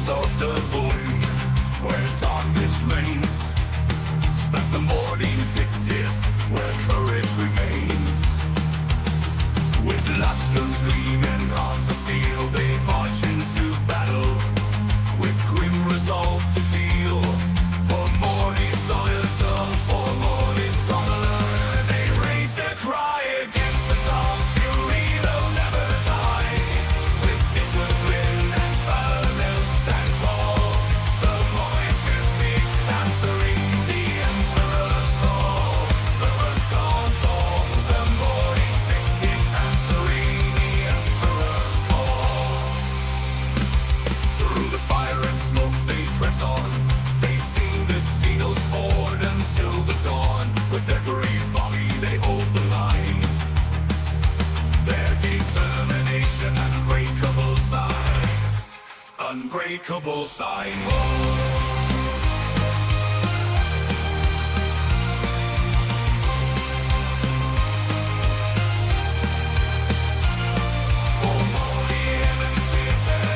depths of the void, where darkness reigns, stands the Mordian 50th, where courage remains. With lustrums gleaming, hearts of steel, they march into battle, with grim resolve to deal, for Mordian's honor, for Mordian's honor. They raise their cry against the dark's fury, they'll never die. With discipline and valor, they'll stand tall. The Mordian 50th, answering the Emperor's call. The first dawn's all. The Mordian 50th, answering the Emperor's call. Through the fire and smoke they press on, facing the Seagulls horde until the dawn. With every volley they hold the line, their determination unbreakable sign, unbreakable sign. For Mordian and City,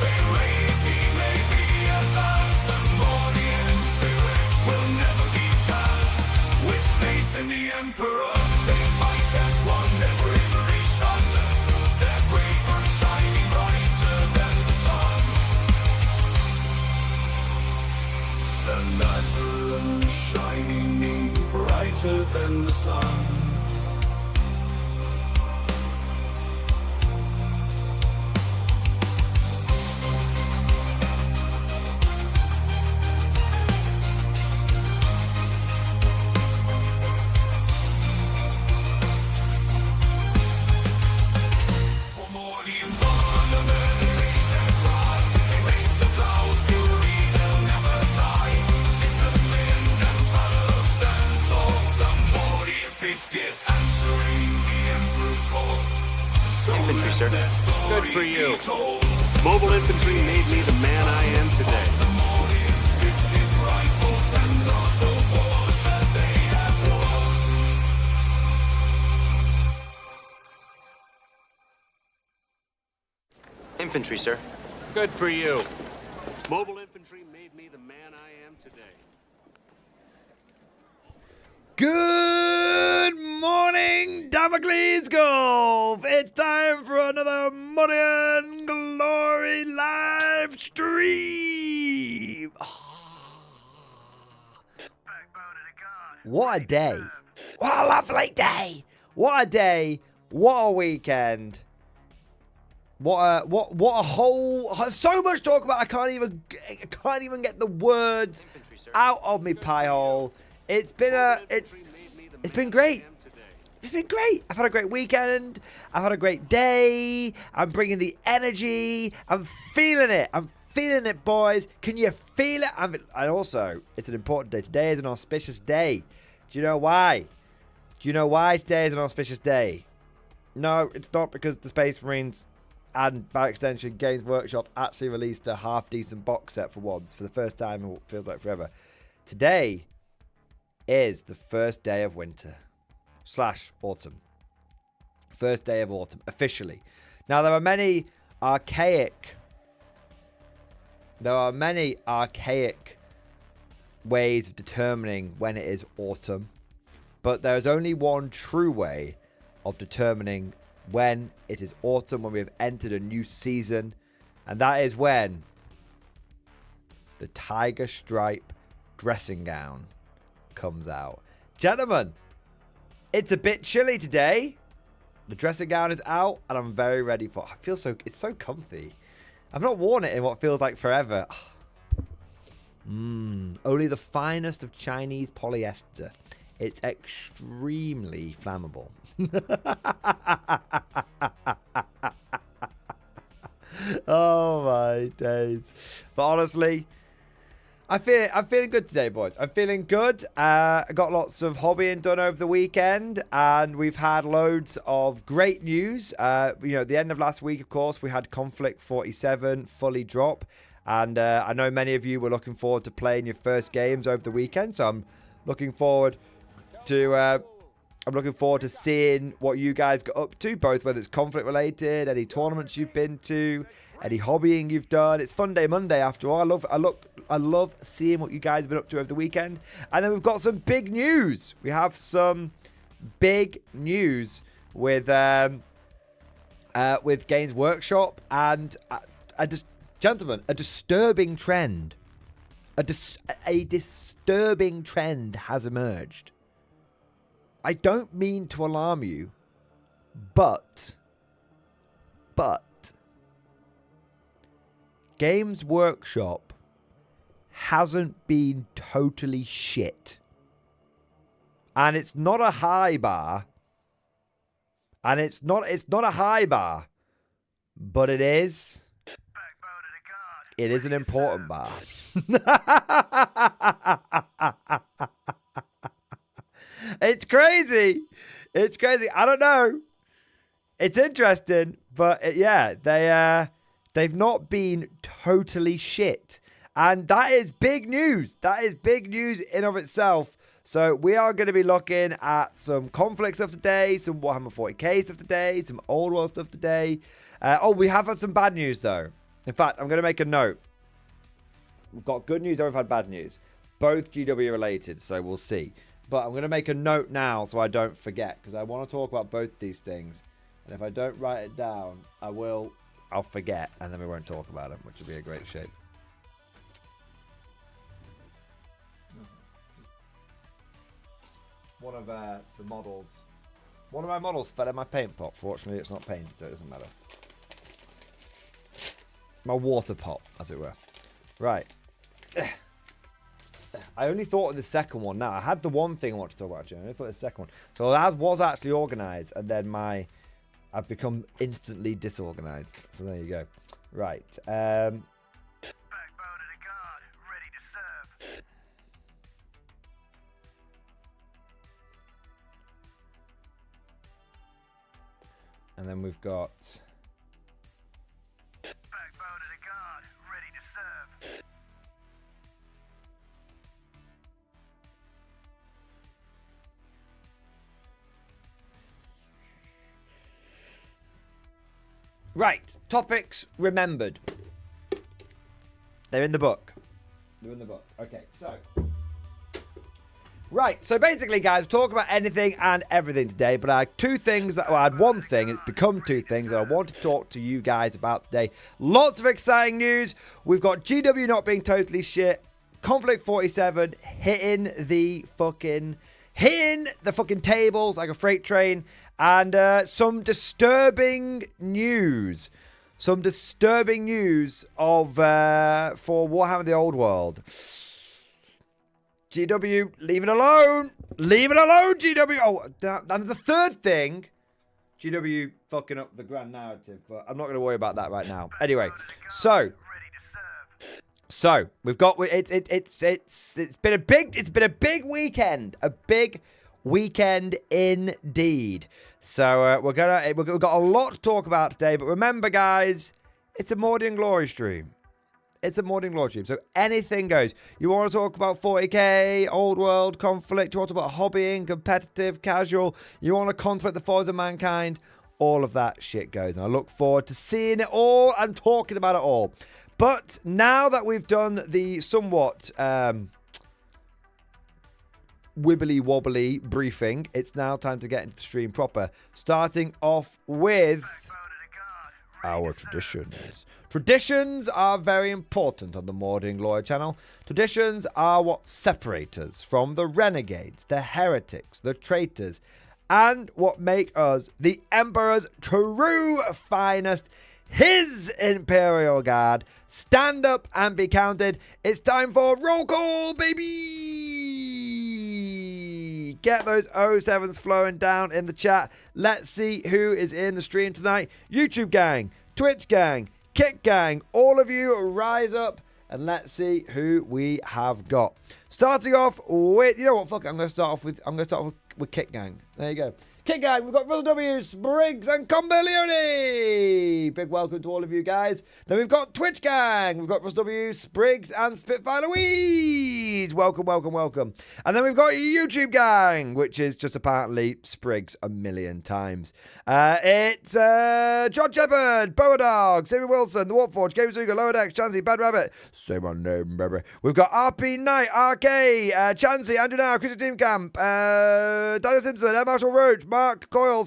they raise, he may be advanced. The Mordian spirit will never be chased. With faith in the Emperor, they fight as one, their bravery shone, their braver shining brighter than the sun. The light shining brighter than the sun. For Mordian's honor, they raise their cry. They raise the Tao's fury, they'll never die. Discipline and valor stand tall. The Mordian 50th, answering the Emperor's call. So Infantry, let sir. their story Good for you. be told. Mobile infantry made me the man I am today. The Mordian 50th rifles and of the wars that they have won. Infantry, sir. Good for you. Mobile infantry made me the man I am today. Good morning, Damocles Golf! It's time for another Mordian Glory live stream! What a day! What a lovely day! What a day! What a weekend! What a whole, so much to talk about. I can't even get the words out of me pie hole. It's been great. It's been great. I've had a great weekend. I've had a great day. I'm bringing the energy. I'm feeling it. I'm feeling it, boys. Can you feel it? And also, it's an important day. Today is an auspicious day. Do you know why? Do you know why today is an auspicious day? No, it's not because the Space Marines and, by extension, Games Workshop actually released a half-decent box set for once, for the first time in what feels like forever. Today is the first day of winter / autumn. First day of autumn, officially. Now, there are many archaic ways of determining when it is autumn, but there is only one true way of determining when it is autumn, when we have entered a new season, and that is when the tiger stripe dressing gown comes out. Gentlemen, it's a bit chilly today. The dressing gown is out, and I'm very ready for it. It's so comfy. I've not worn it in what feels like forever. Only the finest of Chinese polyester. It's extremely flammable. Oh my days. But honestly, I'm feeling good today, boys. I'm feeling good. I got lots of hobbying done over the weekend, and we've had loads of great news. At the end of last week, of course, we had Conflict 47 fully drop, and I know many of you were looking forward to playing your first games over the weekend, so I'm looking forward to I'm looking forward to seeing what you guys got up to, both whether it's conflict related, any tournaments you've been to, any hobbying you've done. It's Fun Day Monday after all. I love seeing what you guys have been up to over the weekend. And then we've got some big news. We have some big news with Games Workshop and gentlemen, a disturbing trend. A disturbing trend has emerged. I don't mean to alarm you, but Games Workshop hasn't been totally shit. And it's not a high bar. And it's not a high bar, but it is an important bar. It's crazy. It's crazy. I don't know. It's interesting, but yeah, they've not been totally shit. And that is big news. That is big news in of itself. So we are going to be looking at some conflict stuff today, some Warhammer 40k stuff today, some Old World stuff today. We have had some bad news though. In fact, I'm going to make a note. We've got good news and we've had bad news. Both GW related, so we'll see. But I'm going to make a note now so I don't forget, because I want to talk about both these things. And if I don't write it down, I'll forget, and then we won't talk about them, which would be a great shape. One of my models fell in my paint pot. Fortunately, it's not painted, so it doesn't matter. My water pot, as it were. Right. I only thought of the second one now. I had the one thing I wanted to talk about, actually. I only thought of the second one. So that was actually organised, and then I've become instantly disorganised. So there you go. Right. Backbone of the guard, ready to serve. And then we've got... Backbone of the guard, ready to serve. Right, topics remembered. They're in the book. They're in the book. Okay, so. Right, so basically, guys, talk about anything and everything today, but I had two things, I had one thing, it's become two things that I want to talk to you guys about today. Lots of exciting news. We've got GW not being totally shit, Conflict 47 hitting the fucking tables like a freight train. And some disturbing news. Some disturbing news of for Warhammer the Old World. GW, leave it alone. Leave it alone, GW. Oh, and there's a third thing. GW fucking up the grand narrative, but I'm not going to worry about that right now. Anyway, so we've got it's been a big weekend. A big weekend indeed. So we've got a lot to talk about today, but remember, guys, it's a Mordian Glory stream. It's a Mordian Glory stream, so anything goes. You want to talk about 40k, Old World, Conflict, you want to talk about hobbying, competitive, casual, you want to contemplate the Forces of Mankind, all of that shit goes. And I look forward to seeing it all and talking about it all. But now that we've done the somewhat wibbly wobbly briefing, it's now time to get into the stream proper, starting off with our traditions. Traditions are very important on the Mordian Glory channel. Traditions are what separate us from the renegades, the heretics, the traitors, and what make us the Emperor's true finest, his Imperial Guard. Stand up and be counted. It's time for roll call, baby! Get those 07s flowing down in the chat. Let's see who is in the stream tonight. YouTube gang, Twitch gang, Kick gang, all of you rise up and let's see who we have got. Starting off with, you know what, fuck it, I'm going to start off with Kick gang. There you go. Kid Gang, we've got Russell W, Spriggs, and Comberleone. Big welcome to all of you guys. Then we've got Twitch Gang. We've got Russell W, Spriggs, and Spitfire Louise. Welcome, welcome, welcome. And then we've got YouTube Gang, which is just apparently Spriggs a million times. It's John Shepard, Boa Dog, Sammy Wilson, The Warpforge, Games Zuga, Lower Decks, Chansey, Bad Rabbit. Say my name, baby. We've got RP Knight, RK, Chansey, Andrew Now, Christian Team Camp, Daniel Simpson, M. Marshall Roach, Mark Coyle,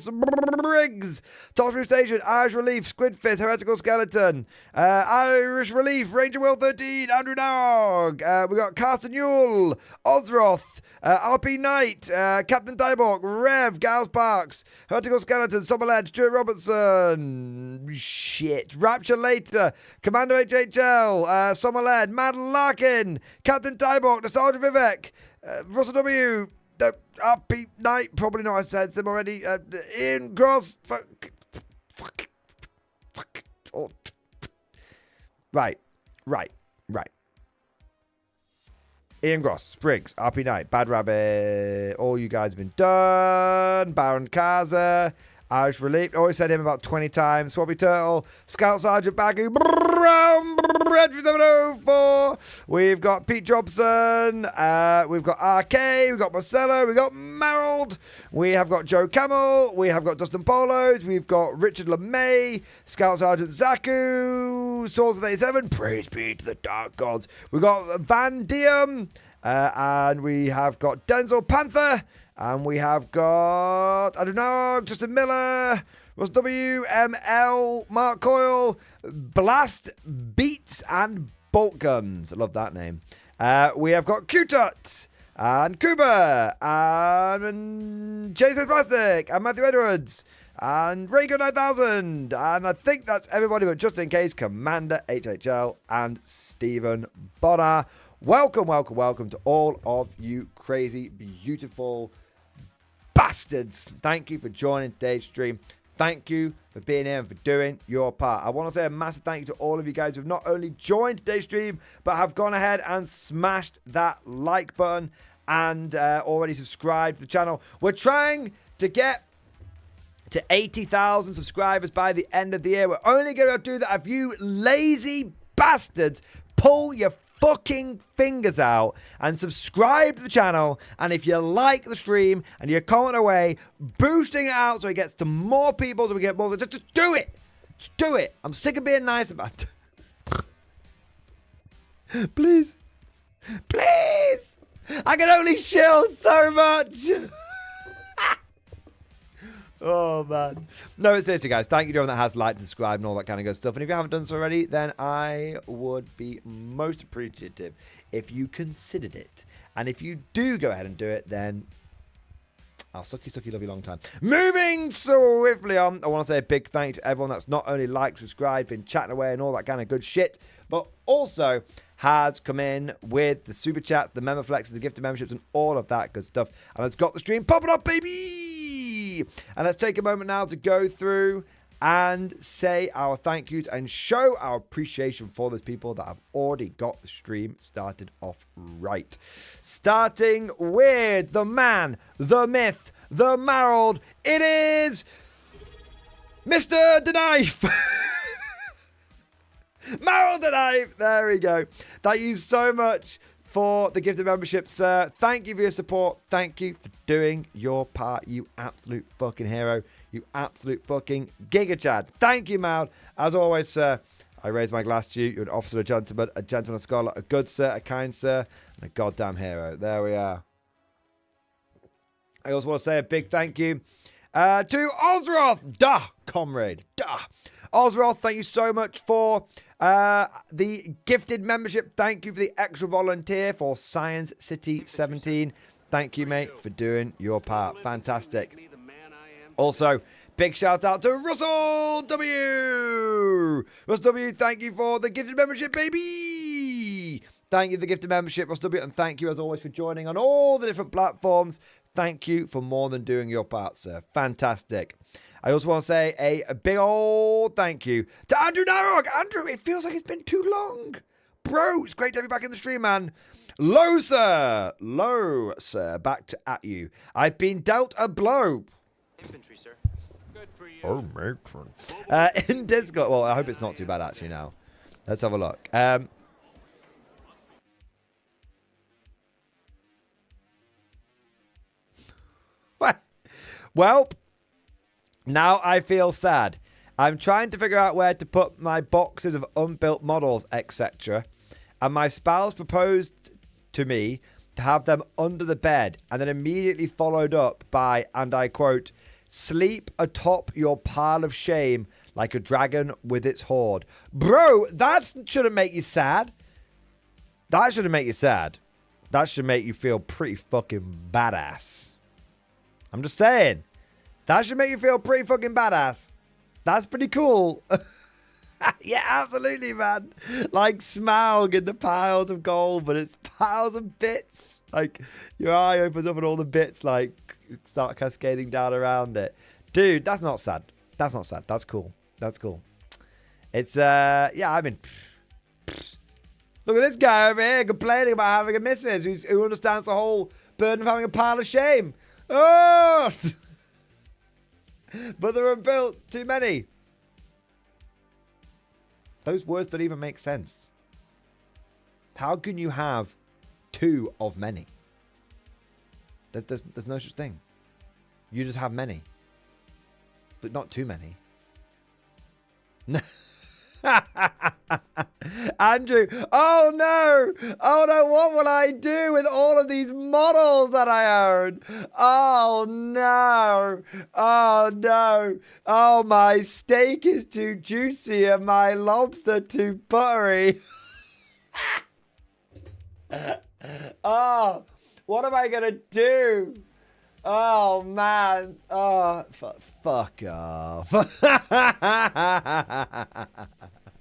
Briggs, Tossbury Station, Irish Relief, Squid Fist, Heretical Skeleton, Irish Relief, Ranger Will 13, Andrew Nog, we got Carsten Yule, Ozroth, RP Knight, Captain Tyborg, Rev, Giles Parks, Heretical Skeleton, Summerled, Stuart Robertson, shit, Rapture Later, Commander HHL, Summerled, Mad Larkin, Captain Tyborg, Nostalgia Vivek, Russell W, RP Knight, probably not, I said them already. Ian Gross, fuck. Oh. Right. Ian Gross, Spriggs, RP Knight, Bad Rabbit, all you guys have been done. Baron Kaza, Irish Relief, always said him about 20 times. Swabby Turtle, Scout Sergeant Bagu, Red 704. We've got Pete Jobson, we've got RK, we've got Marcelo, we've got Marold, we have got Joe Camel, we have got Dustin Polos, we've got Richard LeMay, Scout Sergeant Zaku, Swords of 87, praise be to the dark gods. We've got Van Diem, and we have got Denzel Panther, and we have got, I don't know, Justin Miller, Russ W, ML, Mark Coyle, Blast, Beats, and Bolt Guns. I love that name. We have got Q-Tut, and Kuba, and Jason Plastic, and Matthew Edwards, and Raygo 9000, and I think that's everybody, but just in case, Commander HHL, and Stephen Bonner. Welcome, welcome, welcome to all of you crazy, beautiful bastards. Thank you for joining today's stream. Thank you for being here and for doing your part. I want to say a massive thank you to all of you guys who have not only joined today's stream, but have gone ahead and smashed that like button and already subscribed to the channel. We're trying to get to 80,000 subscribers by the end of the year. We're only going to do that if you lazy bastards pull your fucking fingers out and subscribe to the channel, and if you like the stream and you comment away, boosting it out so it gets to more people, so we get more. Just do it. Just do it. I'm sick of being nice about it. Please. Please. I can only shill so much. Oh, man. No, seriously, guys. Thank you to everyone that has liked, subscribed, and all that kind of good stuff. And if you haven't done so already, then I would be most appreciative if you considered it. And if you do go ahead and do it, then I'll suck you, love you long time. Moving swiftly on, I want to say a big thank you to everyone that's not only liked, subscribed, been chatting away, and all that kind of good shit, but also has come in with the super chats, the member flexes, the gifted memberships, and all of that good stuff. And it's got the stream popping up, baby! And let's take a moment now to go through and say our thank yous and show our appreciation for those people that have already got the stream started off right. Starting with the man, the myth, the Marold. It is Mr. The Knife. Marold the Knife. There we go. Thank you so much for the gifted membership, sir. Thank you for your support. Thank you for doing your part, you absolute fucking hero. You absolute fucking giga chad. Thank you, Mal. As always, sir, I raise my glass to you. You're an officer, a gentleman, a scholar, a good sir, a kind sir, and a goddamn hero. There we are. I also want to say a big thank you to Ozroth. Duh, comrade. Duh. Ozroth, thank you so much for the gifted membership. Thank you for the extra volunteer for Science City 17. Thank you, mate, for doing your part. Fantastic. Also, big shout out to Russell W. Russell W, thank you for the gifted membership, baby. Thank you for the gifted membership, Russell W. And thank you, as always, for joining on all the different platforms. Thank you for more than doing your part, sir. Fantastic. I also want to say a big old thank you to Andrew Narog. Andrew, it feels like it's been too long. Bro, it's great to have you back in the stream, man. Low, sir. Low, sir. Back to at you. I've been dealt a blow. Infantry, sir. Good for you. Oh, matron. In Discord. Well, I hope it's not too bad actually now. Let's have a look. Well, now I feel sad. I'm trying to figure out where to put my boxes of unbuilt models, etc. And my spouse proposed to me to have them under the bed, and then immediately followed up by, and I quote, sleep atop your pile of shame like a dragon with its hoard. Bro, that shouldn't make you sad. That shouldn't make you sad. That should make you feel pretty fucking badass. I'm just saying. That should make you feel pretty fucking badass. That's pretty cool. Yeah, absolutely, man. Like Smaug in the piles of gold, but it's piles of bits. Like, your eye opens up and all the bits, like, start cascading down around it. Dude, that's not sad. That's not sad. That's cool. That's cool. It's, yeah, I mean, look at this guy over here complaining about having a missus who understands the whole burden of having a pile of shame. Oh! But there are built too many. Those words don't even make sense. How can you have two of many? There's no such thing. You just have many. But not too many. Andrew, oh no, what will I do with all of these models that I own? Oh no, oh my steak is too juicy and my lobster too buttery. Oh, what am I gonna do? Oh man, oh fuck off.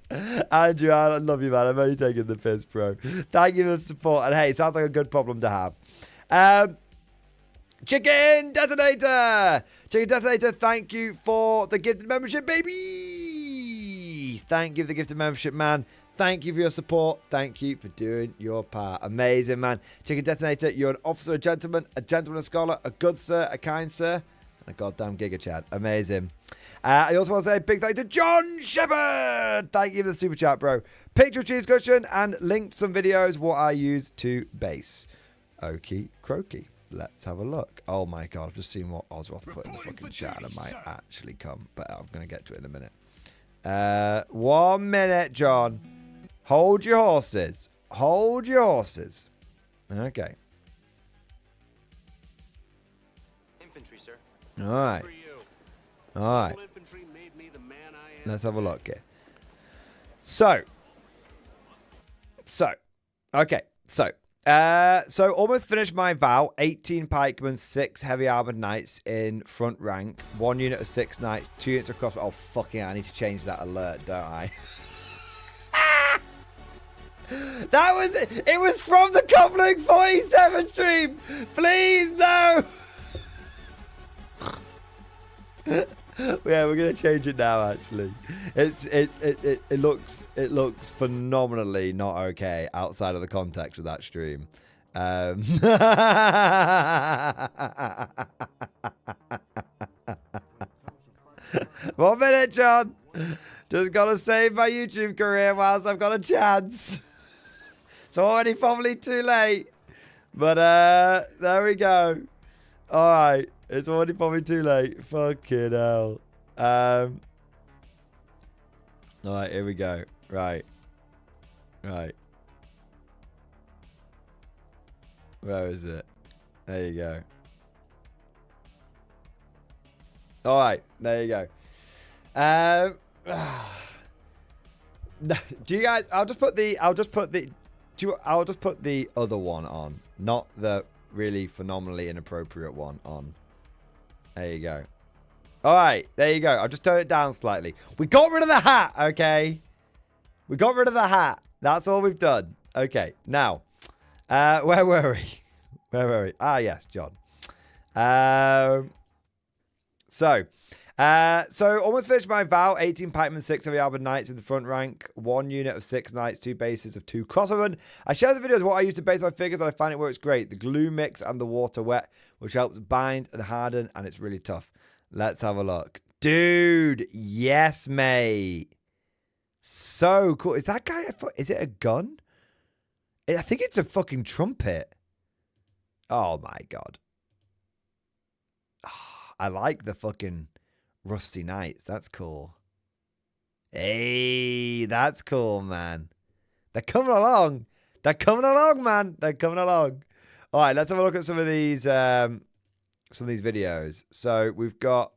Andrew, I love you, man. I'm only taking the piss, bro. Thank you for the support. And hey, it sounds like a good problem to have. Chicken Detonator! Chicken Detonator, thank you for the gifted membership, baby! Thank you for the gifted membership, man. Thank you for your support. Thank you for doing your part. Amazing, man. Chicken Detonator, you're an officer, a gentleman, a scholar, a good sir, a kind sir, and a goddamn giga chat. Amazing. I also want to say a big thank you to John Shepard. Thank you for the super chat, bro. Picture of cheese cushion and linked some videos what I use to base. Okie croaky. Let's have a look. Oh my god, I've just seen what Ozroth put in the fucking chat and it might actually come, but I'm going to get to it in a minute. 1 minute, John. Hold your horses. Hold your horses. Okay. Infantry, sir. All right. All right. Let's have a look here. So, almost finished my vow. 18 pikemen, 6 heavy armored knights in front rank, 1 unit of 6 knights, 2 units of crossbow. Oh, fucking hell, I need to change that alert, don't I? That was it. It was from the Conflict 47 stream. Please, no. Yeah, we're gonna change it now. Actually, it looks phenomenally not okay outside of the context of that stream. 1 minute, John. Just gotta save my YouTube career whilst I've got a chance. It's already probably too late, but there we go. All right. It's already probably too late. Fucking hell. Alright, here we go. Right. Where is it? There you go. Alright, there you go. Do you guys I'll just put the other one on, not the really phenomenally inappropriate one on. There you go. All right, there you go. I'll just turn it down slightly. We got rid of the hat, okay? We got rid of the hat. That's all we've done. Okay, now, where were we? Where were we? Ah, yes, John. So almost finished my vow. 18 pikemen, 6 heavy armored knights in the front rank, 1 unit of 6 knights, 2 bases of 2 crossbowmen. I share the videos what I use to base my figures, and I find it works great. The glue mix and the water wet, which helps bind and harden, and it's really tough. Let's have a look. Dude, yes, mate. So cool. Is that guy, is it a gun? I think it's a fucking trumpet. Oh my God. I like the fucking Rusty Knights. That's cool. Hey, that's cool, man. They're coming along. They're coming along, man. They're coming along. All right, let's have a look at some of these videos. So we've got.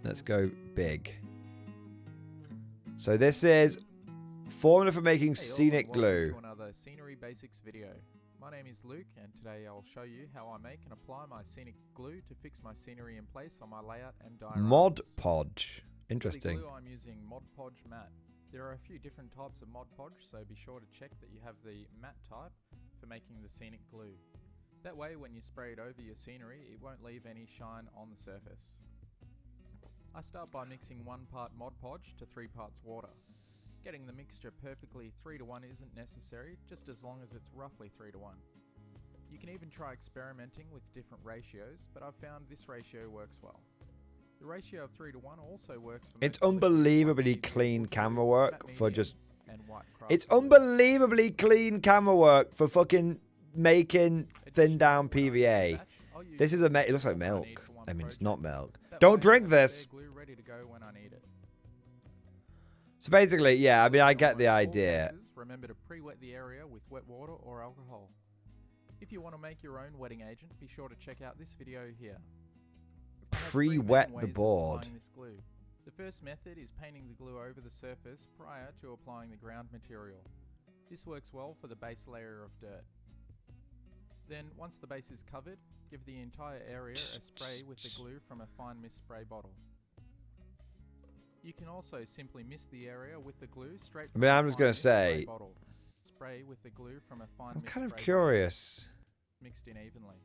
Let's go big. So this is formula for making scenic glue. To another scenery basics video. My name is Luke, and today I'll show you how I make and apply my scenic glue to fix my scenery in place on my layout and dioramas. Mod Podge. Interesting. For the glue, I'm using Mod Podge matte. There are a few different types of Mod Podge, so be sure to check that you have the matte type for making the scenic glue. That way, when you spray it over your scenery, it won't leave any shine on the surface. I start by mixing 1 part Mod Podge to 3 parts water. Getting the mixture perfectly 3:1 isn't necessary, just as long as it's roughly 3:1. You can even try experimenting with different ratios, but I've found this ratio works well. The ratio of 3:1 also works for It's unbelievably clean camera work for just... It's craft. unbelievably clean camera work for fucking making thin down PVA. This is it looks like milk. I mean, it's not milk. Don't drink this. Ready to go when I need it. So basically, yeah, I mean, I get the idea. Remember to pre-wet the area with wet water or alcohol. If you want to make your own wetting agent, be sure to check out this video here. Pre-wet the board. The first method is painting the glue over the surface prior to applying the ground material. This works well for the base layer of dirt. Then, once the base is covered, give the entire area a spray with the glue from a fine mist spray bottle. You can also simply mist the area with the glue straight from I'm just going to say, spray with the glue from a fine I'm mist kind of spray curious. bottle, mixed in evenly.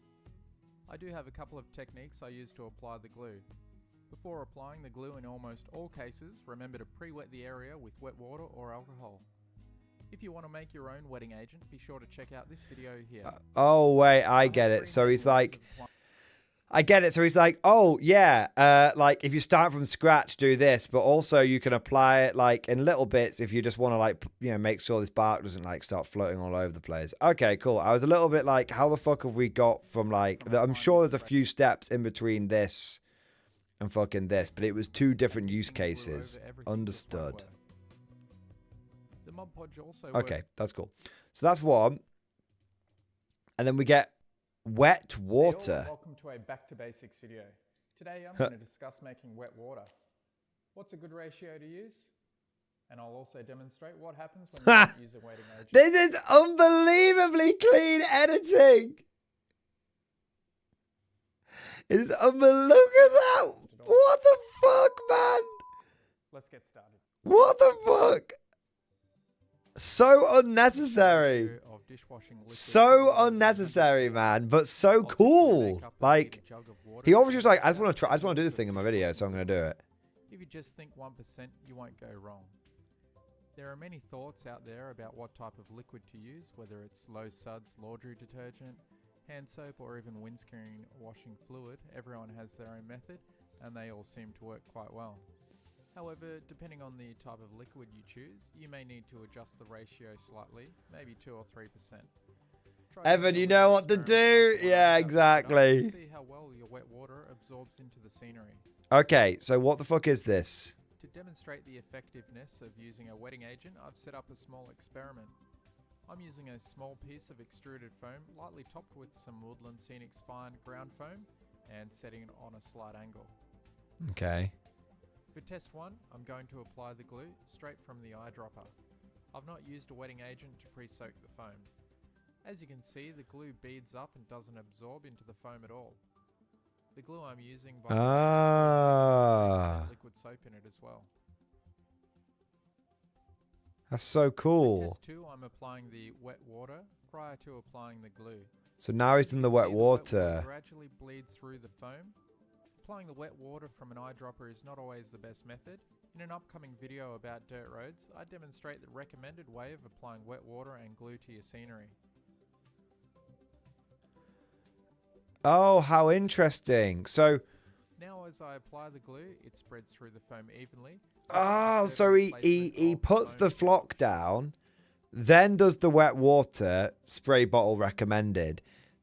I do have a couple of techniques I use to apply the glue. Before applying the glue in almost all cases, remember to pre-wet the area with wet water or alcohol. If you want to make your own wetting agent, be sure to check out this video here. Oh, wait, I get it. So he's like... I get it. So he's like, oh, yeah, like if you start from scratch, do this, but also you can apply it like in little bits if you just want to like, you know, make sure this bark doesn't like start floating all over the place. Okay, cool. I was a little bit like, how the fuck have we got from like, I'm sure there's a few steps in between this and fucking this, but it was 2 different use cases. Understood. The Mod Podge also Okay, that's cool. So that's one. And then we get wet water. Hey all, welcome to a back to basics video. Today I'm going to discuss making wet water. What's a good ratio to use? And I'll also demonstrate what happens when you don't use a wetting agent. This is unbelievably clean editing. It's unbelievable. Look at that. What the fuck, man? Let's get started. What the fuck? So unnecessary. So unnecessary, man, but so cool. Like, he obviously was like, I just want to do this thing in my video, so I'm going to do it. If you just think 1%, you won't go wrong. There are many thoughts out there about what type of liquid to use, whether it's low suds laundry detergent, hand soap, or even windscreen washing fluid. Everyone has their own method, and they all seem to work quite well. However, depending on the type of liquid you choose, you may need to adjust the ratio slightly, maybe 2 or 3%. Evan, you know what to do? Yeah, exactly. See how well your wet water absorbs into the scenery. Okay, so what the fuck is this? To demonstrate the effectiveness of using a wetting agent, I've set up a small experiment. I'm using a small piece of extruded foam, lightly topped with some Woodland Scenics fine ground foam, and setting it on a slight angle. Okay. For test 1, I'm going to apply the glue straight from the eyedropper. I've not used a wetting agent to pre-soak the foam. As you can see, the glue beads up and doesn't absorb into the foam at all. The glue I'm using by liquid soap in it as well. That's so cool. For test 2, I'm applying the wet water prior to applying the glue. So now he's in the wet water. The wet water gradually bleeds through the foam. Applying the wet water from an eyedropper is not always the best method. In an upcoming video about dirt roads, I demonstrate the recommended way of applying wet water and glue to your scenery. Oh, how interesting. So, Now as I apply the glue, it spreads through the foam evenly. oh, so Disturbing he placement of puts the foam flock down, then does the wet water, spray bottle recommended,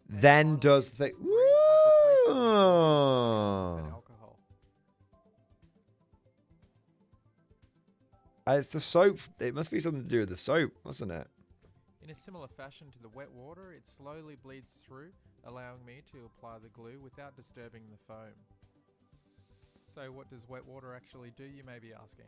and then finally does the... infuse 3 upper places with Woo! 50% alcohol. It's the soap. It must be something to do with the soap, mustn't it? In a similar fashion to the wet water, it slowly bleeds through, allowing me to apply the glue without disturbing the foam. So what does wet water actually do, you may be asking?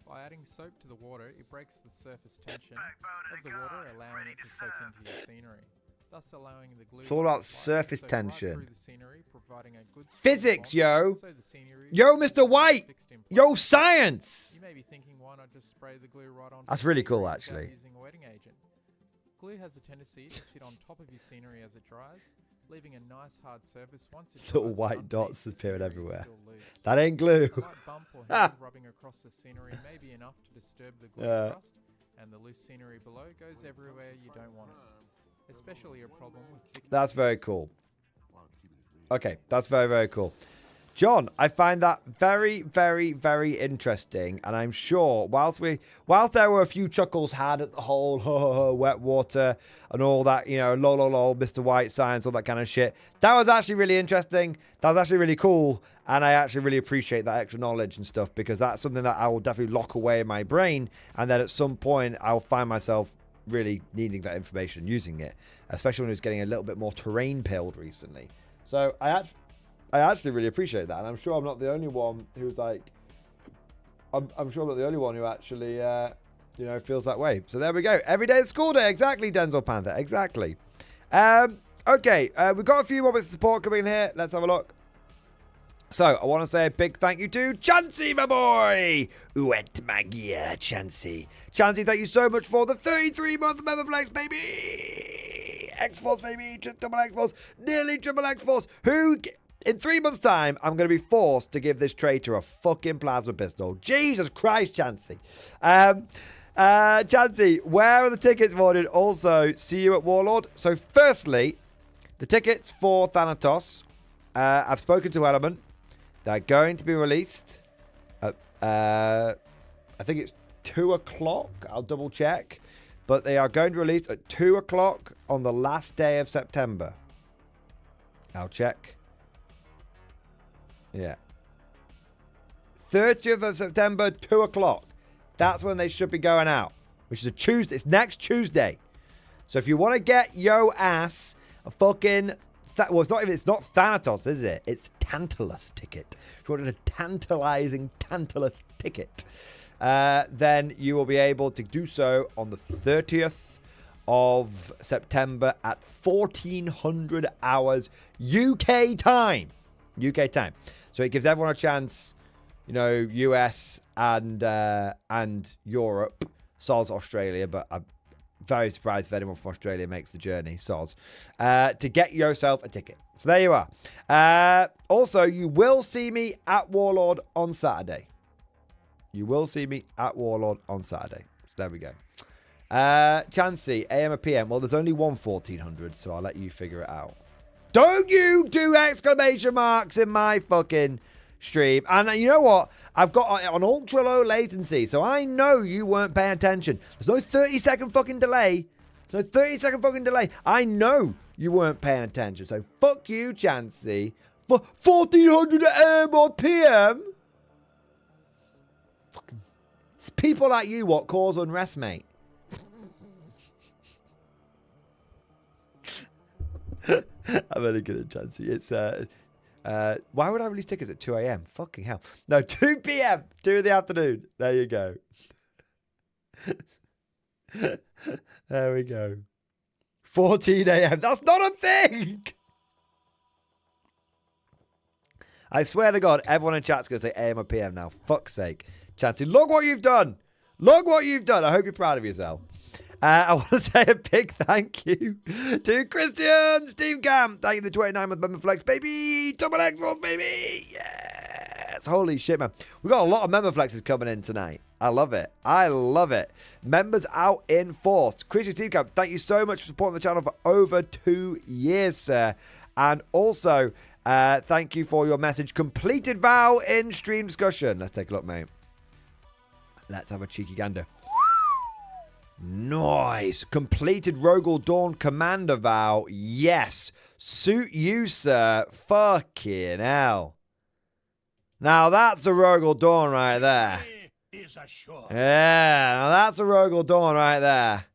By adding soap to the water, it breaks the surface tension of the water, allowing it to soak into your scenery, thus allowing the glue It's all to about apply surface right tension. through the scenery, providing a good strong Physics, bond, yo. so the scenery Yo, is Mr. White. fixed in place. Yo, science! You may be thinking, why not just spray the glue right onto That's the really cool, scenery without actually. using a wetting agent? Glue has a tendency to sit on top of your scenery as it dries, leaving a nice hard surface once it Little dries, white but dots underneath, the appearing scenery is everywhere. still loose. That ain't glue. A light bump or hand rubbing across the scenery may be enough to disturb the glue Yeah. crust, and the loose scenery below goes everywhere you don't want it. Especially a problem with thick That's very cool. Okay, that's very, very cool. John, I find that very, very, very interesting, and I'm sure whilst there were a few chuckles had at the whole wet water and all that, you know, lol, Mr. White science, all that kind of shit, that was actually really interesting. That was actually really cool, and I actually really appreciate that extra knowledge and stuff, because that's something that I will definitely lock away in my brain, and then at some point I'll find myself really needing that information, using it, especially when I was getting a little bit more terrain pilled recently. So I actually really appreciate that, and I'm sure I'm not the only one who's like, I'm sure I'm not the only one who actually, you know, feels that way. So there we go. Every day is school day. Exactly, Denzel Panther. Exactly. Okay, we've got a few moments of support coming in here. Let's have a look. So I want to say a big thank you to Chansey, my boy. Uet Magia, Chansey. Chansey, thank you so much for the 33-month member flex, baby. X-Force, baby. Double X-Force. Nearly triple X-Force. Who... In 3 months' time, I'm going to be forced to give this traitor a fucking plasma pistol. Jesus Christ, Chansey. Chansey, where are the tickets, Mordian? Also, see you at Warlord. So, firstly, the tickets for Thanatos. I've spoken to Element. They're going to be released at, I think it's 2 o'clock. I'll double check. But they are going to release at 2 o'clock on the last day of September. I'll check. Yeah. 30th of September, 2 o'clock. That's when they should be going out. Which is a Tuesday. It's next Tuesday. So if you want to get yo ass a fucking... well, it's not Thanatos, is it? It's Tantalus ticket. If you want a tantalizing Tantalus ticket, then you will be able to do so on the 30th of September at 1400 hours UK time. UK time. So it gives everyone a chance, you know, US and Europe, soz Australia, but I'm very surprised if anyone from Australia makes the journey, soz, to get yourself a ticket. So there you are. Also, you will see me at Warlord on Saturday. You will see me at Warlord on Saturday. So there we go. Chansey, AM or PM? Well, there's only one 1400, so I'll let you figure it out. Don't you do exclamation marks in my fucking stream. And you know what? I've got it on ultra low latency, so I know you weren't paying attention. There's no 30-second fucking delay. There's no 30-second fucking delay. I know you weren't paying attention. So fuck you, Chansey. For 1400 AM or PM? Fucking... It's people like you what cause unrest, mate. I'm only good at Chansey. It's why would I release tickets at 2 a.m? Fucking hell. No, 2 p.m. 2 in the afternoon. There you go. There we go. 14 a.m. That's not a thing. I swear to God, everyone in chat's going to say AM or PM now. Fuck's sake. Chansey, look what you've done. Look what you've done. I hope you're proud of yourself. I want to say a big thank you to Christian, Steve Camp. Thank you for the 29-month member flex, baby. Double X-Force, baby. Yes. Holy shit, man. We've got a lot of member flexes coming in tonight. I love it. I love it. Members out in force. Christian, Steve Camp, thank you so much for supporting the channel for over 2 years, sir. And also, thank you for your message. Completed vow in stream discussion. Let's take a look, mate. Let's have a cheeky gander. Nice. Completed Rogel Dawn Commander vow. Yes. Suit you, sir. Fucking hell. Now that's a Rogel Dawn right there. Yeah, now that's a Rogel Dawn right there.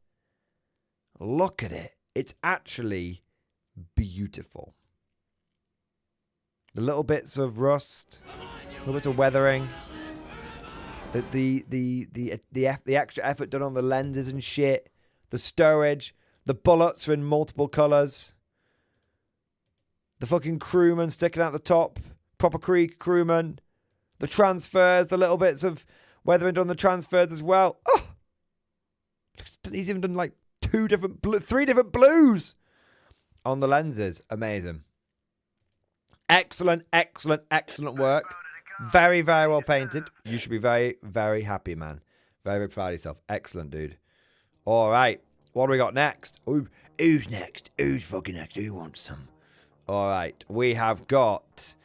Look at it. It's actually beautiful. The little bits of rust, little bits of weathering. The extra effort done on the lenses and shit. The stowage. The bullets are in multiple colours. The fucking crewman sticking out the top. Proper crewman. The transfers. The little bits of weathering done on the transfers as well. Oh! He's even done like three different blues on the lenses. Amazing. Excellent work. Very, very well painted. You should be very, very happy, man. Very, very proud of yourself. Excellent, dude. All right. What do we got next? Ooh, who's next? Who's fucking next? Who wants some? All right. We have got...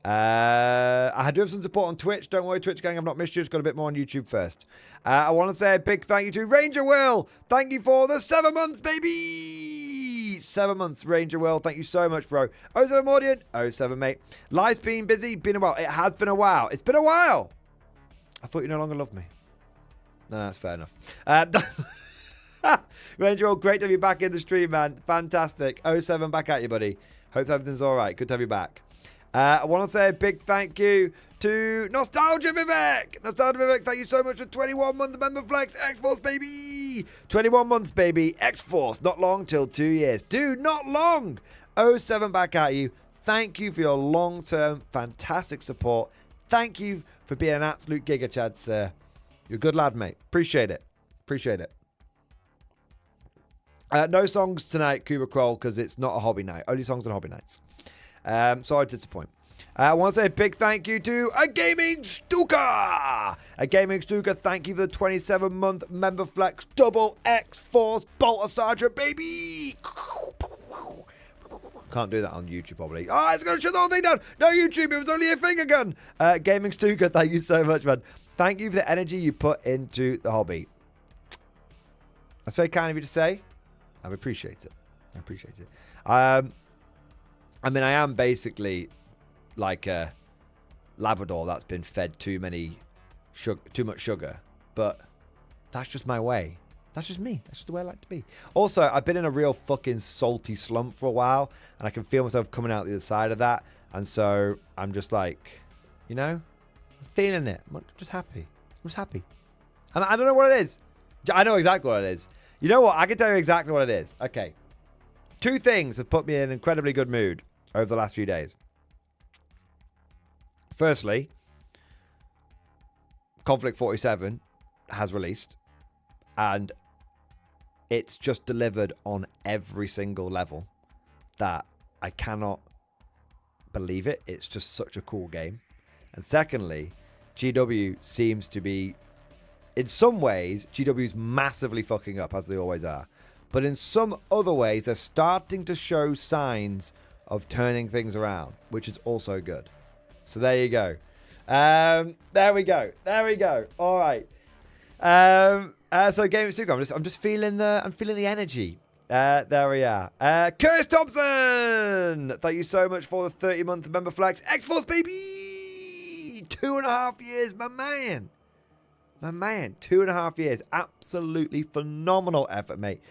I do have some support on Twitch. Don't worry, Twitch gang. I've not missed you. Just got a bit more on YouTube first. I want to say a big thank you to Ranger Will. Thank you for the 7 months, baby. 7 months, Ranger Will. Thank you so much, bro. 07 Mordian. 07, mate. Life's been busy. Been a while. It has been a while. It's been a while. I thought you no longer loved me. No, that's fair enough. Ranger Will, great to have you back in the stream, man. Fantastic. 07, back at you, buddy. Hope everything's all right. Good to have you back. I want to say a big thank you to Nostalgia Vivek. Nostalgia Vivek, thank you so much for 21 months member flex. X-Force, baby. 21 months, baby. X-Force. Not long till 2 years. Dude, not long. 07 back at you. Thank you for your long-term fantastic support. Thank you for being an absolute giga chad, sir. You're a good lad, mate. Appreciate it. Appreciate it. No songs tonight, Kuba Kroll, because it's not a hobby night. Only songs on hobby nights. Sorry to disappoint. I want to say a big thank you to A Gaming Stuka. A Gaming Stuka, thank you for the 27-month member flex double X-Force Bolter Sergeant, baby. Can't do that on YouTube, probably. Oh, it's going to shut the whole thing down. No, YouTube, it was only a finger gun. Gaming Stuka, thank you so much, man. Thank you for the energy you put into the hobby. That's very kind of you to say. I appreciate it. I appreciate it. I mean, I am basically like a Labrador that's been fed too much sugar, but that's just my way. That's just me. That's just the way I like to be. Also, I've been in a real fucking salty slump for a while, and I can feel myself coming out the other side of that, and so I'm just like, you know, I'm feeling it. I'm just happy. I'm just happy. And I don't know what it is. I know exactly what it is. You know what? I can tell you exactly what it is. Okay. 2 things have put me in an incredibly good mood over the last few days. Firstly, Conflict 47 has released, and it's just delivered on every single level that I cannot believe it. It's just such a cool game. And secondly, GW seems to be, in some ways, GW's massively fucking up, as they always are. But in some other ways, they're starting to show signs of turning things around, which is also good. So there you go. There we go. There we go. All right. So Game of Sugar, I'm just feeling the energy. There we are. Curtis Thompson, thank you so much for the 30-month member flex. X-Force, baby! 2.5 years, my man. My man, 2.5 years. Absolutely phenomenal effort, mate.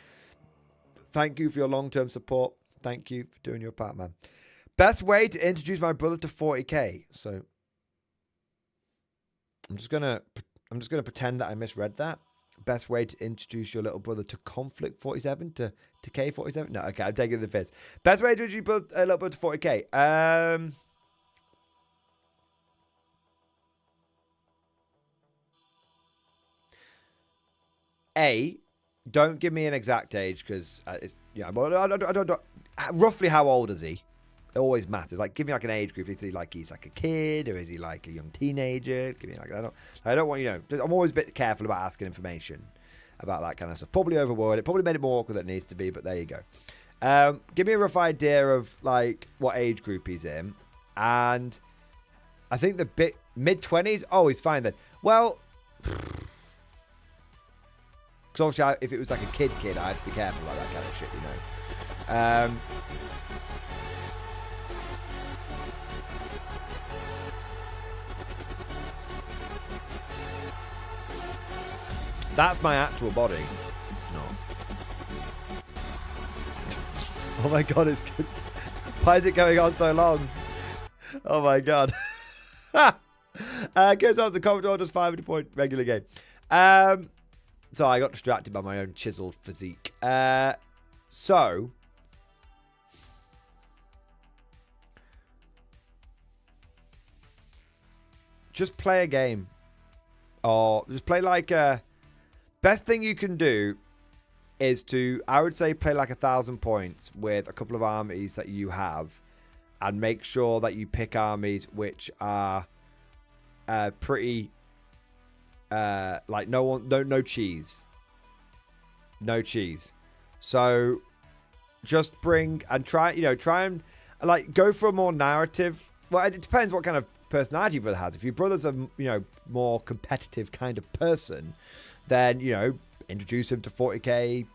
Thank you for your long-term support. Thank you for doing your part, man. Best way to introduce my brother to 40k. So I'm just gonna pretend that I misread that. Best way to introduce your little brother to Conflict 47 to K47. No, okay, I'm taking the piss. Best way to introduce your little brother to 40k. Don't give me an exact age because it's But I don't. Roughly, how old is he? It always matters. Like, give me like an age group. Is he like he's like a kid or is he like a young teenager? Give me like I don't want I'm always a bit careful about asking information about that kind of stuff. Probably overword it. Probably made it more awkward than it needs to be. But there you go. Give me a rough idea of like what age group he's in, and I think the mid-20s. Oh, he's fine then. Well, because obviously, if it was like a kid, I have to be careful about that kind of shit, you know. That's my actual body. It's not. Oh my god, it's good. Why is it going on so long? Oh my god. Goes on to Commodore, just 500 point regular game. So I got distracted by my own chiseled physique. So just play a game, or just play like a. Best thing you can do is to, I would say, play like 1,000 points with a couple of armies that you have, and make sure that you pick armies which are pretty like no cheese. So just bring and try and like go for a more narrative. Well, it depends what kind of personality your brother has. If your brother's a more competitive kind of person, then introduce him to 40k,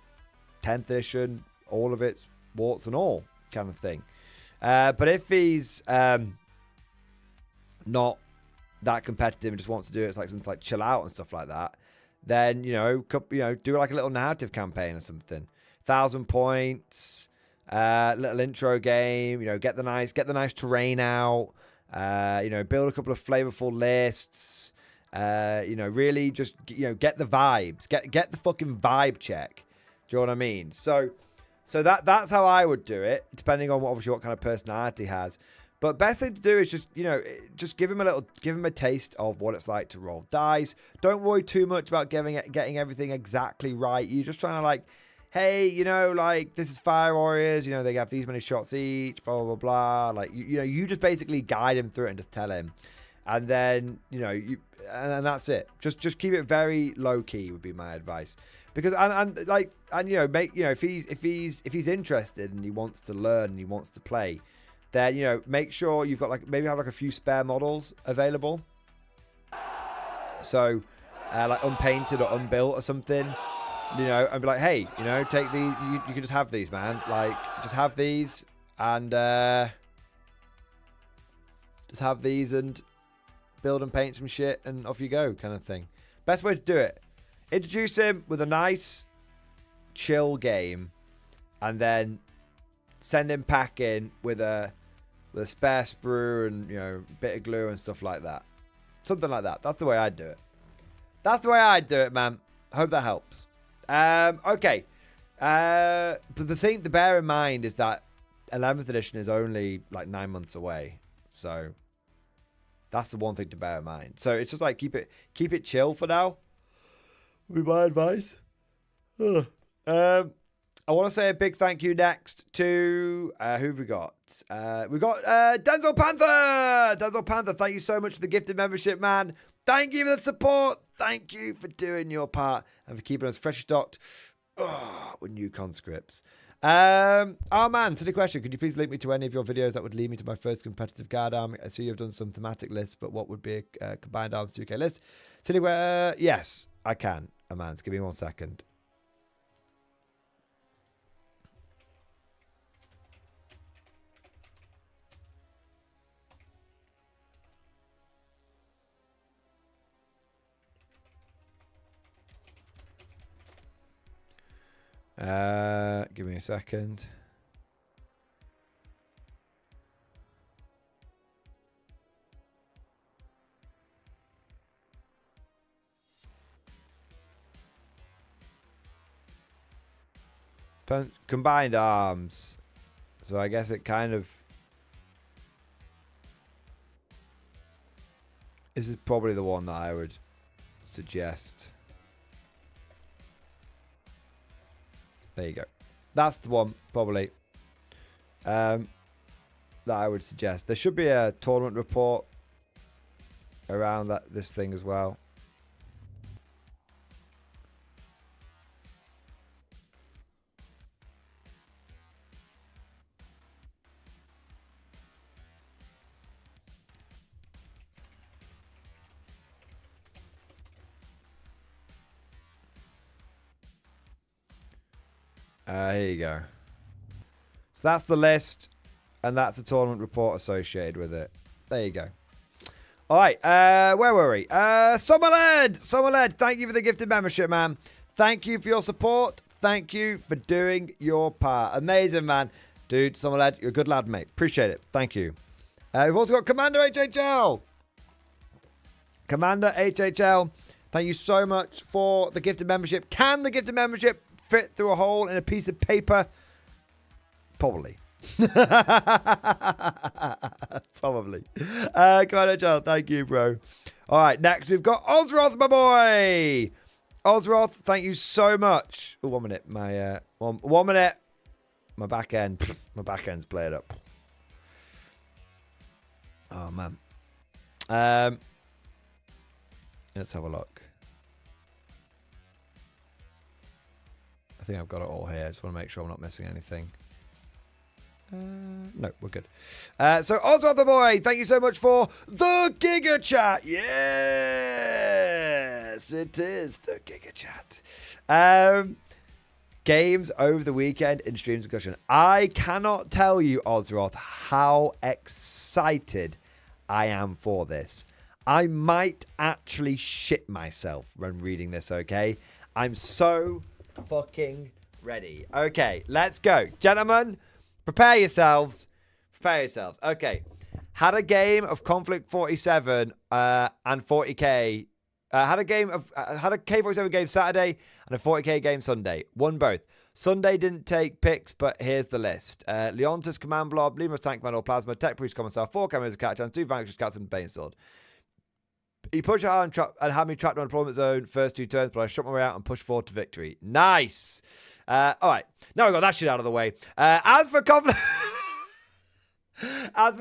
10th edition, all of its warts and all kind of thing. But if he's not that competitive and just wants to do it, it's like something like chill out and stuff like that, then do like a little narrative campaign or something. 1,000 points, little intro game. Get the nice terrain out. Build a couple of flavorful lists. Really just get the vibes. Get the fucking vibe check. Do you know what I mean? So that's how I would do it, depending on what kind of personality he has. But best thing to do is just give him a taste of what it's like to roll dice. Don't worry too much about getting everything exactly right. You're just trying to like, hey, this is Fire Warriors. They have these many shots each. Blah blah blah. Like you just basically guide him through it and just tell him, and then and that's it. Just keep it very low key would be my advice. Because if he's interested and he wants to learn and he wants to play, then make sure you've got maybe have a few spare models available. So like unpainted or unbuilt or something, and be like, hey, take these. You can just have these, man. Like just have these and build and paint some shit and off you go, kind of thing. Best way to do it. Introduce him with a nice, chill game, and then send him packing with a spare sprue and bit of glue and stuff like that. Something like that. That's the way I'd do it. Man. Hope that helps. Okay. But the thing to bear in mind is that 11th edition is only like 9 months away, so that's the one thing to bear in mind. So it's just like keep it chill for now. Would be my advice. I want to say a big thank you next to who have we got? We got Denzel Panther. Denzel Panther, thank you so much for the gifted membership, man. Thank you for the support. Thank you for doing your part and for keeping us fresh stocked with new conscripts. Oh man, silly question. Could you please link me to any of your videos that would lead me to my first competitive guard army? I see you've done some thematic lists, but what would be a combined arms 2K list? Silly, yes, I can. Amans, give me 1 second. Give me a second. Combined arms. So I guess it kind of... This is probably the one that I would suggest. There you go. That's the one, probably, that I would suggest. There should be a tournament report around this thing as well. Here you go. So that's the list, and that's the tournament report associated with it. There you go. All right, where were we? Summerled, thank you for the gifted membership, man. Thank you for your support. Thank you for doing your part. Amazing, man. Dude, Summerled, you're a good lad, mate. Appreciate it. Thank you. We've also got Commander HHL. Commander HHL, thank you so much for the gifted membership. Can the gifted membership fit through a hole in a piece of paper? Probably. Probably. Commander HHL, thank you, bro. All right, next we've got Ozroth, my boy. Ozroth, thank you so much. Oh, 1 minute. My 1 minute. My back end. My back end's played up. Oh, man. Let's have a look. I think I've got it all here. I just want to make sure I'm not missing anything. No, we're good. So, Ozroth the boy, thank you so much for the Giga Chat. Yes, it is the Giga Chat. Games over the weekend in stream discussion. I cannot tell you, Ozroth, how excited I am for this. I might actually shit myself when reading this, okay? I'm so fucking ready. Okay, let's go. Gentlemen, prepare yourselves. Prepare yourselves. Okay. Had a game of Conflict 47 and 40k. Had a K47 game Saturday and a 40k game Sunday. Won both. Sunday didn't take picks, but here's the list. Leontus, Command Blob, Lemurs, Tank Man or Plasma, Tech Priest, Commissar, 4 Cameras, a Cat Chance, 2 Vanquished Cats, and Bane Sword. He pushed hard and had me trapped on a deployment zone first 2 turns, but I shot my way out and pushed forward to victory. Nice. All right. Now we got that shit out of the way. As for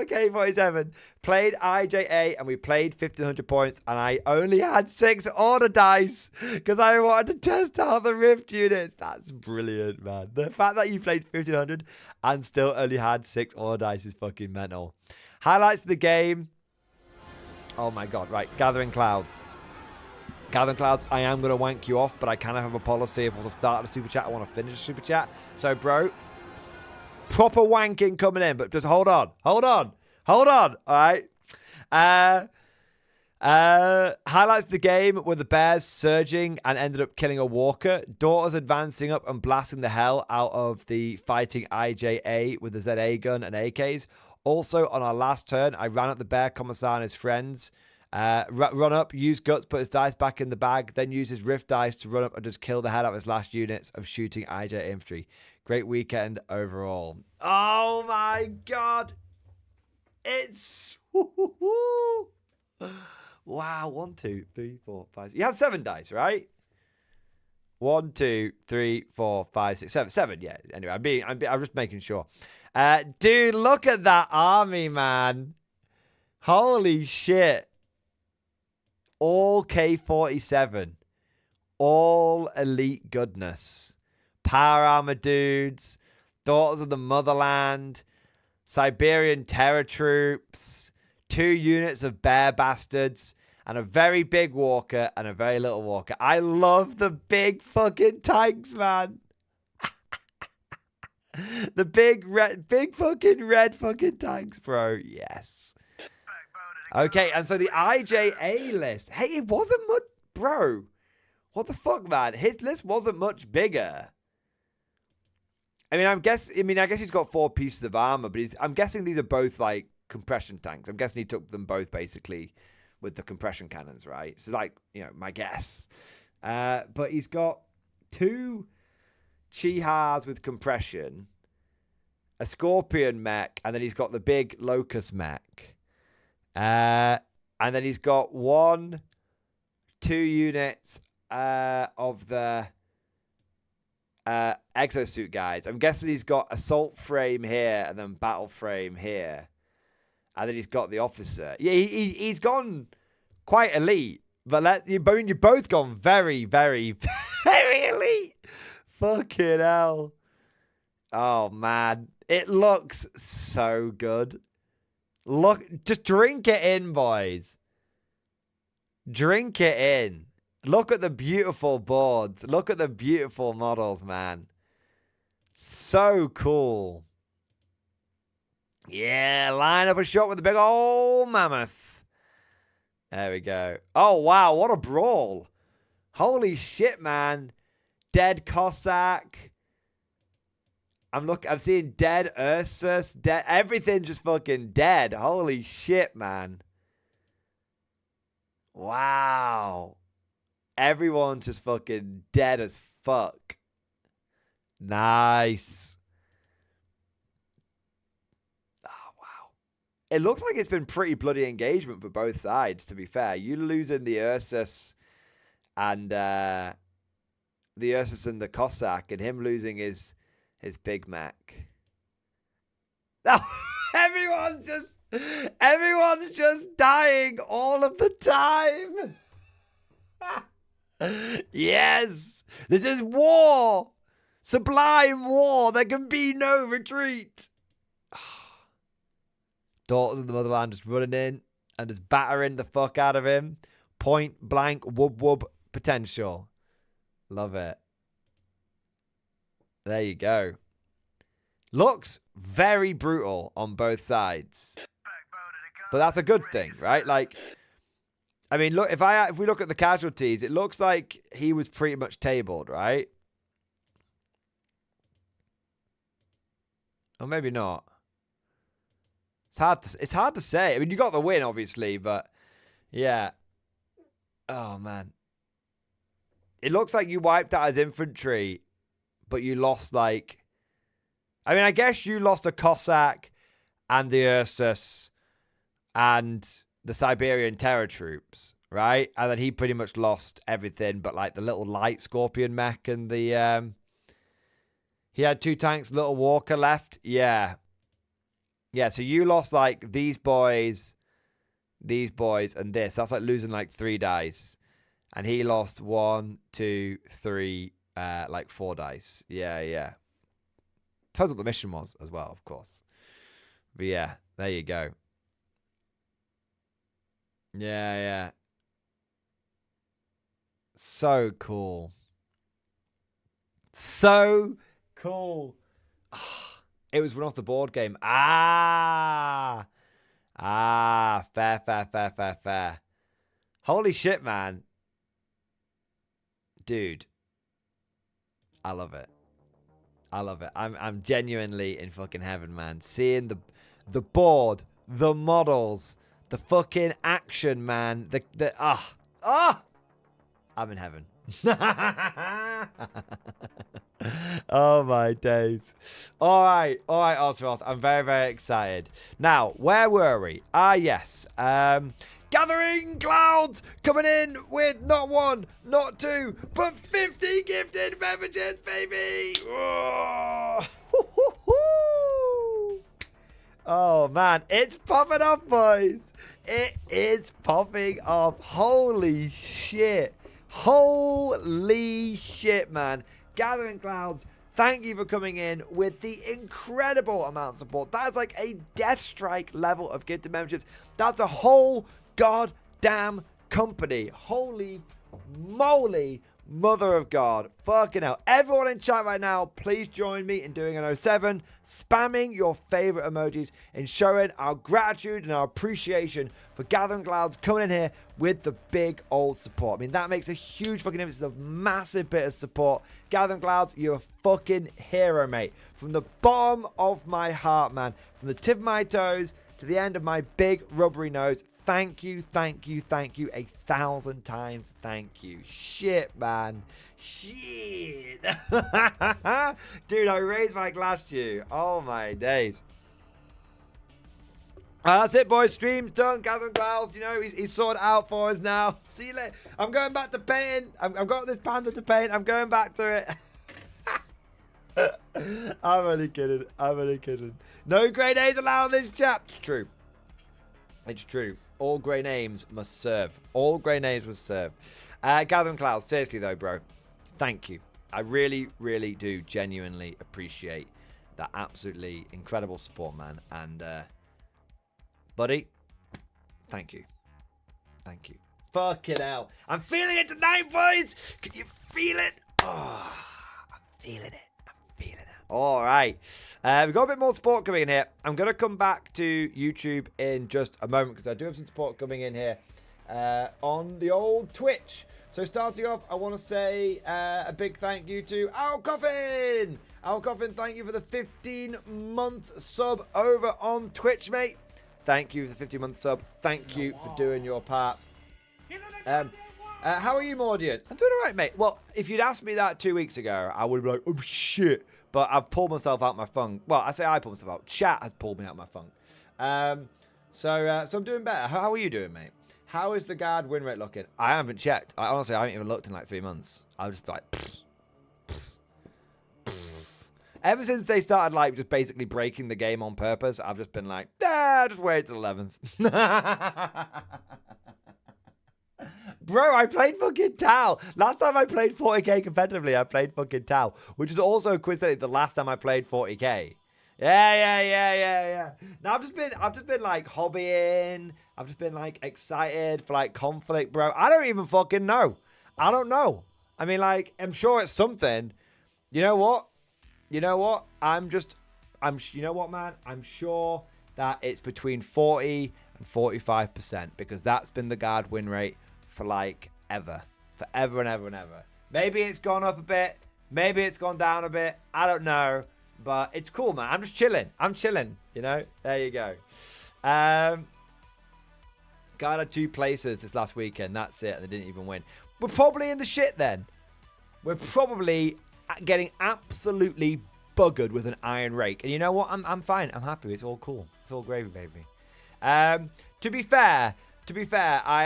K47, played IJA and we played 1500 points, and I only had 6 order dice because I wanted to test out the Rift units. That's brilliant, man. The fact that you played 1500 and still only had 6 order dice is fucking mental. Highlights of the game. Oh my god, right. Gathering Clouds. Gathering Clouds, I am going to wank you off, but I kind of have a policy. If I want to start a super chat, I want to finish a super chat. So, bro, proper wanking coming in, but just hold on. All right. Highlights of the game were the Bears surging and ended up killing a walker. Daughters advancing up and blasting the hell out of the fighting IJA with the ZA gun and AKs. Also, on our last turn, I ran up the Bear Commissar and his friends. Run up, use Guts, put his dice back in the bag, then use his Rift dice to run up and just kill the hell out of his last units of shooting IJ infantry. Great weekend overall. Oh my god. It's... Wow, 1, 2, 3, 4, 5, 6. You had 7 dice, right? 1, 2, 3, 4, 5, 6, 7. 7, yeah. Anyway, I'm just making sure. Dude, look at that army, man. Holy shit. All K47. All elite goodness. Power armor dudes. Daughters of the Motherland. Siberian terror troops. 2 units of bear bastards. And a very big walker and a very little walker. I love the big fucking tanks, man. The big fucking red fucking tanks, bro. Yes. Okay, and so the IJA list. Hey, it wasn't much, bro. What the fuck, man? His list wasn't much bigger. I guess he's got 4 pieces of armor, but I'm guessing these are both like compression tanks. I'm guessing he took them both basically with the compression cannons, right? So like, my guess. But he's got 2 Chihas with compression, a Scorpion mech, and then he's got the big Locust mech. And then he's got 1, 2 units of the exosuit guys. I'm guessing he's got assault frame here and then battle frame here. And then he's got the officer. Yeah, he's gone quite elite. But you've both gone very, very, very elite. Fucking hell. Oh, man. It looks so good. Look, just drink it in, boys. Drink it in. Look at the beautiful boards. Look at the beautiful models, man. So cool. Yeah, line up a shot with the big old mammoth. There we go. Oh, wow, what a brawl. Holy shit, man. Dead Cossack. I'm seeing dead Ursus, dead, everything just fucking dead. Holy shit, man. Wow. Everyone's just fucking dead as fuck. Nice. Oh, wow. It looks like it's been pretty bloody engagement for both sides, to be fair. You losing the Ursus and the Cossack, and him losing his Big Mac. Oh, everyone's just dying all of the time. Yes, this is war, sublime war. There can be no retreat. Daughters of the motherland just running in and just battering the fuck out of him. Point blank wub potential. Love it. There you go. Looks very brutal on both sides. But that's a good thing, right? Like, I mean, look, if we look at the casualties, it looks like he was pretty much tabled, right? Or maybe not. It's hard to say. I mean, you got the win, obviously, but yeah. Oh, man. It looks like you wiped out his infantry, but you lost, like... I mean, I guess you lost a Cossack and the Ursus and the Siberian terror troops, right? And then he pretty much lost everything but, like, the little light Scorpion mech and the... He had 2 tanks, little Walker left. Yeah. Yeah, so you lost, like, these boys, and this. That's like losing, like, 3 dice. And he lost 1, 2, 3, like 4 dice. Yeah, yeah. Depends what the mission was as well, of course. But yeah, there you go. Yeah, yeah. So cool. So cool. It was run off the board game. Fair. Holy shit, man. Dude. I love it. I love it. I'm genuinely in fucking heaven, man. Seeing the board, the models, the fucking action, man. I'm in heaven. Oh my days. Alright, Ozroth. I'm very, very excited. Now, where were we? Yes. Gathering Clouds coming in with not 1, not 2, but 50 gifted memberships, baby! Oh, oh man, it's popping off, boys. It is popping off. Holy shit. Holy shit, man. Gathering Clouds, thank you for coming in with the incredible amount of support. That is like a Death Strike level of gifted memberships. That's a whole goddamn company. Holy moly, mother of God. Fucking hell. Everyone in chat right now, please join me in doing an 07, spamming your favorite emojis and showing our gratitude and our appreciation for Gathering Clouds coming in here with the big old support. I mean, that makes a huge fucking difference. It's a massive bit of support. Gathering Clouds, you're a fucking hero, mate. From the bottom of my heart, man. From the tip of my toes to the end of my big rubbery nose. Thank you, thank you, thank you 1,000 times. Thank you. Shit, man. Shit. Dude, I raised my glass to you. Oh, my days. That's it, boys. Stream's done. Gathering Clouds, you know, he's sorted out for us now. See you later. I'm going back to painting. I've got this panda to paint. I'm going back to it. I'm only kidding. I'm only kidding. No grade A's allowed in this chat. It's true. It's true. All grey names must serve. All grey names must serve. Gathering Clouds, seriously though, bro. Thank you. I really, really do genuinely appreciate that absolutely incredible support, man. And, buddy, thank you. Thank you. Fucking hell. I'm feeling it tonight, boys. Can you feel it? Oh, I'm feeling it. I'm feeling it. All right. We've got a bit more support coming in here. I'm going to come back to YouTube in just a moment because I do have some support coming in here on the old Twitch. So starting off, I want to say a big thank you to Al Coffin. Al Coffin, thank you for the 15-month sub over on Twitch, mate. Thank you for the 15-month sub. Thank you for doing your part. How are you, Mordian? I'm doing all right, mate. Well, if you'd asked me that 2 weeks ago, I would be like, oh, shit. But I've pulled myself out my funk. Well, I say I pulled myself out. Chat has pulled me out my funk. So I'm doing better. How are you doing, mate? How is the guard win rate looking? I haven't checked. I haven't even looked in like 3 months. I was just like, pss, pss, pss. Ever since they started like just basically breaking the game on purpose, I've just been like, just wait till 11th. Bro, I played fucking Tau. Last time I played 40k competitively, I played fucking Tau, which is also coincidentally the last time I played 40k. Yeah. Now I've just been like hobbying. I've just been like excited for like conflict, bro. I don't even fucking know. I don't know. I mean, like, I'm sure it's something. You know what? You know what, man? I'm sure that it's between 40 and 45% because that's been the guard win rate for like forever and ever. Maybe it's gone up a bit, maybe it's gone down a bit, I don't know, but it's cool, man. I'm just chilling, you know. There you go. Got 2 places this last weekend, that's it, and they didn't even win. We're probably in the shit then. We're probably getting absolutely buggered with an iron rake, and you know what, I'm fine, I'm happy, it's all cool, it's all gravy, baby. To be fair, I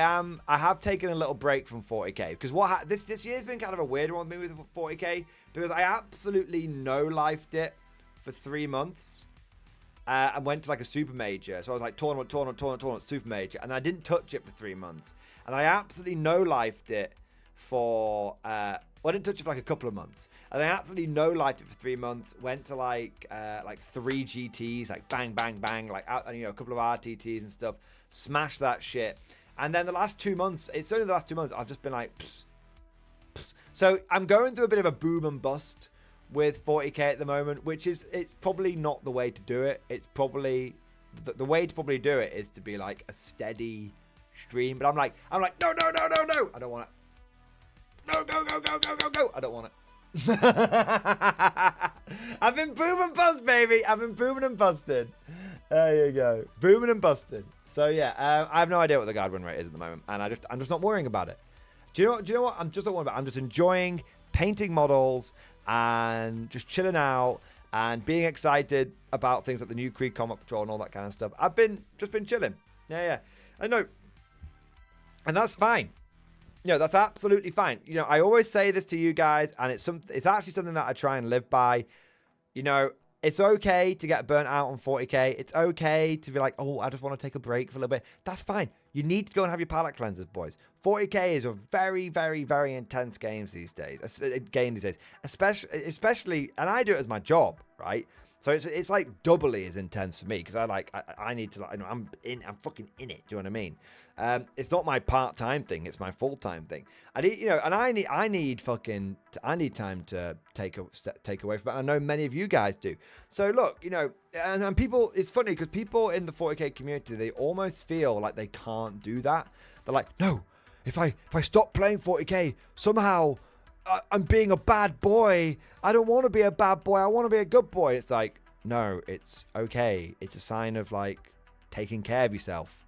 have taken a little break from 40k because this year's been kind of a weird one with me with 40k because I absolutely no-lifed it for 3 months and went to like a super major. So I was like tournament, super major, and I didn't touch it for 3 months. And I absolutely no-lifed it for I didn't touch it for like a couple of months, and I absolutely no-lifed it for 3 months. Went to like 3 GTs, like bang, like out, and a couple of RTTs and stuff. Smash that shit. And then the last 2 months, it's only the last 2 months, I've just been like, pss, pss. So I'm going through a bit of a boom and bust with 40k at the moment, which is, it's probably not the way to do it. It's probably, the way to probably do it is to be like a steady stream. But I'm like, no. I don't want it. No, go. I don't want it. I've been boom and bust, baby. I've been booming and busting. There you go. Booming and busting. So yeah, I have no idea what the guard win rate is at the moment, and I'm just not worrying about it. Do you know what? I'm just not worrying about it. I'm just enjoying painting models and just chilling out and being excited about things like the new Creed Combat Patrol and all that kind of stuff. I've just been chilling. Yeah. I know. And that's fine. That's absolutely fine. I always say this to you guys, and it's actually something that I try and live by. It's okay to get burnt out on 40k. It's okay to be like, oh, I just want to take a break for a little bit. That's fine. You need to go and have your palate cleansers, boys. 40k is a very, very, very intense game these days. Especially, and I do it as my job, right? So it's like doubly as intense for me because I need to, I'm fucking in it. Do you know what I mean? It's not my part-time thing. It's my full-time thing. I need time to take away from it. I know many of you guys do. So look, and people, it's funny because people in the 40k community, they almost feel like they can't do that. They're like, no, if I stop playing 40k, somehow I'm being a bad boy. I don't want to be a bad boy. I want to be a good boy. It's like, no, it's okay. It's a sign of like taking care of yourself.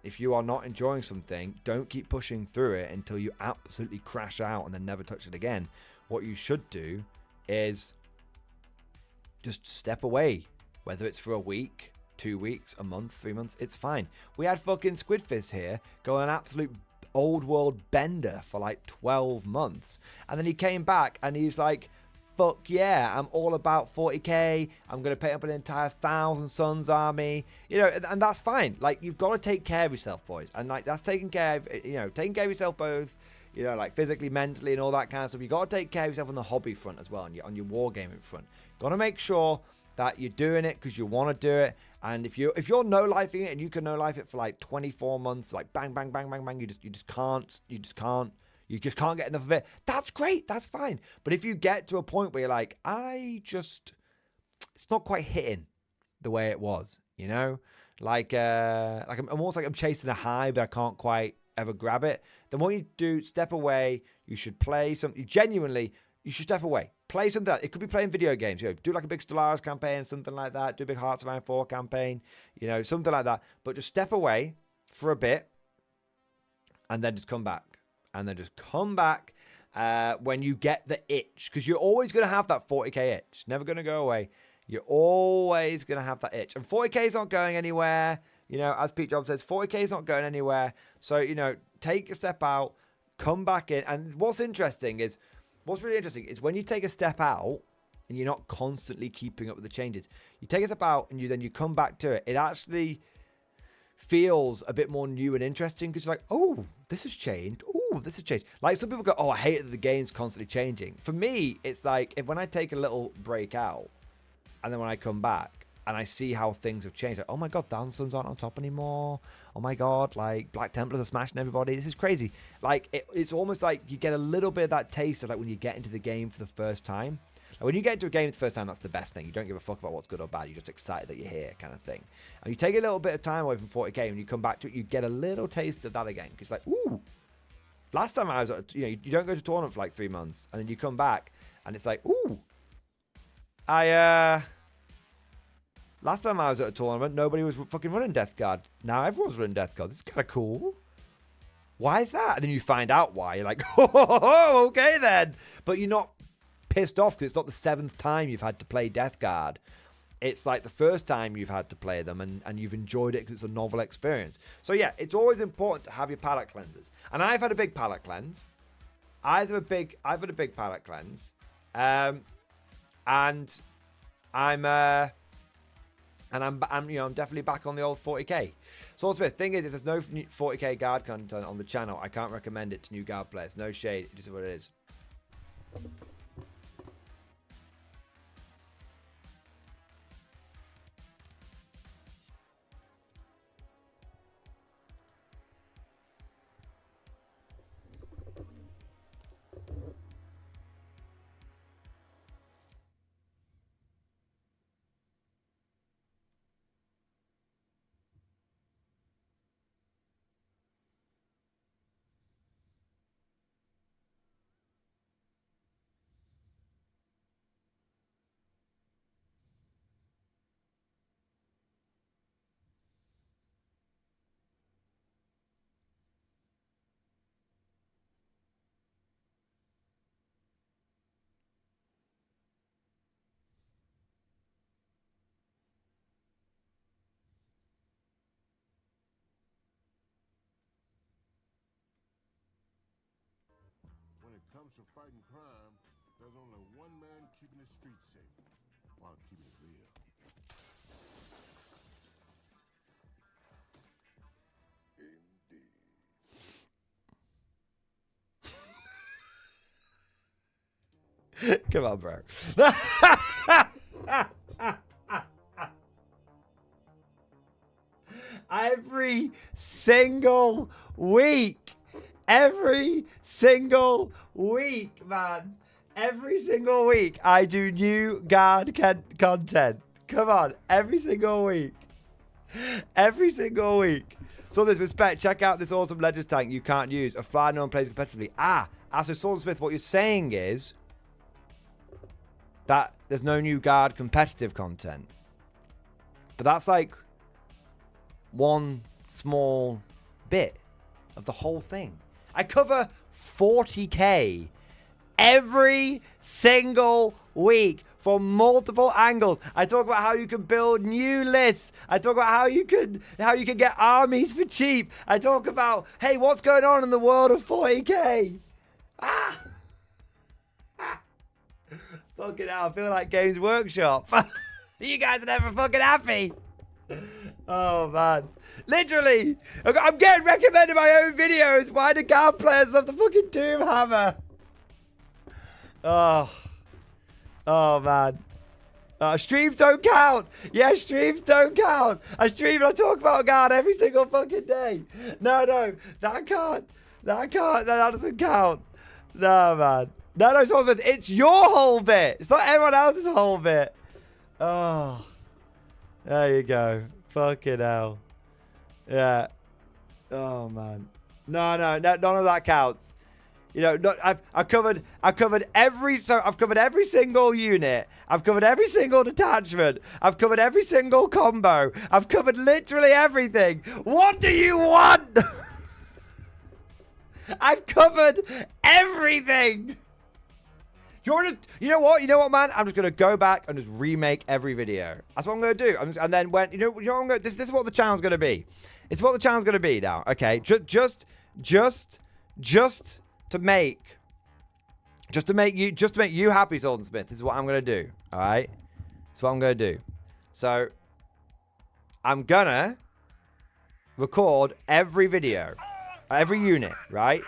If you are not enjoying something, don't keep pushing through it until you absolutely crash out and then never touch it again. What you should do is just step away, whether it's for a week, 2 weeks, a month, 3 months, it's fine. We had fucking Squidfist here go on an absolute old world bender for like 12 months. And then he came back and he's like, fuck yeah, I'm all about 40k. I'm going to pay up an entire 1,000 Suns army, and that's fine. Like, you've got to take care of yourself, boys. And like, that's taking care of yourself both, like physically, mentally, and all that kind of stuff. You've got to take care of yourself on the hobby front as well, on your wargaming front. Got to make sure that you're doing it because you want to do it. And if you're no-lifing it and you can no-life it for like 24 months, like bang, bang, bang, bang, bang, you just can't You just can't get enough of it. That's great. That's fine. But if you get to a point where you're like, it's not quite hitting the way it was, you know? Like I'm almost like I'm chasing a high, but I can't quite ever grab it. Then what you do, step away. You should play something. Genuinely, you should step away. Play something else. It could be playing video games. You know, do like a big Stellaris campaign, something like that. Do a big Hearts of Iron 4 campaign. You know, something like that. But just step away for a bit, and then just come back. And then just come back when you get the itch. Because you're always going to have that 40k itch. Never going to go away. You're always going to have that itch. And 40k is not going anywhere. You know, as Pete Jobs says, 40k is not going anywhere. So, you know, take a step out, come back in. And what's really interesting is when you take a step out and you're not constantly keeping up with the changes. You take a step out and you come back to it. It actually feels a bit more new and interesting because you're like, oh, this has changed. Oh, this has changed. Like some people go, oh, I hate that the game's constantly changing. For me, it's like when I take a little break out and then when I come back and I see how things have changed, like, oh my God, Dancers aren't on top anymore. Oh my God, like Black Templars are smashing everybody. This is crazy. Like it's almost like you get a little bit of that taste of like when you get into the game for the first time. Like when you get into a game for the first time, that's the best thing. You don't give a fuck about what's good or bad. You're just excited that you're here, kind of thing. And you take a little bit of time away from 40k, and you come back to it, you get a little taste of that again. Because like, ooh, last time I was, you don't go to tournament for like 3 months, and then you come back, and it's like, ooh, last time I was at a tournament, nobody was fucking running Death Guard. Now everyone's running Death Guard. This is kind of cool. Why is that? And then you find out why. You're like, oh, okay then. But you're not pissed off because it's not the 7th time you've had to play Death Guard. It's like the first time you've had to play them and you've enjoyed it because it's a novel experience. So yeah, it's always important to have your palette cleansers. And I've had a big palette cleanse. I've had a big palette cleanse. And I'm definitely back on the old 40k. So the thing is, if there's no 40k guard content on the channel, I can't recommend it to new guard players. No shade, it is what it is. When it comes to fighting crime, there's only one man keeping the streets safe, while keeping it real. Indeed. Come on, bro. Every single week. Every single week, man. Every single week, I do new guard content. Come on, every single week. Every single week. So this respect, check out this awesome Legends tank you can't use. A fly no one plays competitively. So Sword Smith, what you're saying is that there's no new guard competitive content. But that's like one small bit of the whole thing. I cover 40k every single week from multiple angles. I talk about how you can build new lists. I talk about how you can get armies for cheap. I talk about, hey, what's going on in the world of 40k? Fucking hell, I feel like Games Workshop. You guys are never fucking happy. Oh, man. Literally. I'm getting recommended my own videos. Why do guard players love the fucking Doom Hammer? Oh, man. Streams don't count. Yeah, streams don't count. I stream and I talk about guard every single fucking day. No, that can't. That can't. That doesn't count. No, man. No, Swordsmith. It's your whole bit. It's not everyone else's whole bit. Oh. There you go. Fucking hell. Yeah. Oh, man. No, none of that counts. You know, I've covered every single unit. I've covered every single detachment. I've covered every single combo. I've covered literally everything. What do you want? I've covered everything. You know what, man? I'm just gonna go back and just remake every video. That's what I'm gonna do. And then when you know what I'm gonna, this is what the channel's gonna be. It's what the channel's gonna be now. Okay, just to make you happy, Swordsmith. This is what I'm gonna do. All right, that's what I'm gonna do. So I'm gonna record every video, every unit, right?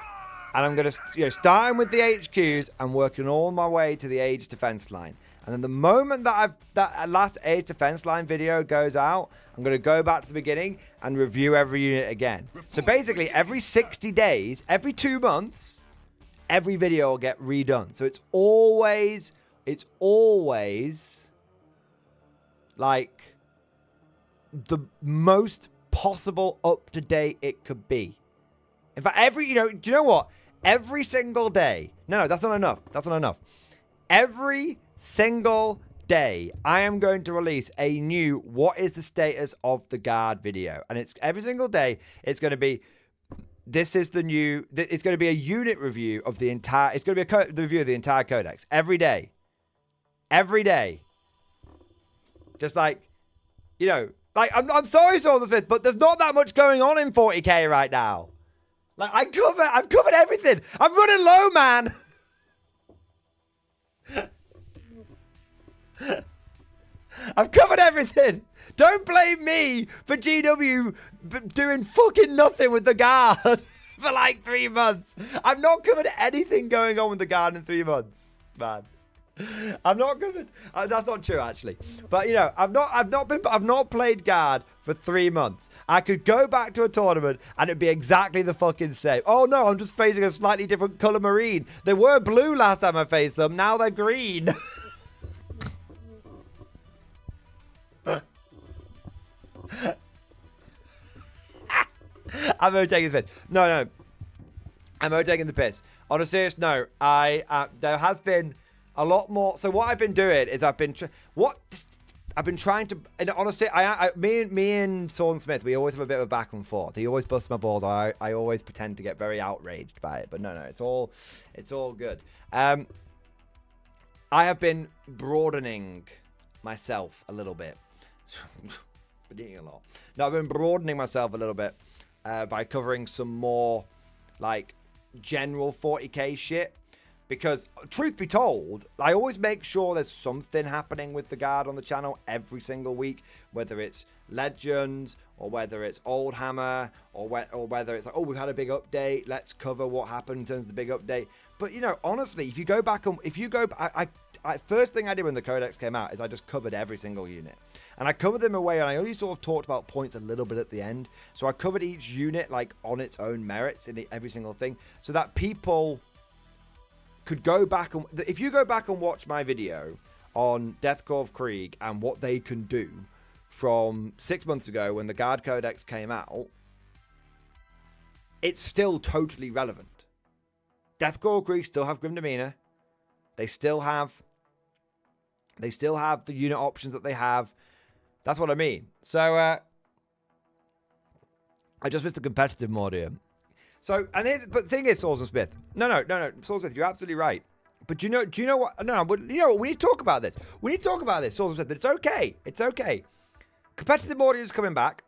And I'm going to, starting with the HQs and working all my way to the age defense line. And then the moment that that last age defense line video goes out, I'm going to go back to the beginning and review every unit again. So basically, every 60 days, every 2 months, every video will get redone. So it's always like the most possible up-to-date it could be. In fact, do you know what? Every single day. No, that's not enough. That's not enough. Every single day, I am going to release a new what is the status of the guard video. And it's every single day, it's going to be, this is the new, it's going to be a unit review of the entire, it's going to be the review of the entire codex. Every day. Every day. Just like, I'm sorry, Swordsmith, but there's not that much going on in 40k right now. Like, I've covered everything. I'm running low, man. I've covered everything. Don't blame me for GW doing fucking nothing with the guard for like 3 months. I've not covered anything going on with the guard in 3 months, man. I'm not covered. That's not true, actually. But I've not played guard for 3 months. I could go back to a tournament and it'd be exactly the fucking same. Oh no, I'm just facing a slightly different color marine. They were blue last time I faced them. Now they're green. I'm only taking the piss. No. I'm only taking the piss. On a serious note, there has been a lot more. So what I've been doing is I've been trying to. And honestly, me and Swordsmith, we always have a bit of a back and forth. He always busts my balls. I always pretend to get very outraged by it, but no, it's all good. I have been broadening myself a little bit. Been eating a lot. No, I've been broadening myself a little bit by covering some more like general 40k shit. Because, truth be told, I always make sure there's something happening with the guard on the channel every single week. Whether it's Legends, or whether it's Old Hammer, or whether it's like, oh, we've had a big update. Let's cover what happened in terms of the big update. But, honestly, if you go back and... first thing I did when the Codex came out is I just covered every single unit. And I covered them away, and I only sort of talked about points a little bit at the end. So I covered each unit, like, on its own merits in every single thing. So that people could go back and... If you go back and watch my video on Deathcore of Krieg and what they can do from 6 months ago when the Guard Codex came out, it's still totally relevant. Deathcore of Krieg still have Grim Demeanor. They still have the unit options that they have. That's what I mean. So, I just missed the competitive Mordian. So, but the thing is, Swordsmith. No, Swordsmith, you're absolutely right. But do you know what? No, but you know what? We need to talk about this. We need to talk about this, Swordsmith. But it's okay. It's okay. Competitive Mordian's coming back.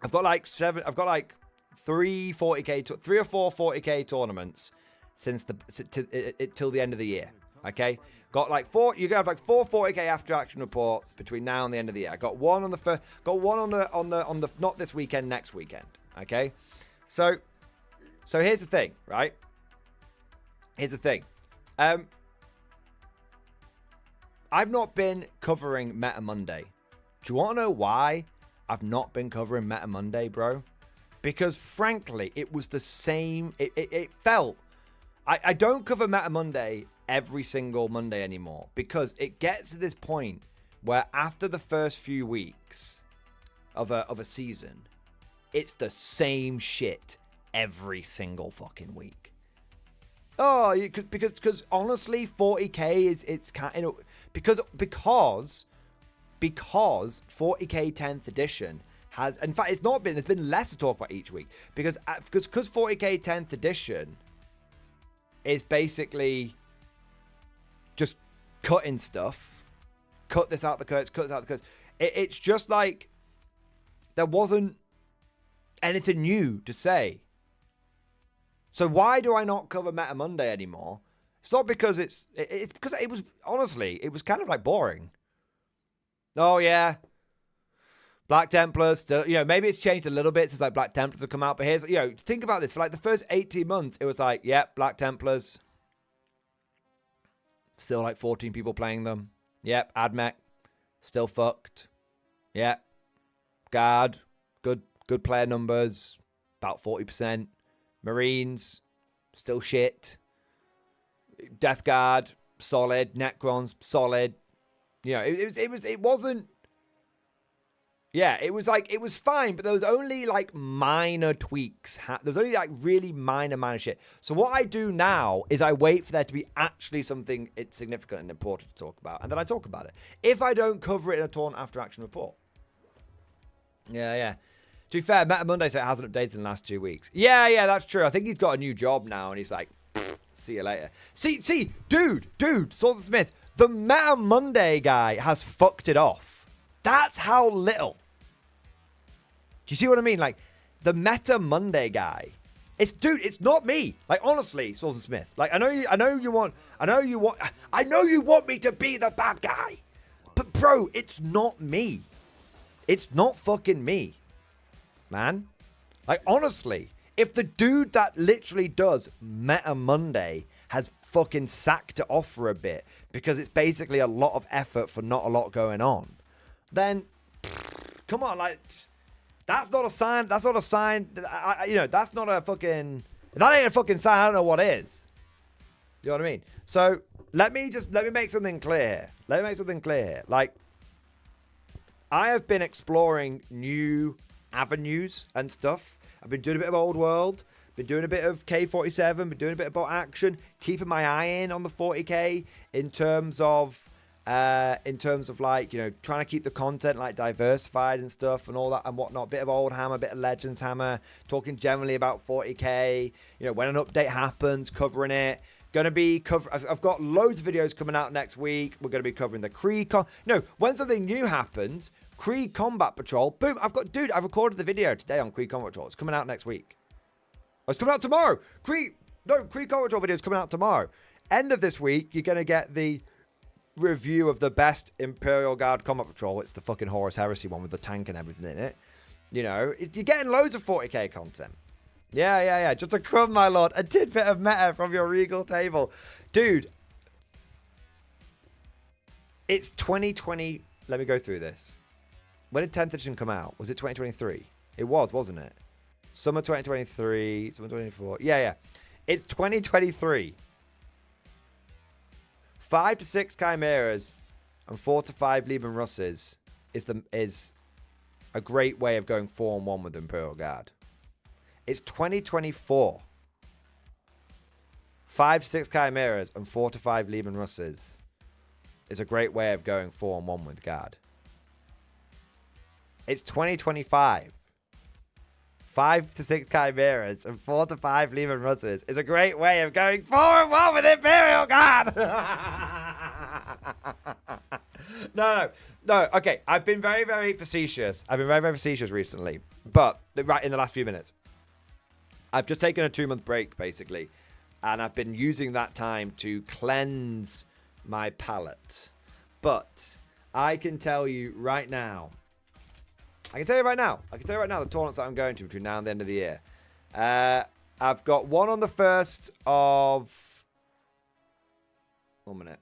I've got like 3 or 4 40k tournaments since till the end of the year. Okay, got like 4. You're gonna have like 4 40k after action reports between now and the end of the year. I got one on the first. Got one on the not this weekend, next weekend. Okay, so here's the thing, right? Here's the thing. I've not been covering Meta Monday. Do you want to know why I've not been covering Meta Monday, bro? Because, frankly, it was the same. It felt... I don't cover Meta Monday every single Monday anymore. Because it gets to this point where after the first few weeks of a season, it's the same shit every single fucking week. Oh, because honestly, 40k it's kind of because 40k 10th edition has, in fact, it's not been. There's been less to talk about each week because 40k 10th edition is basically just cutting stuff, cut this out the cuts, cut this out the cuts. It's just like there wasn't anything new to say. So why do I not cover Meta Monday anymore? It's not because it's because it was, honestly, it was kind of like boring. Oh yeah, Black Templars still, maybe it's changed a little bit since like Black Templars have come out, but here's, think about this, for like the first 18 months, it was like, yep, Black Templars, still like 14 people playing them. Yep, Admech, still fucked. Yep, Guard, good player numbers, about 40%. Marines, still shit. Death Guard, solid. Necrons, solid. It wasn't. Yeah, it was like, it was fine, but there was only like minor tweaks. There was only like really minor shit. So what I do now is I wait for there to be actually something significant and important to talk about, and then I talk about it. If I don't cover it in a Taunt After Action report. Yeah. To be fair, Meta Monday said it hasn't updated in the last 2 weeks. Yeah, that's true. I think he's got a new job now, and he's like, see you later. See, dude, Swords and Smith, the Meta Monday guy has fucked it off. That's how little. Do you see what I mean? Like, the Meta Monday guy, it's not me. Like, honestly, Swords and Smith. Like, I know you want me to be the bad guy. But bro, it's not me. It's not fucking me. Man, like, honestly, if the dude that literally does Meta Monday has fucking sacked it off for a bit because it's basically a lot of effort for not a lot going on, then come on, like, that's not a sign. That's not a sign. That's not a fucking. That ain't a fucking sign. I don't know what is. You know what I mean? So let me make something clear here. Like, I have been exploring new avenues and stuff. I've been doing a bit of Old World, been doing a bit of K47, been doing a bit of bot action, keeping my eye in on the 40k in terms of like, trying to keep the content like diversified and stuff and all that and whatnot. Bit of Old Hammer, bit of Legends Hammer, talking generally about 40k, when an update happens, covering it. I've got loads of videos coming out next week. We're going to be covering the Krieg. When something new happens, Krieg Combat Patrol. Boom! I've recorded the video today on Krieg Combat Patrol. It's coming out next week. Oh, it's coming out tomorrow. Krieg Combat Patrol video is coming out tomorrow. End of this week, you're going to get the review of the best Imperial Guard Combat Patrol. It's the fucking Horus Heresy one with the tank and everything in it. You're getting loads of 40k content. Yeah. Just a crumb, my lord. A tidbit of meta from your regal table. Dude. It's 2020. Let me go through this. When did 10th edition come out? Was it 2023? It was, wasn't it? Summer 2023. Summer 2024. Yeah. It's 2023. 5 to 6 Chimeras and 4 to 5 Lieben Russes is a great way of going 4-on-1 with the Imperial Guard. It's 2024. 5 to 6 Chimeras and 4 to 5 Lieben Russes is a great way of going 4-on-1 with Guard. It's 2025. 5 to 6 Chimeras and 4 to 5 Lieben Russes is a great way of going 4-on-1 with Imperial Guard. No. Okay, I've been very, very facetious. Recently. But, right in the last few minutes. I've just taken a 2-month break, basically. And I've been using that time to cleanse my palate. But I can tell you right now, the tournaments that I'm going to between now and the end of the year. I've got one on the 1st of... 1 minute.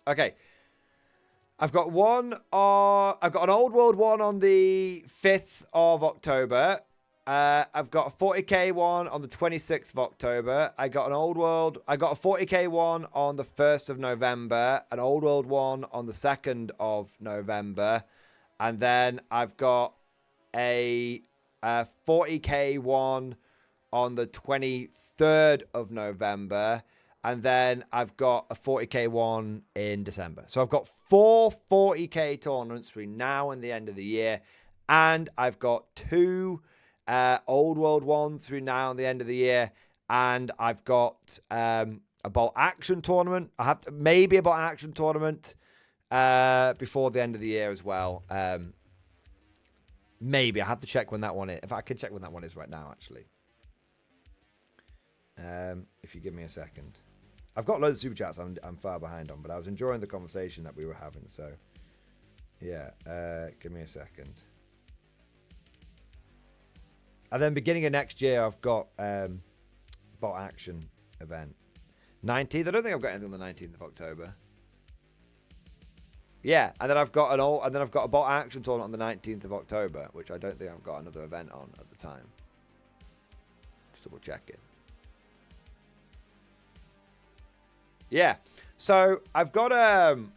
Okay. I've got I've got an Old World one on the 5th of October. I've got a 40k one on the 26th of October. I got a 40k one on the 1st of November, an Old World one on the 2nd of November, and then I've got a 40k one on the 23rd of November, and then I've got a 40k one in December. So I've got 4 40k tournaments between now and the end of the year, and I've got 2 Old World ones through now and the end of the year, and I've got a bolt action tournament. I have maybe a bolt action tournament before the end of the year as well. Maybe I have to check when that one is. If I can check when that one is right now, actually. If you give me a second. I've got loads of super chats I'm far behind on, but I was enjoying the conversation that we were having, so yeah, give me a second. And then beginning of next year, I've got bot action event. 19th. I don't think I've got anything on the 19th of October. Yeah, and then I've got a bot action tournament on the 19th of October, which I don't think I've got another event on at the time. Just double checking. Yeah, so I've got and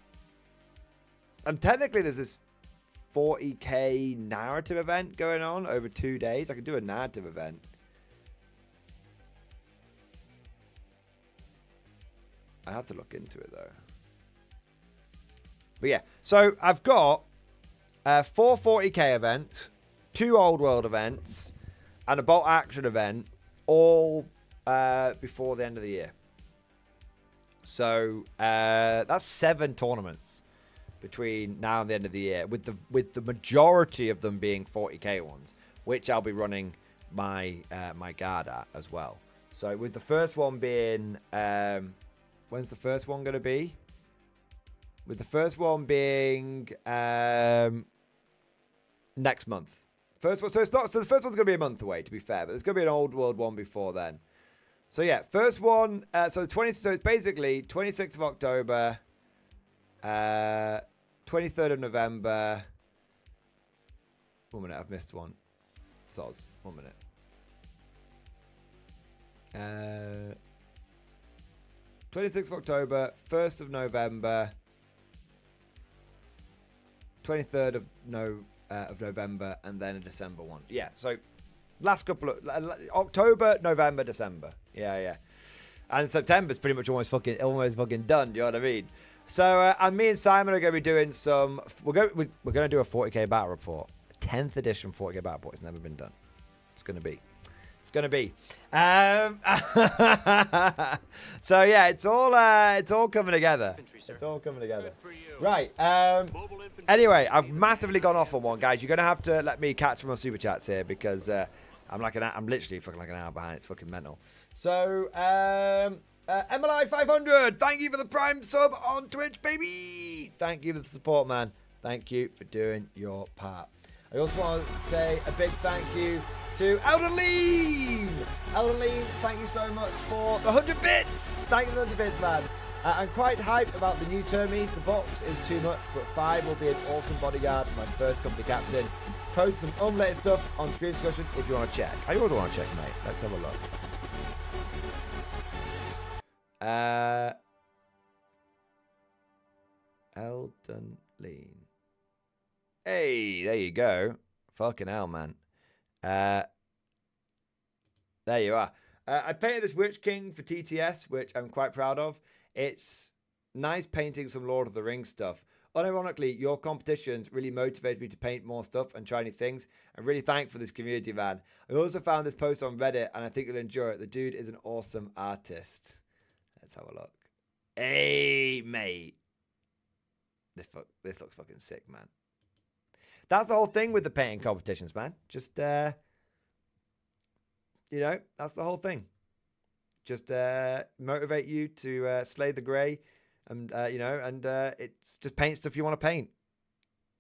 technically there's this 40k narrative event going on over 2 days. I could do a narrative event. I have to look into it though. But yeah, so I've got 4 40k events, 2 old world events, and a bolt action event, all before the end of the year. So that's 7 tournaments between now and the end of the year, with the majority of them being 40k ones, which I'll be running my my guard at as well. So with the first one being, when's the first one going to be? With the first one being next month. First one, so it's not. So the first one's going to be a month away, to be fair, but there's going to be an old world one before then. So yeah, first one. So it's basically 26th of October, 23rd of November. 1 minute, I've missed one. Soz. 1 minute. 26th of October, 1st of November, 23rd of November, and then a December one. Yeah, so last couple of October, November, December. Yeah. And September's pretty much almost fucking done. You know what I mean? So, and me and Simon are going to be doing some. We're going to do a 40k battle report, 10th edition 40k battle report. It's never been done. It's going to be. So yeah, it's all coming together. It's all coming together. Right. Anyway, I've massively gone off on one, guys. You're gonna have to let me catch my super chats here because I'm literally fucking like an hour behind. It's fucking mental. So MLI 500, thank you for the Prime sub on Twitch, baby. Thank you for the support, man. Thank you for doing your part. I also want to say a big thank you to Elderleen! Elderleen, thank you so much for the 100 bits! Thank you for the 100 bits, man. I'm quite hyped about the new termies. The box is too much, but 5 will be an awesome bodyguard, my first company captain. Post some unrelated stuff on stream discussion if you want to check. I always want to check, mate. Let's have a look. Elderleen. Hey, there you go. Fucking hell, man. There you are. I painted this Witch King for TTS, which I'm quite proud of. It's nice painting some Lord of the Rings stuff. Unironically, your competitions really motivated me to paint more stuff and try new things. I'm really thankful for this community, man. I also found this post on Reddit, and I think you'll enjoy it. The dude is an awesome artist. Let's have a look. Hey, mate. This looks fucking sick, man. That's the whole thing with the painting competitions, man. Just, that's the whole thing. Just motivate you to slay the grey, and it's just paint stuff you want to paint.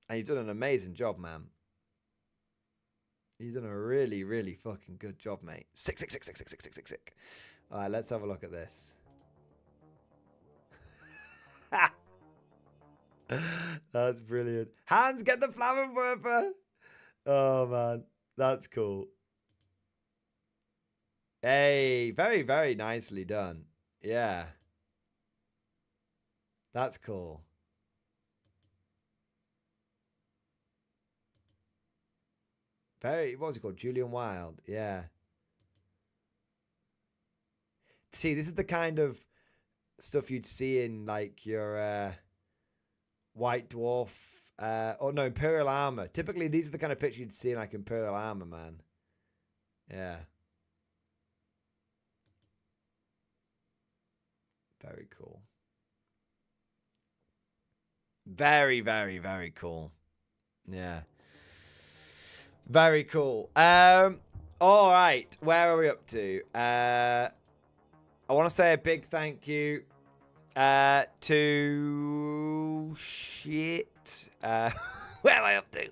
And you've done an amazing job, man. You've done a really, really fucking good job, mate. Sick. All right, let's have a look at this. That's brilliant. Hans, get the Flammenwerfer. Oh, man. That's cool. Hey, very, very nicely done. Yeah. That's cool. Very, what was he called? Julian Wilde. Yeah. See, this is the kind of stuff you'd see in like your White Dwarf, or no, Imperial Armor. Typically, these are the kind of pictures you'd see in like Imperial Armor, man. Yeah. Very cool. Very, very, very cool. Yeah. Very cool. All right. Where are we up to? I want to say a big thank you to shit. Where am I up to?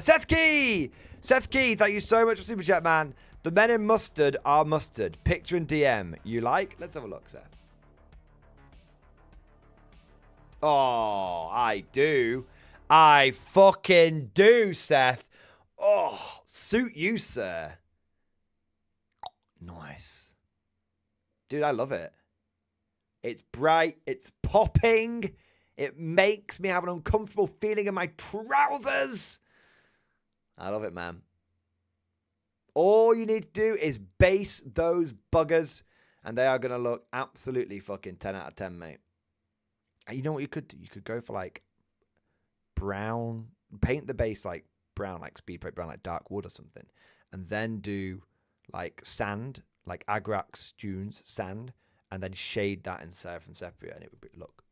Seth Key. Seth Key, thank you so much for Super Chat, man. The men in mustard are mustard. Picture and DM. You like? Let's have a look, Seth. Oh, I do. I fucking do, Seth. Oh, suit you, sir. Nice. Dude, I love it. It's bright. It's popping. It makes me have an uncomfortable feeling in my trousers. I love it, man. All you need to do is base those buggers, and they are going to look absolutely fucking 10 out of 10, mate. And you know what you could do? You could go for, like, brown. Paint the base, like, brown, like speed paint brown, like dark wood or something. And then do, like, sand, like Agrax dunes, sand, and then shade that in Seraphim Sepia, and it would be, look.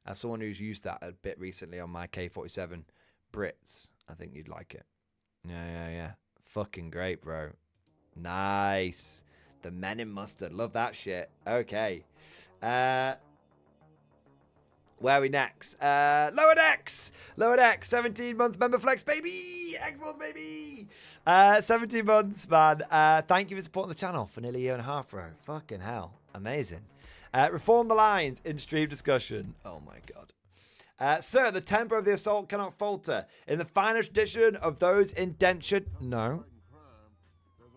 As someone who's used that a bit recently on my K47 Brits, I think you'd like it. Yeah. Fucking great, bro. Nice. The men in mustard. Love that shit. Okay. Where are we next? Lower Decks. 17-month member flex, baby. Xbox, baby. 17 months, man. Thank you for supporting the channel for nearly a year and a half, bro. Fucking hell. Amazing. Reform the lines in stream discussion. Oh, my God. Sir, the temper of the assault cannot falter. In the finest tradition of those indentured... No.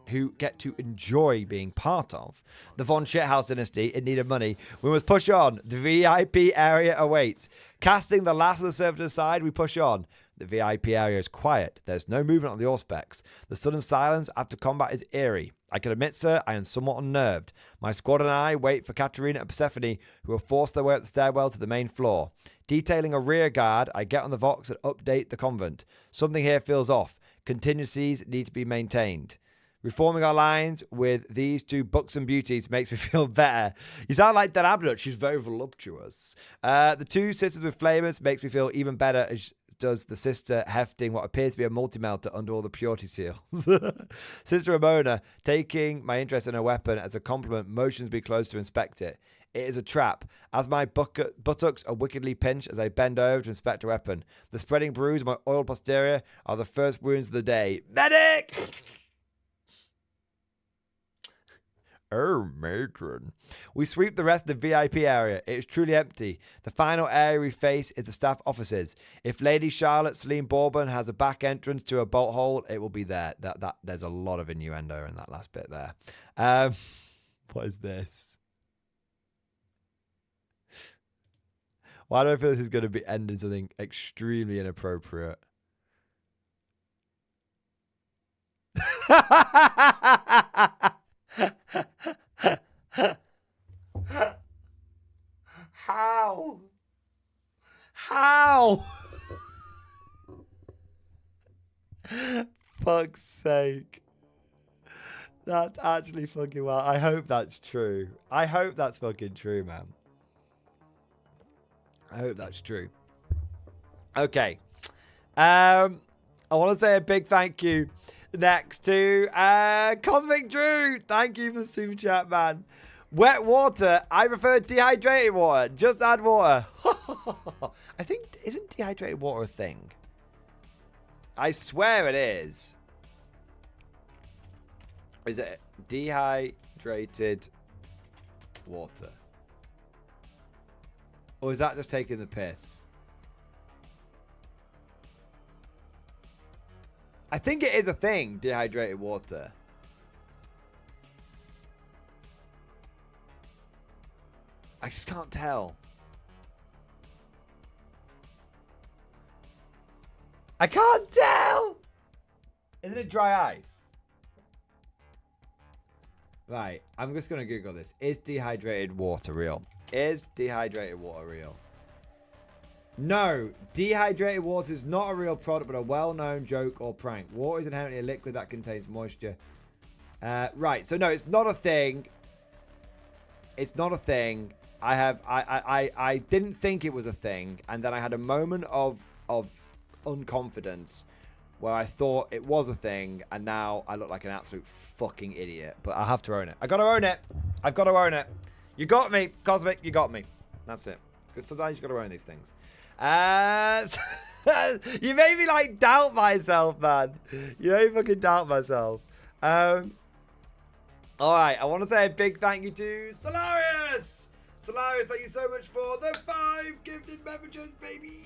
Who get to enjoy being part of the Von Shithouse dynasty in need of money. We must push on. The VIP area awaits. Casting the last of the servitors aside, we push on. The VIP area is quiet. There's no movement on the Auspex. The sudden silence after combat is eerie. I can admit, sir, I am somewhat unnerved. My squad and I wait for Katerina and Persephone, who have forced their way up the stairwell to the main floor. Detailing a rear guard, I get on the Vox and update the convent. Something here feels off. Contingencies need to be maintained. Reforming our lines with these two buxom beauties makes me feel better. You sound like that Abnut. She's very voluptuous. The two sisters with flamers makes me feel even better, as does the sister hefting what appears to be a multi-melter under all the purity seals. Sister Ramona, taking my interest in her weapon as a compliment, motions me close to inspect it. It is a trap, as my buttocks are wickedly pinched as I bend over to inspect her weapon. The spreading bruise on my oiled posterior are the first wounds of the day. Medic! Oh, matron. We sweep the rest of the VIP area. It is truly empty. The final area we face is the staff offices. If Lady Charlotte Celine Bourbon has a back entrance to a bolt hole, it will be there. There's a lot of innuendo in that last bit there. What is this? Why do I feel this is going to be ending something extremely inappropriate? How? Fuck's sake. That's actually fucking well. I hope that's true. I hope that's fucking true, man. I hope that's true. Okay. I want to say a big thank you next to Cosmic Drew. Thank you for the super chat, man. Wet water. I prefer dehydrated water. Just add water. I think, isn't dehydrated water a thing? I swear it is. Is it dehydrated water? Or is that just taking the piss? I think it is a thing, dehydrated water. I just can't tell. I can't tell! Isn't it dry ice? Right, I'm just going to Google this. Is dehydrated water real? Is dehydrated water real? No, dehydrated water is not a real product, but a well-known joke or prank. Water is inherently a liquid that contains moisture. Right, so no, it's not a thing. It's not a thing. I didn't think it was a thing, and then I had a moment of unconfidence where I thought it was a thing, and now I look like an absolute fucking idiot. But I have to own it. I gotta own it. I've got to own it. You got me, Cosmic. You got me. That's it. Because sometimes you gotta own these things. You made me like doubt myself, man. You made me fucking doubt myself. All right, I want to say a big thank you to Solarius. Solarius, thank you so much for the 5 gifted memberships, baby.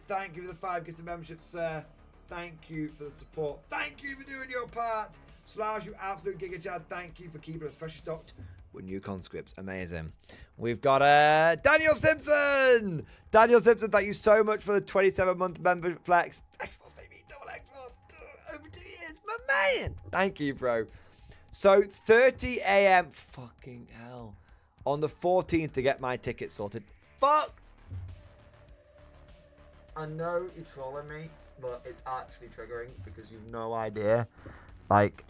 Thank you for the 5 gifted memberships, sir. Thank you for the support. Thank you for doing your part. Solarius, you absolute Giga Chad. Thank you for keeping us fresh stocked with new conscripts. Amazing. We've got Daniel Simpson. Daniel Simpson, thank you so much for the 27-month member flex. Xbox, baby. Double Xbox. Over 2 years. My man. Thank you, bro. So, 30 a.m. Fucking hell. On the 14th to get my ticket sorted. Fuck. I know you're trolling me, but it's actually triggering because you've no idea. Like,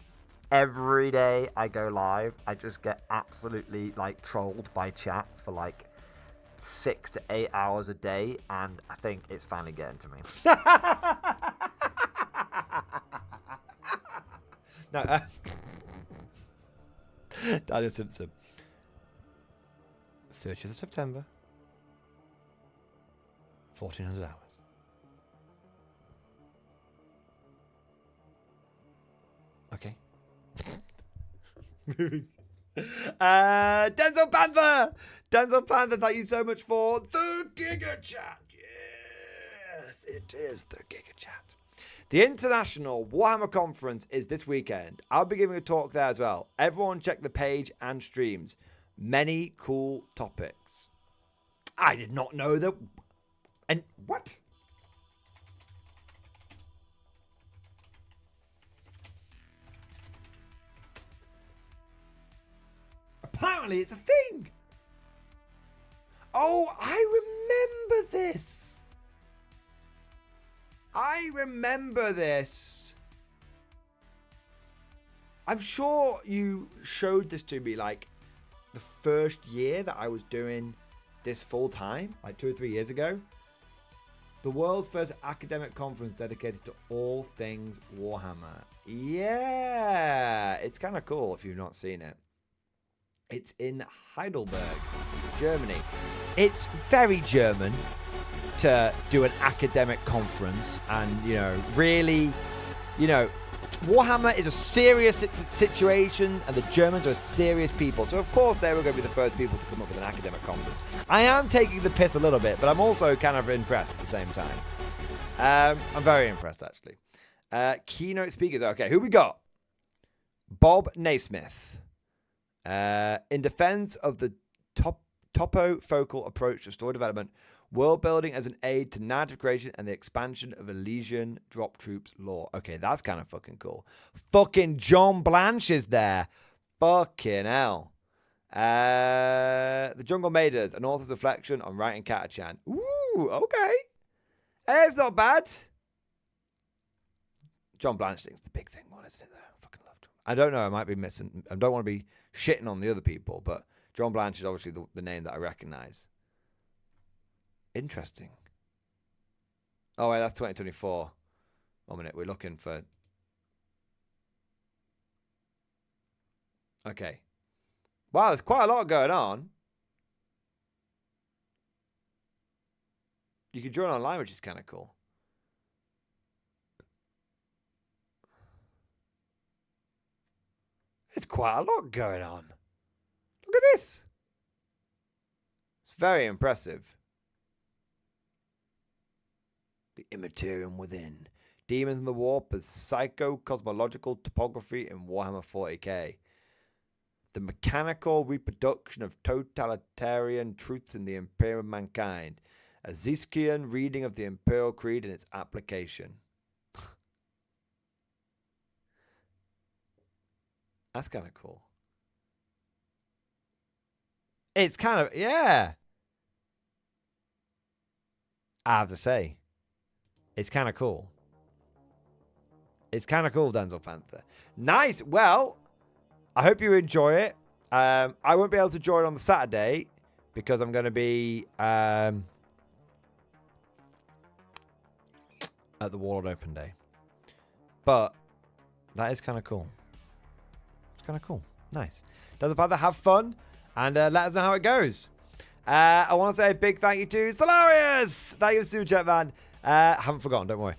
every day I go live, I just get absolutely, like, trolled by chat for, like, 6 to 8 hours a day, and I think it's finally getting to me. No, Daniel Simpson. 30th of September. 1400 hours. Okay. Denzel Panther! Denzel Panther, thank you so much for the Giga Chat. Yes, it is the Giga Chat. The International Warhammer Conference is this weekend. I'll be giving a talk there as well. Everyone check the page and streams. Many cool topics. I did not know that. And what? Apparently it's a thing. Oh, I remember this. I remember this. I'm sure you showed this to me like the first year that I was doing this full time, like 2 or 3 years ago. The world's first academic conference dedicated to all things Warhammer. Yeah, it's kind of cool if you've not seen it. It's in Heidelberg, Germany. It's very German to do an academic conference and, you know, really, you know, Warhammer is a serious situation and the Germans are serious people. So, of course, they were going to be the first people to come up with an academic conference. I am taking the piss a little bit, but I'm also kind of impressed at the same time. I'm very impressed, actually. Keynote speakers. Okay, who we got? Bob Naismith. In defense of the topofocal approach to story development, world building as an aid to narrative creation and the expansion of Elysian drop troops lore. Okay, that's kind of fucking cool. Fucking John Blanche is there. Fucking hell. The Jungle Maiders, an author's reflection on writing Katachan. Ooh, okay. It's not bad. John Blanche thing's the big thing one, isn't it, though? I fucking love John. I don't know, I might be missing. I don't want to be shitting on the other people, but John Blanche is obviously the name that I recognize. Interesting. Oh, wait, that's 2024. 1 minute, we're looking for... Okay. Wow, there's quite a lot going on. You can join online, which is kind of cool. There's quite a lot going on. Look at this. very impressive. The Immaterium Within. Demons in the Warp as psycho-cosmological topography in Warhammer 40k. The mechanical reproduction of totalitarian truths in the Imperium of Mankind. A Ziskian reading of the Imperial Creed and its application. That's kind of cool. It's kind of, yeah. I have to say, it's kind of cool. It's kind of cool, Denzel Panther. Nice. Well, I hope you enjoy it. I won't be able to join on the Saturday because I'm going to be at the Warlord Open Day. But that is kind of cool. It's kind of cool. Nice. Denzel Panther, have fun and let us know how it goes. I want to say a big thank you to Solarius. Thank you, Super Chat Man. Haven't forgotten, don't worry.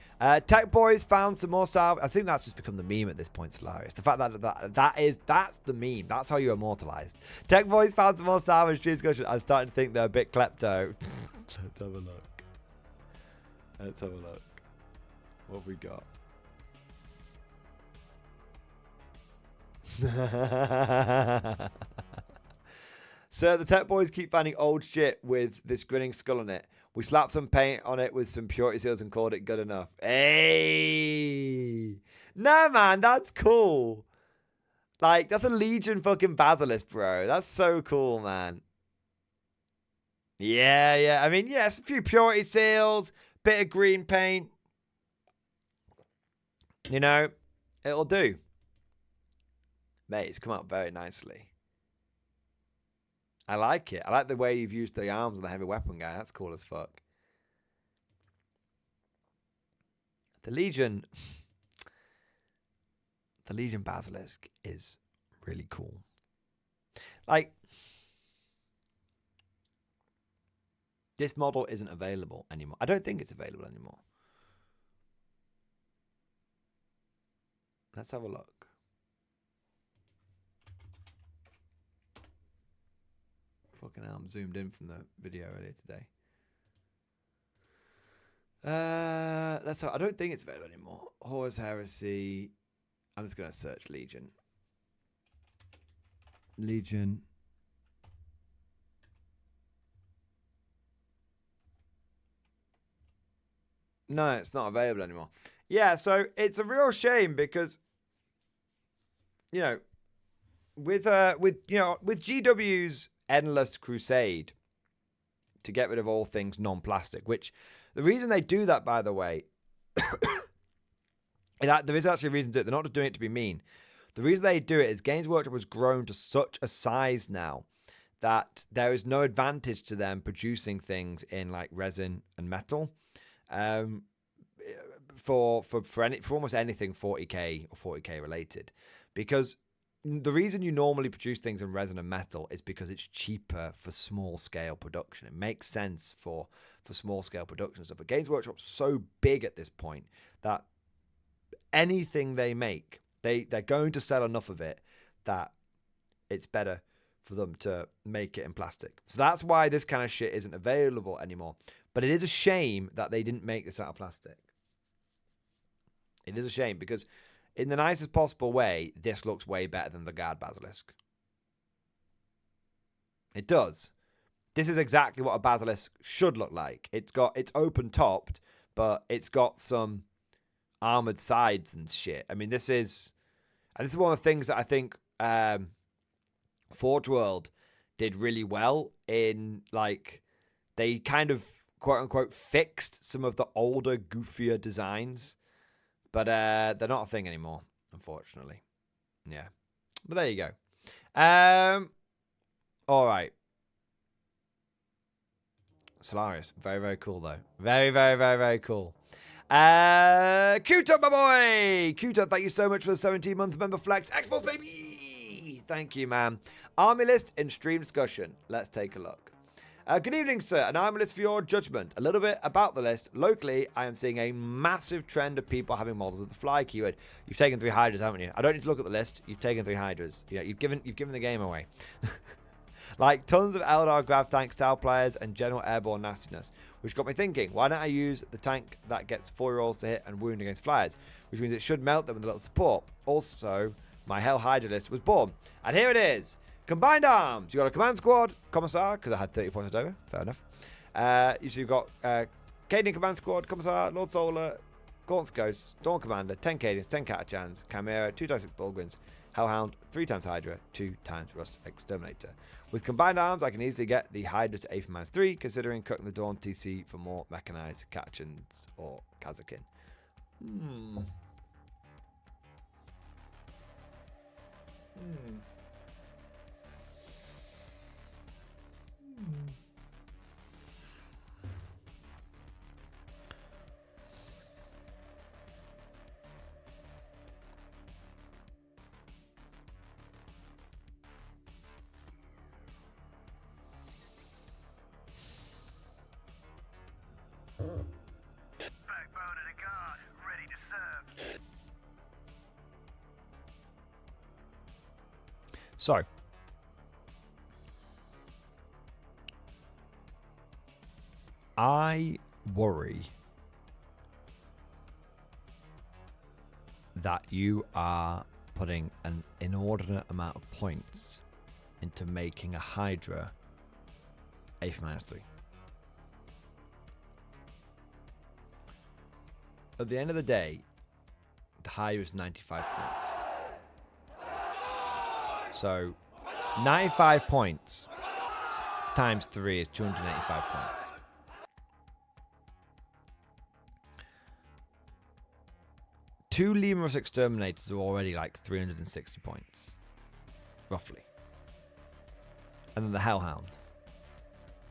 Tech Boys found some more salvage. I think that's just become the meme at this point, Solarius. The fact that's the meme. That's how you're immortalized. Tech Boys found some more salvage dream discussion. I'm starting to think they're a bit klepto. Let's have a look. Let's have a look. What have we got? So the Tech Boys keep finding old shit with this grinning skull on it. We slapped some paint on it with some purity seals and called it good enough. Hey! No, man, that's cool. Like, that's a Legion fucking Basilisk, bro. That's so cool, man. Yeah, yeah. I mean, yeah, a few purity seals, bit of green paint. You know, it'll do. Mate, it's come out very nicely. I like it. I like the way you've used the arms on the heavy weapon guy. That's cool as fuck. The Legion Basilisk is really cool. Like, this model isn't available anymore. I don't think it's available anymore. Let's have a look. Fucking hell, I'm zoomed in from the video earlier today. I don't think it's available anymore. Horus Heresy. I'm just gonna search Legion. Legion. No, it's not available anymore. Yeah, so it's a real shame because, you know, with GW's endless crusade to get rid of all things non-plastic, which the reason they do that, by the way, there is actually a reason to do it. They're not just doing it to be mean. The reason they do it is Games Workshop has grown to such a size now that there is no advantage to them producing things in like resin and metal for almost anything 40k or 40k related, because the reason you normally produce things in resin and metal is because it's cheaper for small scale production. It makes sense for small scale production stuff. But Games Workshop's so big at this point that anything they make, they're going to sell enough of it that it's better for them to make it in plastic. So that's why this kind of shit isn't available anymore. But it is a shame that they didn't make this out of plastic. It is a shame because in the nicest possible way, this looks way better than the Guard Basilisk. It does. This is exactly what a Basilisk should look like. It's open topped, but it's got some armored sides and shit. I mean, this is one of the things that I think Forge World did really well in, like, they kind of quote unquote fixed some of the older, goofier designs. But they're not a thing anymore, unfortunately. Yeah. But there you go. All right. Solarius. Very, very cool, though. Very, very, very, very cool. Q-Top, my boy! Q-Top, thank you so much for the 17-month member flex. X-Force, baby! Thank you, man. Army list in stream discussion. Let's take a look. Good evening, sir. An army list for your judgment. A little bit about the list. Locally, I am seeing a massive trend of people having models with the fly keyword. You've taken 3 Hydras, haven't you? I don't need to look at the list. You've taken 3 Hydras. Yeah, you've given the game away. Like tons of Eldar grav tank style players and general airborne nastiness. Which got me thinking, why don't I use the tank that gets 4 rolls to hit and wound against flyers? Which means it should melt them with a little support. Also, my Hell Hydra list was born. And here it is. Combined arms. You got a command squad, commissar, because I had 30 points over. Fair enough. You've got Cadian command squad, commissar, Lord Solar, Gaunt's Ghost, Dawn Commander, 10 Cadians, 10 Catachans, Chimera, 2 times 6 Bulgrims, Hellhound, 3 times Hydra, 2 times Rust Exterminator. With combined arms, I can easily get the Hydra to AP -3, considering cutting the Dawn TC for more mechanized Catachans or Kazakin. Backbone of the guard, ready to serve. So, I worry that you are putting an inordinate amount of points into making a Hydra AP -3. At the end of the day, the Hydra is 95 points. So, 95 points times 3 is 285 points. Two Lemurus Exterminators are already like 360 points. Roughly. And then the Hellhound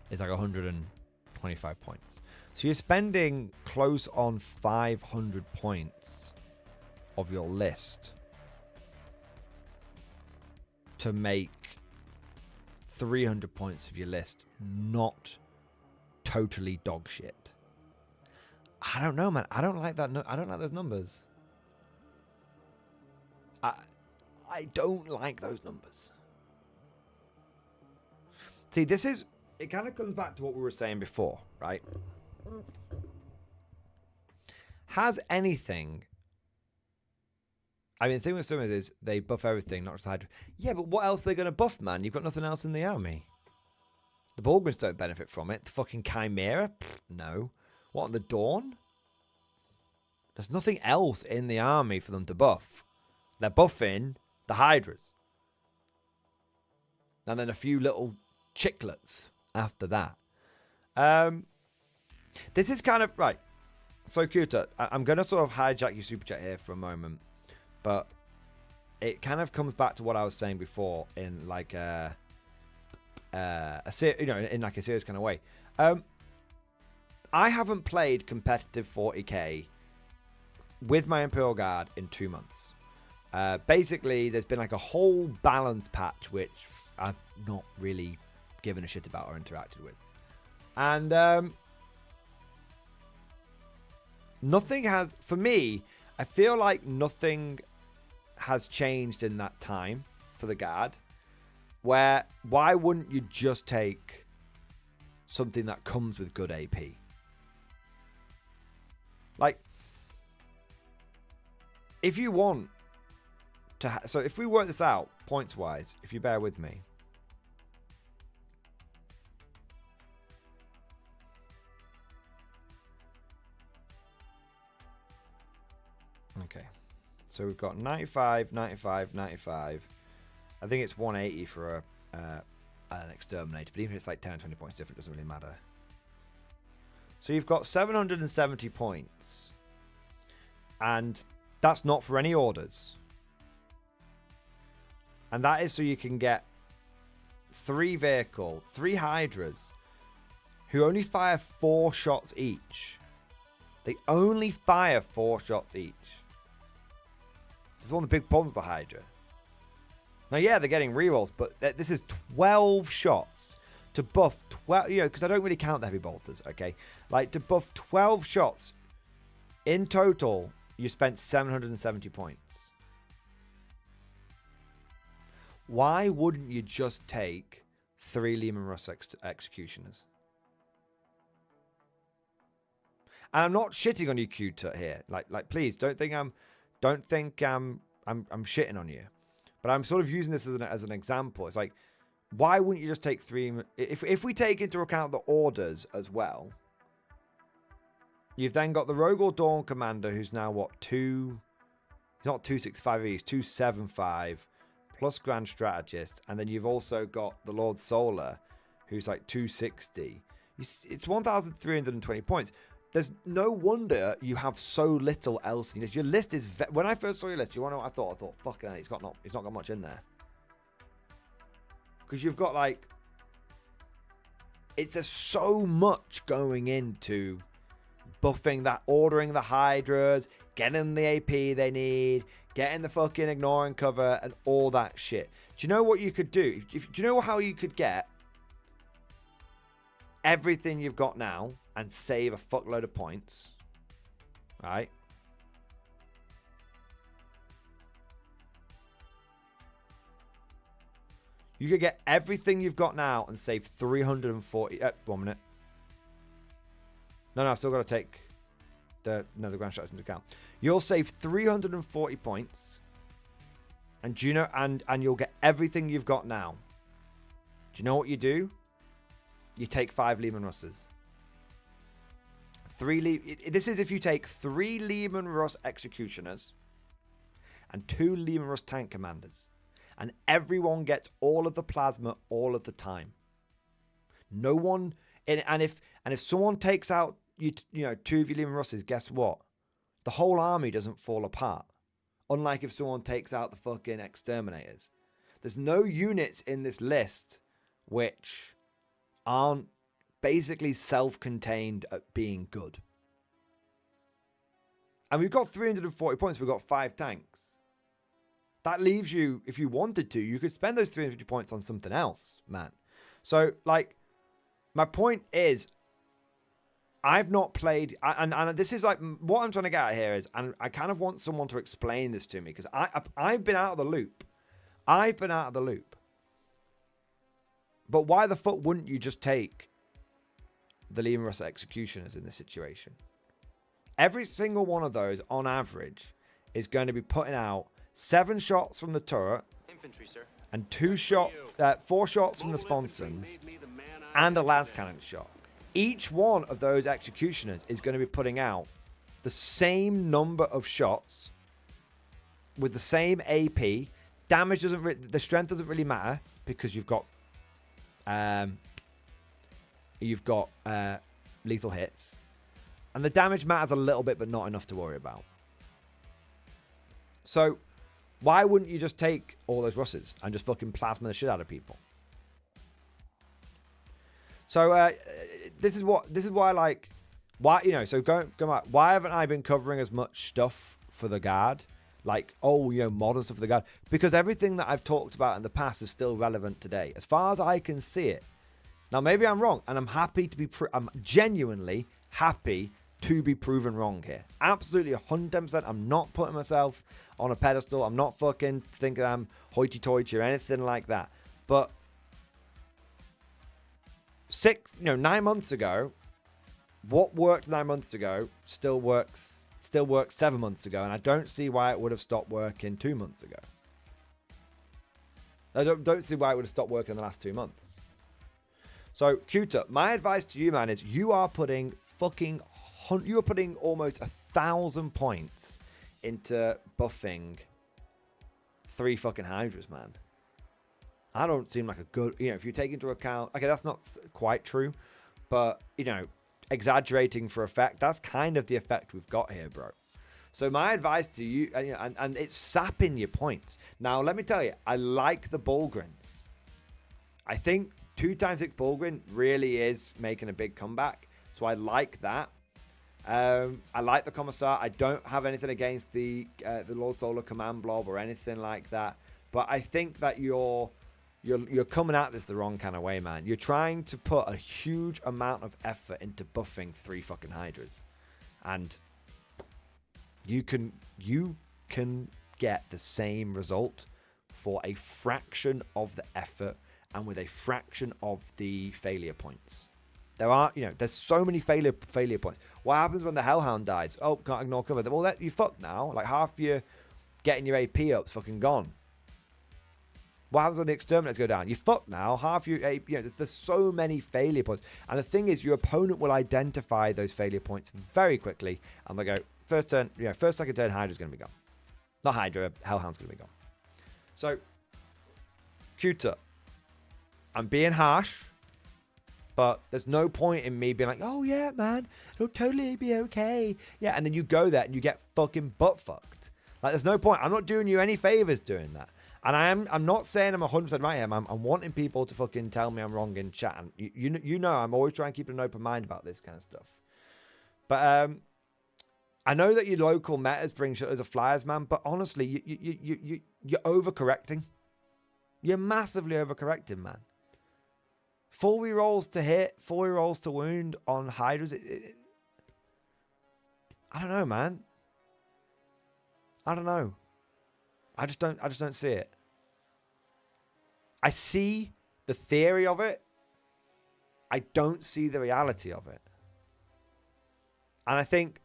is like 125 points. So you're spending close on 500 points of your list to make 300 points of your list not totally dog shit. I don't know, man. I don't like that. I don't like those numbers. I don't like those numbers. See, this is... It kind of comes back to what we were saying before, right? Has anything... I mean, the thing with some of it is they buff everything, not just Hydra. Yeah, but what else are they going to buff, man? You've got nothing else in the army. The Bulgrims don't benefit from it. The fucking Chimera? Pfft, no. What, the Dawn? There's nothing else in the army for them to buff. They're buffing the Hydras. And then a few little chiclets after that. This is kind of... Right. So, Kuta, I'm going to sort of hijack your super chat here for a moment. But it kind of comes back to what I was saying before in like in like a serious kind of way. I haven't played competitive 40k with my Imperial Guard in 2 months. Basically, there's been like a whole balance patch which I've not really given a shit about or interacted with. And nothing has, for me, I feel like nothing has changed in that time for the Guard. Where, why wouldn't you just take something that comes with good AP? Like, if you want to... so if we work this out, points-wise, if you bear with me. Okay. So we've got 95, 95, 95. I think it's 180 for an Exterminator. But even if it's like 10 or 20 points different, it doesn't really matter. So you've got 770 points. And that's not for any orders. And that is so you can get 3 vehicle, 3 Hydras, who only fire 4 shots each. They only fire 4 shots each. This is one of the big problems with the Hydra. Now, yeah, they're getting rerolls, but this is 12 shots to buff 12, because I don't really count the heavy bolters, okay? Like, to buff 12 shots, in total, you spent 770 points. Why wouldn't you just take 3 Lehman Russ executioners. And I'm not shitting on you, Q-Tut here. Like, please don't think I'm shitting on you. But I'm sort of using this as an example. It's like, why wouldn't you just take 3? If we take into account the orders as well, you've then got the Rogue or Dawn Commander, who's now what, 2? He's not 265, he's 275 plus Grand Strategist, and then you've also got the Lord Solar, who's like 260. It's 1,320 points. There's no wonder you have so little else in your list. Your list is... When I first saw your list, you want to know what I thought? I thought, fuck it, it's not got much in there. Because you've got like... There's so much going into buffing that, ordering the Hydras, getting the AP they need, getting the fucking ignoring cover, and all that shit. Do you know what you could do? Do you know how you could get everything you've got now and save a fuckload of points? Right? You could get everything you've got now and save 340... 1 minute. No, I've still got to take the Grand Strategy into account. You'll save 340 points. And do you know, and you'll get everything you've got now. Do you know what you do? You take 5 Lehman Russes. This is if you take 3 Lehman Russ Executioners and 2 Lehman Russ Tank Commanders. And everyone gets all of the plasma all of the time. No one... And if someone takes out 2 of your Lehman Russes, guess what? The whole army doesn't fall apart. Unlike if someone takes out the fucking exterminators. There's no units in this list which aren't basically self-contained at being good. And we've got 340 points. We've got 5 tanks. That leaves you, if you wanted to, you could spend those 350 points on something else, man. So, like, my point is, I've not played, and this is like, what I'm trying to get at here is, and I kind of want someone to explain this to me, because I've been out of the loop. But why the fuck wouldn't you just take the Lehman Russ Executioners in this situation? Every single one of those, on average, is going to be putting out 7 shots from the turret, Infantry, sir. and 4 shots from the sponsons, and a las cannon shot. Each one of those executioners is going to be putting out the same number of shots with the same AP. Damage doesn't, the strength doesn't really matter because you've got lethal hits, and the damage matters a little bit, but not enough to worry about. So, why wouldn't you just take all those Russes and just fucking plasma the shit out of people? So this is why, like, why, so go back. Why haven't I been covering as much stuff for the guard? Like, modern stuff for the guard, because everything that I've talked about in the past is still relevant today, as far as I can see it. Now, maybe I'm wrong, and I'm happy to be. I'm genuinely happy to be proven wrong here. Absolutely 110%. I'm not putting myself on a pedestal. I'm not fucking thinking I'm hoity-toity or anything like that. But 9 months ago, what worked 9 months ago still works 7 months ago, and I don't see why it would have stopped working 2 months ago. I don't see why it would have stopped working in the last 2 months. So, Q-Tut, my advice to you, man, is you are putting almost 1,000 points into buffing 3 fucking Hydras, man. I don't seem like a good, if you take into account, okay, that's not quite true, but, exaggerating for effect, that's kind of the effect we've got here, bro. So my advice to you, and it's sapping your points. Now, let me tell you, I like the Bullgrins. I think 2x6 Bullgrin really is making a big comeback, so I like that. I like the Commissar. I don't have anything against the Lord Solar Command Blob or anything like that, but I think that you're coming at this the wrong kind of way, man. You're trying to put a huge amount of effort into buffing 3 fucking Hydras, and you can get the same result for a fraction of the effort and with a fraction of the failure points. There's so many failure points. What happens when the Hellhound dies? Oh, can't ignore cover. Well, you fucked now. Like, half your getting your AP up's fucking gone. What happens when the exterminators go down? You're fucked now. Half your AP, there's so many failure points. And the thing is, your opponent will identify those failure points very quickly. And they'll go, first, second turn, Hydra's going to be gone. Not Hydra, Hellhound's going to be gone. So, Cuter. I'm being harsh. But there's no point in me being like, oh yeah, man, it'll totally be okay. Yeah, and then you go there and you get fucking butt fucked. Like, there's no point. I'm not doing you any favors doing that. And I'm not saying I'm 100% right here. I'm wanting people to fucking tell me I'm wrong in chat. And you know I'm always trying to keep an open mind about this kind of stuff. But I know that your local metas bring shit as a flyers, man. But honestly, you're overcorrecting. You're massively overcorrecting, man. Full rerolls to hit, full rerolls to wound on Hydras. I don't know, man. I don't know. I just don't see it. I see the theory of it. I don't see the reality of it. And I think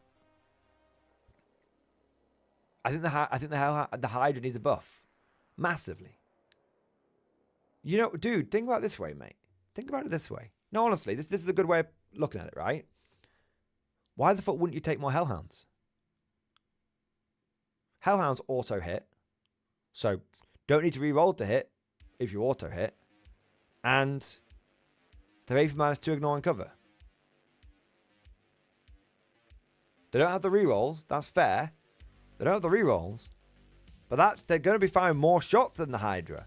the Hydra needs a buff. Massively. You know, dude, think about it this way, mate. Think about it this way. No, honestly, this is a good way of looking at it, right? Why the fuck wouldn't you take more Hellhounds? Hellhounds auto hit. So, don't need to re-roll to hit if you auto hit. And they're AP -2 ignore and cover. They don't have the re-rolls. That's fair. They don't have the re-rolls. But they're going to be firing more shots than the Hydra.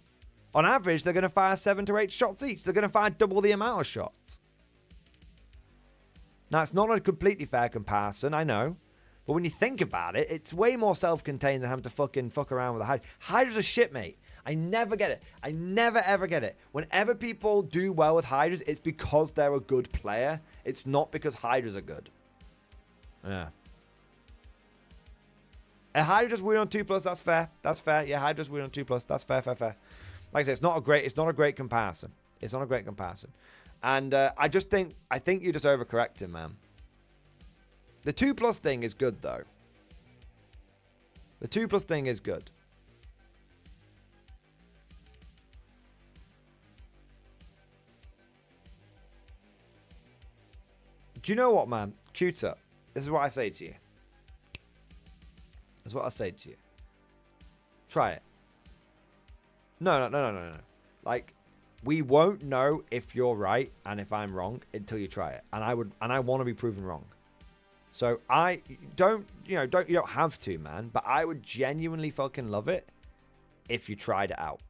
On average, they're going to fire 7 to 8 shots each. They're going to fire double the amount of shots. Now, it's not a completely fair comparison, I know. But when you think about it, it's way more self-contained than having to fucking fuck around with a Hydra. Hydra's a shit, mate. I never get it. I never, ever get it. Whenever people do well with Hydras, it's because they're a good player. It's not because Hydras are good. Yeah. A Hydra's win on 2+, that's fair. That's fair. Yeah, Hydra's win on 2+, that's fair. Like I said, it's not a great comparison. It's not a great comparison. And I think you're just overcorrecting, man. The 2+ thing is good, though. The 2+ thing is good. Do you know what, man? Cuter. This is what I say to you. This is what I say to you. Try it. No. Like, we won't know if you're right and if I'm wrong until you try it. And I want to be proven wrong. So you don't have to, man, but I would genuinely fucking love it if you tried it out.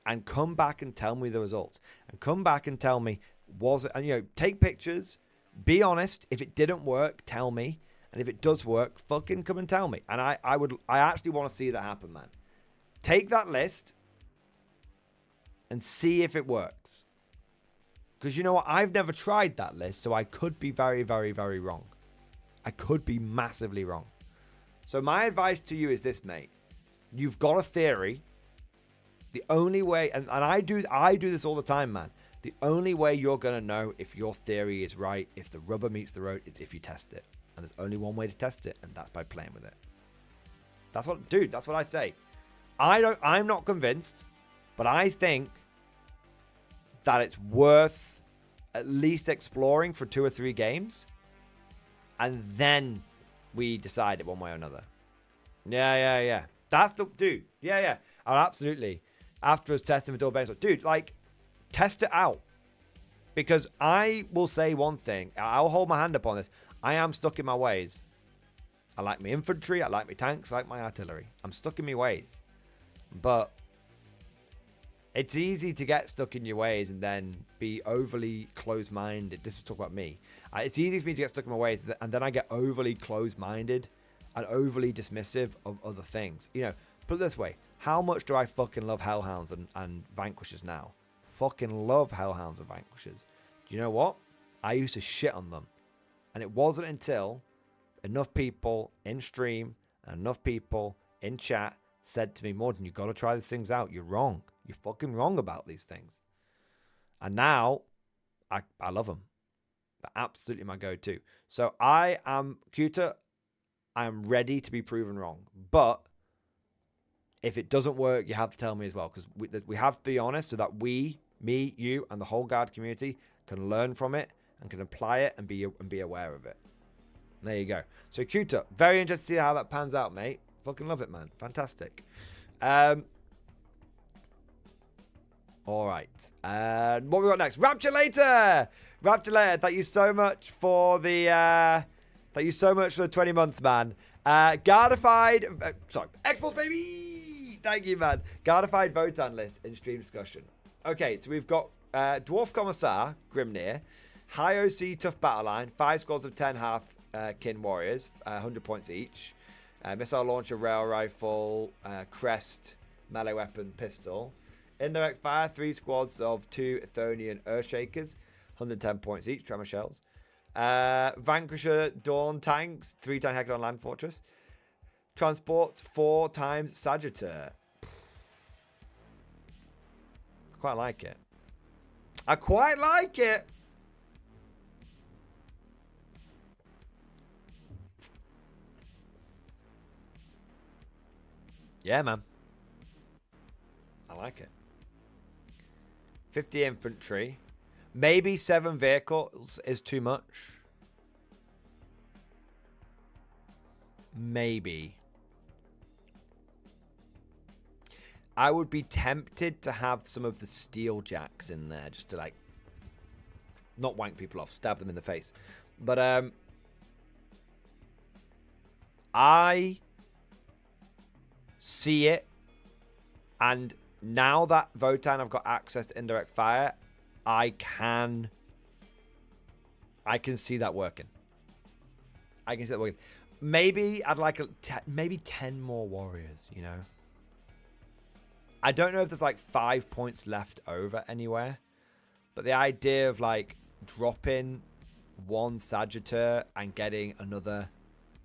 And come back and tell me the results. And come back and tell me, was it, and take pictures, be honest. If it didn't work, tell me. And if it does work, fucking come and tell me. And I actually want to see that happen, man. Take that list and see if it works. Because you know what? I've never tried that list, so I could be very, very, very wrong. I could be massively wrong. So my advice to you is this, mate. You've got a theory. The only way, and I do this all the time, man. The only way you're going to know if your theory is right, if the rubber meets the road, is if you test it. And there's only one way to test it, and that's by playing with it. That's what I say. I'm not convinced, but I think that it's worth at least exploring for 2 or 3 games, and then we decide it one way or another. Yeah. That's the dude. Yeah. Oh, absolutely. After us testing for double base, dude, like, test it out. Because I will say one thing. I'll hold my hand up on this. I am stuck in my ways. I like my infantry. I like my tanks. I like my artillery. I'm stuck in my ways. But it's easy to get stuck in your ways and then be overly closed-minded. This will talk about me. It's easy for me to get stuck in my ways, and then I get overly closed-minded and overly dismissive of other things. Put it this way. How much do I fucking love Hellhounds and Vanquishers now? Fucking love Hellhounds and Vanquishers. Do you know what? I used to shit on them. And it wasn't until enough people in stream and enough people in chat said to me, Mordian, you've got to try these things out. You're wrong. You're fucking wrong about these things. And now, I love them. They're absolutely my go-to. So I am, Cuter, I am ready to be proven wrong. But if it doesn't work, you have to tell me as well. Because we have to be honest so that we, me, you, and the whole guard community can learn from it and can apply it and be aware of it. There you go. So, Cuter, very interested to see how that pans out, mate. Fucking love it, man. Fantastic. All right. What we got next? Rapture Later. Rapture Later. Thank you so much for the 20 months, man. Gardified. Sorry. X-Force, baby. Thank you, man. Gardified Votan list in stream discussion. Okay, so we've got Dwarf Commissar, Grimnir, High OC Tough Battle Line, 5 squads of 10 half kin warriors, 100 points each. Missile launcher, rail rifle, crest, melee weapon, pistol. Indirect fire, 3 squads of 2 Athonian Earthshakers, 110 points each, tremor shells. Vanquisher, Dawn tanks, 3-ton Hecadon Land Fortress. Transports, 4 times Sagittar. I quite like it. I quite like it. Yeah, man. I like it. 50 infantry. Maybe 7 vehicles is too much. Maybe. I would be tempted to have some of the steel jacks in there just to like not wank people off, stab them in the face. But I see it, and now that Votan have got access to indirect fire, I can see that working. I can see that working. Maybe I'd like maybe 10 more warriors, you know. I don't know if there's like 5 points left over anywhere, but the idea of like dropping 1 Sagittar and getting another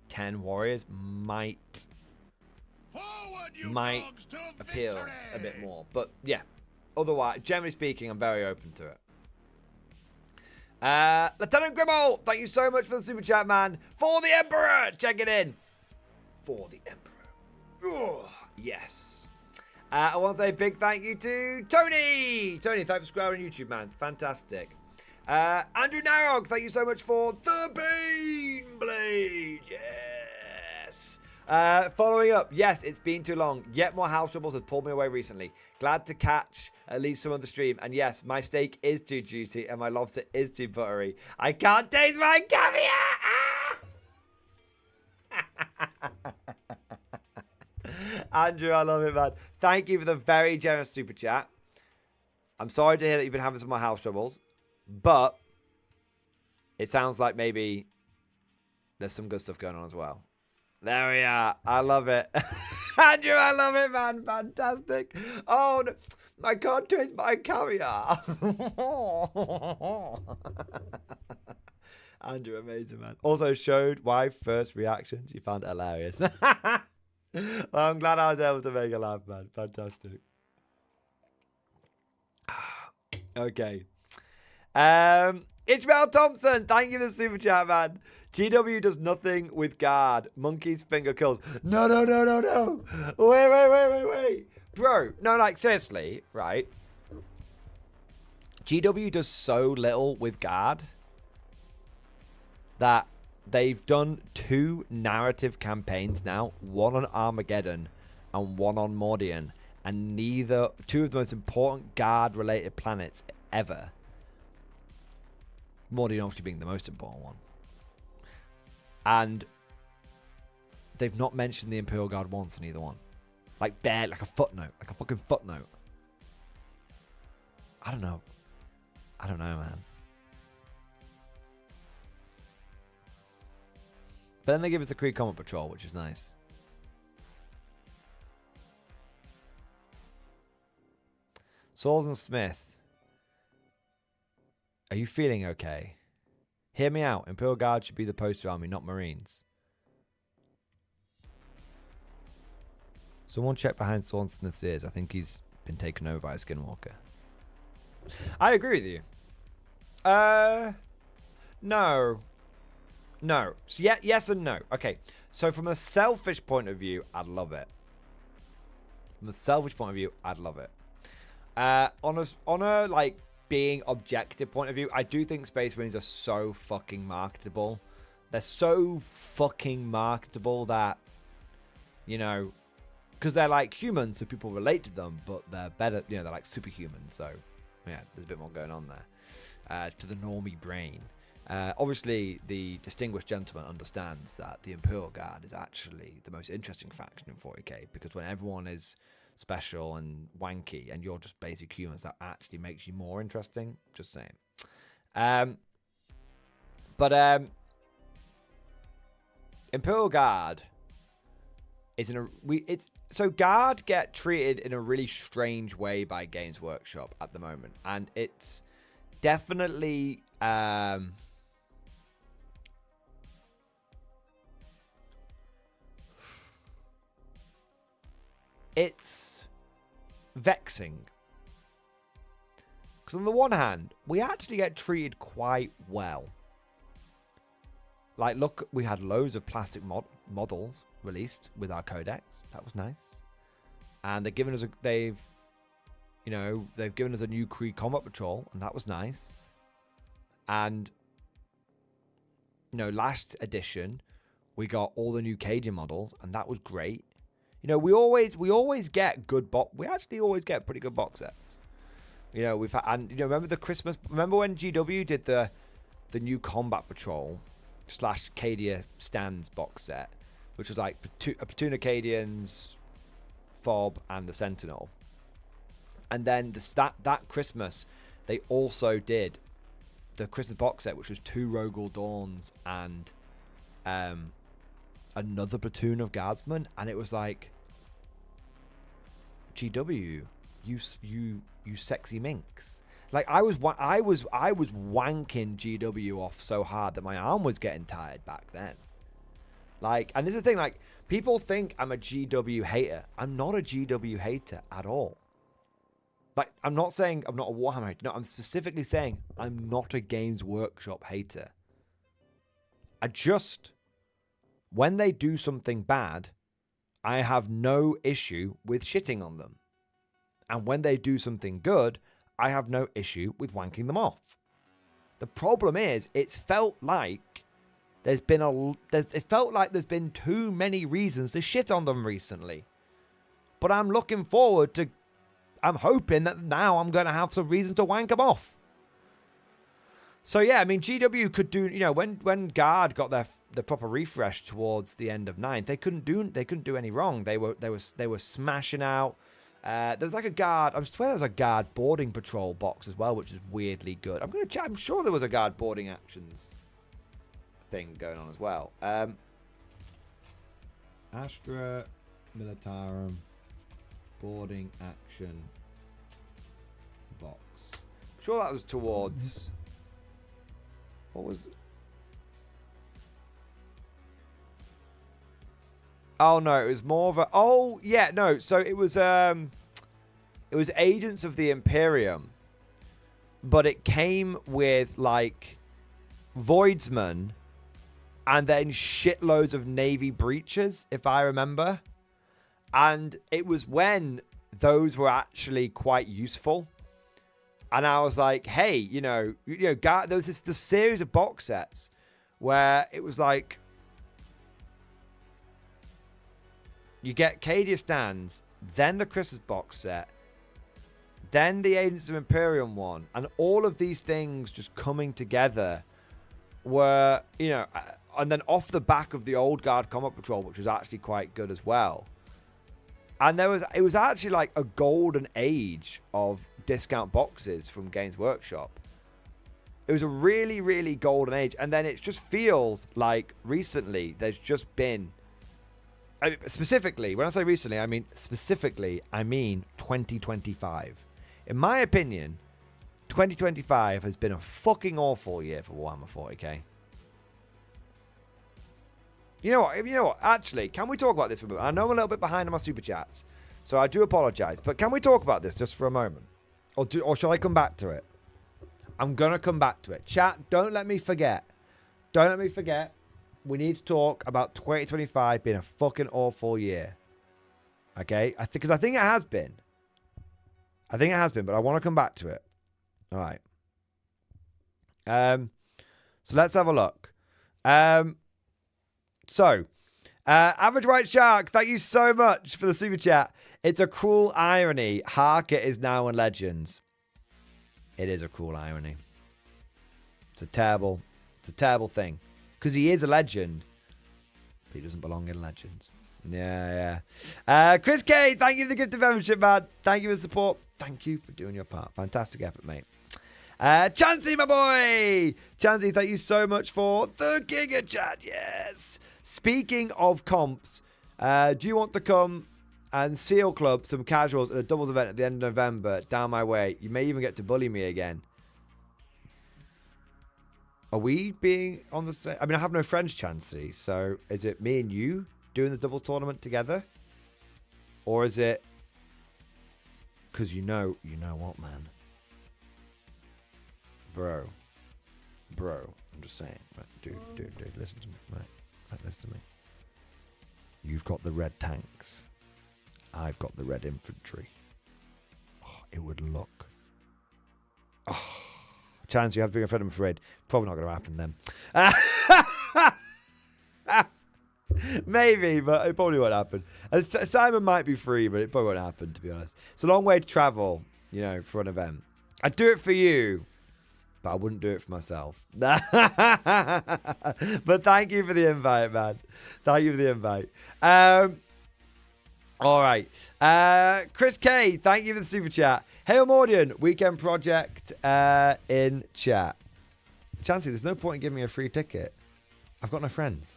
10 warriors might appeal a bit more. But yeah, otherwise, generally speaking, I'm very open to it. Lieutenant Grimmel, thank you so much for the super chat, man. For the Emperor, check it in. For the Emperor. Ugh, yes. I want to say a big thank you to Tony. Tony, thanks for subscribing on YouTube, man. Fantastic. Andrew Narog, thank you so much for the Bane Blade. Yes. Following up, yes, it's been too long. Yet more house troubles have pulled me away recently. Glad to catch at least some of the stream. And yes, my steak is too juicy and my lobster is too buttery. I can't taste my caviar. Andrew, I love it, man. Thank you for the very generous super chat. I'm sorry to hear that you've been having some more house troubles, but it sounds like maybe there's some good stuff going on as well. There we are. I love it. Andrew, I love it, man. Fantastic. Oh, no. I can't taste my caviar. Andrew, amazing, man. Also showed why first reaction. She found it hilarious. Well, I'm glad I was able to make her laugh, man. Fantastic. Okay. Ishmael Thompson, thank you for the super chat, man. GW does nothing with guard. Monkey's finger kills. No. Wait. Bro, no, like, seriously, right? GW does so little with guard that they've done 2 narrative campaigns now. One on Armageddon and one on Mordian. And 2 of the most important guard-related planets ever. Mordian obviously being the most important one. And they've not mentioned the Imperial Guard once in either one. Like a footnote. Like a fucking footnote. I don't know, man. But then they give us the Kree Comet Patrol, which is nice. Sauls and Smith. Are you feeling okay? Hear me out. Imperial Guard should be the poster army, not Marines. Someone check behind Saul and Smith's ears. I think he's been taken over by a skinwalker. I agree with you. No. No. So yeah, yes and no. Okay. So from a selfish point of view, I'd love it. From a selfish point of view, I'd love it. On a like being objective point of view, I do think Space Marines are so fucking marketable. They're so fucking marketable that, you know, because they're like humans, so people relate to them, but they're better, you know, they're like superhumans. So yeah, there's a bit more going on there to the normie brain. Obviously, the distinguished gentleman understands that the Imperial Guard is actually the most interesting faction in 40k, because when everyone is special and wanky and you're just basic humans, that actually makes you more interesting. Just saying. But Imperial Guard is so Guard get treated in a really strange way by Games Workshop at the moment, and it's definitely it's vexing. Because on the one hand, we actually get treated quite well. Like, look, we had loads of plastic models released with our codex. That was nice. And they've given us they've given us a new Kree Combat Patrol, and that was nice. And, you know, last edition, we got all the new Cadian models, and that was great. You know, we always get good we actually always get pretty good box sets. You know, we've had, and you know, remember when GW did the new Combat Patrol / Cadia Stands box set, which was like a platoon of Cadians, Fob, and the Sentinel. And then that Christmas, they also did the Christmas box set, which was 2 Rogel Dawns and another platoon of Guardsmen, and it was like, GW, you sexy minx. Like, I was wanking GW off so hard that my arm was getting tired back then. Like, and this is the thing, like, people think I'm a GW hater. I'm not a GW hater at all. Like, I'm not saying I'm not a Warhammer hater. No, I'm specifically saying I'm not a Games Workshop hater. I just, when they do something bad, I have no issue with shitting on them. And when they do something good, I have no issue with wanking them off. The problem is, it felt like there's been too many reasons to shit on them recently. But I'm looking forward to, I'm hoping that now I'm going to have some reason to wank them off. So yeah, I mean, GW could do, you know, when Guard got the proper refresh towards the end of 9th, they couldn't do any wrong. They were smashing out. There was like a Guard, I swear there was a Guard boarding patrol box as well, which is weirdly good. I'm sure there was a Guard boarding actions thing going on as well. Astra Militarum boarding action box. I'm sure that was towards, what was, oh no, it was more of a, oh yeah, no, so it was Agents of the Imperium, but it came with like Voidsman and then shitloads of Navy breaches, if I remember. And it was when those were actually quite useful. And I was like, hey, you know, there was this series of box sets where it was like, you get Cadia Stands, then the Christmas box set, then the Agents of Imperium one, and all of these things just coming together were, you know, and then off the back of the old Guard Combat Patrol, which was actually quite good as well. And it was actually like a golden age of discount boxes from Games Workshop. It was a really, really golden age. And then it just feels like recently there's just been, specifically, when I say recently, I mean 2025. In my opinion, 2025 has been a fucking awful year for Warhammer 40k. You know what? Actually, can we talk about this for a bit? I know I'm a little bit behind on my super chats, So I do apologize. But can we talk about this just for a moment? Or shall I come back to it? I'm going to come back to it. Chat, don't let me forget. Don't let me forget. We need to talk about 2025 being a fucking awful year. Okay? Because I think it has been. I think it has been, but I want to come back to it. All right. So let's have a look. Average White Shark, thank you so much for the super chat. It's a cruel irony. Harker is now in Legends. It is a cruel irony. It's a terrible thing. Because he is a legend. But he doesn't belong in Legends. Yeah. Chris K, thank you for the gift of membership, man. Thank you for the support. Thank you for doing your part. Fantastic effort, mate. Chansey, my boy. Chansey, thank you so much for the Giga Chat. Yes. Speaking of comps, do you want to come and Seal Club some casuals at a doubles event at the end of November? Down my way. You may even get to bully me again. Are we being on the same? I mean, I have no friends, Chansey. So is it me and you doing the doubles tournament together? Or is it... Because you know what, man? Bro, I'm just saying, right, dude, listen to me, right, listen to me. You've got the red tanks. I've got the red infantry. Oh, it would look. Oh, chance you have to bring a friend, I'm afraid. Probably not going to happen then. Maybe, but it probably won't happen. And Simon might be free, but it probably won't happen, to be honest. It's a long way to travel, for an event. I'd do it for you, but I wouldn't do it for myself. But thank you for the invite, man. Thank you for the invite. All right. Chris K, thank you for the super chat. Hail Mordian, weekend project in chat. Chansey, there's no point in giving me a free ticket. I've got no friends.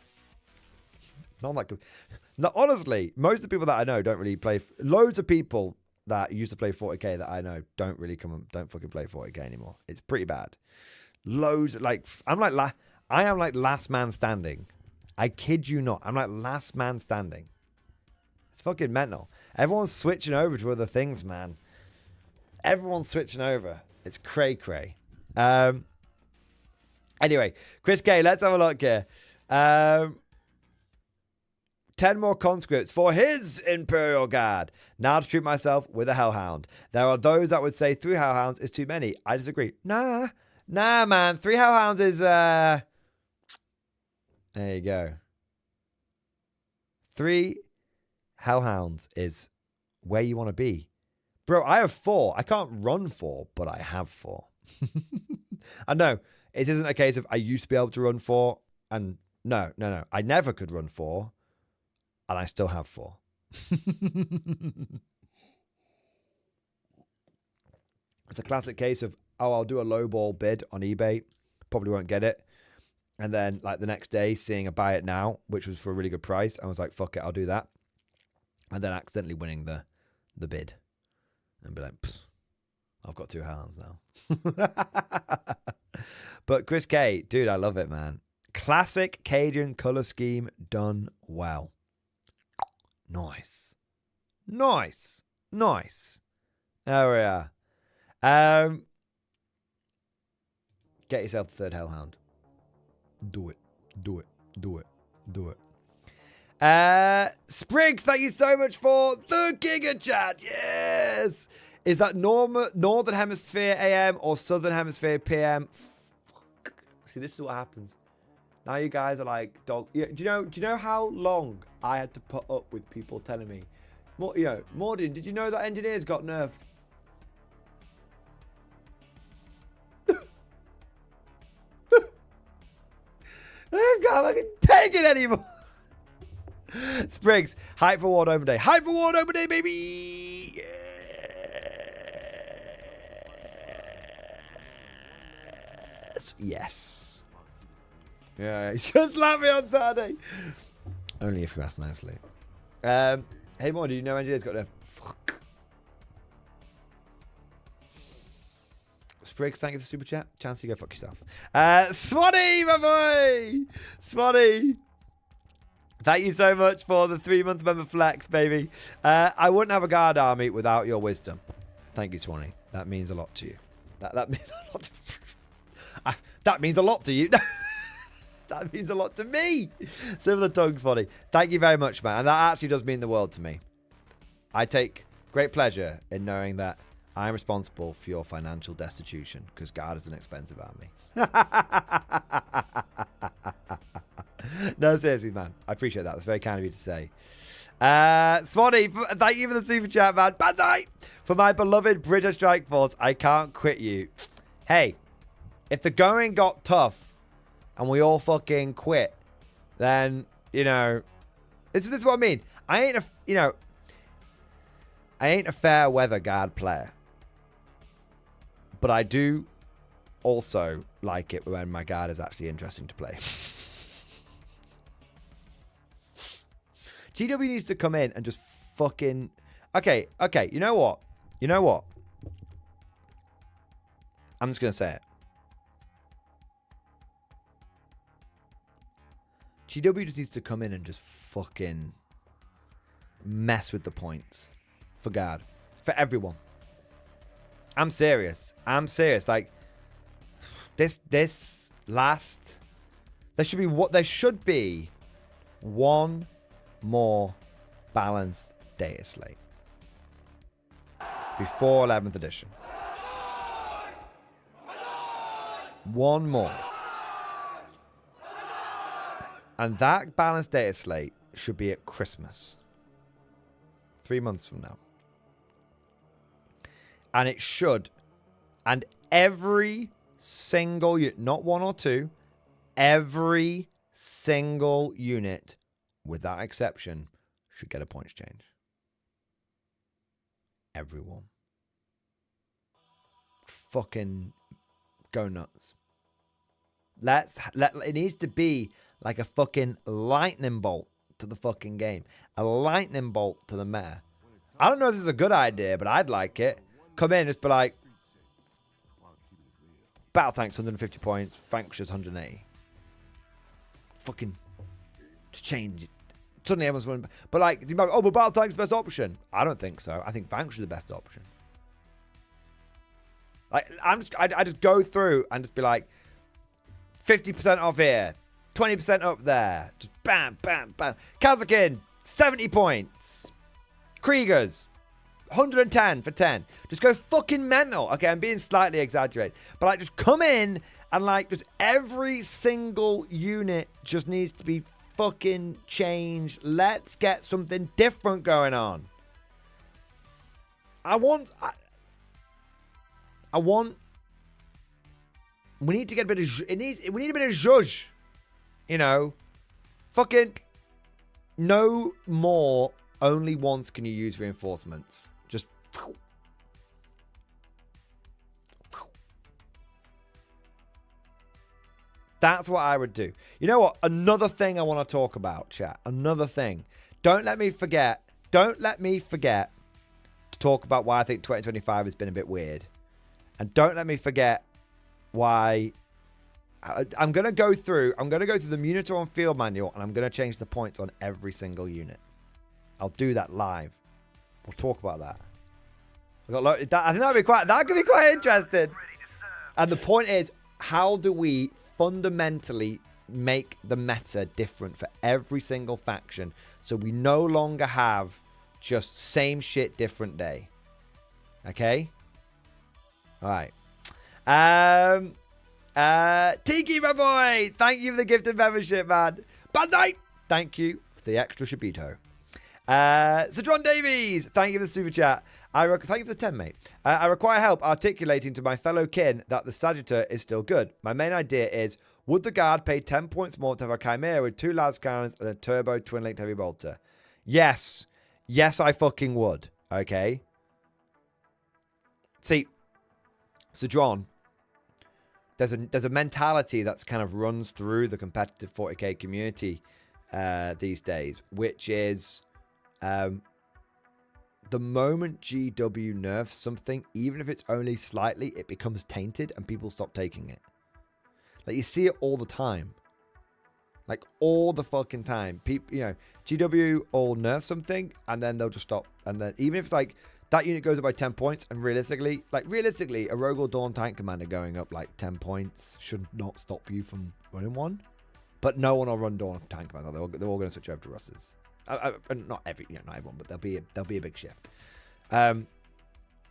Not like... No, honestly, most of the people that I know don't really play... Loads of people that used to play 40k that I know don't fucking play 40k anymore. It's pretty bad. Loads, I am like last man standing. I kid you not. I'm like last man standing. It's fucking mental. Everyone's switching over to other things, man. Everyone's switching over. It's cray. Anyway, Chris K, let's have a look here. 10 more conscripts for his Imperial Guard. Now to treat myself with a Hellhound. There are those that would say 3 Hellhounds is too many. I disagree. Nah, man. 3 Hellhounds is... There you go. 3 Hellhounds is where you want to be. Bro, I have 4. I can't run 4, but I have 4. I know. It isn't a case of I used to be able to run 4. And no. I never could run 4. And I still have 4. It's a classic case of, I'll do a lowball bid on eBay. Probably won't get it. And then, the next day, seeing a buy it now, which was for a really good price, I was like, fuck it, I'll do that. And then accidentally winning the bid. And be like, I've got 2 hands now. But Chris K, dude, I love it, man. Classic Cadian color scheme done well. Nice. There we are. Get yourself the 3rd Hellhound. Do it. Spriggs, thank you so much for the Giga Chat. Yes. Is that Northern Hemisphere AM or Southern Hemisphere PM? Fuck. See, this is what happens. Now you guys are like, dog. Do you know how long I had to put up with people telling me, Mordian, did you know that engineers got nerfed? I can't fucking take it anymore. Spriggs, hype for Ward Open Day. Hype for Ward Open Day, baby. Yes. Yeah, just let me on Saturday. Only if you ask nicely. Hey, Mo, do you know engineers got their... Fuck. Spriggs, thank you for the super chat. Chance you go fuck yourself. Swatty, my boy! Swatty! Thank you so much for the 3-month member flex, baby. I wouldn't have a guard army without your wisdom. Thank you, Swanee. That means a lot to you. That means a lot to, that means a lot to you. That means a lot to me. Similar tongues, Swanee. Thank you very much, man. And that actually does mean the world to me. I take great pleasure in knowing that I'm responsible for your financial destitution, because guard is an expensive army. No, seriously, man. I appreciate that. That's very kind of you to say. Swanee, thank you for the super chat, man. Banzai! For my beloved British Strike Force, I can't quit you. Hey, if the going got tough and we all fucking quit, then, you know, this is what I mean. I ain't a fair weather guard player. But I do also like it when my guard is actually interesting to play. GW needs to come in and just fucking... Okay, you know what? I'm just going to say it. GW just needs to come in and just fucking mess with the points. For guard. For everyone. I'm serious. Like, this last... There should be one more balanced data slate before 11th edition. One more. And that balanced data slate should be at Christmas. 3 months from now. And it should. And every single unit, not one or two, every single unit, without exception, should get a points change. Everyone. Fucking go nuts. It needs to be like a fucking lightning bolt to the fucking game. A lightning bolt to the meta. I don't know if this is a good idea, but I'd like it. Come in, just be like, Battle Tanks 150 points, Vanquishers 180. Fucking just change it. Suddenly everyone's running. But like, oh, but Battle Tank's the best option. I don't think so. I think Vanquish is the best option. Like, I just go through and just be like, 50% off here, 20% up there. Just bam, bam, bam. Kazakin, 70 points. Kriegers, 110 for 10. Just go fucking mental. Okay, I'm being slightly exaggerated. But like, just come in and like, just every single unit just needs to be fucking changed. Let's get something different going on. We need to get a bit of... We need a bit of zhuzh. You know? Fucking... No more. Only once can you use reinforcements. Just... That's what I would do. You know what? Another thing I want to talk about, chat. Another thing. Don't let me forget to talk about why I think 2025 has been a bit weird. And don't let me forget why I'm going to go through the Munitor on field manual, and I'm going to change the points on every single unit. I'll do that live. We'll talk about that. I think that could be quite interesting. And the point is, how do we fundamentally make the meta different for every single faction, so we no longer have just same shit, different day? Okay? All right. Tiki, my boy, thank you for the gifted membership, man. Bandai, thank you for the extra Shabito. Sadron Davies, thank you for the super chat. Thank you for the 10, mate. I require help articulating to my fellow kin that the Sagittar is still good. My main idea is, would the guard pay 10 points more to have a Chimera with 2 las cannons and a turbo twin-linked heavy bolter? Yes. Yes, I fucking would. Okay? See, Sadron, there's a mentality that's kind of runs through the competitive 40k community these days, which is the moment GW nerfs something, even if it's only slightly, it becomes tainted and people stop taking it. Like, you see it all the time. Like, all the fucking time. People, you know, GW will nerf something, and then they'll just stop. And then, even if it's like, that unit goes up by 10 points, and realistically, a Rogue or Dawn tank commander going up like 10 points should not stop you from running one. But no one will run Dawn tank commander. They're all going to switch over to Russes. Not everyone, but there'll be a big shift. Yeah,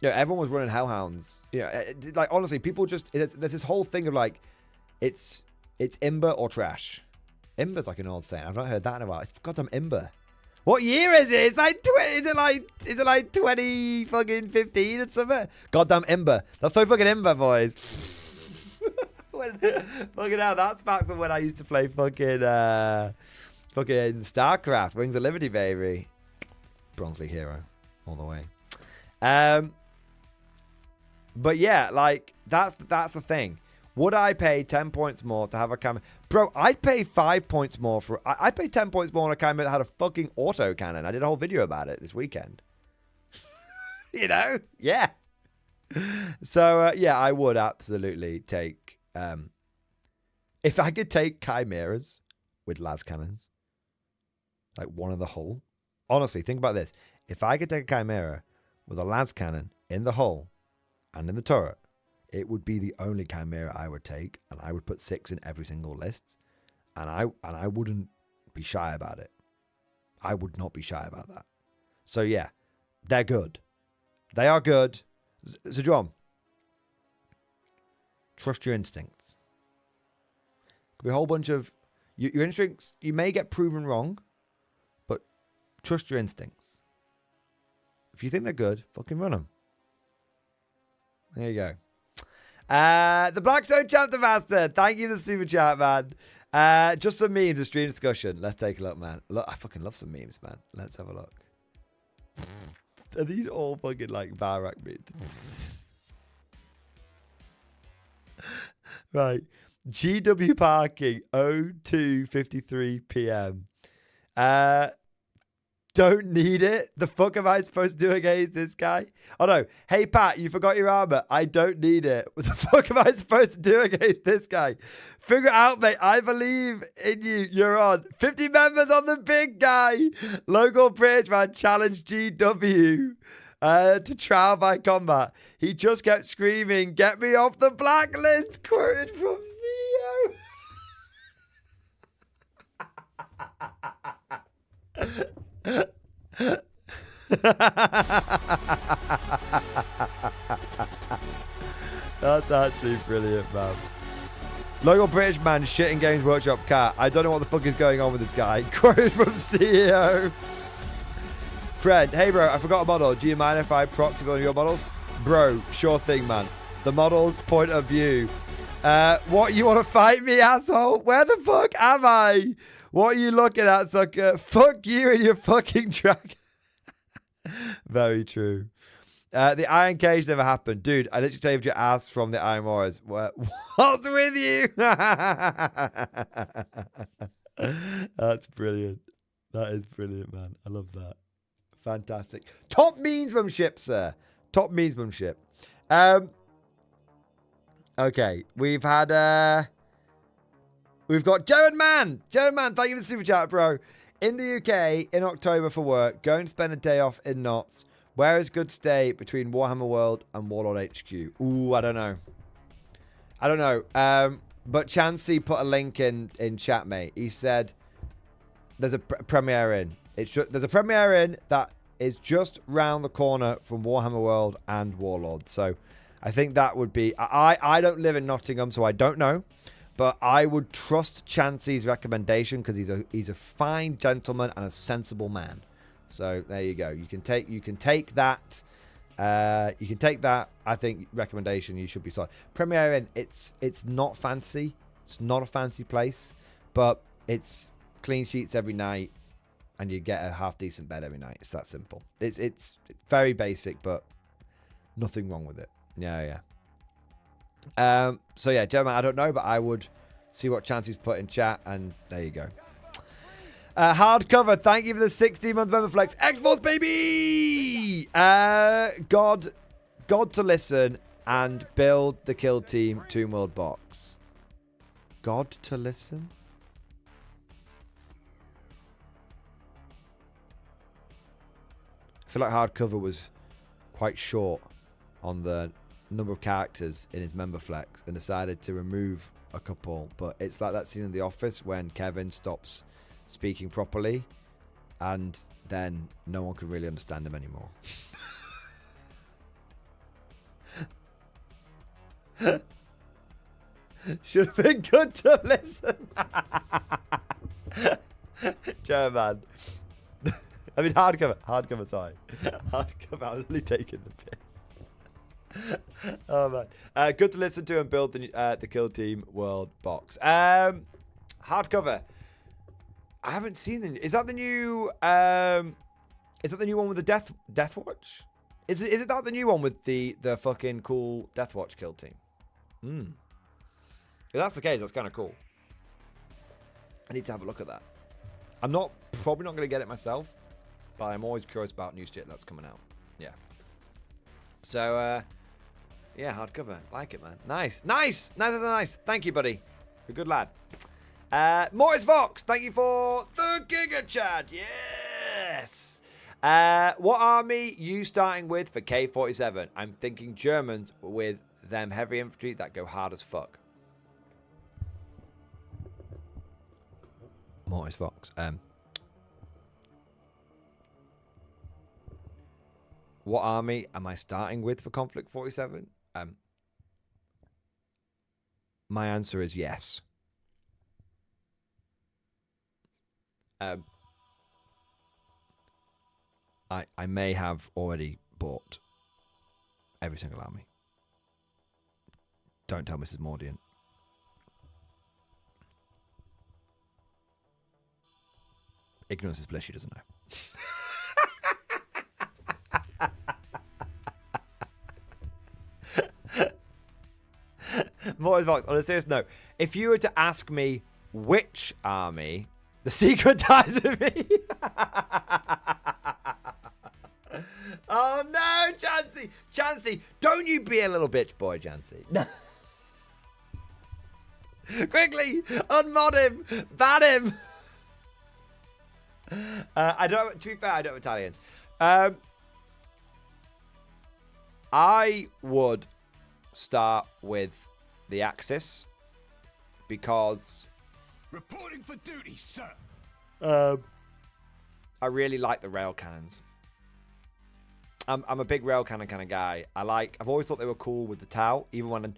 everyone was running Hellhounds. Yeah, like, honestly, people just, there's this whole thing of like, it's Imber or trash. Imber's like an old saying. I've not heard that in a while. It's goddamn Imber. What year is it? It's like, is it like 20 fucking 15 or something? Goddamn Imber. That's so fucking Imber, boys. Fucking hell, that's back from when I used to play fucking StarCraft, Wings of Liberty, baby. Bronze League hero, all the way. But yeah, like, that's the thing. Would I pay 10 points more to have a camera? Bro, I'd pay 5 points more for... I'd pay 10 points more on a camera that had a fucking auto cannon. I did a whole video about it this weekend. You know? Yeah. So, yeah, I would absolutely take... if I could take chimeras with las cannons, like one in the hull. Honestly, think about this. If I could take a chimera with a las cannon in the hull and in the turret, it would be the only chimera I would take, and I would put 6 in every single list, and I wouldn't be shy about it. I would not be shy about that. So yeah, they're good. They are good. So John, trust your instincts. Could be a whole bunch of your instincts. You may get proven wrong, but trust your instincts. If you think they're good, fucking run them. There you go. The Blackstone Chapter Master, thank you for the super chat, man. Just some memes, a stream discussion. Let's take a look, man. Look, I fucking love some memes, man. Let's have a look. Are these all fucking like Barak memes? Right. GW parking 02:53 p.m. Don't need it. The fuck am I supposed to do against this guy? Oh no. Hey Pat, you forgot your armor. I don't need it. What the fuck am I supposed to do against this guy? Figure it out, mate. I believe in you. You're on. 50 members on the big guy. Local British man challenged GW to trial by combat. He just kept screaming, "Get me off the blacklist." Quoted from CEO. That's actually brilliant, man. Local British man shitting Games Workshop cat. I don't know what the fuck is going on with this guy. Quote from CEO. Fred, hey bro, I forgot a model. Do you mind if I proxy one of your models? Bro, sure thing, man. The model's point of view. What, you want to fight me, asshole? Where the fuck am I? What are you looking at, sucker? Fuck you and your fucking dragon. Very true. The iron cage never happened. Dude, I literally saved your ass from the Iron Warriors. What's with you? That's brilliant. That is brilliant, man. I love that. Fantastic. Top meansmanship, sir. Top meansmanship. Okay, we've had... We've got Jared Man. Jared Man, thank you for the super chat, bro. In the UK, in October for work, going to spend a day off in Knots. Where is good stay between Warhammer World and Warlord HQ? Ooh, I don't know. I don't know. But Chansey put a link in chat, mate. He said there's a Premiere Inn. There's a Premiere Inn that is just round the corner from Warhammer World and Warlord. So I think that would be... I don't live in Nottingham, so I don't know. But I would trust Chansey's recommendation because he's a fine gentleman and a sensible man. So there you go. You can take that. You can take that. I think recommendation. You should be sorry. Premiere Inn. It's not fancy. It's not a fancy place, but it's clean sheets every night, and you get a half decent bed every night. It's that simple. It's very basic, but nothing wrong with it. Yeah. So yeah, gentlemen, I don't know, but I would see what Chansey's put in chat, and there you go. Hardcover, thank you for the 16-month member flex. X-Force, baby! God to listen and build the kill team Tomb World box. God to listen? I feel like hardcover was quite short on the number of characters in his member flex and decided to remove a couple. But it's like that scene in The Office when Kevin stops speaking properly and then no one can really understand him anymore. Should have been good to listen. German. I mean, hardcover, sorry. Hardcover, I was only taking the piss. Oh, man. Good to listen to and build the Kill Team World box. Hardcover. I haven't seen the... Is that the new... is that the new one with the Death Watch? Is it that the new one with the fucking cool Death Watch Kill Team? If that's the case, that's kind of cool. I need to have a look at that. I'm probably not going to get it myself, but I'm always curious about new shit that's coming out. Yeah. So, yeah, hardcover. Like it, man. Nice. Thank you, buddy. You're a good lad. Morris Vox, thank you for the Giga Chat. Yes. What army you starting with for K47? I'm thinking Germans with them heavy infantry that go hard as fuck. Mortis Vox. What army am I starting with for Conflict 47? My answer is yes. I may have already bought every single army. Don't tell Mrs. Mordian. Ignorance is bliss, she doesn't know. Morris Vox, on a serious note, if you were to ask me which army, the secret dies with me. Oh no, Chansey! Chansey, don't you be a little bitch boy, Chansey. Quickly, unmod him, ban him. I don't. To be fair, I don't have Italians. I would start with the Axis because Reporting for duty, sir. I really like the rail cannons. I'm a big rail cannon kind of guy. I've always thought they were cool with the Tau, even when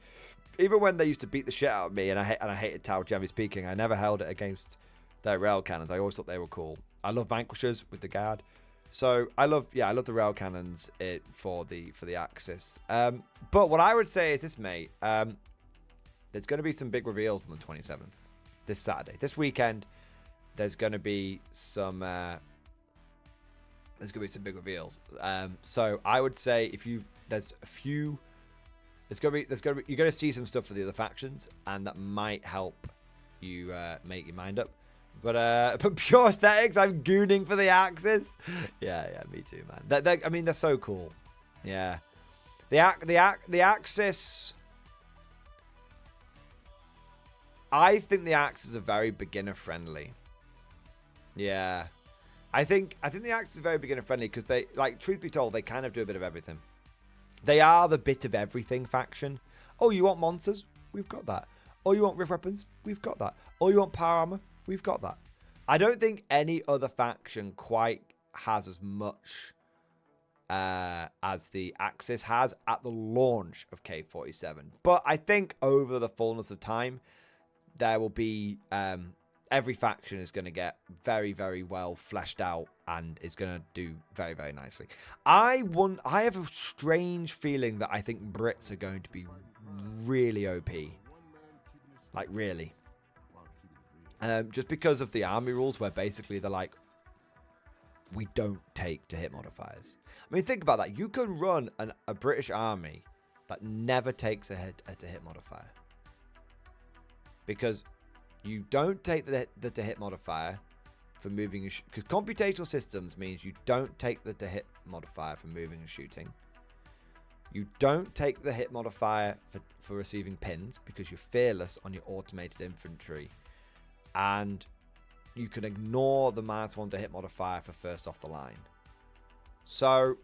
they used to beat the shit out of me, and I hated Tau. Generally speaking, I never held it against their rail cannons. I always thought they were cool. I love Vanquishers with the Guard, so I love the rail cannons for the Axis. But what I would say is this, mate. There's going to be some big reveals on the 27th, this Saturday, this weekend. There's going to be some. There's going to be some big reveals. So I would say you're going to see some stuff for the other factions, and that might help you make your mind up. But pure aesthetics, I'm gooning for the Axis. Yeah, me too, man. I mean, they're so cool. Yeah, the Axis. I think the Axis are very beginner friendly. Yeah. I think the Axis is very beginner friendly because they, like, truth be told, they kind of do a bit of everything. They are the bit of everything faction. Oh, you want monsters? We've got that. Oh, you want rift weapons? We've got that. Oh, you want power armor? We've got that. I don't think any other faction quite has as much as the Axis has at the launch of K47. But I think over the fullness of time, there will be... every faction is going to get very, very well fleshed out and is going to do very, very nicely. I have a strange feeling that I think Brits are going to be really OP. Like, really. Just because of the army rules where basically they're like, we don't take to hit modifiers. I mean, think about that. You can run a British army that never takes a to hit modifier. Because... you don't take the to hit modifier for moving because computational systems means you don't take the to hit modifier for moving and shooting. You don't take the hit modifier for receiving pins because you're fearless on your automated infantry, and you can ignore the -1 to hit modifier for first off the line. So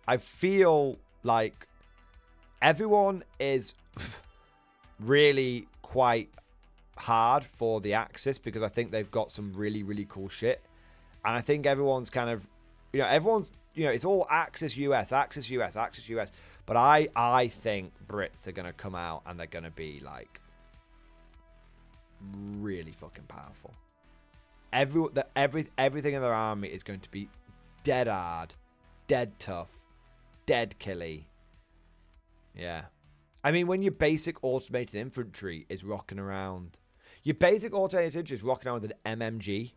I feel like everyone is really quite hard for the Axis because I think they've got some really, really cool shit. And I think everyone's kind of, everyone's, it's all Axis US, Axis US, Axis US. But I think Brits are going to come out and they're going to be like really fucking powerful. Everything in their army is going to be dead hard, dead tough, dead killy. Yeah. I mean, when your basic automated infantry is rocking around, your basic automated infantry is rocking around with an MMG,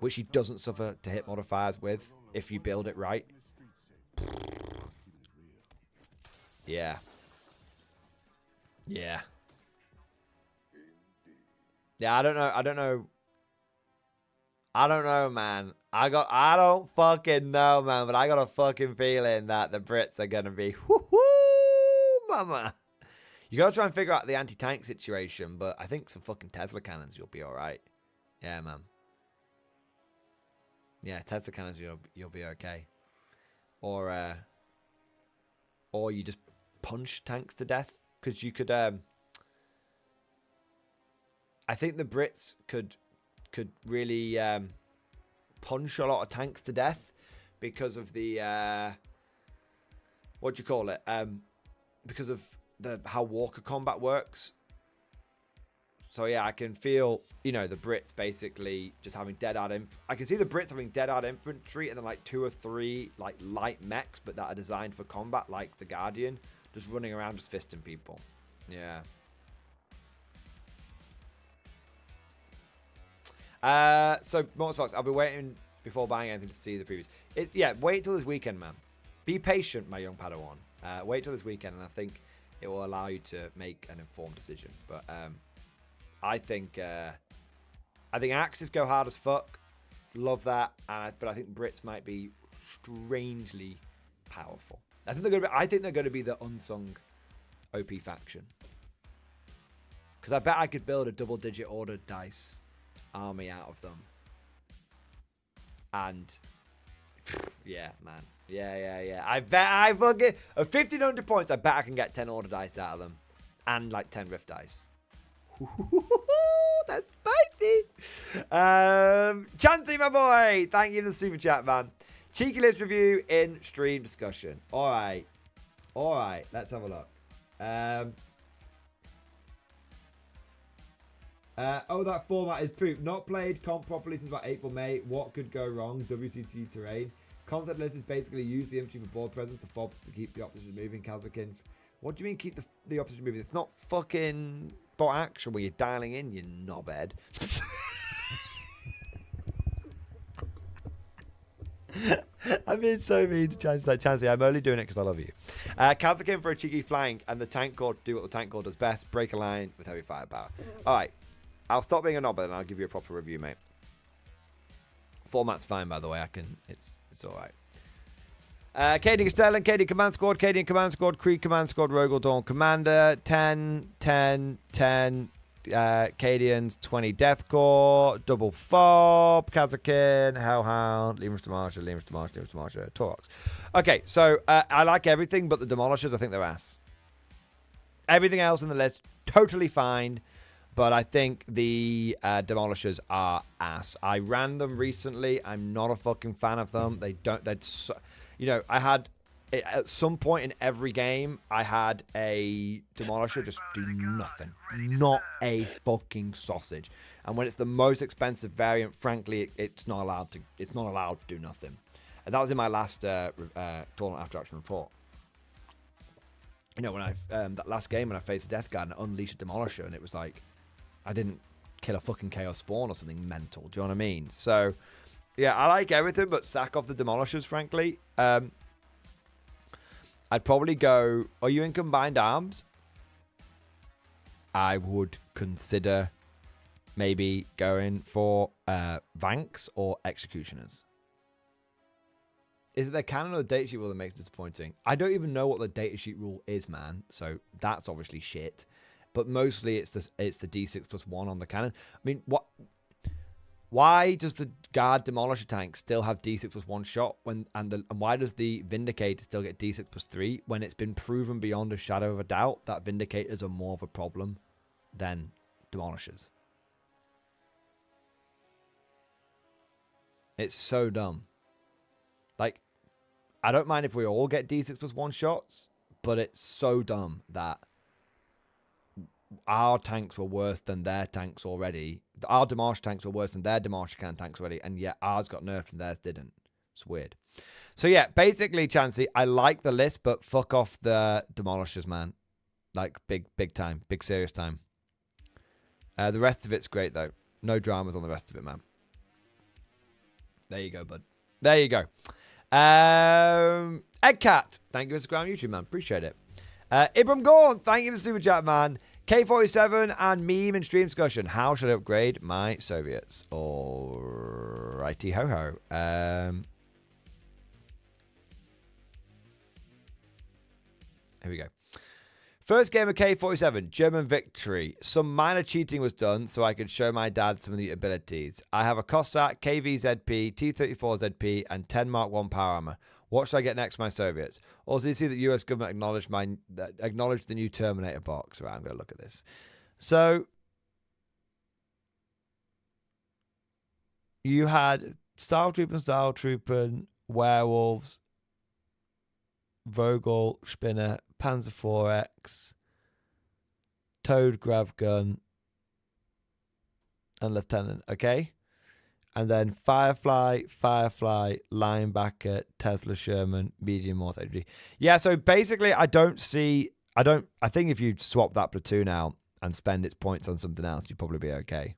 which he doesn't suffer to hit modifiers with if you build it right. Yeah. Yeah. Yeah, I don't know, man. I don't fucking know, man, but I got a fucking feeling that the Brits are gonna be whoo-hoo, mama. You gotta try and figure out the anti-tank situation, but I think some fucking Tesla cannons, you'll be alright. Yeah, man. Yeah, Tesla cannons, you'll be okay. Or you just punch tanks to death, because you could I think the Brits could really punch a lot of tanks to death because of the what do you call it? Because of how Walker combat works. So yeah, I can feel the Brits basically just having dead-hard I can see the Brits having dead-hard infantry and then like 2 or 3 like light mechs, but that are designed for combat, like the Guardian, just running around just fisting people. Yeah. So Fox, I'll be waiting before buying anything to see the previews. Wait till this weekend, man. Be patient, my young Padawan. Wait till this weekend, and I think it will allow you to make an informed decision. But I think Axis go hard as fuck. Love that. But I think Brits might be strangely powerful. I think they're going to be the unsung OP faction. Because I bet I could build a double-digit ordered dice army out of them. And yeah, man. Yeah. I bet I fucking 1,500 points. I bet I can get 10 order dice out of them. And like 10 rift dice. That's spicy. Chansey, my boy. Thank you for the super chat, man. Cheeky list review in stream discussion. All right. Let's have a look. That format is poop. Not played comp properly since about April, May. What could go wrong? WCT terrain. Concept list is basically use the infantry for board presence, the fobs to keep the opposition moving. Kazakin. What do you mean keep the opposition moving? It's not fucking bot action where you're dialing in, you knobhead. I'm being so mean to Chansey. I'm only doing it because I love you. Kazakin for a cheeky flank and the tank core do what the tank core does best. Break a line with heavy firepower. Alright. I'll stop being a knobhead and I'll give you a proper review, mate. Format's fine, by the way. It's alright. KD Castellan, KD Command Squad, KD Command Squad, Krieg Command Squad, Rogel Dawn Commander, 10, 10, 10, Cadians, 20 Deathcore, Double Fob, Kazakin, Hellhound, Lemurs Demolisher, Torox. Okay, so I like everything but the Demolishers. I think they're ass. Everything else in the list, totally fine. But I think the Demolishers are ass. I ran them recently. I'm not a fucking fan of them. I had, at some point in every game, I had a Demolisher just do nothing. Not a fucking sausage. And when it's the most expensive variant, frankly, it's not allowed to do nothing. And that was in my last tournament after action report. When I that last game when I faced a Death Guard and unleashed a Demolisher, and it was like, I didn't kill a fucking Chaos Spawn or something mental. Do you know what I mean? So, yeah, I like everything, but sack off the Demolishers, frankly. I'd probably go... Are you in Combined Arms? I would consider maybe going for Vanks or Executioners. Is it the canon or the datasheet rule that makes it disappointing? I don't even know what the datasheet rule is, man. So that's obviously shit. But mostly it's the D6+1 on the cannon. I mean, what Why does the guard demolisher tank still have D6 plus 1 shot and why does the Vindicator still get D6 plus 3 when it's been proven beyond a shadow of a doubt that Vindicators are more of a problem than demolishers? It's so dumb. Like, I don't mind if we all get D6 plus 1 shots, but it's so dumb that our tanks were worse than their tanks already. Our Demolisher tanks were worse than their Demolisher tanks already, and yet ours got nerfed and theirs didn't. It's weird. So yeah, basically, Chansey, I like the list, but fuck off the Demolishers, man. Like, big time. Big serious time. The rest of it's great, though. No dramas on the rest of it, man. There you go, bud. There you go. Eggcat, thank you for subscribing on YouTube, man. Appreciate it. Ibram Gorn, thank you for the super chat, man. K47 and meme and stream discussion. How should I upgrade my Soviets? Alrighty ho ho. Here we go. First game of K47, German victory. Some minor cheating was done so I could show my dad some of the abilities. I have a Cossack, KV-ZP, T-34-ZP, and 10 Mark 1 power armor. What should I get next for my Soviets? Also, you see that US government acknowledged the new Terminator box. Right, I'm going to look at this. So, you had Style Trooper, Werewolves, Vogel, Spinner, Panzer 4X, Toad, Gravgun, and Lieutenant. Okay? And then Firefly, Linebacker, Tesla Sherman, Medium Mortar. Yeah, so basically I think if you swap that platoon out and spend its points on something else, you'd probably be okay.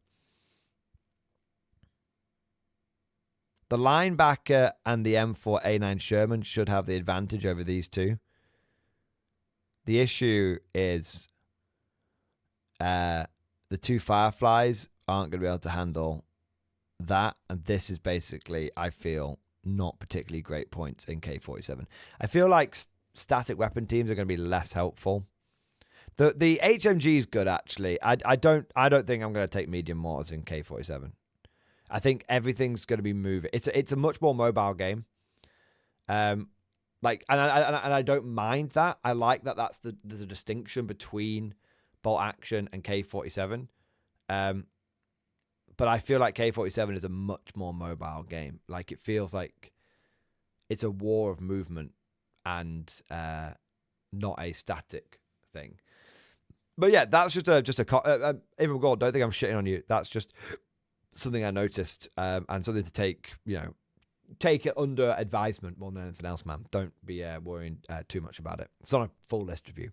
The Linebacker and the M4A9 Sherman should have the advantage over these two. The issue is the two Fireflies aren't going to be able to handle that, and this is basically, I feel, not particularly great points in K47. I feel like static weapon teams are going to be less helpful. The HMG is good, actually. I don't think I'm going to take medium mortars in K47. I think everything's going to be moving. It's a much more mobile game. And I don't mind that. I like that. There's a distinction between bolt action and K47. But I feel like K47 is a much more mobile game. Like, it feels like it's a war of movement and not a static thing. But yeah, that's just a even Gold, don't think I'm shitting on you. That's just something I noticed and something to take it under advisement more than anything else, man. Don't be worrying too much about it. It's not a full list review.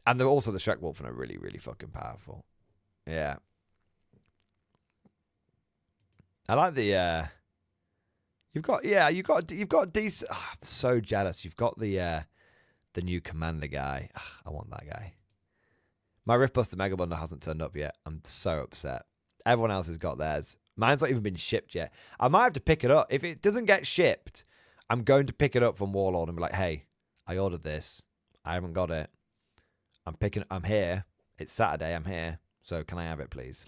And also the Shrek Wolfen are really, really fucking powerful. Yeah. I like the you've got decent. Oh, I'm so jealous. You've got the new commander guy. I want that guy. My Riftbuster Mega Bundle hasn't turned up yet. I'm so upset. Everyone else has got theirs. Mine's not even been shipped yet. I might have to pick it up. If it doesn't get shipped, I'm going to pick it up from Warlord and be like, hey, I ordered this. I haven't got it. I'm here. It's Saturday. I'm here. So can I have it, please?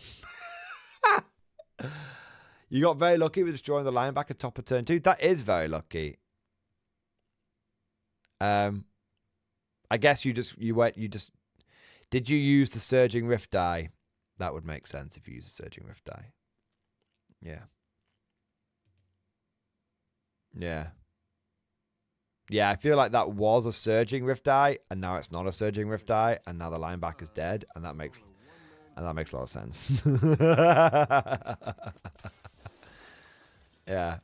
You got very lucky with destroying the linebacker top of turn 2. That is very lucky. I guess did you use the Surging Rift die? That would make sense if you use the Surging Rift die. Yeah. Yeah. Yeah, I feel like that was a Surging Rift die, and now it's not a Surging Rift die, and now the linebacker's dead, and that makes a lot of sense. Yeah.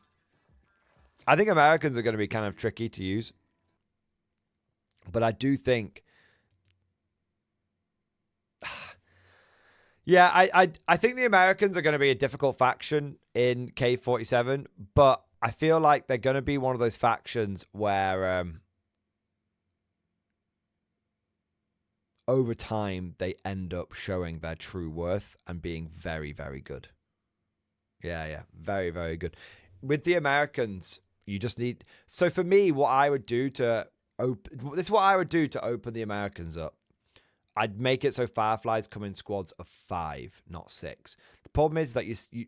I think Americans are going to be kind of tricky to use. But I do think... Yeah, I think the Americans are going to be a difficult faction in K47, but I feel like they're going to be one of those factions where over time they end up showing their true worth and being very, very good. Yeah. Very, very good. With the Americans, you just need... So for me, what I would do to open... This is what I would do to open the Americans up. I'd make it so Fireflies come in squads of 5, not 6. The problem is that you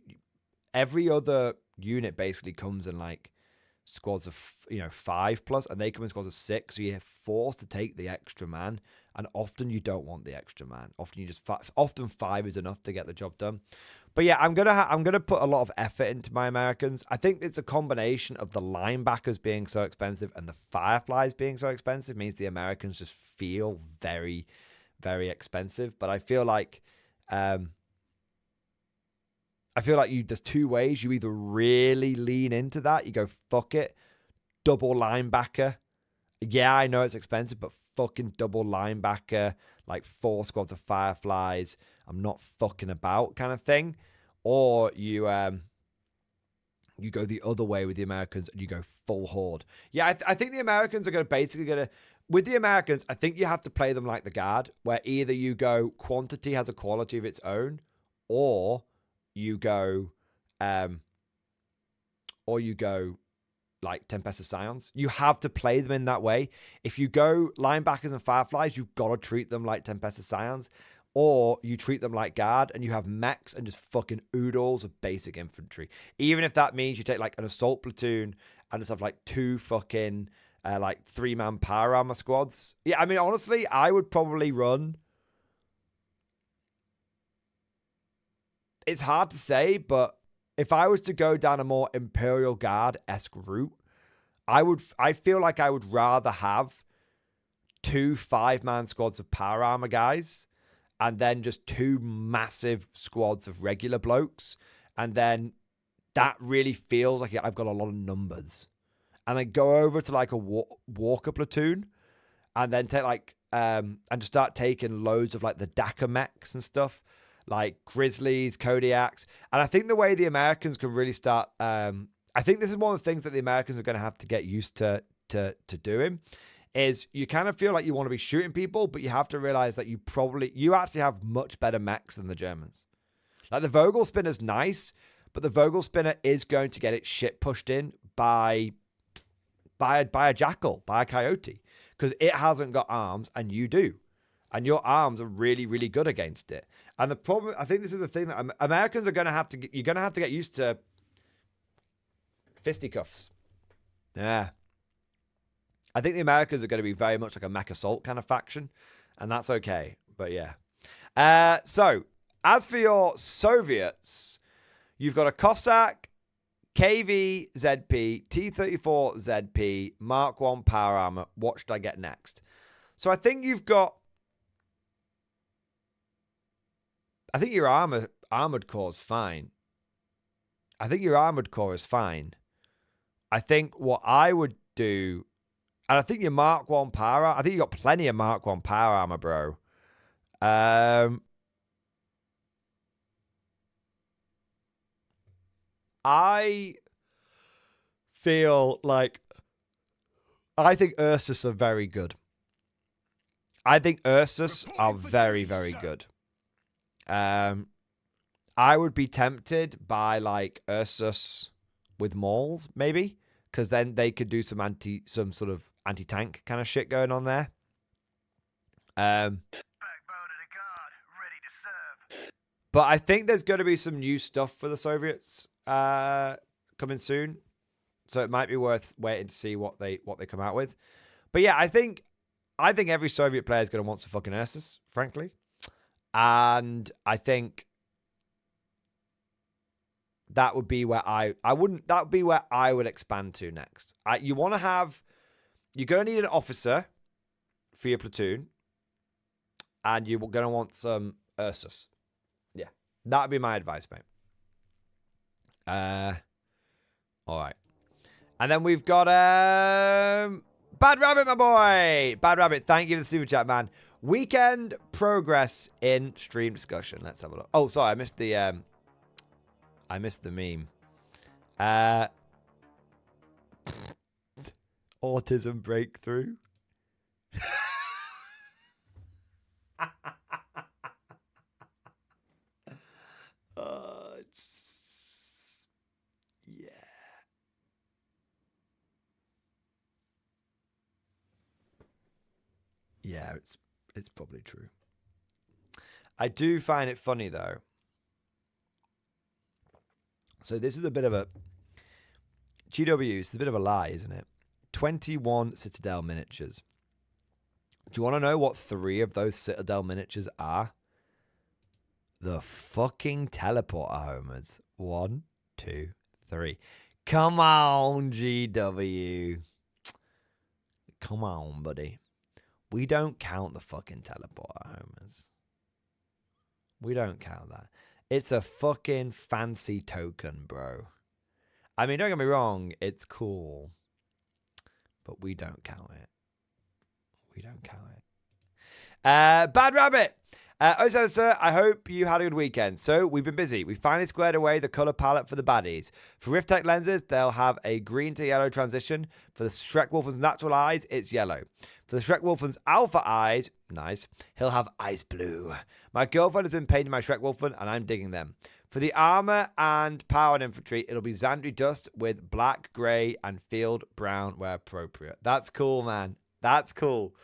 every other unit basically comes in like squads of 5 plus, and they come in squads of 6, so you're forced to take the extra man, and often you don't want the extra man. Often 5 is enough to get the job done. But yeah, I'm gonna put a lot of effort into my Americans. I think it's a combination of the linebackers being so expensive and the Fireflies being so expensive means the Americans just feel very, very expensive. But I feel like there's two ways. You either really lean into that, you go fuck it, double linebacker. Yeah, I know it's expensive, but fucking double linebacker, like 4 squads of Fireflies. I'm not fucking about kind of thing. Or you go the other way with the Americans and you go full horde. Yeah, I think the Americans are with the Americans, I think you have to play them like the Guard, where either you go quantity has a quality of its own, or you go like Tempest Scions. You have to play them in that way. If you go linebackers and Fireflies, you've got to treat them like Tempest Scions, or you treat them like Guard and you have mechs and just fucking oodles of basic infantry. Even if that means you take like an assault platoon and just have like 2 fucking like 3-man power armor squads. Yeah, I mean, honestly, I would probably run. It's hard to say, but if I was to go down a more Imperial Guard-esque route, I feel like I would rather have 2 5-man squads of power armor guys and then just 2 massive squads of regular blokes. And then that really feels like I've got a lot of numbers. And then go over to like a Walker platoon and then take like, and just start taking loads of like the Dakar mechs and stuff, like Grizzlies, Kodiaks. And I think the way the Americans can really start, I think this is one of the things that the Americans are going to have to get used to doing, is you kind of feel like you want to be shooting people, but you have to realize that you actually have much better mechs than the Germans. Like the Vogel Spinner's nice, but the Vogel Spinner is going to get its shit pushed in by a jackal, by a coyote, because it hasn't got arms and you do. And your arms are really, really good against it. And the problem, I think this is the thing that Americans are going to have to get, you're going to have to get used to fisticuffs. Yeah. I think the Americans are going to be very much like a mech assault kind of faction, and that's okay. But yeah. So, as for your Soviets, you've got a Cossack, KV ZP, T-34 ZP, Mark 1 power armor. What should I get next? So I think you've got, I think your armored core is fine. I think your armored core is fine. I think what I would do, and I think your Mark 1 power, I think you got plenty of Mark 1 power armor, bro. I feel like I think Ursus are very good. I think Ursus are very, very good. I would be tempted by like Ursus with Mauls, maybe, because then they could do some sort of anti-tank kind of shit going on there. Backbone of the guard, ready to serve. But I think there's going to be some new stuff for the Soviets coming soon, so it might be worth waiting to see what they come out with. But yeah, I think every Soviet player is going to want some fucking Ursus, frankly, and I think that would be where that would be where I would expand to next. You're going to need an officer for your platoon, and you're going to want some Ursus. Yeah, that would be my advice, mate. All right. And then we've got Bad Rabbit, my boy. Bad Rabbit, thank you for the super chat, man. Weekend progress in stream discussion. Let's have a look. Oh, sorry, I missed the meme. Autism breakthrough. Yeah. Yeah, it's probably true. I do find it funny, though. So this is a bit of a... GW, it's a bit of a lie, isn't it? 21 Citadel miniatures. Do you want to know what 3 of those Citadel miniatures are? The fucking teleporter homers. 1, 2, 3. Come on, GW. Come on, buddy. We don't count the fucking teleporter homers. We don't count that. It's a fucking fancy token, bro. I mean, don't get me wrong. It's cool. But we don't count it. We don't count it. Bad Rabbit. So, sir, I hope you had a good weekend. So, we've been busy. We finally squared away the color palette for the baddies. For Rift Tech lenses, they'll have a green to yellow transition. For the Shrek Wolfen's natural eyes, it's yellow. For the Shrek Wolfen's alpha eyes, nice, he'll have ice blue. My girlfriend has been painting my Shrek Wolfen, and I'm digging them. For the armor and powered infantry, it'll be Xandri Dust with black, grey, and field brown where appropriate. That's cool, man. That's cool.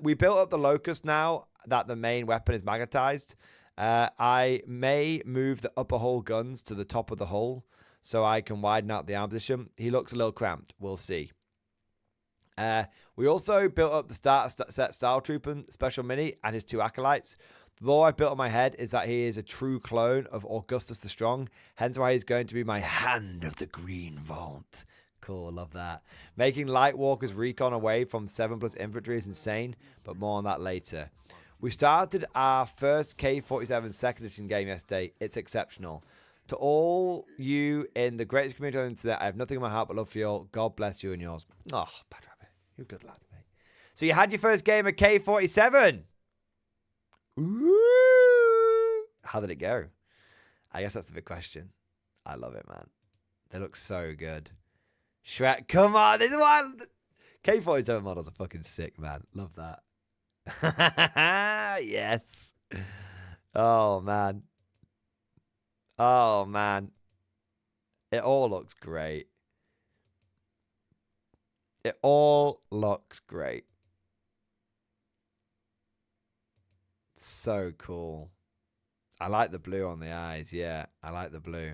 We built up the Locust now that the main weapon is magnetized. I may move the upper hull guns to the top of the hull so I can widen out the arm position. He looks a little cramped. We'll see. We also built up the starter set Style Trooper Special Mini and his 2 acolytes. The law I built on my head is that he is a true clone of Augustus the Strong, hence why he's going to be my Hand of the Green Vault. Cool, love that. Making Lightwalker's recon away from 7+ infantry is insane, but more on that later. We started our first K-47 2nd edition game yesterday. It's exceptional. To all you in the greatest community on the internet, I have nothing in my heart but love for you all. God bless you and yours. Oh, Bad Rabbit, you're a good lad, mate. So you had your first game of K-47. Ooh. How did it go? I guess that's the big question. I love it, man. They look so good. Shrek, come on. This is why K-47 models are fucking sick, man. Love that. Yes. Oh, man. Oh, man. It all looks great. It all looks great. So cool. I like the blue on the eyes. Yeah, I like the blue.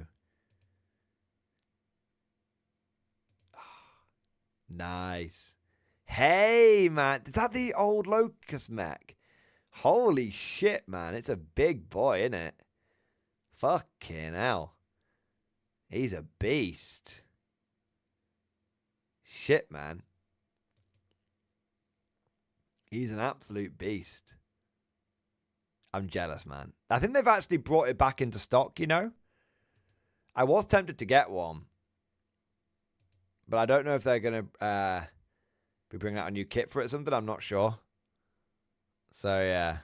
Nice. Hey, man. Is that the old Locust mech? Holy shit, man. It's a big boy, isn't it? Fucking hell. He's a beast. Shit, man. He's an absolute beast. I'm jealous, man. I think they've actually brought it back into stock, you know? I was tempted to get one. But I don't know if they're going to be bringing out a new kit for it or something. I'm not sure. So, yeah.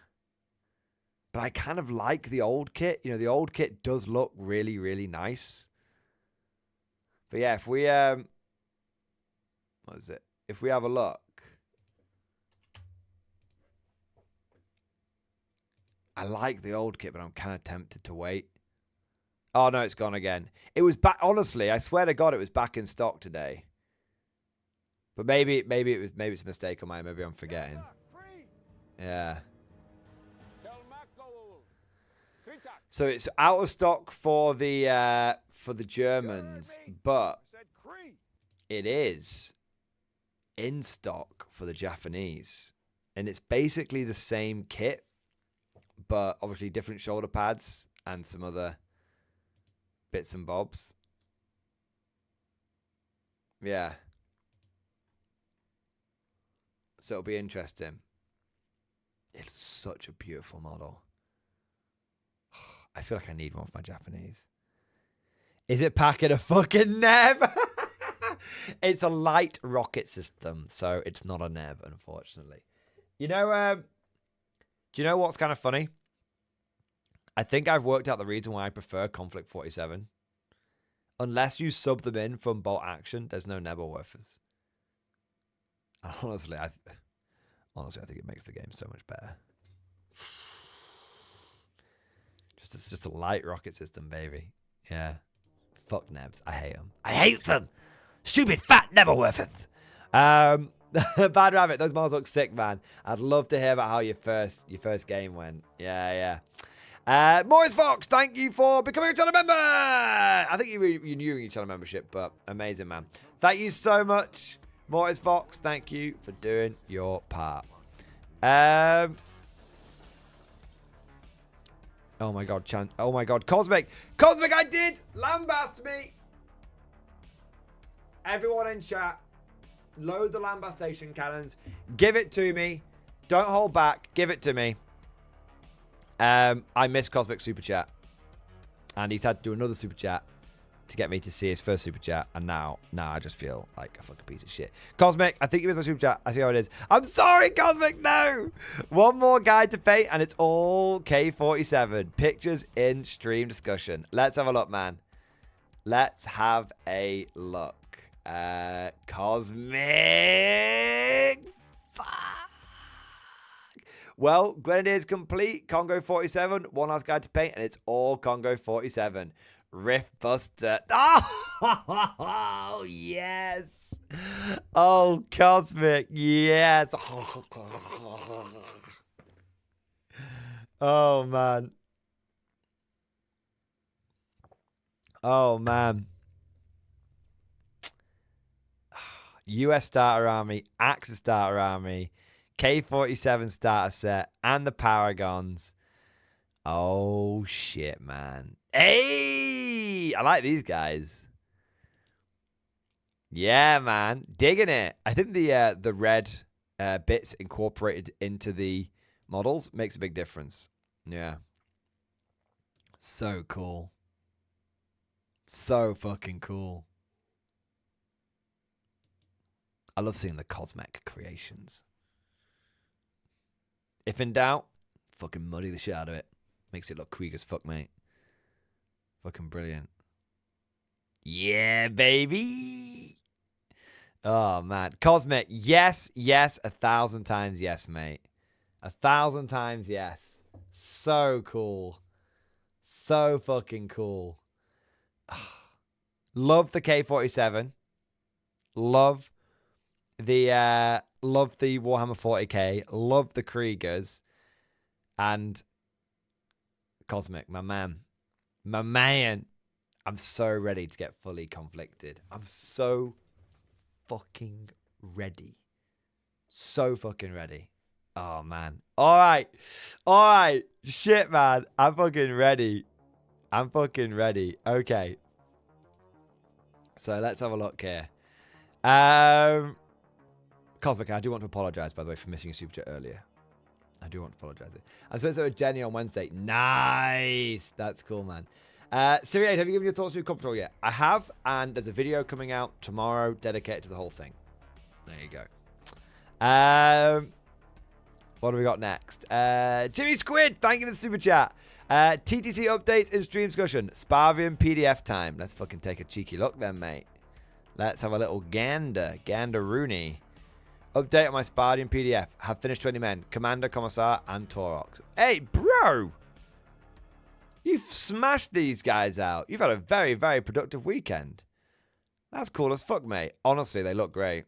But I kind of like the old kit. You know, the old kit does look really, really nice. But, yeah, if we... what is it? If we have a look. I like the old kit, but I'm kind of tempted to wait. Oh, no, it's gone again. It was back. Honestly, I swear to God, it was back in stock today. But maybe it's a mistake on mine. Maybe I'm forgetting. Yeah. So it's out of stock for the Germans, but it is in stock for the Japanese, and it's basically the same kit, but obviously different shoulder pads and some other bits and bobs. Yeah. So it'll be interesting. It's such a beautiful model. I feel like I need one for my Japanese. Is it packing a fucking neb? It's a light rocket system, so it's not a neb, unfortunately. You know, do you know what's kind of funny? I think I've worked out the reason why I prefer Conflict 47. Unless you sub them in from bolt action, there's no Nebelwerfers. Honestly, I think it makes the game so much better. It's just a light rocket system, baby. Yeah. Fuck Nebs. I hate them. I hate them! Stupid fat Nebelwerfers! Bad Rabbit, those models look sick, man. I'd love to hear about how your first game went. Yeah. Morris Fox, thank you for becoming a channel member. I think you knew your channel membership, but amazing, man. Thank you so much, Morris Fox. Thank you for doing your part. Oh my god, oh my god, Cosmic, I did lambast me. Everyone in chat, load the lambastation cannons. Give it to me. Don't hold back. Give it to me. I missed Cosmic super chat, and he's had to do another super chat to get me to see his first super chat, and now I just feel like a fucking piece of shit. Cosmic, I think you missed my super chat. I see how it is. I'm sorry, Cosmic. No, one more guide to fate, and it's all K47 pictures in stream discussion. Let's have a look, man. Let's have a look. Cosmic. Fuck. Well, Grenadier's complete. Congo 47. One last guide to paint, and it's all Congo 47. Rift Buster. Oh, yes. Oh, Cosmic. Yes. Oh, man. Oh, man. US Starter Army, Axis Starter Army, K47 starter set, and the Paragons. Oh, shit, man. Hey! I like these guys. Yeah, man. Digging it. I think the red bits incorporated into the models makes a big difference. Yeah. So cool. So fucking cool. I love seeing the Cosmic creations. If in doubt, fucking muddy the shit out of it. Makes it look Krieg as fuck, mate. Fucking brilliant. Yeah, baby. Oh, man. Cosmic, yes, 1,000 times yes, mate. 1,000 times yes. So cool. So fucking cool. Love the K47. Love the Warhammer 40k, love the Kriegers, and Cosmic, my man. I'm so ready to get fully conflicted. I'm so fucking ready. So fucking ready. Oh, man. All right. Shit, man. I'm fucking ready. Okay. So let's have a look here. Cosmic, I do want to apologize, by the way, for missing a super chat earlier. I do want to apologize. I suppose it was Jenny on Wednesday. Nice. That's cool, man. Siri 8, have you given your thoughts to Control yet? I have, and there's a video coming out tomorrow dedicated to the whole thing. There you go. What do we got next? Jimmy Squid, thank you for the super chat. TTC updates in stream discussion. Sparvian PDF time. Let's fucking take a cheeky look then, mate. Let's have a little gander. Rooney. Update on my Spardian PDF. Have finished 20 men. Commander, Commissar, and Taurox. Hey, bro! You've smashed these guys out. You've had a very, very productive weekend. That's cool as fuck, mate. Honestly, they look great.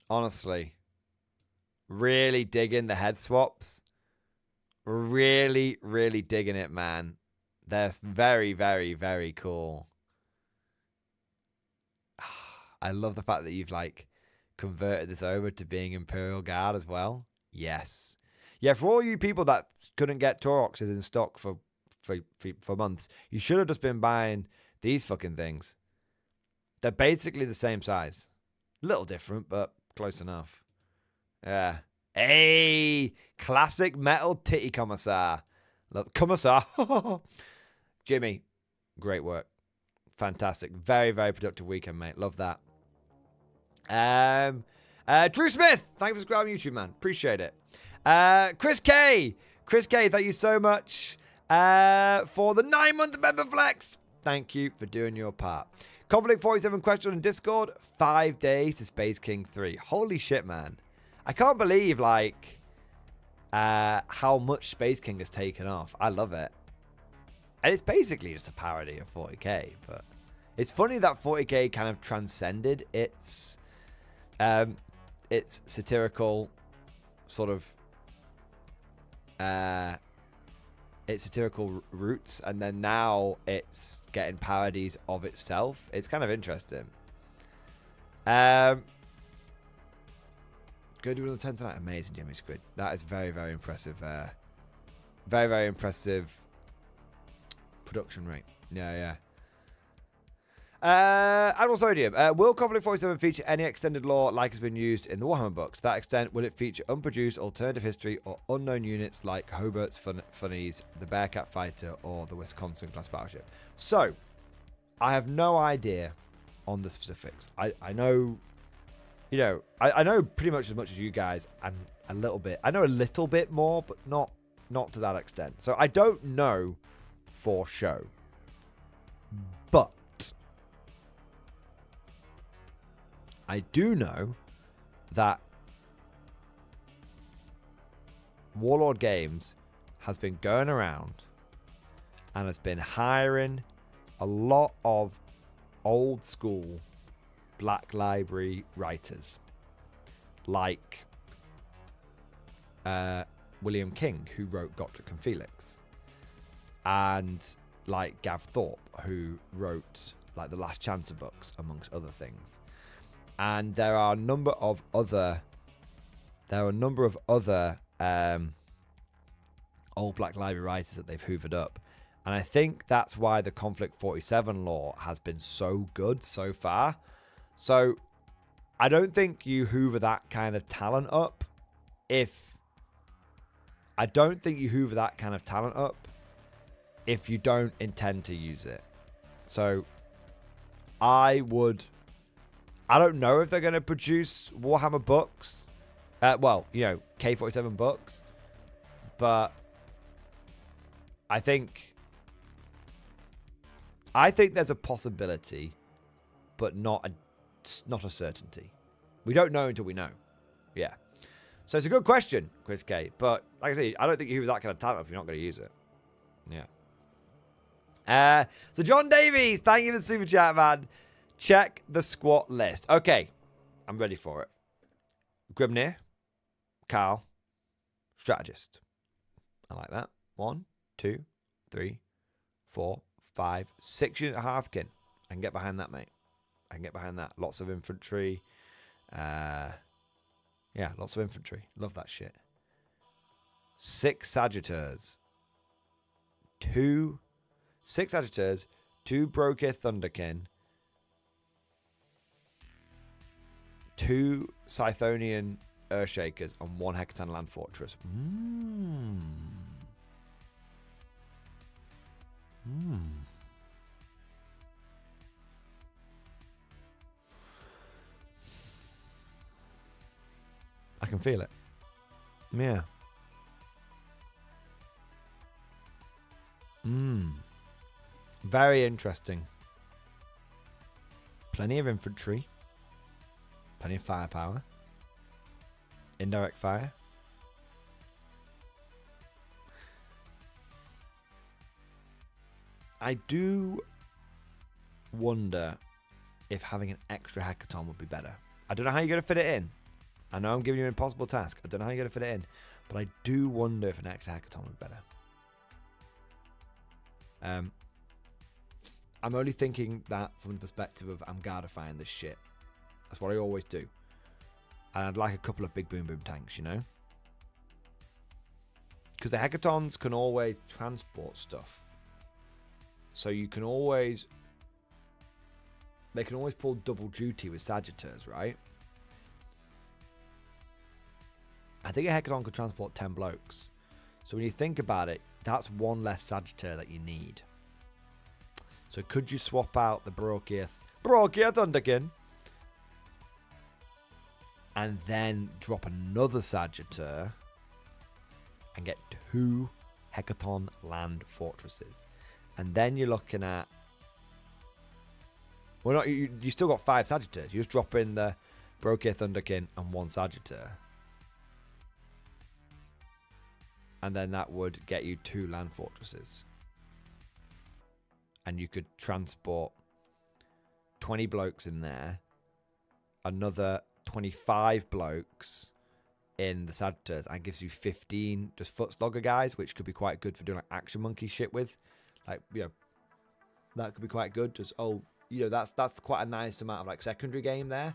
Honestly. Really digging the head swaps. Really, really digging it, man. They're very, very, very cool. I love the fact that you've, like, converted this over to being Imperial Guard as well. Yes. Yeah, for all you people that couldn't get Tauroxes in stock for months, you should have just been buying these fucking things. They're basically the same size. A little different, but close enough. Yeah. Hey! Classic metal titty commissar. Look, commissar. Jimmy, great work. Fantastic. Very, very productive weekend, mate. Love that. Drew Smith, thank you for subscribing to YouTube, man. Appreciate it. Chris K, thank you so much for the 9-month member flex. Thank you for doing your part. Conflict 47 question on Discord. 5 days to Space King 3. Holy shit, man. I can't believe, like, how much Space King has taken off. I love it. And it's basically just a parody of 40k, but it's funny that 40k kind of transcended its its satirical sort of its satirical roots, and then now it's getting parodies of itself. It's kind of interesting. Go do another 10 tonight. Amazing, Jimmy Squid. That is very, very impressive. Very, very impressive production rate. Yeah. Admiral Sodium. Will Conflict 47 feature any extended lore like has been used in the Warhammer books? To that extent, will it feature unproduced alternative history or unknown units like Hobart's Funnies, the Bearcat Fighter, or the Wisconsin class battleship? So, I have no idea on the specifics. I know, you know, I know pretty much as you guys, and a little bit. I know a little bit more, but not to that extent. So I don't know for show. But I do know that Warlord Games has been going around and has been hiring a lot of old school Black Library writers like William King, who wrote Gotrek and Felix, and like Gav Thorpe, who wrote like the Last Chancer books, amongst other things. And there are a number of other old Black Library writers that they've hoovered up. And I think that's why the Conflict 47 lore has been so good so far. So I don't think you hoover that kind of talent up if you don't intend to use it. So I don't know if they're going to produce Warhammer books. Well, you know, K47 books. But I think there's a possibility, but not a certainty. We don't know until we know. Yeah. So it's a good question, Chris K. But like I say, I don't think you have that kind of talent if you're not going to use it. Yeah. So John Davies, thank you for the super chat, man. Check the squat list. Okay. I'm ready for it. Grimnir. Karl. Strategist. I like that. 1, 2, 3, 4, 5, 6 unit Hearthkin. I can get behind that, mate. I can get behind that. Lots of infantry. Yeah, lots of infantry. Love that shit. 6 Sagittars. 6 Sagittars. 2 Brokir Thunderkin. 2 Scythonian Earthshakers and 1 Hecaton Land Fortress. I can feel it. Yeah. Very interesting. Plenty of infantry. Plenty of firepower. Indirect fire. I do wonder if having an extra Hecaton would be better. I don't know how you're going to fit it in. I know I'm giving you an impossible task. I don't know how you're going to fit it in. But I do wonder if an extra Hecaton would be better. I'm only thinking that from the perspective of I'm Gardifying this shit. That's what I always do. And I'd like a couple of big boom boom tanks, you know? Because the Hecatons can always transport stuff. So you can always... They can always pull double duty with Sagittars, right? I think a Hecaton could transport 10 blokes. So when you think about it, that's 1 less Sagittar that you need. So could you swap out the Brokir Thunderkin and then drop another Sagittar and get 2 Hecaton Land Fortresses? And then you're looking at... Well, not you still got 5 Sagittars. You just drop in the Brokir Thunderkin and 1 Sagittar. And then that would get you 2 land fortresses. And you could transport 20 blokes in there. Another 25 blokes in the Sagittars and gives you 15 just foot slogger guys, which could be quite good for doing like action monkey shit with. Like, you know, that could be quite good. Just, oh, you know, that's quite a nice amount of like secondary game there.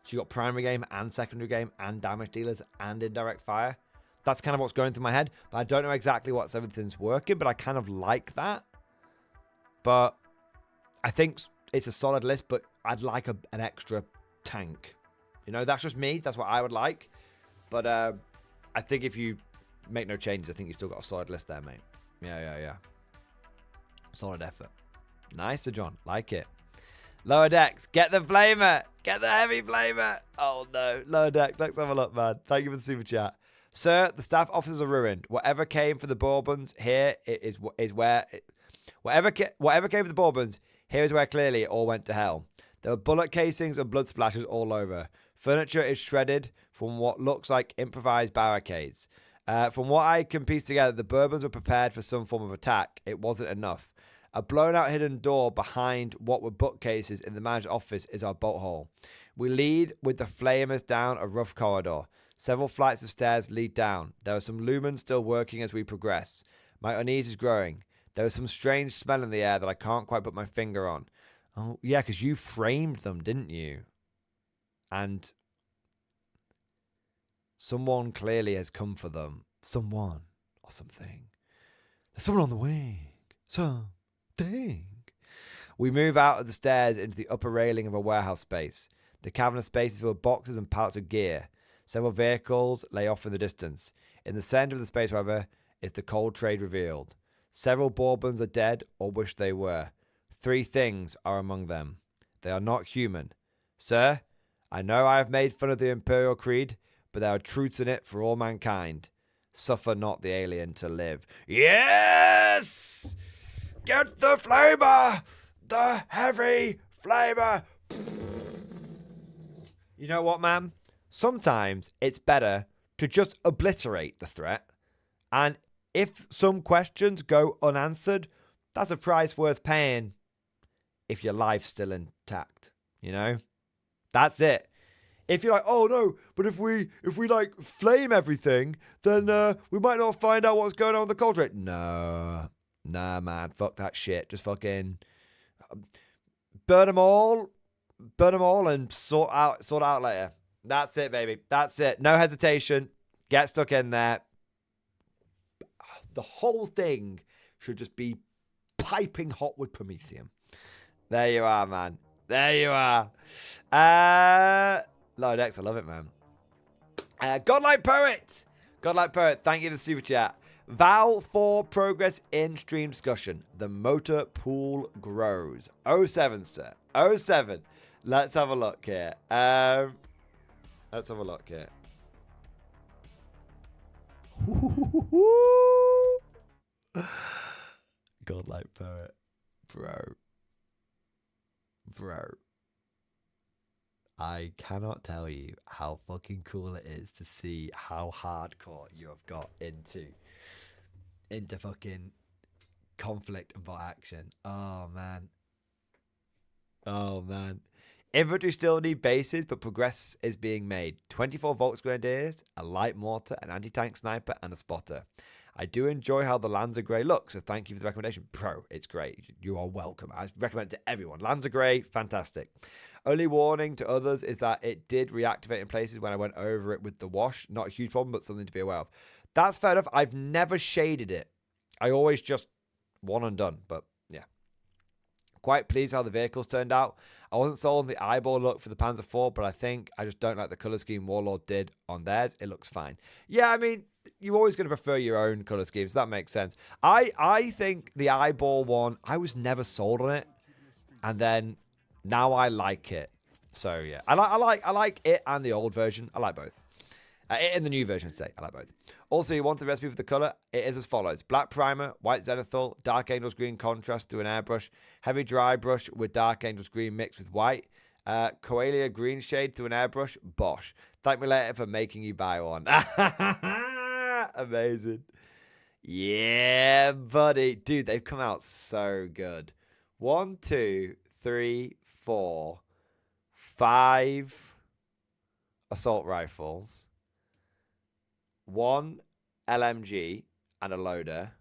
So you got primary game and secondary game and damage dealers and indirect fire. That's kind of what's going through my head. But I don't know exactly what's everything's working, but I kind of like that. But I think it's a solid list, but I'd like an extra tank. You know, that's just me. That's what I would like. But I think if you make no changes, I think you've still got a solid list there, mate. Yeah. Solid effort. Nice, John. Like it. Lower decks. Get the flamer. Get the heavy flamer. Oh, no. Lower deck. Let's have a look, man. Thank you for the super chat. Sir, the staff officers are ruined. Whatever came for the Bourbons here is where... Whatever came for the Bourbons, here is where clearly it all went to hell. There were bullet casings and blood splashes all over. Furniture is shredded from what looks like improvised barricades. From what I can piece together, the Bourbons were prepared for some form of attack. It wasn't enough. A blown-out hidden door behind what were bookcases in the manager's office is our bolt hole. We lead with the flamers down a rough corridor. Several flights of stairs lead down. There are some lumens still working as we progress. My unease is growing. There is some strange smell in the air that I can't quite put my finger on. Oh, yeah, because you framed them, didn't you? And someone clearly has come for them. Someone or something. There's someone on the wing. Something. We move out of the stairs into the upper railing of a warehouse space. The cavernous space is full of boxes and pallets of gear. Several vehicles lay off in the distance. In the center of the space, however, is the cold trade revealed. Several Bourbons are dead or wish they were. 3 things are among them. They are not human. Sir, I know I have made fun of the Imperial Creed, but there are truths in it for all mankind. Suffer not the alien to live. Yes! Get the flamer! The heavy flamer! You know what, man? Sometimes it's better to just obliterate the threat. And if some questions go unanswered, that's a price worth paying if your life's still intact, you know? That's it. If you're like, oh no, but if we like flame everything, then we might not find out what's going on with the cold rate. No. Nah, man. Fuck that shit. Just fucking burn them all and sort out later. That's it, baby. That's it. No hesitation. Get stuck in there. The whole thing should just be piping hot with promethium. There you are, man. There you are. Lower decks, I love it, man. Godlike Poet. Godlike Poet, thank you for the super chat. Vow for progress in stream discussion. The motor pool grows. 07, sir. 07. Let's have a look here. Godlike Poet. Bro. I cannot tell you how fucking cool it is to see how hardcore you have got into fucking conflict and bot action. Oh, man. Infantry still need bases, but progress is being made. 24 Volks Grenadiers, a light mortar, an anti-tank sniper, and a spotter. I do enjoy how the Lanza Grey looks, so thank you for the recommendation. Bro, it's great. You are welcome. I recommend it to everyone. Lanza Grey, fantastic. Only warning to others is that it did reactivate in places when I went over it with the wash. Not a huge problem, but something to be aware of. That's fair enough. I've never shaded it. I always just one and done, but yeah. Quite pleased how the vehicles turned out. I wasn't sold on the eyeball look for the Panzer IV, but I think I just don't like the colour scheme Warlord did on theirs. It looks fine. Yeah, I mean, you're always going to prefer your own colour scheme, so that makes sense. I think the eyeball one, I was never sold on it, and then now I like it. So yeah, I like it and the old version. I like both. It and the new version, I'd say. I like both. Also, you want the recipe for the colour? It is as follows. Black primer, white zenithal, Dark Angels green contrast to an airbrush, heavy dry brush with Dark Angels green mixed with white, Coalia green shade to an airbrush, Bosch. Thank me later for making you buy one. Amazing. Yeah, buddy. Dude, they've come out so good. 1, 2, 3, 4, 5. assault rifles, 1 LMG and a loader.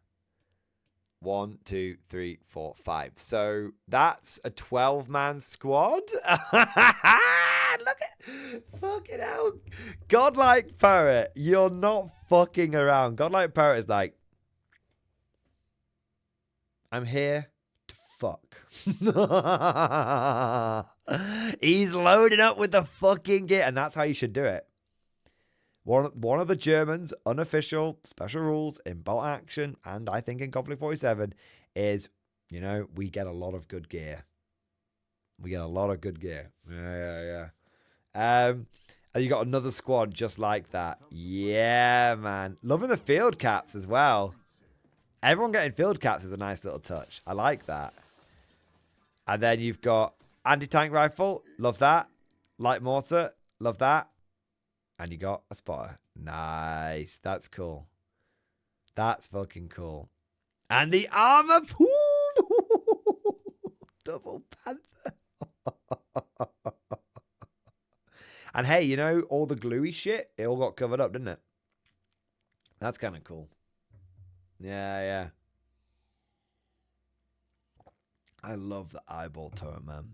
1, 2, 3, 4, 5. So that's a 12-man squad. Look at fucking hell. Godlike Parrot, you're not fucking around. Godlike Parrot is like, I'm here to fuck. He's loading up with the fucking gear, and that's how you should do it. One of the Germans' unofficial special rules in bolt action, and I think in Conflict 47, is, you know, we get a lot of good gear. We get a lot of good gear. Yeah. And you got another squad just like that. Yeah, man. Loving the field caps as well. Everyone getting field caps is a nice little touch. I like that. And then you've got anti-tank rifle. Love that. Light mortar. Love that. And you got a spotter. Nice. That's cool. That's fucking cool. And the armor pool. Double panther. And hey, you know, all the gluey shit, it all got covered up, didn't it? That's kind of cool. Yeah. I love the eyeball turret, man.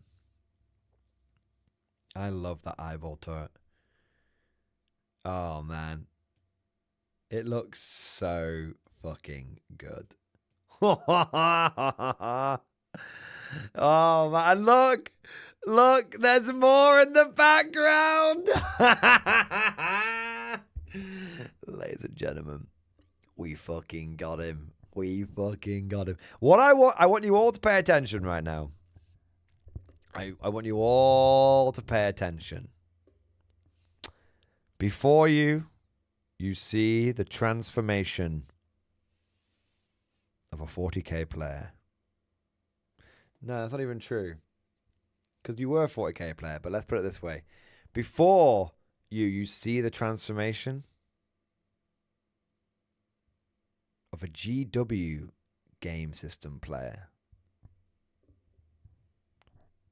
I love the eyeball turret. Oh, man. It looks so fucking good. Oh, man. Look. Look, there's more in the background. Ladies and gentlemen, we fucking got him. We fucking got him. What I want you all to pay attention right now. I want you all to pay attention. Before you see the transformation of a 40k player. No, that's not even true. Because you were a 40k player, but let's put it this way. Before you see the transformation of a GW game system player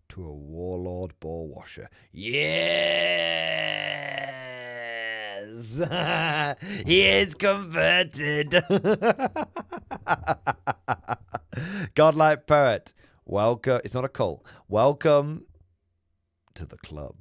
to a warlord ball washer. Yes! He is converted. Godlike Poet. Welcome. It's not a cult. Welcome to the club.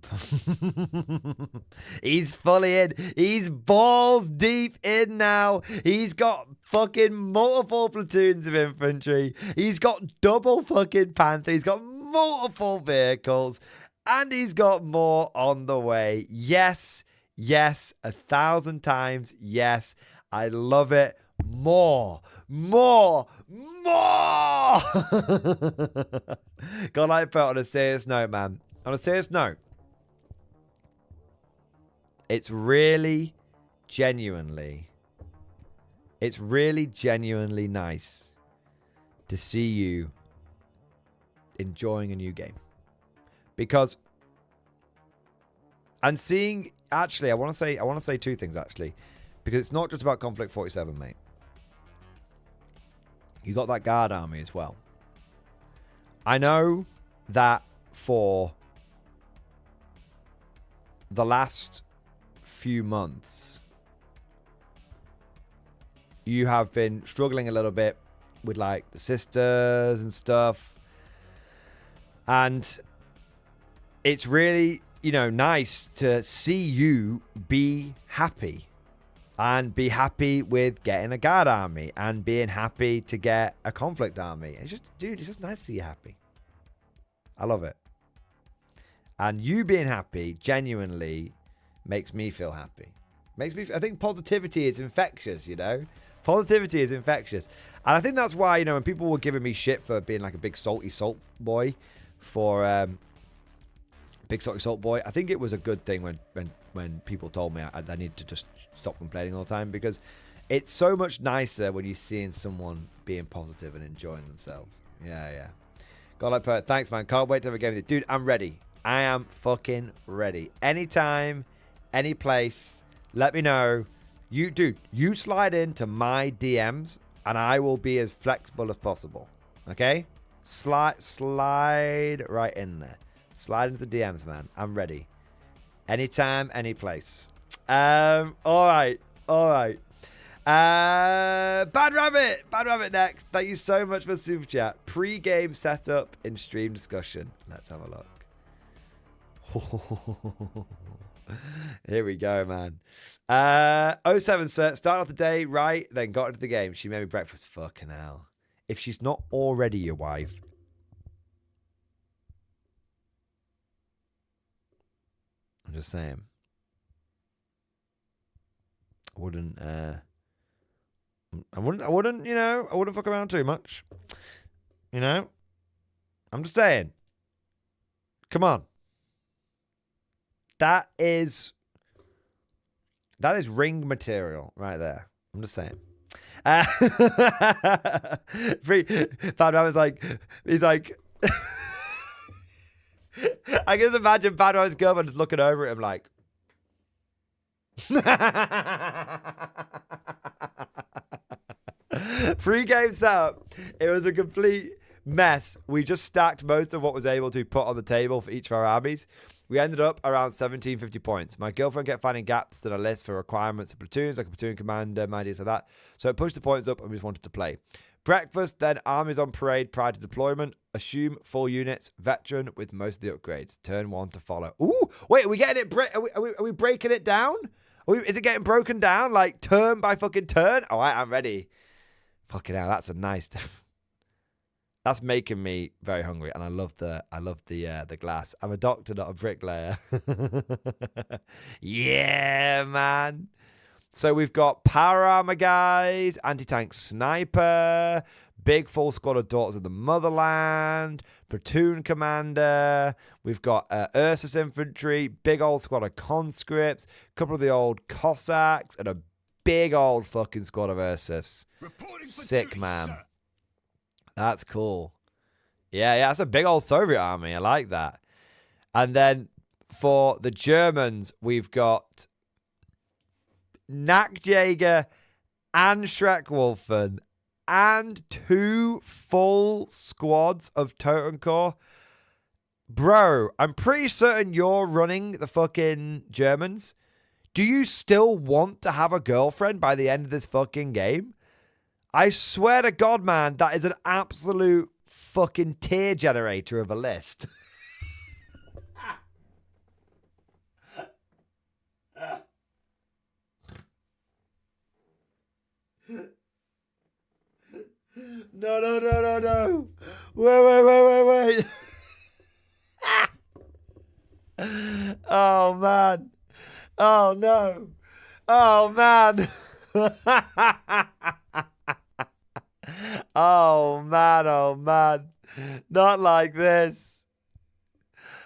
He's fully in. He's balls deep in now. He's got fucking multiple platoons of infantry. He's got double fucking panther. He's got multiple vehicles. And he's got more on the way. Yes. Yes. 1,000 times. Yes. I love it. More. Godlike Poet, on a serious note, man. On a serious note, it's really genuinely nice to see you enjoying a new game. Because, and seeing, actually, I want to say two things, actually. Because it's not just about Conflict 47, mate. You got that guard army as well. I know that for the last few months, you have been struggling a little bit with like the sisters and stuff. And it's really, you know, nice to see you be happy. And be happy with getting a guard army. And being happy to get a conflict army. It's just, dude, it's just nice to see you happy. I love it. And you being happy genuinely makes me feel happy. I think positivity is infectious, you know? Positivity is infectious. And I think that's why, you know, when people were giving me shit for being like a big salty salt boy I think it was a good thing when people told me I need to just stop complaining all the time, because it's so much nicer when you're seeing someone being positive and enjoying themselves. Yeah. Godlike Poet, thanks, man. Can't wait to have a game with you. Dude, I'm ready. I am fucking ready. Anytime, any place, let me know. You slide into my DMs and I will be as flexible as possible. Okay? Slide right in there. Slide into the DMs, man. I'm ready. Anytime, any place. All right. Bad Rabbit next. Thank you so much for super chat. Pre-game setup in stream discussion. Let's have a look. Here we go, man. 07 sir, start off the day right, then got into the game. She made me breakfast. Fucking hell. If she's not already your wife. I'm just saying. I wouldn't, you know, I wouldn't fuck around too much. You know? I'm just saying. Come on. That is ring material right there. I'm just saying. Bad Rabbit's like, he's like, I can just imagine Bad Rabbit's girlfriend just looking over at him like, pre-game setup. It was a complete mess. We just stacked most of what was able to be put on the table for each of our armies. We ended up around 1750 points. My girlfriend kept finding gaps in a list for requirements of platoons, like a platoon commander, ideas like that. So it pushed the points up and we just wanted to play. Breakfast, then armies on parade prior to deployment. Assume full units. Veteran with most of the upgrades. Turn 1 to follow. Ooh, wait, are we getting it? Are we breaking it down? Is it getting broken down like turn by fucking turn? All right, I'm ready. Fucking hell, that's a nice. That's making me very hungry, and I love the glass. I'm a doctor, not a bricklayer. Yeah, man. So we've got power armor guys, anti-tank sniper, big full squad of daughters of the motherland, platoon commander. We've got Ursus infantry, big old squad of conscripts, a couple of the old Cossacks, and a big old fucking squad of Ursus. Sick, man. Sir. That's cool. Yeah, that's a big old Soviet army. I like that. And then for the Germans, we've got Nackjäger and Schreckwolfen and 2 full squads of Totenkorps. Bro, I'm pretty certain you're running the fucking Germans. Do you still want to have a girlfriend by the end of this fucking game? I swear to God, man, that is an absolute fucking tear generator of a list. No. Wait. Oh, man. Oh, no. Oh, man. Oh, man. Not like this.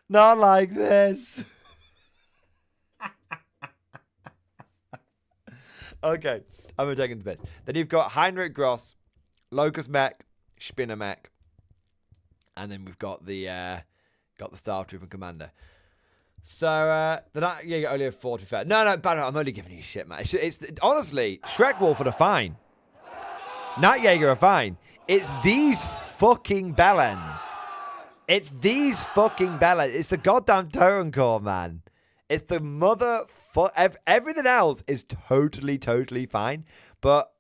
Not like this. Okay, I'm going to take the best. Then you've got Heinrich Gross, Locust Mech, Spinner Mech, and then we've got the Star Trooper Commander. So, you only have 4 to be fair. No, I'm only giving you shit, man. It's honestly, Schreckwolf are fine. Nackjäger are fine. It's these fucking bellends. It's the goddamn Totenkorps, man. It's the everything else is totally fine. But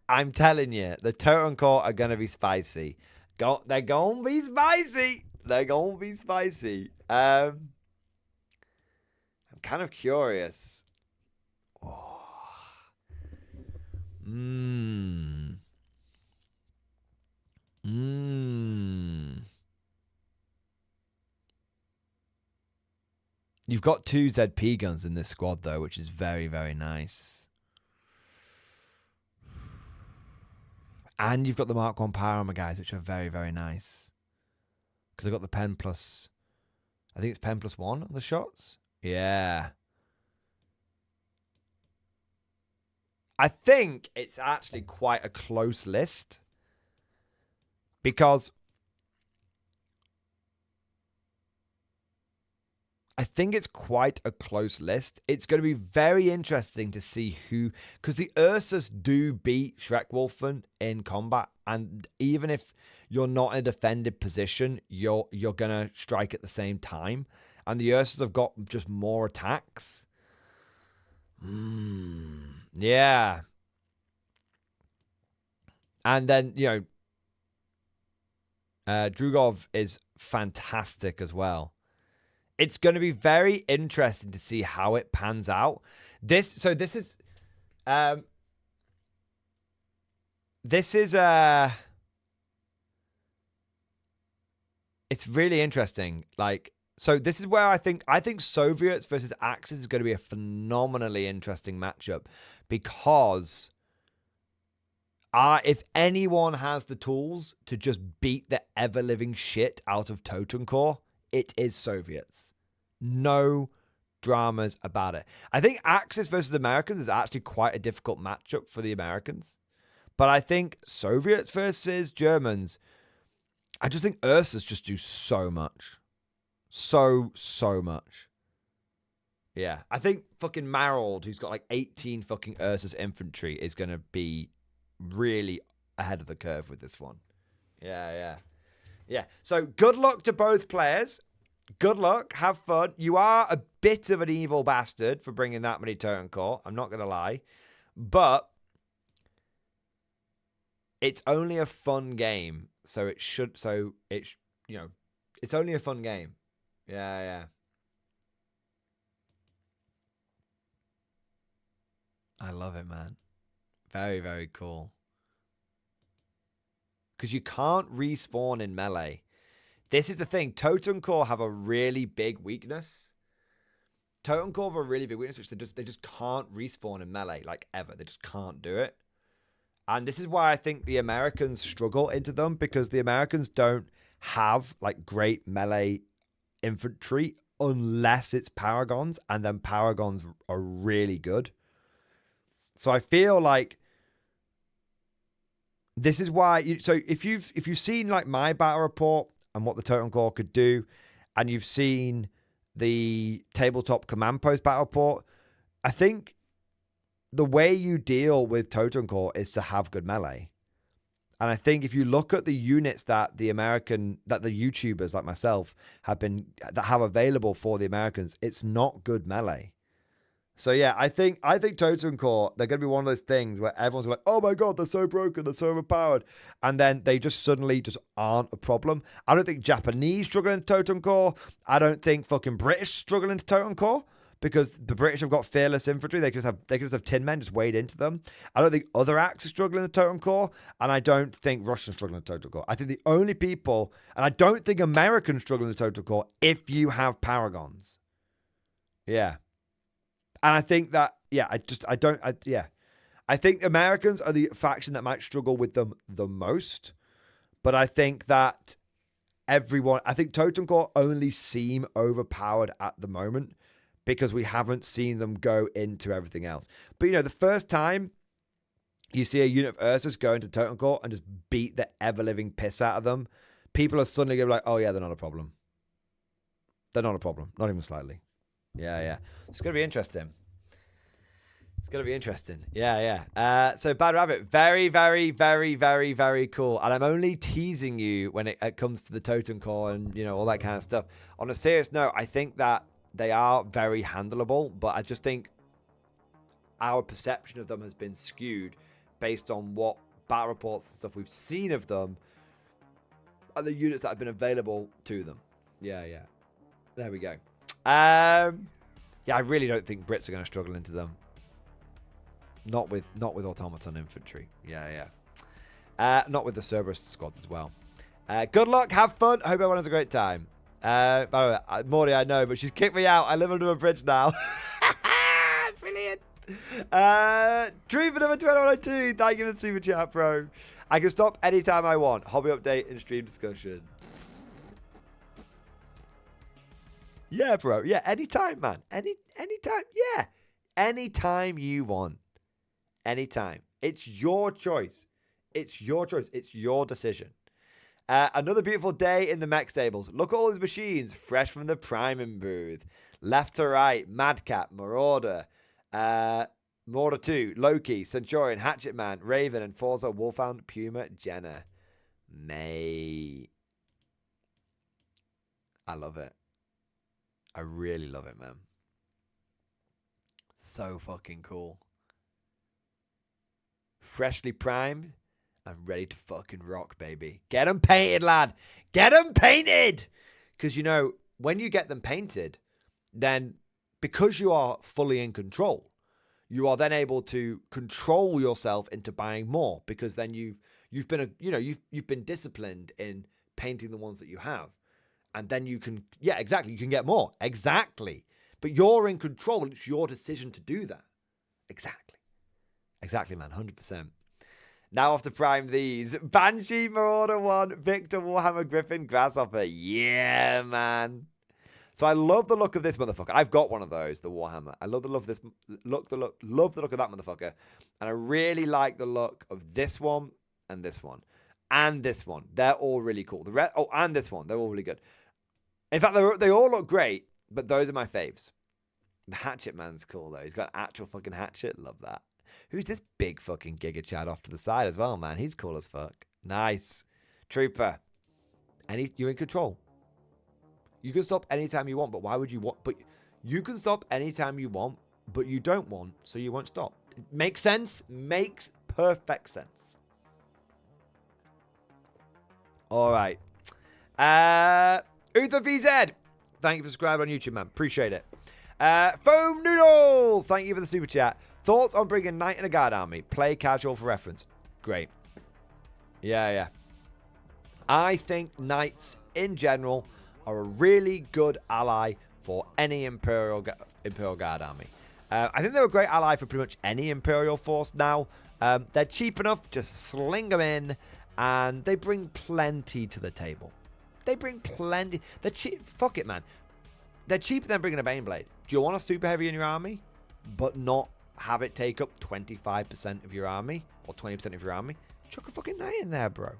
I'm telling you, the Totenkorps are going to be spicy. They're going to be spicy. I'm kind of curious. Oh. You've got 2 ZP guns in this squad, though, which is very, very nice. And you've got the Mark 1 power armor guys, which are very, very nice. Because I've got the pen plus... I think it's pen plus 1 on the shots. Yeah. I think it's actually quite a close list. Because... I think it's quite a close list. It's going to be very interesting to see who... Because the Ursus do beat Schreckwolfen in combat. And even if you're not in a defended position, you're going to strike at the same time. And the Ursas have got just more attacks. Yeah. And then, you know, Drugov is fantastic as well. It's going to be very interesting to see how it pans out. This is it's really interesting. Like, so this is where I think Soviets versus Axis is going to be a phenomenally interesting matchup, because if anyone has the tools to just beat the ever-living shit out of Totem Core, it is Soviets. No dramas about it. I think Axis versus Americans is actually quite a difficult matchup for the Americans. But I think Soviets versus Germans, I just think Ursas just do so much. So much. Yeah. I think fucking Marold, who's got like 18 fucking Ursas infantry, is going to be really ahead of the curve with this one. Yeah. So good luck to both players. Good luck. Have fun. You are a bit of an evil bastard for bringing that many Totem Core. I'm not going to lie. But it's only a fun game. It's only a fun game. Yeah. I love it, man. Very, very cool. Because you can't respawn in melee. This is the thing. Totem Core have a really big weakness. Totem Core have a really big weakness, which they just can't respawn in melee, like, ever. They just can't do it. And this is why I think the Americans struggle into them, because the Americans don't have, like, great melee infantry unless it's Paragons, and then Paragons are really good. So I feel like this is why so if you've seen like my battle report and what the Totem Core could do, and you've seen the Tabletop command post battle report, I think the way you deal with Totem Core is to have good melee. And I think if you look at the units that the YouTubers like myself have available for the Americans, it's not good melee. So yeah, I think Totem Core, they're going to be one of those things where everyone's like, oh my god, they're so broken, they're so overpowered. And then they just suddenly just aren't a problem. I don't think Japanese struggle into Totem Core. I don't think fucking British struggle into Totem Core, because the British have got fearless infantry. They could just have tin men just wade into them. I don't think other Axis struggle in the Totem Core, and I don't think Russians struggle in the Totem Core. I think the only people, and I don't think Americans struggle in the Totem Core if you have Paragons. Yeah. And I think that, I think Americans are the faction that might struggle with them the most. But I think that I think Totem Core only seem overpowered at the moment because we haven't seen them go into everything else. But, the first time you see a unit of Ursas go into Totem Core and just beat the ever-living piss out of them, people are suddenly going to be like, oh yeah, they're not a problem. They're not a problem. Not even slightly. Yeah. It's going to be interesting. Yeah. So Bad Rabbit, very, very, very, very, very cool. And I'm only teasing you when it comes to the Totem Core and, all that kind of stuff. On a serious note, I think that they are very handleable, but I just think our perception of them has been skewed based on what battle reports and stuff we've seen of them and the units that have been available to them. Yeah. There we go. I really don't think Brits are going to struggle into them. Not with automaton infantry. Yeah. Not with the Cerberus squads as well. Good luck. Have fun. Hope everyone has a great time. By the way, Mordy, I know, but she's kicked me out. I live under a bridge now. Brilliant. Dream for number 2102. Thank you for the super chat, bro. I can stop anytime I want. Hobby update and stream discussion. Yeah, bro. Yeah, anytime, man. Anytime. Yeah. Anytime you want. Anytime. It's your choice. It's your decision. Another beautiful day in the mech stables. Look at all these machines, fresh from the priming booth. Left to right, Madcap, Marauder, Marauder 2, Loki, Centurion, Hatchet Man, Raven, and Forza, Wolfhound, Puma, Jenna. Mate. I love it. I really love it, man. So fucking cool. Freshly primed and ready to fucking rock, baby. Get them painted, lad. Get them painted. Because, you know, when you get them painted, then because you are fully in control, you are then able to control yourself into buying more, because then you've been disciplined in painting the ones that you have. And then you can, yeah, exactly. You can get more. Exactly. But you're in control. It's your decision to do that. Exactly. Exactly, man. 100%. Now off to prime these. Banshee, Marauder 1, Victor, Warhammer, Griffin, Grasshopper. Yeah, man. So I love the look of this motherfucker. I've got one of those, the Warhammer. I love the look of this. Love the look of that motherfucker. And I really like the look of this one and this one. And this one. They're all really cool. And this one. They're all really good. In fact, they all look great, but those are my faves. The Hatchet Man's cool, though. He's got an actual fucking hatchet. Love that. Who's this big fucking Giga Chad off to the side as well, man? He's cool as fuck. Nice. Trooper. You're in control. You can stop anytime you want, but why would you want? But you can stop anytime you want, but you don't want, so you won't stop. Makes sense? Makes perfect sense. All right. Uther VZ. Thank you for subscribing on YouTube, man. Appreciate it. Foam Noodles. Thank you for the super chat. Thoughts on bringing Knight in a Guard army? Play casual for reference. Great. Yeah. I think Knights in general are a really good ally for any Imperial Guard army. I think they're a great ally for pretty much any Imperial force now. They're cheap enough. Just sling them in. And they bring plenty to the table. They bring plenty. They're cheap. Fuck it, man. They're cheaper than bringing a Baneblade. Do you want a super heavy in your army, but not have it take up 25% of your army or 20% of your army? Chuck a fucking Knight in there, bro.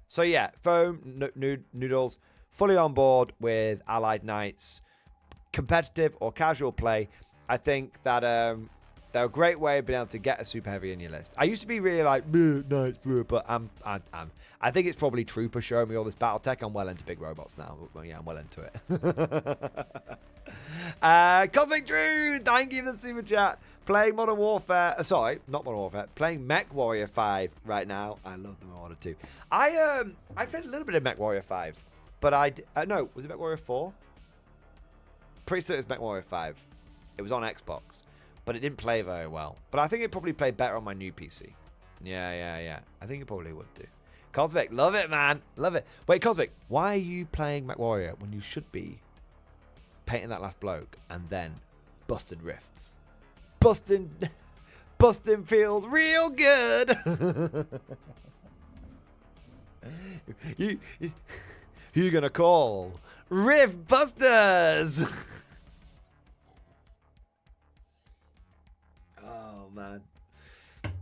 So yeah, Foam Noodles, fully on board with Allied Knights. Competitive or casual play. I think that they're a great way of being able to get a super heavy in your list. I used to be really like, Knights, but I think it's probably Trooper showing me all this battle tech. I'm well into big robots now. But yeah, I'm well into it. Cosmic Drew, thank you for the super chat. Playing Modern Warfare. Sorry, not Modern Warfare. Playing Mech Warrior 5 right now. I love the Marauder 2. I played a little bit of Mech Warrior 5. But no, was it Mech Warrior 4? Pretty sure it was Mech Warrior 5. It was on Xbox. But it didn't play very well. But I think it probably played better on my new PC. Yeah. I think it probably would do. Cosmic, love it, man. Love it. Wait, Cosmic, why are you playing Mech Warrior when you should be painting that last bloke and then busting rifts? Busting feels real good. Who you gonna call? Rift Busters. Oh, man.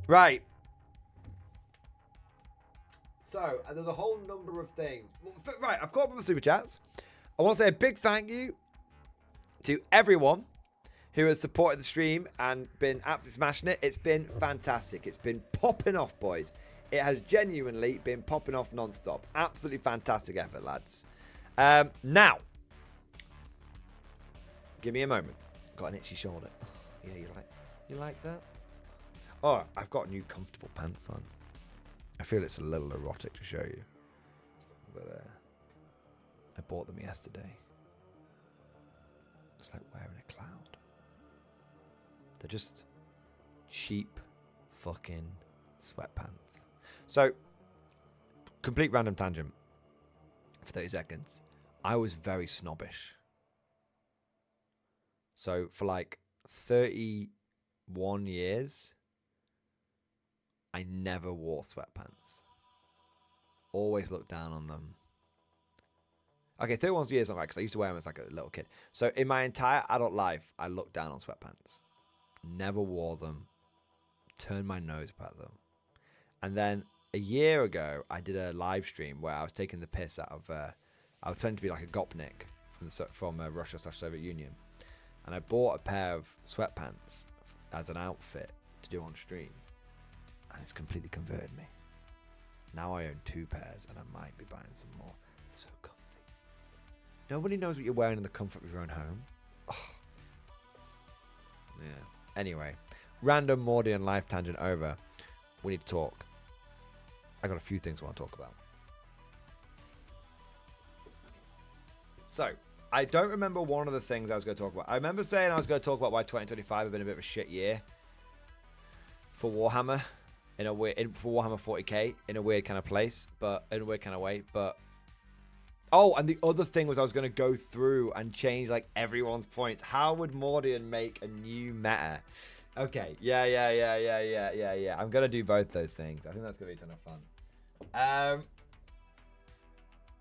Right. So, there's a whole number of things. Right, I've caught up with my super chats. I want to say a big thank you to everyone who has supported the stream and been absolutely smashing it. It's been fantastic. It's been popping off, boys. It has genuinely been popping off non-stop. Absolutely fantastic effort, lads. Now, give me a moment. Got an itchy shoulder. Yeah, you like that? Oh, I've got new comfortable pants on. I feel it's a little erotic to show you. But I bought them yesterday. It's like wearing a cloud. They're just cheap fucking sweatpants. So, complete random tangent for 30 seconds. I was very snobbish. So, for like 31 years, I never wore sweatpants. Always looked down on them. Okay, 31 years not right, because I used to wear them as like a little kid. So in my entire adult life, I looked down on sweatpants. Never wore them. Turned my nose up at them. And then a year ago, I did a live stream where I was taking the piss out of... I was planning to be like a gopnik from Russia/Soviet Union. And I bought a pair of sweatpants as an outfit to do on stream. And it's completely converted me. Now I own 2 pairs and I might be buying some more. They're so comfy. Nobody knows what you're wearing in the comfort of your own home. Oh. Yeah. Anyway, random Mordian life tangent over. We need to talk. I got a few things I want to talk about. So, I don't remember one of the things I was going to talk about. I remember saying I was going to talk about why 2025 had been a bit of a shit year for Warhammer in a weird, for Warhammer 40k in a weird kind of place, but in a weird kind of way. But oh, and the other thing was I was going to go through and change like everyone's points. How would Mordian make a new meta? Okay, yeah. I'm going to do both those things. I think that's going to be a ton of fun.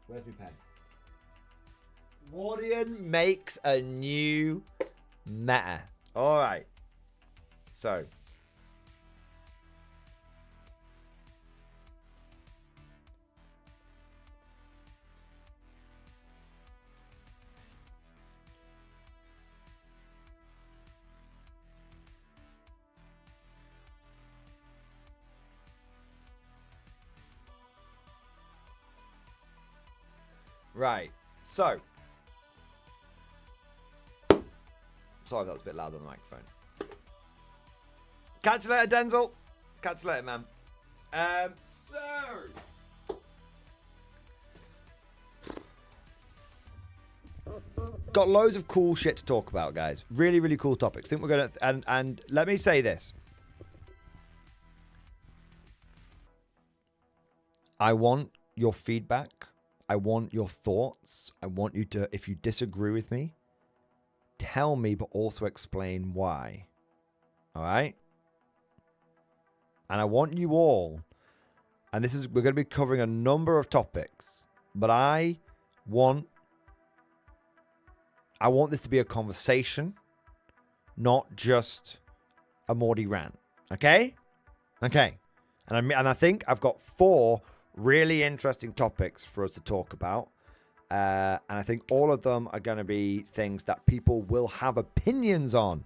Where's my pen? Mordian makes a new meta. All right. So. Right. So. Sorry if that was a bit loud on the microphone. Catch you later, Denzel. Catch you later, man. So. Got loads of cool shit to talk about, guys. Really, really cool topics. Think we're going to... And let me say this. I want your feedback. I want your thoughts. I want you to, if you disagree with me, tell me, but also explain why. All right? And I want you all, and this is, we're going to be covering a number of topics, but I want this to be a conversation, not just a Mordy rant. Okay? Okay. And I think I've got 4 really interesting topics for us to talk about. And I think all of them are going to be things that people will have opinions on.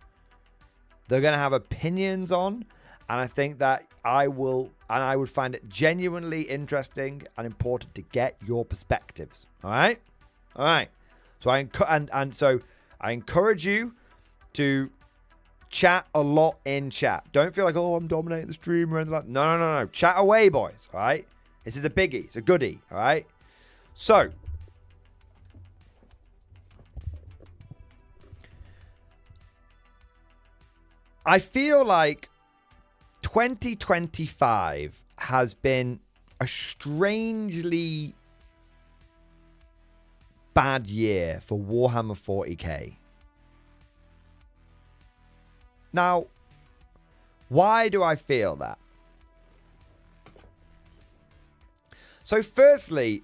They're going to have opinions on. And I think that I would find it genuinely interesting and important to get your perspectives. All right? All right. So I encourage you to chat a lot in chat. Don't feel like, oh, I'm dominating the stream or anything like that. No. Chat away, boys. All right? This is a biggie. It's a goodie. All right? So, I feel like 2025 has been a strangely bad year for Warhammer 40k. Now, why do I feel that? So firstly,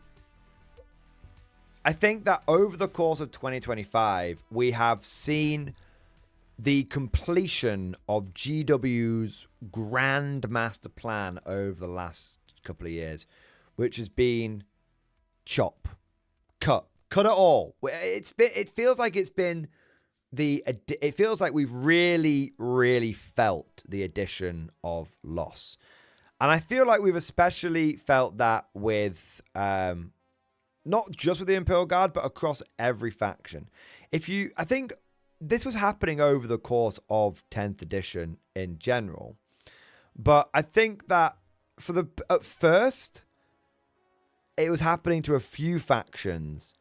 I think that over the course of 2025, we have seen the completion of GW's grand master plan over the last couple of years, which has been cut it all. It feels like it's been it feels like we've really felt the addition of loss. And I feel like we've especially felt that with, not just with the Imperial Guard, but across every faction. I think this was happening over the course of 10th edition in general. But I think that at first, it was happening to a few factions.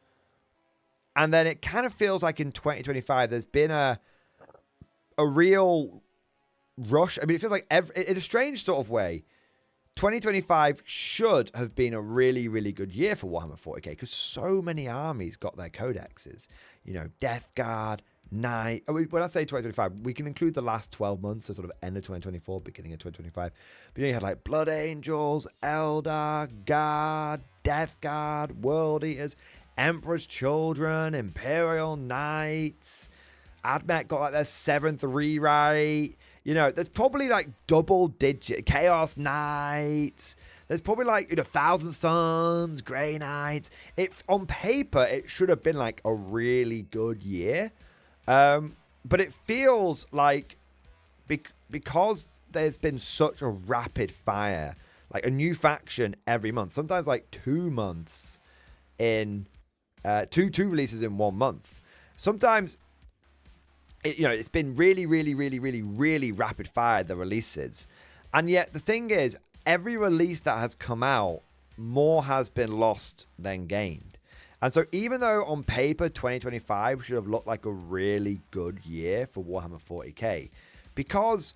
And then it kind of feels like in 2025, there's been a real rush. I mean, it feels like in a strange sort of way, 2025 should have been a really good year for Warhammer 40k because so many armies got their codexes. You know, Death Guard, Knight. When I say 2025, we can include the last 12 months, so sort of end of 2024, beginning of 2025. But you know, you had like Blood Angels, Eldar, Guard, Death Guard, World Eaters, Emperor's Children, Imperial Knights. Admech got like their 7th rewrite. You know, there's probably like double digit Chaos Knights. There's probably like, you know, Thousand Suns, Grey Knights. On paper, it should have been like a really good year. But it feels like because there's been such a rapid fire, like a new faction every month, sometimes like 2 months in two releases in 1 month. Sometimes, it's been really, really, really, really, really rapid fire, the releases. And yet the thing is, every release that has come out, more has been lost than gained. And so even though on paper 2025 should have looked like a really good year for Warhammer 40k, because,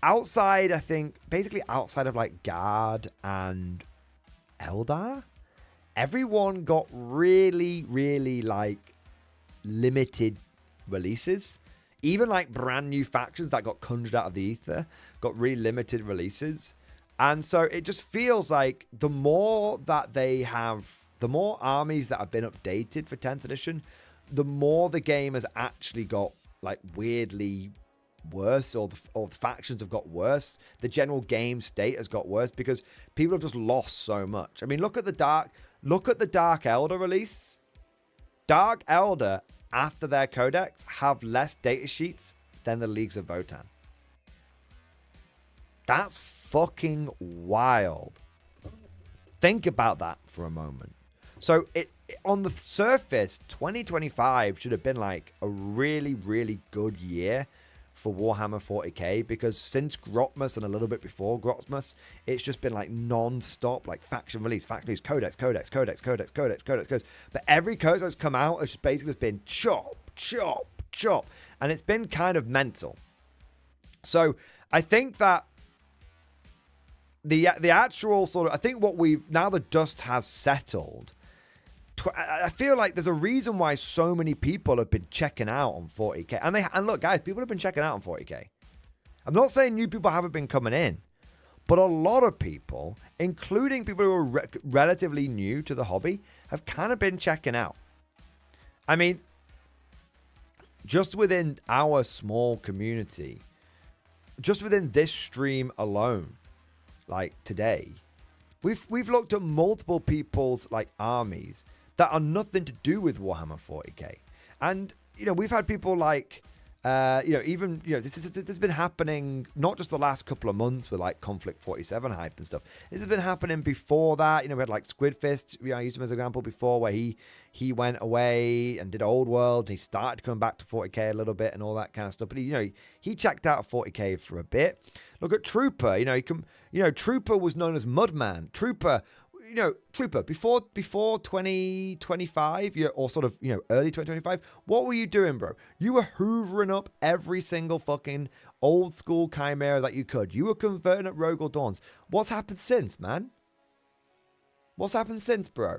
outside, I think, basically outside of like Guard and Eldar, everyone got really, really like limited releases. Even like brand new factions that got conjured out of the ether got really limited releases. And so it just feels like the more that they have, the more armies that have been updated for 10th edition, the more the game has actually got like weirdly worse, or the factions have got worse. The general game state has got worse because people have just lost so much. I mean, look at the Dark Elder release. Dark Elder, after their codex, have less data sheets than the Leagues of Votann. That's fucking wild. Think about that for a moment. So on the surface, 2025 should have been like a really, really good year for Warhammer 40k, because since Grotmas and a little bit before Grotmas, it's just been like non-stop, like faction release, codex. But every codex that's come out has basically been chop. And it's been kind of mental. So I think that the actual sort of, I think what now the dust has settled, I feel like there's a reason why so many people have been checking out on 40k. And look, guys, people have been checking out on 40k. I'm not saying new people haven't been coming in, but a lot of people, including people who are relatively new to the hobby, have kind of been checking out. I mean, just within our small community, just within this stream alone, like today, we've looked at multiple people's like armies that are nothing to do with Warhammer 40k. And, we've had people like, this has been happening not just the last couple of months with like Conflict 47 hype and stuff. This has been happening before that. We had like Squidfist, I used him as an example before, where he went away and did Old World. And he started coming back to 40k a little bit and all that kind of stuff. But he checked out of 40k for a bit. Look at Trooper. Trooper was known as Mudman. Trooper before 2025, or sort of, early 2025, what were you doing, bro? You were hoovering up every single fucking old school Chimera that you could. You were converting at Rogal Dawns. What's happened since, man? What's happened since, bro?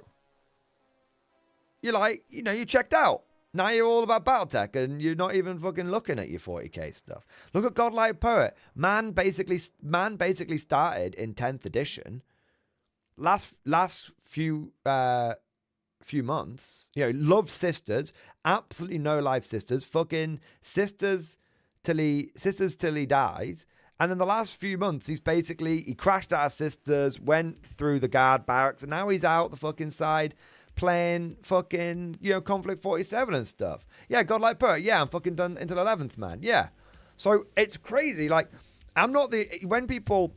You're like, you checked out. Now you're all about Battletech, and you're not even fucking looking at your 40k stuff. Look at Godlike Poet. Man basically started in 10th edition. Last few months, love Sisters, absolutely no life Sisters, fucking sisters till he dies. And then the last few months, he crashed out of Sisters, went through the guard barracks, and now he's out the fucking side playing fucking, Conflict 47 and stuff. Yeah, Godlike Poet, yeah, I'm fucking done until 11th, man. Yeah. So it's crazy. Like, when people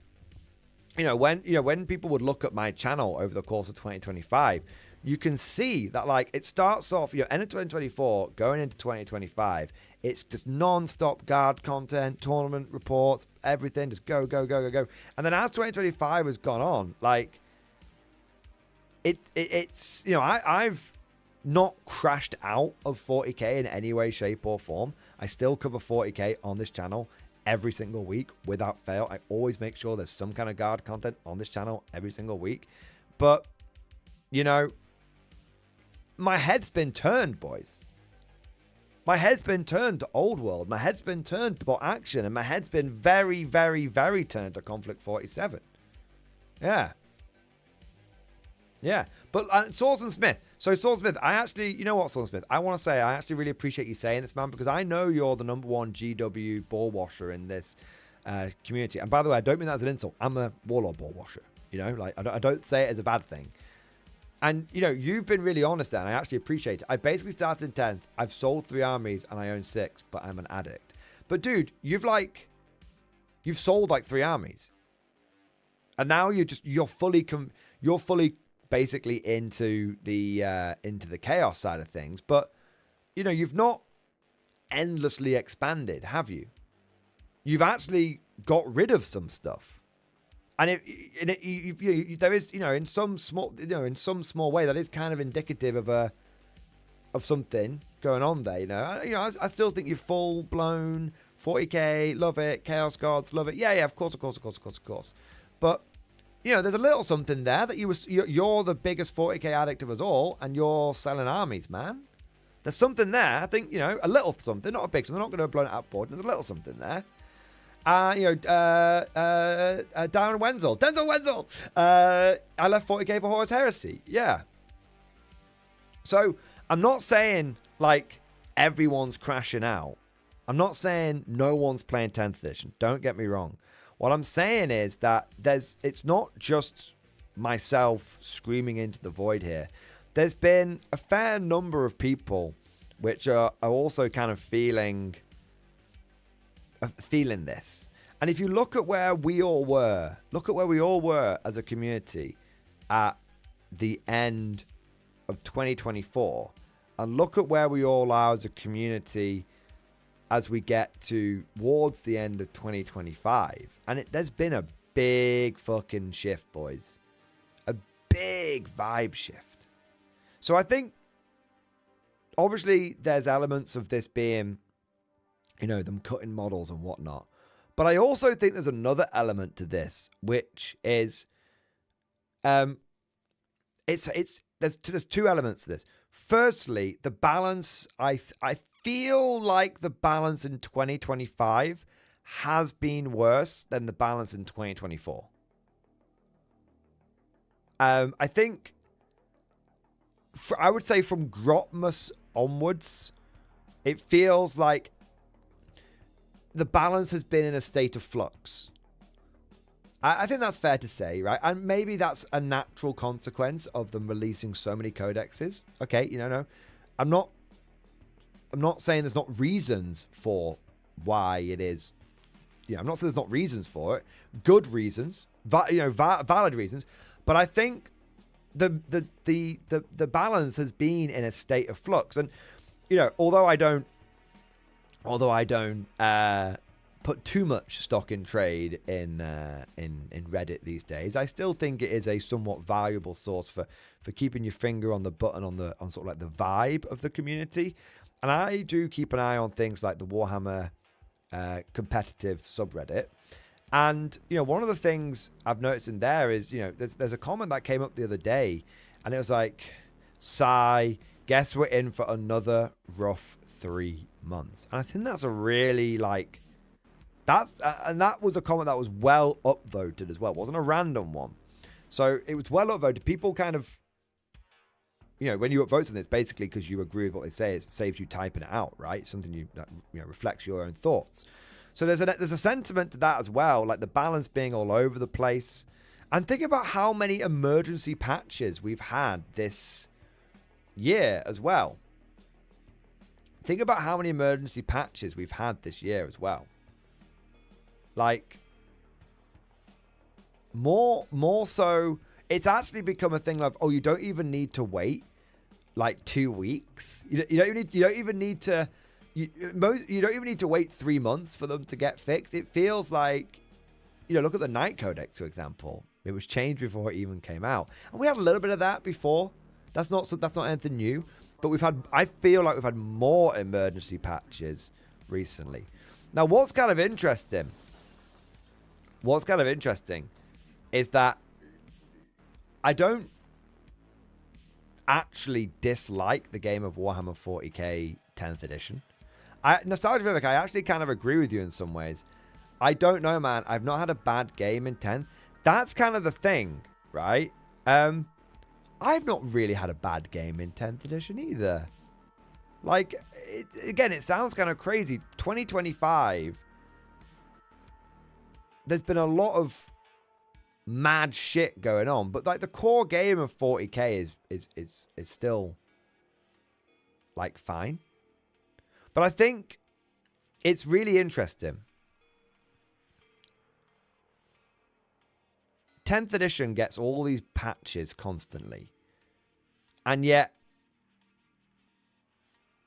would look at my channel over the course of 2025, you can see that like it starts off, end of 2024, going into 2025, it's just non-stop guard content, tournament reports, everything, just go. And then as 2025 has gone on, like it's I've not crashed out of 40k in any way, shape or form. I still cover 40k on this channel every single week without fail. I always make sure there's some kind of guard content on this channel every single week. But, my head's been turned, boys. My head's been turned to Old World. My head's been turned to Bot Action. And my head's been very, very, very turned to Conflict 47. Yeah. Yeah. But Swords and Smith. So Swords and Smith, I actually, Swords and Smith, I want to say I actually really appreciate you saying this, man, because I know you're the #1 GW ball washer in this community. And by the way, I don't mean that as an insult. I'm a Warlord ball washer. I don't say it as a bad thing. And, you've been really honest there, and I actually appreciate it. I basically started in 10th. I've sold 3 armies, and I own 6, but I'm an addict. But, dude, you've sold, 3 armies. And now you're fully basically into the chaos side of things, but you know, you've not endlessly expanded, have you? You've actually got rid of some stuff, and there is, you know, in some small way that is kind of indicative of something going on there. You know, I still think you're full blown 40k, love it, Chaos Gods, love it. Yeah, of course. But you know, there's a little something there that you're the biggest 40k addict of us all, and you're selling armies, man. There's something there. I think, you know, a little something, not a big something. I'm not going to blow it out board. There's a little something there. You know, Denzel Wenzel. I left 40k for Horus Heresy. Yeah. So I'm not saying like everyone's crashing out. I'm not saying no one's playing 10th edition. Don't get me wrong. What I'm saying is that it's not just myself screaming into the void here. There's been a fair number of people which are also kind of feeling this. And if you look at where we all were as a community at the end of 2024, and look at where we all are as a community as we get towards the end of 2025, and there's been a big fucking shift, boys. A big vibe shift. So I think, obviously, there's elements of this being, you know, them cutting models and whatnot. But I also think there's another element to this, which is, there's two elements to this. Firstly, the balance. I feel like the balance in 2025 has been worse than the balance in 2024. I think, I would say from Grotmus onwards, it feels like the balance has been in a state of flux. I think that's fair to say, right? And maybe that's a natural consequence of them releasing so many codexes. Okay, you know, no. I'm not saying there's not reasons for why it is. Yeah, I'm not saying there's not reasons for it. Good reasons, valid reasons. But I think the balance has been in a state of flux. And you know, although I don't put too much stock in trade in Reddit these days, I still think it is a somewhat valuable source for keeping your finger on the button on sort of like the vibe of the community. And I do keep an eye on things like the Warhammer competitive subreddit. And, you know, one of the things I've noticed in there is, you know, there's a comment that came up the other day, and it was like, sigh, guess we're in for another rough 3 months. And I think that's a really, like, and that was a comment that was well upvoted as well. It wasn't a random one. So it was well upvoted. People kind of, you know, when you upvote something, it's basically because you agree with what they say. It saves you typing it out, right? Something that reflects your own thoughts. So there's a sentiment to that as well, like the balance being all over the place. And think about how many emergency patches we've had this year as well. Think about how many emergency patches we've had this year as well. Like, more so, it's actually become a thing like, oh, you don't even need to wait like 2 weeks. You don't even need to wait 3 months for them to get fixed. It feels like, you know, look at the Night Codex, for example. It was changed before it even came out, and we had a little bit of that before. That's not anything new, but I feel like we've had more emergency patches recently. Now, what's kind of interesting is that I don't actually dislike the game of Warhammer 40k 10th edition. Nostalgia Vivek, I actually kind of agree with you in some ways. I don't know, man. I've not had a bad game in 10th. That's kind of the thing, right? I've not really had a bad game in 10th edition either. Like, again, it sounds kind of crazy. 2025, there's been a lot of mad shit going on, but like the core game of 40k is still like fine. But I think it's really interesting. 10th edition gets all these patches constantly. And yet,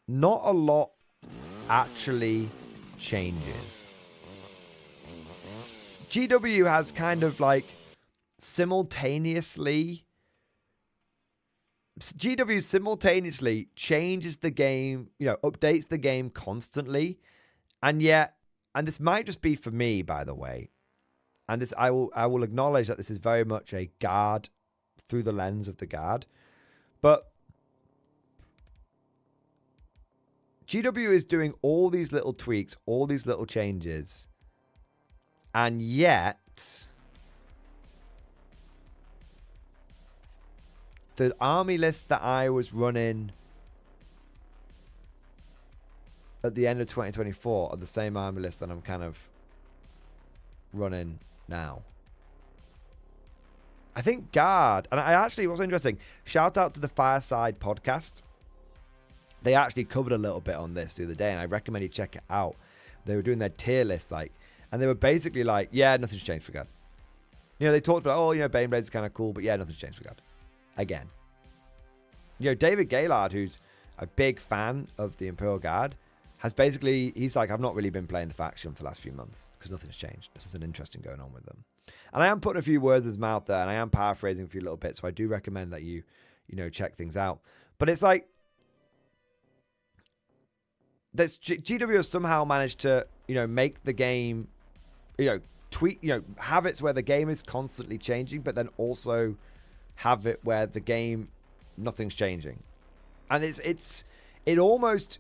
not a lot actually changes. GW has kind of like simultaneously changes the game, updates the game constantly. And yet, and this might just be for me, by the way, and this I will acknowledge that this is very much a guard through the lens of the guard, but GW is doing all these little tweaks, all these little changes, and yet the army list that I was running at the end of 2024 are the same army list that I'm kind of running now. I think guard, and I actually, what's interesting, shout out to the Fireside podcast. They actually covered a little bit on this the other day, and I recommend you check it out. They were doing their tier list, and they were basically like, yeah, nothing's changed for guard. They talked about, Baneblades is kind of cool, but yeah, nothing's changed for guard. Again. David Gaylard, who's a big fan of the Imperial Guard, he's like, I've not really been playing the faction for the last few months because nothing's changed. There's nothing interesting going on with them. And I am putting a few words in his mouth there, and I am paraphrasing a few little bits, so I do recommend that you check things out. But it's like, GW has somehow managed to, make the game, tweak, have it where the game is constantly changing, but then also have it where the game, nothing's changing. And it almost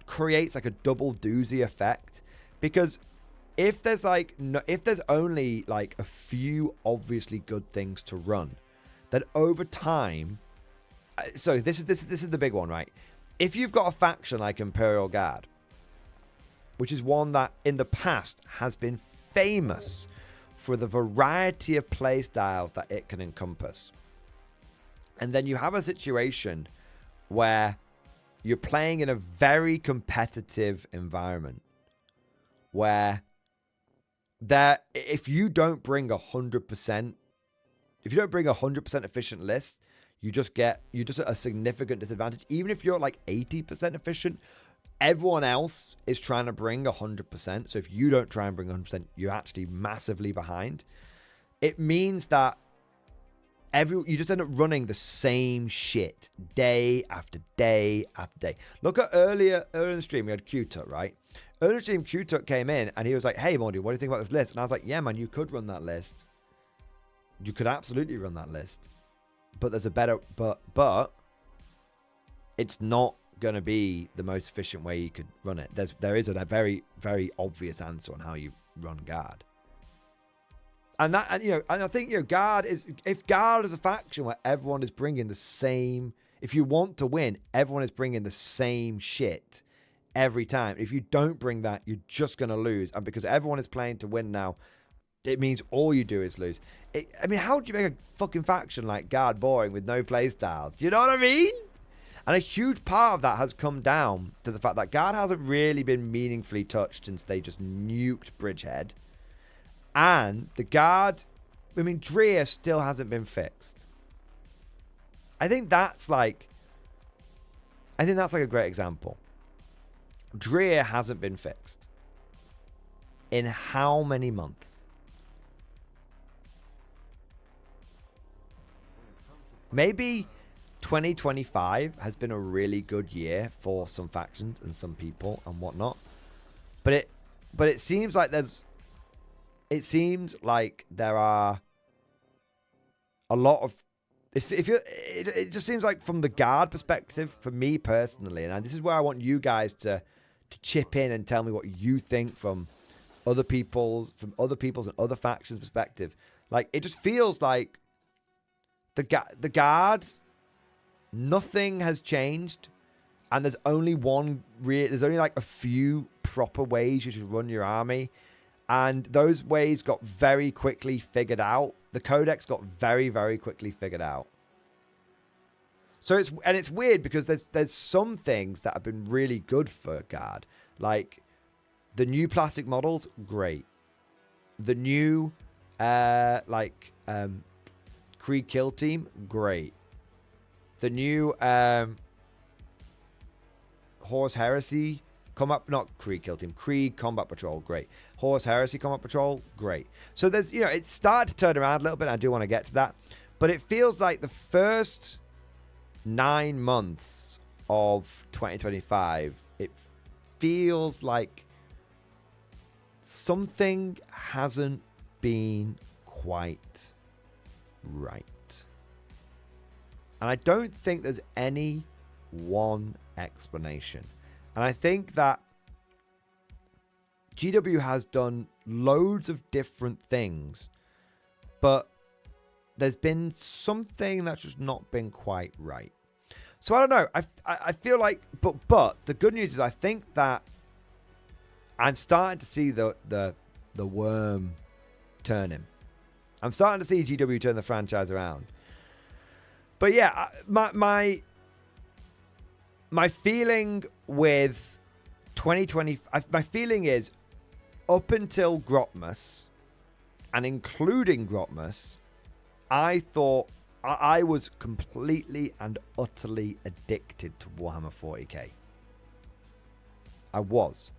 creates like a double doozy effect, because if there's only like a few obviously good things to run, then over time, so this is the big one, right? If you've got a faction like Imperial Guard, which is one that in the past has been famous for the variety of play styles that it can encompass, and then you have a situation where you're playing in a very competitive environment where if you don't bring 100%, efficient list, you're just at a significant disadvantage. Even if you're like 80% efficient, everyone else is trying to bring 100%. So if you don't try and bring 100%, you're actually massively behind. It means that you just end up running the same shit day after day after day. Look at earlier in the stream, we had Q-Tut, right? Earlier in the stream, Q-Tut came in and he was like, hey, Mordian, what do you think about this list? And I was like, yeah, man, you could run that list. You could absolutely run that list. But there's a better, but it's not going to be the most efficient way you could run it. There is a very, very obvious answer on how you run guard. And I think, guard is, if guard is a faction where everyone is bringing the same, if you want to win, everyone is bringing the same shit every time. If you don't bring that, you're just going to lose. And because everyone is playing to win now, it means all you do is lose. How do you make a fucking faction like guard boring with no play styles? Do you know what I mean? And a huge part of that has come down to the fact that guard hasn't really been meaningfully touched since they just nuked Bridgehead. And the guard, Dreer still hasn't been fixed. I think that's like a great example. Dreer hasn't been fixed. In how many months? Maybe 2025 has been a really good year for some factions and some people and whatnot. But it seems like there are a lot of, it just seems like from the guard perspective, for me personally, and this is where I want you guys to chip in and tell me what you think from other people's and other factions perspective. Like, it just feels like the guard, nothing has changed, and there's only like a few proper ways you should run your army. And those ways got very quickly figured out. The codex got very, very quickly figured out. So it's weird because there's some things that have been really good for guard. Like the new plastic models, great. The new Krieg Kill Team, great. The new Horse Heresy not Krieg Kill Team, Krieg Combat Patrol, great. Horse Heresy Combat Patrol, great. So there's, it's started to turn around a little bit. I do want to get to that. But it feels like the first 9 months of 2025, it feels like something hasn't been quite right. And I don't think there's any one explanation. And I think that GW has done loads of different things, but there's been something that's just not been quite right. So I don't know. I feel like, but the good news is I think that I'm starting to see the worm turning. I'm starting to see GW turn the franchise around. But yeah, my feeling with 2020, my feeling is up until Grotmas, and including Grotmas, I thought I was completely and utterly addicted to Warhammer 40k. I was.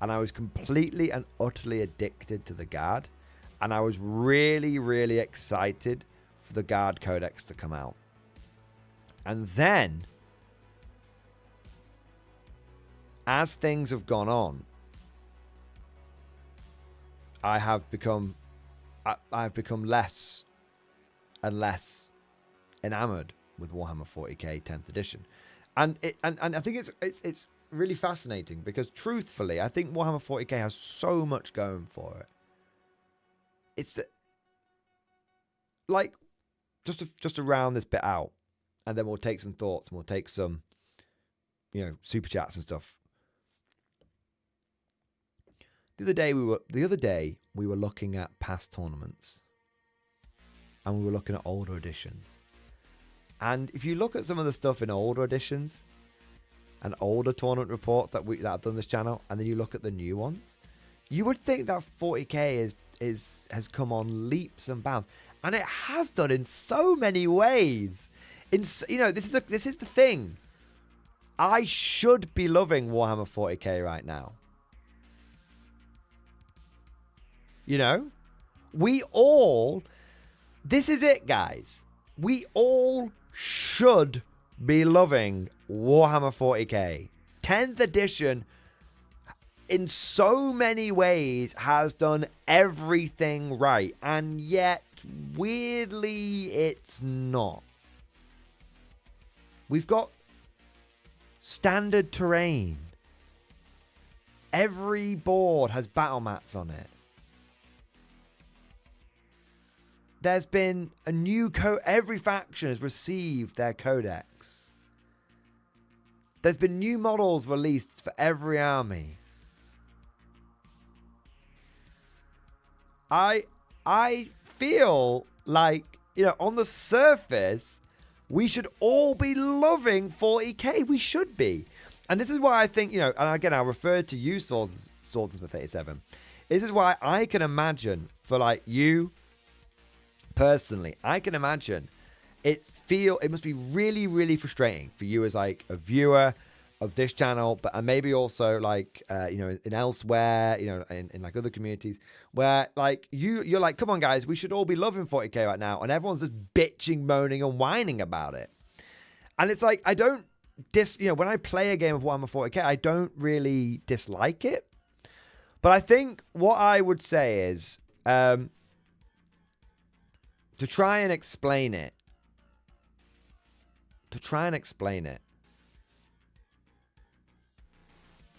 And I was completely and utterly addicted to the Guard. And I was really, really excited for the Guard Codex to come out. And then, as things have gone on, I've become less and less enamored with Warhammer 40k 10th edition, and I think it's really fascinating because truthfully, I think Warhammer 40k has so much going for it. It's like just to round this bit out, and then we'll take some thoughts and we'll take some super chats and stuff. The other day we were looking at past tournaments, and we were looking at older editions. And if you look at some of the stuff in older editions and older tournament reports that I've done this channel, and then you look at the new ones, you would think that 40k has come on leaps and bounds, and it has done in so many ways. This is the thing. I should be loving Warhammer 40k right now. This is it, guys. We all should be loving Warhammer 40k. 10th edition, in so many ways, has done everything right. And yet, weirdly, it's not. We've got standard terrain. Every board has battle mats on it. There's been a new every faction has received their codex. There's been new models released for every army. I feel like, on the surface, we should all be loving 40k. We should be. And this is why I think, and again, I referred to you, Swordsmith 87. This is why I can imagine for you, personally, I can imagine it must be really, really frustrating for you as a viewer of this channel, but maybe also in elsewhere, in other communities where you're like, come on guys, we should all be loving 40k right now, and everyone's just bitching, moaning, and whining about it. And it's I don't when I play a game of Warhammer 40k, I don't really dislike it, but I think what I would say is to try and explain it.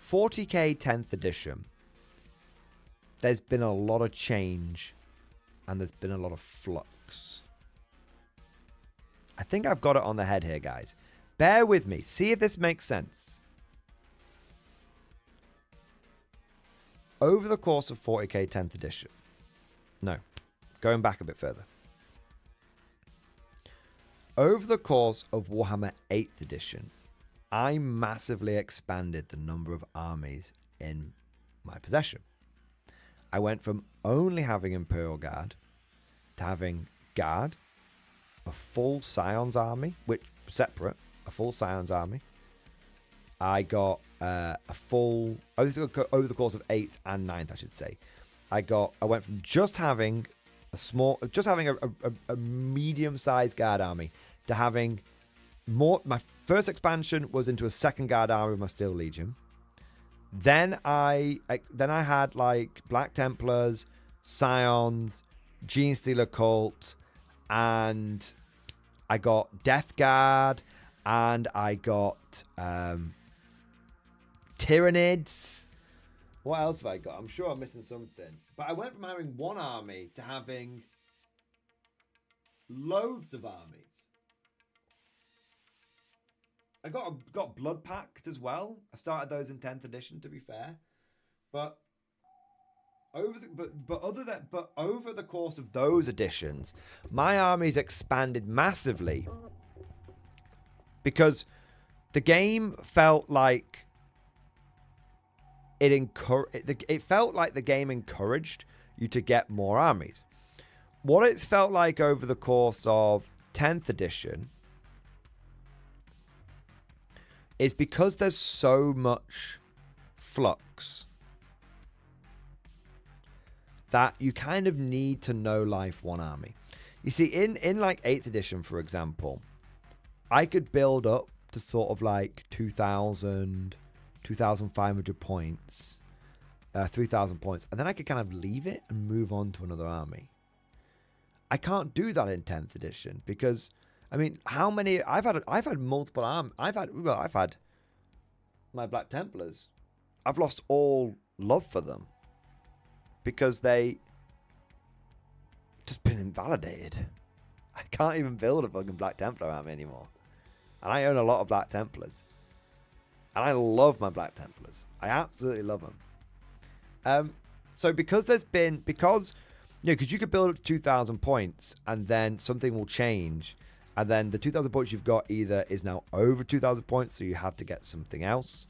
40k 10th edition, there's been a lot of change and there's been a lot of flux. I think I've got it on the head here, guys. Bear with me. See if this makes sense. Over the course of 40k 10th edition. No, going back a bit further. Over the course of Warhammer 8th edition, I massively expanded the number of armies in my possession. I went from only having Imperial Guard to having guard, a full Scions army, which separate, a full Scions army. I got a full, this is over the course of 8th and 9th, I should say. I went from just having a medium-sized guard army to having more. My first expansion was into a second guard army with my Steel Legion. Then I had like Black Templars, Scions, Gene Stealer Cult, and I got Death Guard, and I got Tyranids. What else have I got? I'm sure I'm missing something. But I went from having one army to having loads of armies. I got Blood Pact as well. I started those in 10th edition, to be fair. But over the course of those editions, my armies expanded massively because the game felt like it felt like the game encouraged you to get more armies. What it's felt like over the course of 10th edition is because there's so much flux that you kind of need to know life one army. You see, in like 8th edition, for example, I could build up to sort of like 2,000, 2,500 points, 3,000 points, and then I could kind of leave it and move on to another army. I can't do that in 10th edition because, I mean, how many? I've had multiple arms. I've had my Black Templars. I've lost all love for them because they just been invalidated. I can't even build a fucking Black Templar army anymore, and I own a lot of Black Templars, and I love my Black Templars. I absolutely love them. So because because you could build up to 2,000 points and then something will change. And then the 2,000 points you've got either is now over 2,000 points, so you have to get something else.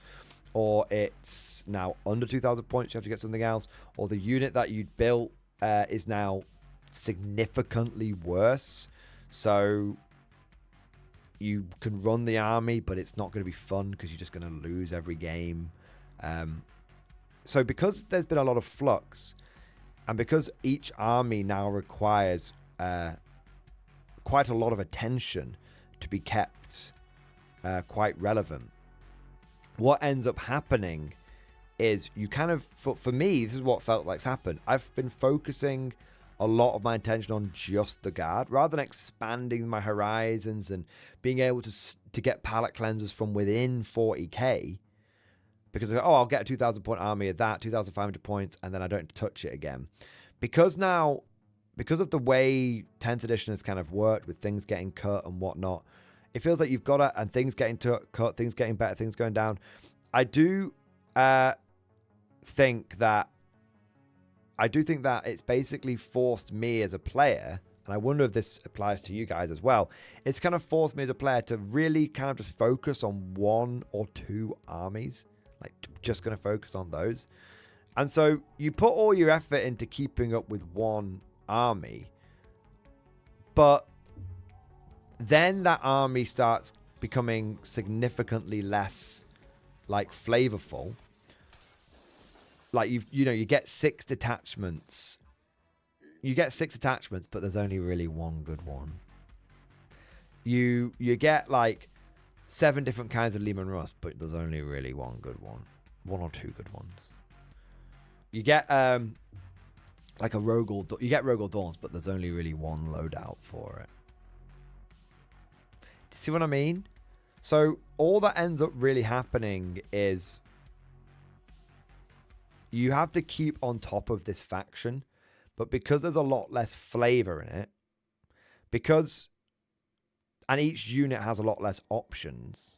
Or it's now under 2,000 points, you have to get something else. Or the unit that you'd built is now significantly worse. So you can run the army, but it's not going to be fun because you're just going to lose every game. So because there's been a lot of flux, and because each army now requires quite a lot of attention to be kept quite relevant, what ends up happening is you kind of, for me, this is what felt like's happened. I've been focusing a lot of my attention on just the guard rather than expanding my horizons and being able to get palette cleansers from within 40k. Because I'll get a 2,000 point army of that, 2,500 points, and then I don't touch it again. Because of the way 10th edition has kind of worked with things getting cut and whatnot, it feels like you've got it, and things getting cut, things getting better, things going down. I do think that it's basically forced me as a player, and I wonder if this applies to you guys as well. It's kind of forced me as a player to really kind of just focus on one or two armies. Like, just going to focus on those. And so you put all your effort into keeping up with one army, but then that army starts becoming significantly less like flavorful. Like you get 6 detachments. You get 6 detachments, but there's only really one good one. You get like 7 different kinds of Lehman Rust, but there's only really one good one. 1 or 2 good ones. You get like a Rogol. You get Rogol Dawns, but there's only really one loadout for it. Do you see what I mean? So all that ends up really happening is you have to keep on top of this faction, but because there's a lot less flavor in it, and each unit has a lot less options,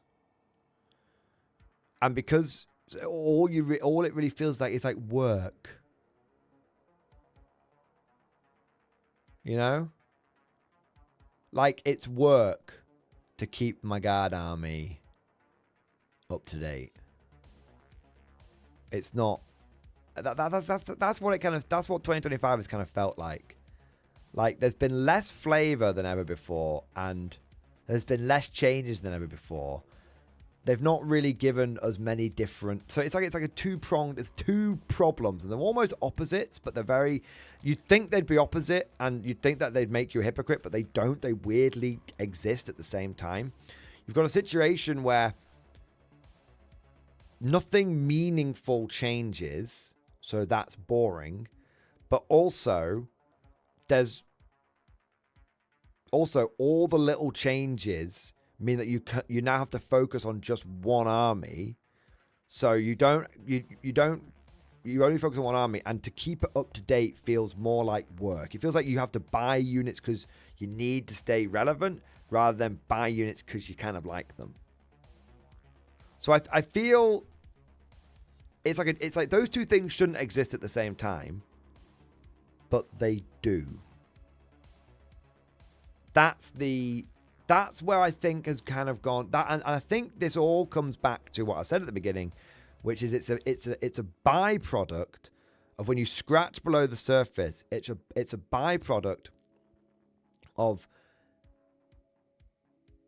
and because all it really feels like is like work, you know, like it's work to keep my guard army up to date. It's not. That's what it kind of. That's what 2025 has kind of felt like Like, there's been less flavor than ever before, and there's been less changes than ever before. They've not really given us many different... So it's like a two-pronged... It's two problems, and they're almost opposites, but they're very... You'd think they'd be opposite, and you'd think that they'd make you a hypocrite, but they don't. They weirdly exist at the same time. You've got a situation where nothing meaningful changes, so that's boring, but also there's... Also, all the little changes... mean that you now have to focus on just one army, so you only focus on one army, and to keep it up to date feels more like work. It feels like you have to buy units because you need to stay relevant, rather than buy units because you kind of like them. So I feel it's like those two things shouldn't exist at the same time, but they do. That's where I think has kind of gone that, and I think this all comes back to what I said at the beginning, which is it's a byproduct of when you scratch below the surface. It's a byproduct of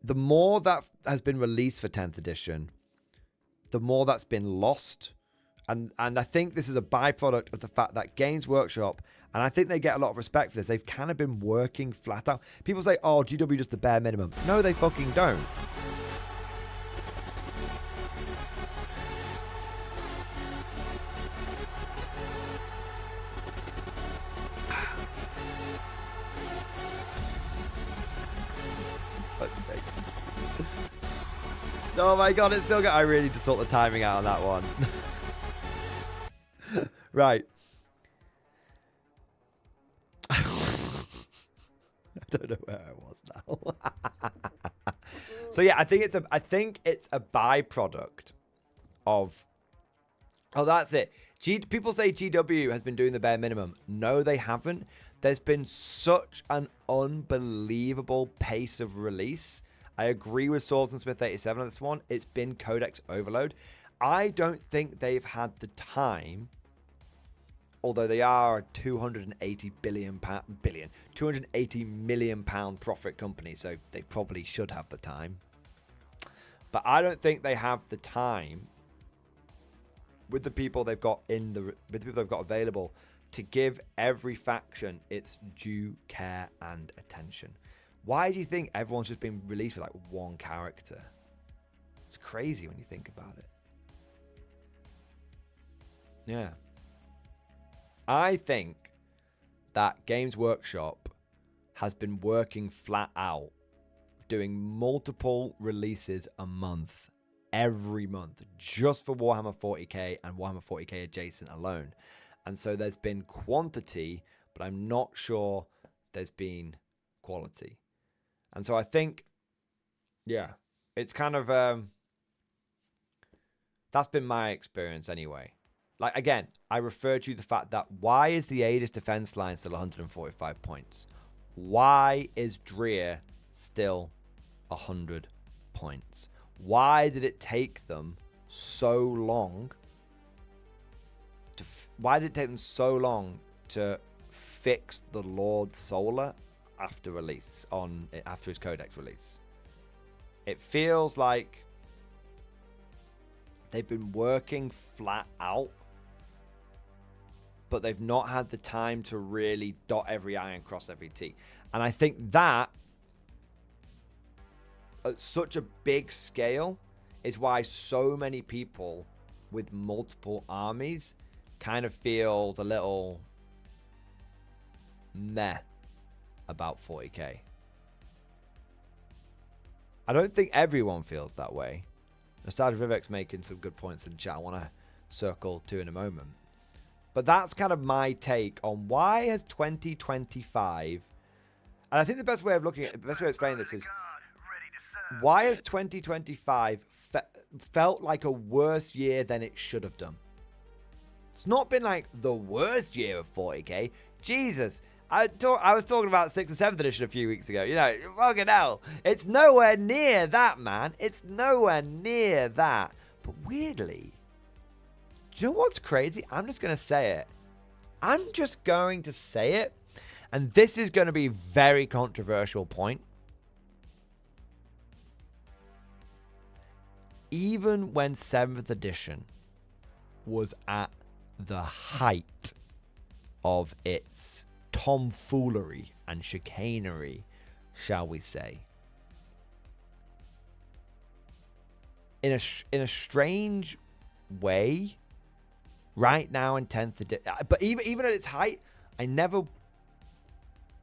the more that has been released for 10th edition, the more that's been lost. And I think this is a byproduct of the fact that Games Workshop, and I think they get a lot of respect for this, they've kind of been working flat out. People say, oh, GW just the bare minimum. No, they fucking don't. Oh my god, it's still got... I really need to sort the timing out on that one. Right. I don't know where I was now. So yeah, I think it's a byproduct of... Oh, that's it. People say GW has been doing the bare minimum. No, they haven't. There's been such an unbelievable pace of release. I agree with Swords and Smith 87 on this one. It's been codex overload. I don't think they've had the time, although they are a 280 million pound profit company, so they probably should have the time. But I don't think they have the time with the people they've got available to give every faction its due care and attention. Why do you think everyone's just been released with like one character? It's crazy when you think about it. Yeah. I think that Games Workshop has been working flat out, doing multiple releases a month, every month, just for Warhammer 40k and Warhammer 40k adjacent alone. And so there's been quantity, but I'm not sure there's been quality. And so I think, yeah, it's kind of, that's been my experience anyway. Like, again, I refer to the fact that why is the Aegis defense line still 145 points? Why is Dreer still 100 points? Why did it take them so long to fix the Lord Solar after his codex release? It feels like they've been working flat out, but they've not had the time to really dot every I and cross every T. And I think that at such a big scale is why so many people with multiple armies kind of feels a little meh about 40k. I don't think everyone feels that way. Nostalgia Vivek's making some good points in the chat I want to circle to in a moment. But that's kind of my take on why has 2025, and I think the best way of explaining this is, why has 2025 felt like a worse year than it should have done? It's not been like the worst year of 40k. Jesus, I was talking about 6th and 7th edition a few weeks ago. You know, fucking hell. It's nowhere near that, man. It's nowhere near that. But weirdly, do you know what's crazy? I'm just going to say it. I'm just going to say it. And this is going to be a very controversial point. Even when 7th edition was at the height of its tomfoolery and chicanery, shall we say, in a strange way, right now in 10th edition, but even at its height, I never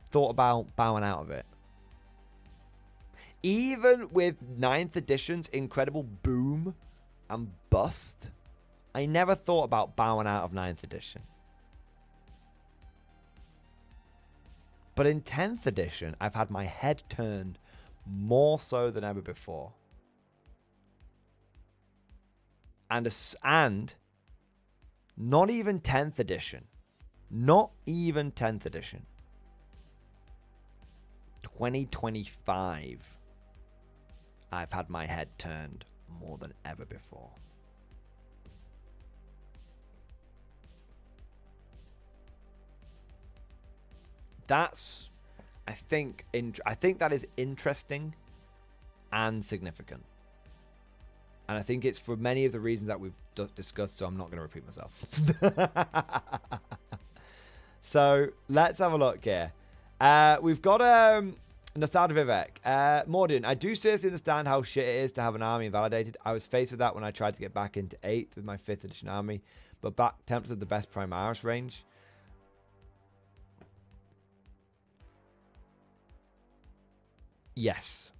thought about bowing out of it. Even with 9th edition's incredible boom and bust, I never thought about bowing out of 9th edition. But in 10th edition, I've had my head turned more so than ever before. And not even 10th edition. Not even 10th edition. 2025. I've had my head turned more than ever before. That's, I think that is interesting and significant. And I think it's for many of the reasons that we've discussed, so I'm not going to repeat myself. So let's have a look here. We've got Nostalgia Vivek. Mordian, I do seriously understand how shit it is to have an army invalidated. I was faced with that when I tried to get back into 8th with my 5th edition army, but back tempted the best Primaris range. Yes.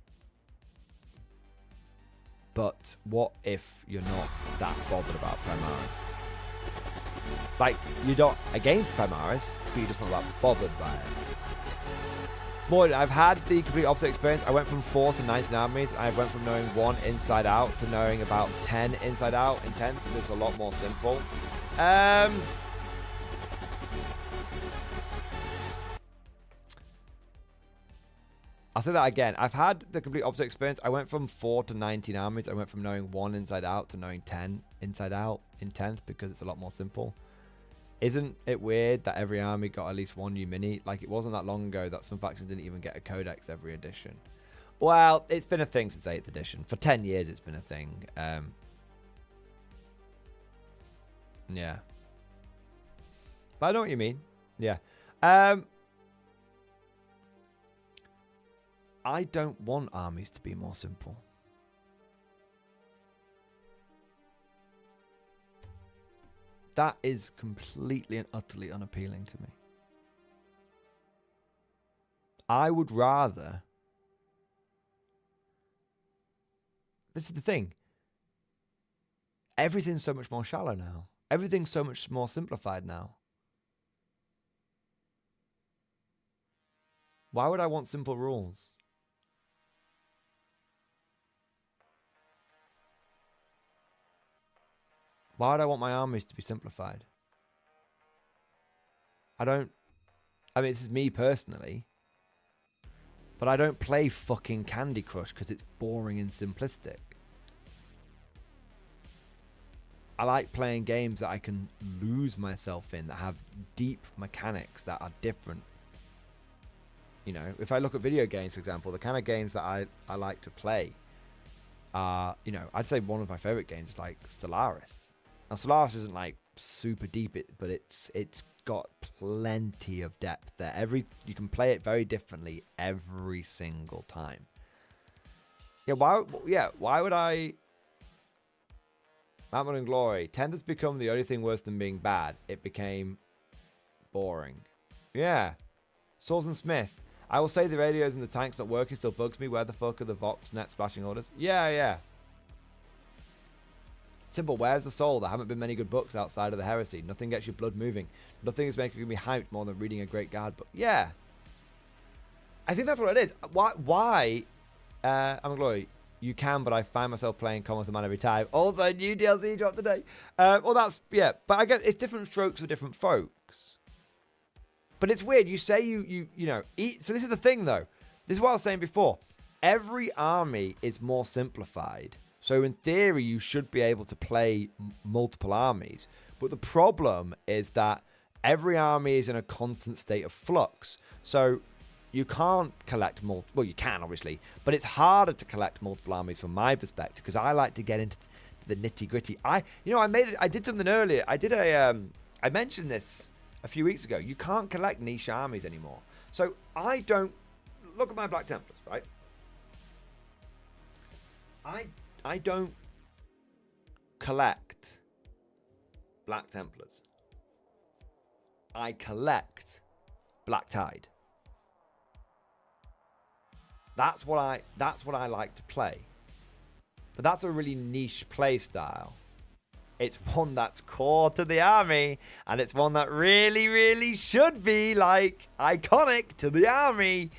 But what if you're not that bothered about Primaris? Like, you're not against Primaris, but you're just not that bothered by it. More, I've had the complete opposite experience. I went from 4 to 19 armies. I went from knowing 1 inside out to knowing about 10 inside out. In 10th, it's a lot more simple. I'll say that again. I've had the complete opposite experience. I went from 4 to 19 armies. I went from knowing 1 inside out to knowing 10 inside out in 10th because it's a lot more simple. Isn't it weird that every army got at least 1 new mini? Like, it wasn't that long ago that some factions didn't even get a codex every edition. Well, it's been a thing since 8th edition. For 10 years, it's been a thing. Yeah. But I know what you mean. Yeah. I don't want armies to be more simple. That is completely and utterly unappealing to me. I would rather... This is the thing. Everything's so much more shallow now. Everything's so much more simplified now. Why would I want simple rules? Why would I want my armies to be simplified? I mean, this is me personally. But I don't play fucking Candy Crush because it's boring and simplistic. I like playing games that I can lose myself in, that have deep mechanics that are different. You know, if I look at video games, for example, the kind of games that I like to play are, you know, I'd say one of my favorite games is like Stellaris. Now, Stellaris isn't like super deep, but it's got plenty of depth there. You can play it very differently every single time. Yeah, why would I? Mount and Glory. 10th has become the only thing worse than being bad. It became boring. Yeah. Swords and Smith. I will say the radios and the tanks not working still bugs me. Where the fuck are the Vox net splashing orders? Yeah. Simple, where's the soul? There haven't been many good books outside of the heresy. Nothing gets your blood moving. Nothing is making me hyped more than reading a great guard book. Yeah. I think that's what it is. Why? I'm a Glory. You can, but I find myself playing Common with the Man every time. Also, new DLC dropped today. Well, that's, yeah. But I guess it's different strokes for different folks. But it's weird. You say you know, so this is the thing, though. This is what I was saying before. Every army is more simplified. So in theory, you should be able to play multiple armies. But the problem is that every army is in a constant state of flux. So you can't collect multiple. Well, you can obviously, but it's harder to collect multiple armies from my perspective because I like to get into the nitty gritty. I did something earlier. I mentioned this a few weeks ago. You can't collect niche armies anymore. So I don't look at my Black Templars, right? I don't collect Black Templars. I collect Black Tide. That's what I like to play. But that's a really niche play style. It's one that's core to the army, and it's one that really, really should be like iconic to the army.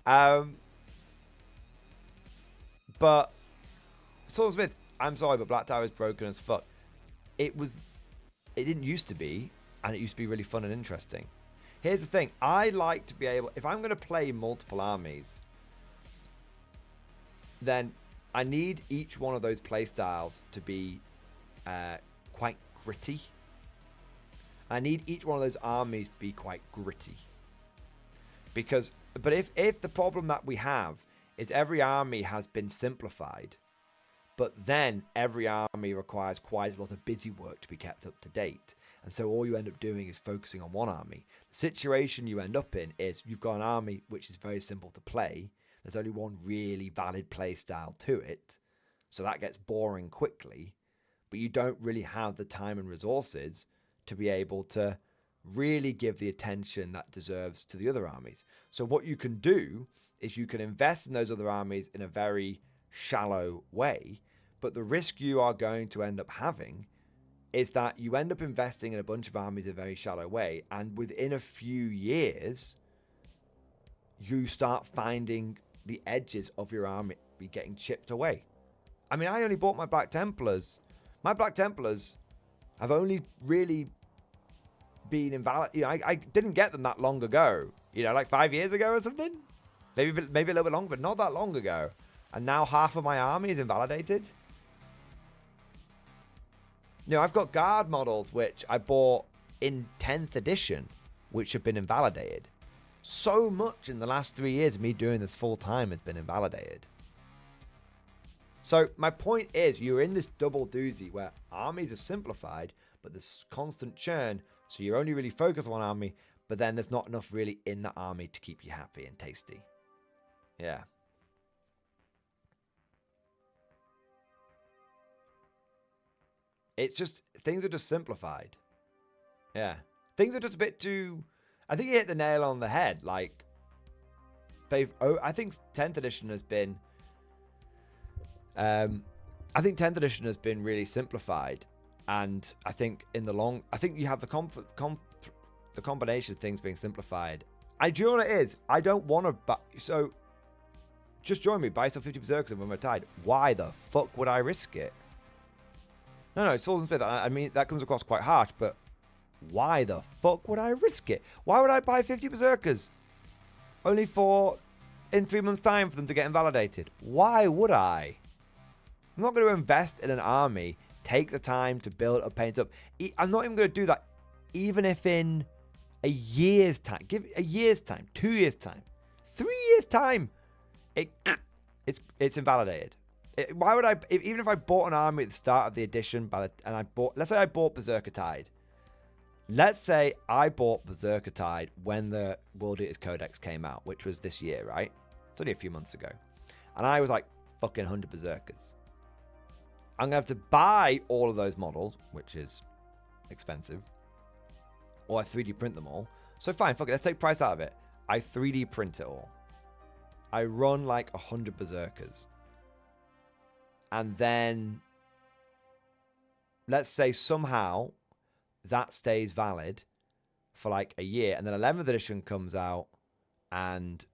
But Swordsmith, I'm sorry, but Black Tower is broken as fuck. It didn't used to be, and it used to be really fun and interesting. Here's the thing. I like to be able, if I'm going to play multiple armies, then I need each one of those playstyles to be quite gritty. I need each one of those armies to be quite gritty. But if the problem that we have is every army has been simplified, but then every army requires quite a lot of busy work to be kept up to date. And so all you end up doing is focusing on one army. The situation you end up in is you've got an army which is very simple to play. There's only one really valid play style to it. So that gets boring quickly. But you don't really have the time and resources to be able to really give the attention that deserves to the other armies. So what you can do is you can invest in those other armies in a very shallow way. But the risk you are going to end up having is that you end up investing in a bunch of armies in a very shallow way. And within a few years, you start finding the edges of your army getting chipped away. I mean, I only bought my Black Templars. My Black Templars have only really been invalid. You know, I didn't get them that long ago. You know, like 5 years ago or something. Maybe a little bit longer, but not that long ago. And now half of my army is invalidated. You know, I've got guard models which I bought in 10th edition, which have been invalidated. So much in the last 3 years of me doing this full time has been invalidated. So my point is, you're in this double doozy where armies are simplified, but there's constant churn. So you're only really focused on one army, but then there's not enough really in the army to keep you happy and tasty. Yeah. It's just, things are just simplified. Yeah. Things are just a bit too, I think you hit the nail on the head. Like, I think 10th edition has been, I think 10th edition has been really simplified. And I think in the long, I think you have the combination of things being simplified. Do you know what it is? I don't want to, so just join me, buy yourself 50 Berserkers and when we're tied. Why the fuck would I risk it? No, Swords and Smith, I mean, that comes across quite harsh, but why the fuck would I risk it? Why would I buy 50 Berserkers? Only in 3 months' time for them to get invalidated. Why would I? I'm not going to invest in an army, take the time to build up, paint up. I'm not even going to do that even if in a year's time, give a year's time, 2 years' time, 3 years' time, it's invalidated. Why would I, even if I bought an army at the start of the edition, let's say I bought Berserker Tide. Let's say I bought Berserker Tide when the World Eaters Codex came out, which was this year, right? It's only a few months ago. And I was like, fucking 100 Berserkers. I'm going to have to buy all of those models, which is expensive. Or I 3D print them all. So fine, fuck it, let's take price out of it. I 3D print it all. I run like 100 Berserkers. And then, let's say somehow that stays valid for like a year. And then 11th edition comes out and,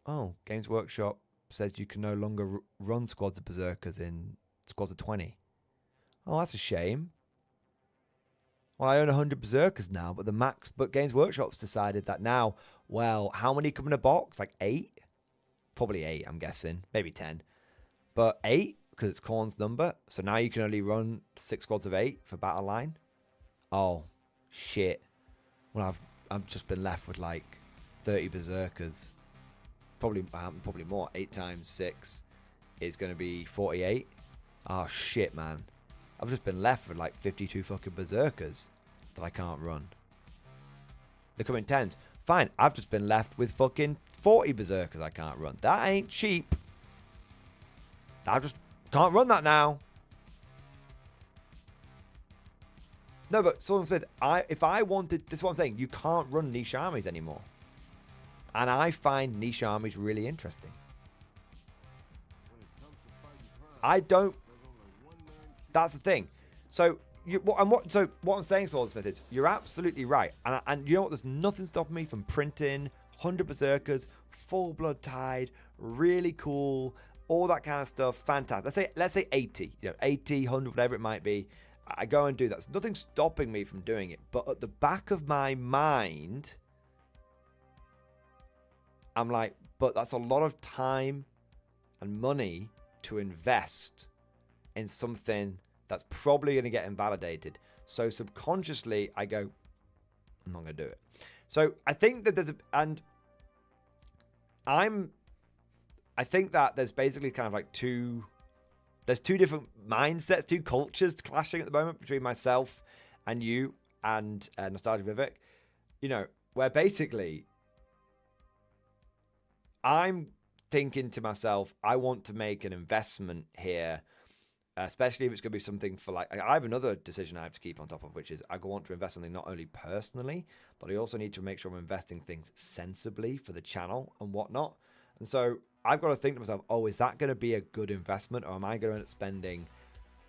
oh, Games Workshop says you can no longer run squads of Berserkers in squads of 20. Oh, that's a shame. Well, I own 100 Berserkers now, but Games Workshop's decided that now, well, how many come in a box? Like 8? Probably 8, I'm guessing. Maybe 10. But 8, because it's Khorne's number. So now you can only run 6 squads of 8 for Battle Line. oh, shit. Well, I've just been left with like 30 berserkers. Probably more. 8 times 6 is going to be 48. Oh, shit, man. I've just been left with like 52 fucking berserkers that I can't run. They're coming 10s. Fine, I've just been left with fucking 40 berserkers I can't run. That ain't cheap. I just can't run that now. No, but Sullivan Smith, if I wanted, this is what I'm saying, you can't run niche armies anymore. And I find niche armies really interesting. I don't, that's the thing. So, what I'm saying, Sullivan Smith, is you're absolutely right. And you know what, there's nothing stopping me from printing 100 berserkers, full blood tide, really cool, all that kind of stuff, fantastic. Let's say 80, 80, 100, whatever it might be. I go and do that. There's nothing stopping me from doing it. But at the back of my mind, I'm like, but that's a lot of time and money to invest in something that's probably going to get invalidated. So subconsciously, I go, I'm not going to do it. So I think that I think that there's basically kind of like there's two different mindsets, two cultures clashing at the moment between myself and you and Nostalgia Vivek, where basically I'm thinking to myself, I want to make an investment here, especially if it's going to be something for like, I have another decision I have to keep on top of, which is I want to invest something not only personally, but I also need to make sure I'm investing things sensibly for the channel and whatnot. And so I've got to think to myself, oh, is that going to be a good investment? Or am I going to end up spending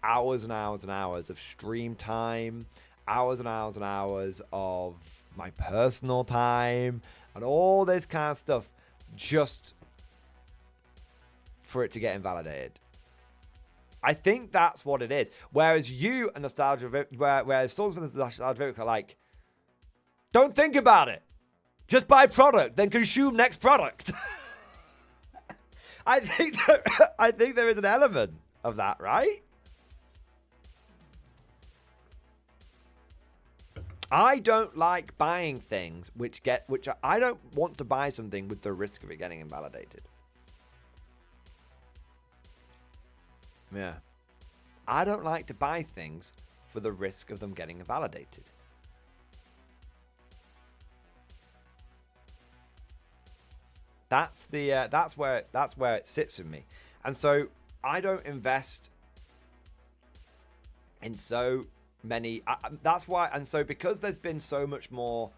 hours and hours and hours of stream time, hours and hours and hours of my personal time, and all this kind of stuff just for it to get invalidated? I think that's what it is. Whereas you and whereas Sullivan and Nostalgia are like, don't think about it. Just buy product, then consume next product. I think there is an element of that, right? I don't like buying things I don't want to buy something with the risk of it getting invalidated. Yeah. I don't like to buy things for the risk of them getting invalidated. That's where it sits with me. And so I don't invest in so many, that's why, and so because there's been so much more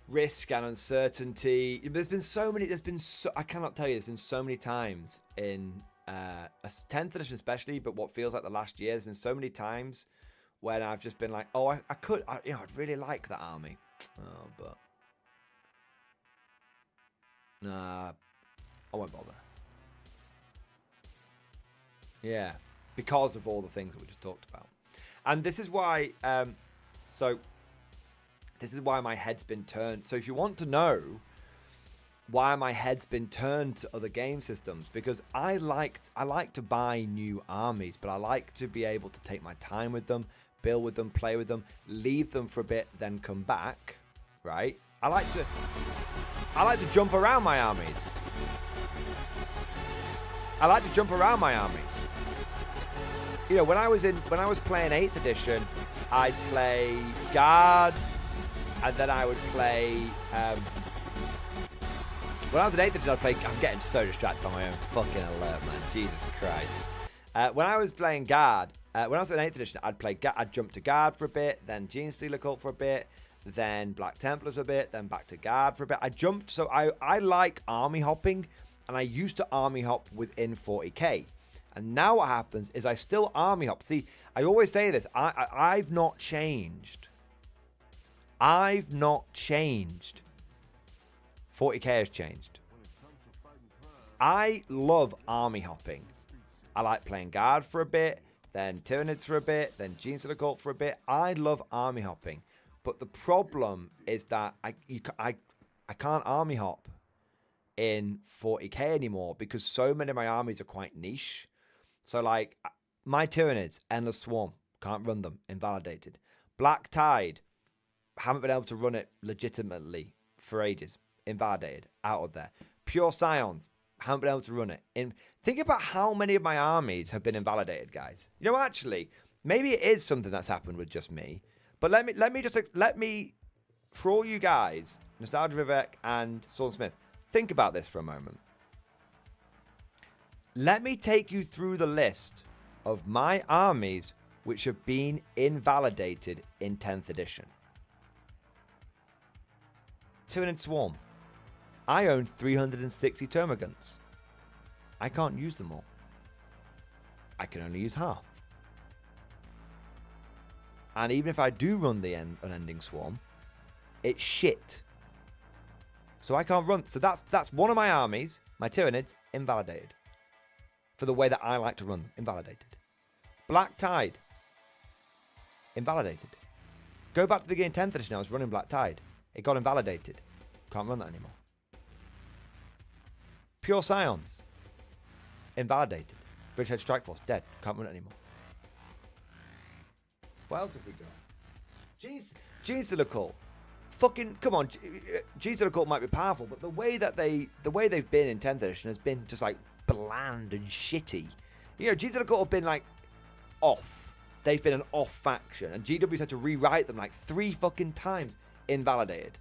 risk and uncertainty, I cannot tell you, there's been so many times in a 10th edition especially, but what feels like the last year, there's been so many times when I've just been like, oh, I'd really like that army. Oh, but nah, I won't bother. Yeah, because of all the things that we just talked about. And this is why, this is why my head's been turned. So if you want to know why my head's been turned to other game systems, because I like to buy new armies, but I like to be able to take my time with them, build with them, play with them, leave them for a bit, then come back, right? I like to jump around my armies. When I was playing 8th edition, I'd play Guard, and then I would play when I was in 8th edition, I'd play, I'm getting so distracted by my own fucking alert, man. Jesus Christ. When I was playing Guard, when I was in 8th edition, I'd jump to Guard for a bit, then Genestealer Cult for a bit, then Black Templars for a bit, then back to Guard for a bit. So I like army hopping, and I used to army hop within 40k. And now what happens is I still army hop. See, I always say this, I've not changed. 40k has changed. I love army hopping. I like playing Guard for a bit, then Tyranids for a bit, then Genestealer Cult for a bit. I love army hopping. But the problem is that I can't army hop in 40k anymore because so many of my armies are quite niche. So like my Tyranids, Endless Swarm, can't run them, invalidated. Black Tide, haven't been able to run it legitimately for ages. Invalidated, out of there. Pure Scions, haven't been able to run it. Think about how many of my armies have been invalidated, guys. You know, actually, maybe it is something that's happened with just me. But let me, for all you guys, Nostalgia Vivek and Saul Smith, think about this for a moment. Let me take you through the list of my armies which have been invalidated in 10th edition. Tyranid Swarm. I own 360 termagants. I can't use them all. I can only use half. And even if I do run the unending swarm, it's shit. So I can't run. So that's one of my armies, my Tyranids, invalidated. For the way that I like to run them, invalidated. Black Tide, invalidated. Go back to the beginning 10th edition, I was running Black Tide. It got invalidated. Can't run that anymore. Pure Scions, invalidated. British Head Strike Force, dead. Can't run it anymore. What else have we got? Genes to the Cult. Fucking, come on. Genes to the Cult might be powerful, but the way they've been in 10th edition has been just like bland and shitty. You know, Genes to the Cult have been like off. They've been an off faction, and GW's had to rewrite them like 3 fucking times. Invalidated.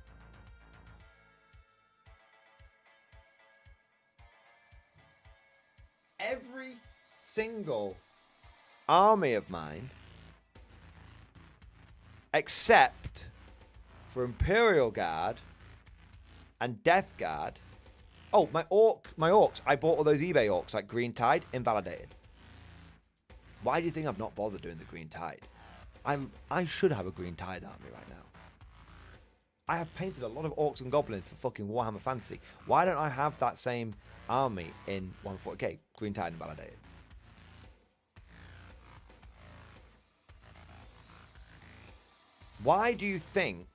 Every single army of mine, except for Imperial Guard and Death Guard. Oh, my orcs. I bought all those eBay orcs, like Green Tide, invalidated. Why do you think I've not bothered doing the Green Tide? I should have a Green Tide army right now. I have painted a lot of orcs and goblins for fucking Warhammer Fantasy. Why don't I have that same army in 140k? Green Tide invalidated. Why do you think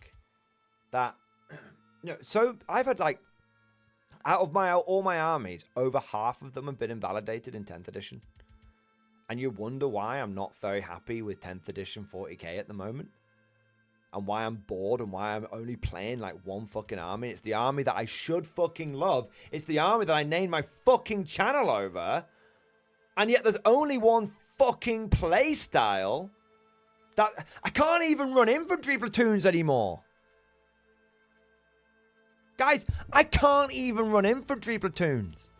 that... No, so I've had like... Out of all my armies, over half of them have been invalidated in 10th edition. And you wonder why I'm not very happy with 10th edition 40k at the moment. And why I'm bored and why I'm only playing like one fucking army. It's the army that I should fucking love. It's the army that I named my fucking channel over. And yet there's only one fucking play style that... I can't even run infantry platoons anymore. Guys, I can't even run infantry platoons.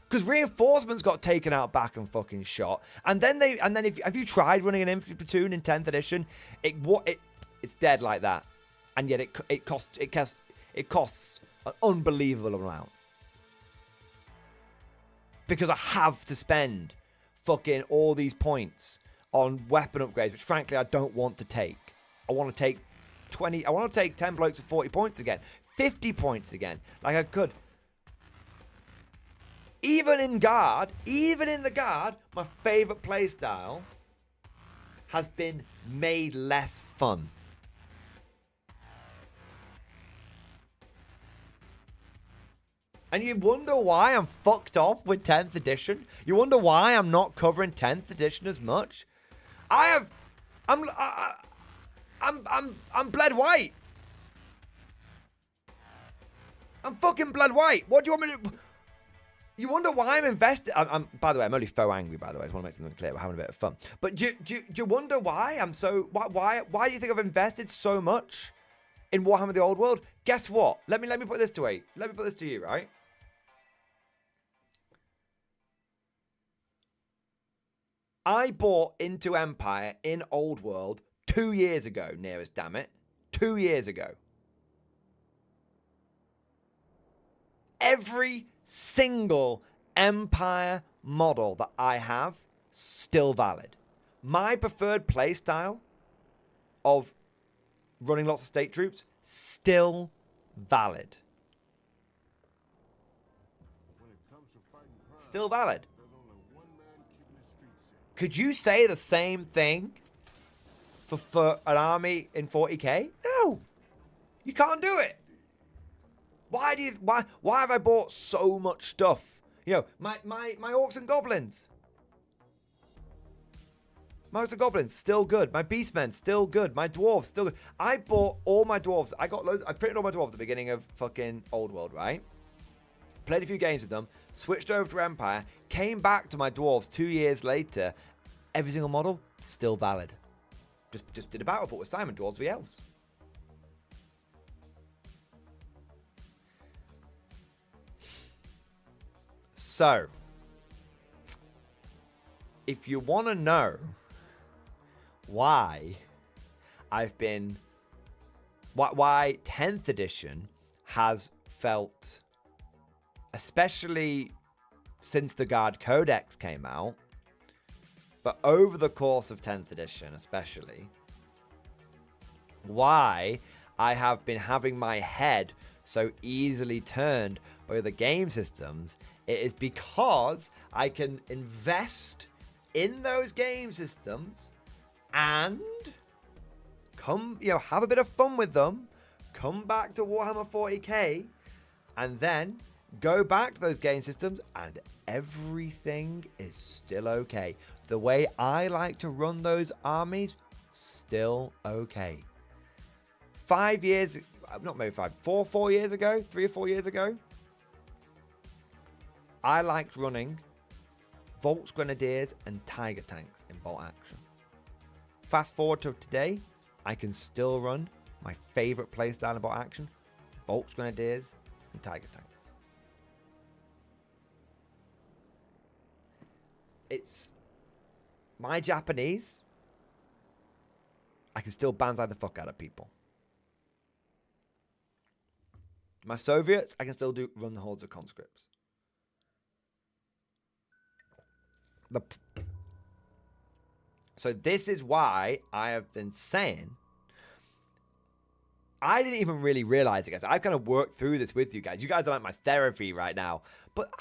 Because reinforcements got taken out back and fucking shot. And then have you tried running an infantry platoon in 10th edition? It's dead like that. And yet it costs an unbelievable amount. Because I have to spend fucking all these points on weapon upgrades, which frankly I don't want to take. I want to take 10 blokes at 40 points again. 50 points again. Like I could. Even in the guard, my favorite playstyle has been made less fun. And you wonder why I'm fucked off with 10th edition? You wonder why I'm not covering 10th edition as much? I'm bled white. I'm fucking blood white. What do you want me to... You wonder why I'm invested... by the way, I'm only faux angry, by the way. I just want to make something clear. We're having a bit of fun. But do you wonder why I'm so... Why do you think I've invested so much in Warhammer the Old World? Guess what? Let me put this to you. Let me put this to you, right? I bought into Empire in Old World 2 years ago, nearest damn it. 2 years ago. Every single Empire model that I have, still valid. My preferred playstyle of running lots of state troops, still valid. Still valid. Could you say the same thing for an army in 40k? No. You can't do it. Why have I bought so much stuff? You know, my orcs and goblins. Most of the goblins, still good. My beastmen, still good. My dwarves, still good. I bought all my dwarves. I got loads. I printed all my dwarves at the beginning of fucking Old World, right? Played a few games with them. Switched over to Empire. Came back to my dwarves 2 years later. Every single model, still valid. Just did a battle put with Simon, dwarves v elves. So, if you want to know why why 10th edition has felt, especially since the Guard Codex came out, but over the course of 10th edition especially, why I have been having my head so easily turned by the game systems, it is because I can invest in those game systems and come, have a bit of fun with them, come back to Warhammer 40k, and then go back to those game systems and everything is still okay. The way I like to run those armies, still okay. 5 years, not maybe 5, 4 years ago, 3 or 4 years ago, I liked running Volks Grenadiers and Tiger Tanks in bolt action. Fast forward to today, I can still run my favorite playstyle in bolt action, Volks Grenadiers and Tiger Tanks. It's my Japanese, I can still banzai the fuck out of people. My Soviets, I can still run the hordes of conscripts. So this is why I have been saying, I didn't even really realize it, guys. I've kind of worked through this with you guys. You guys are like my therapy right now. But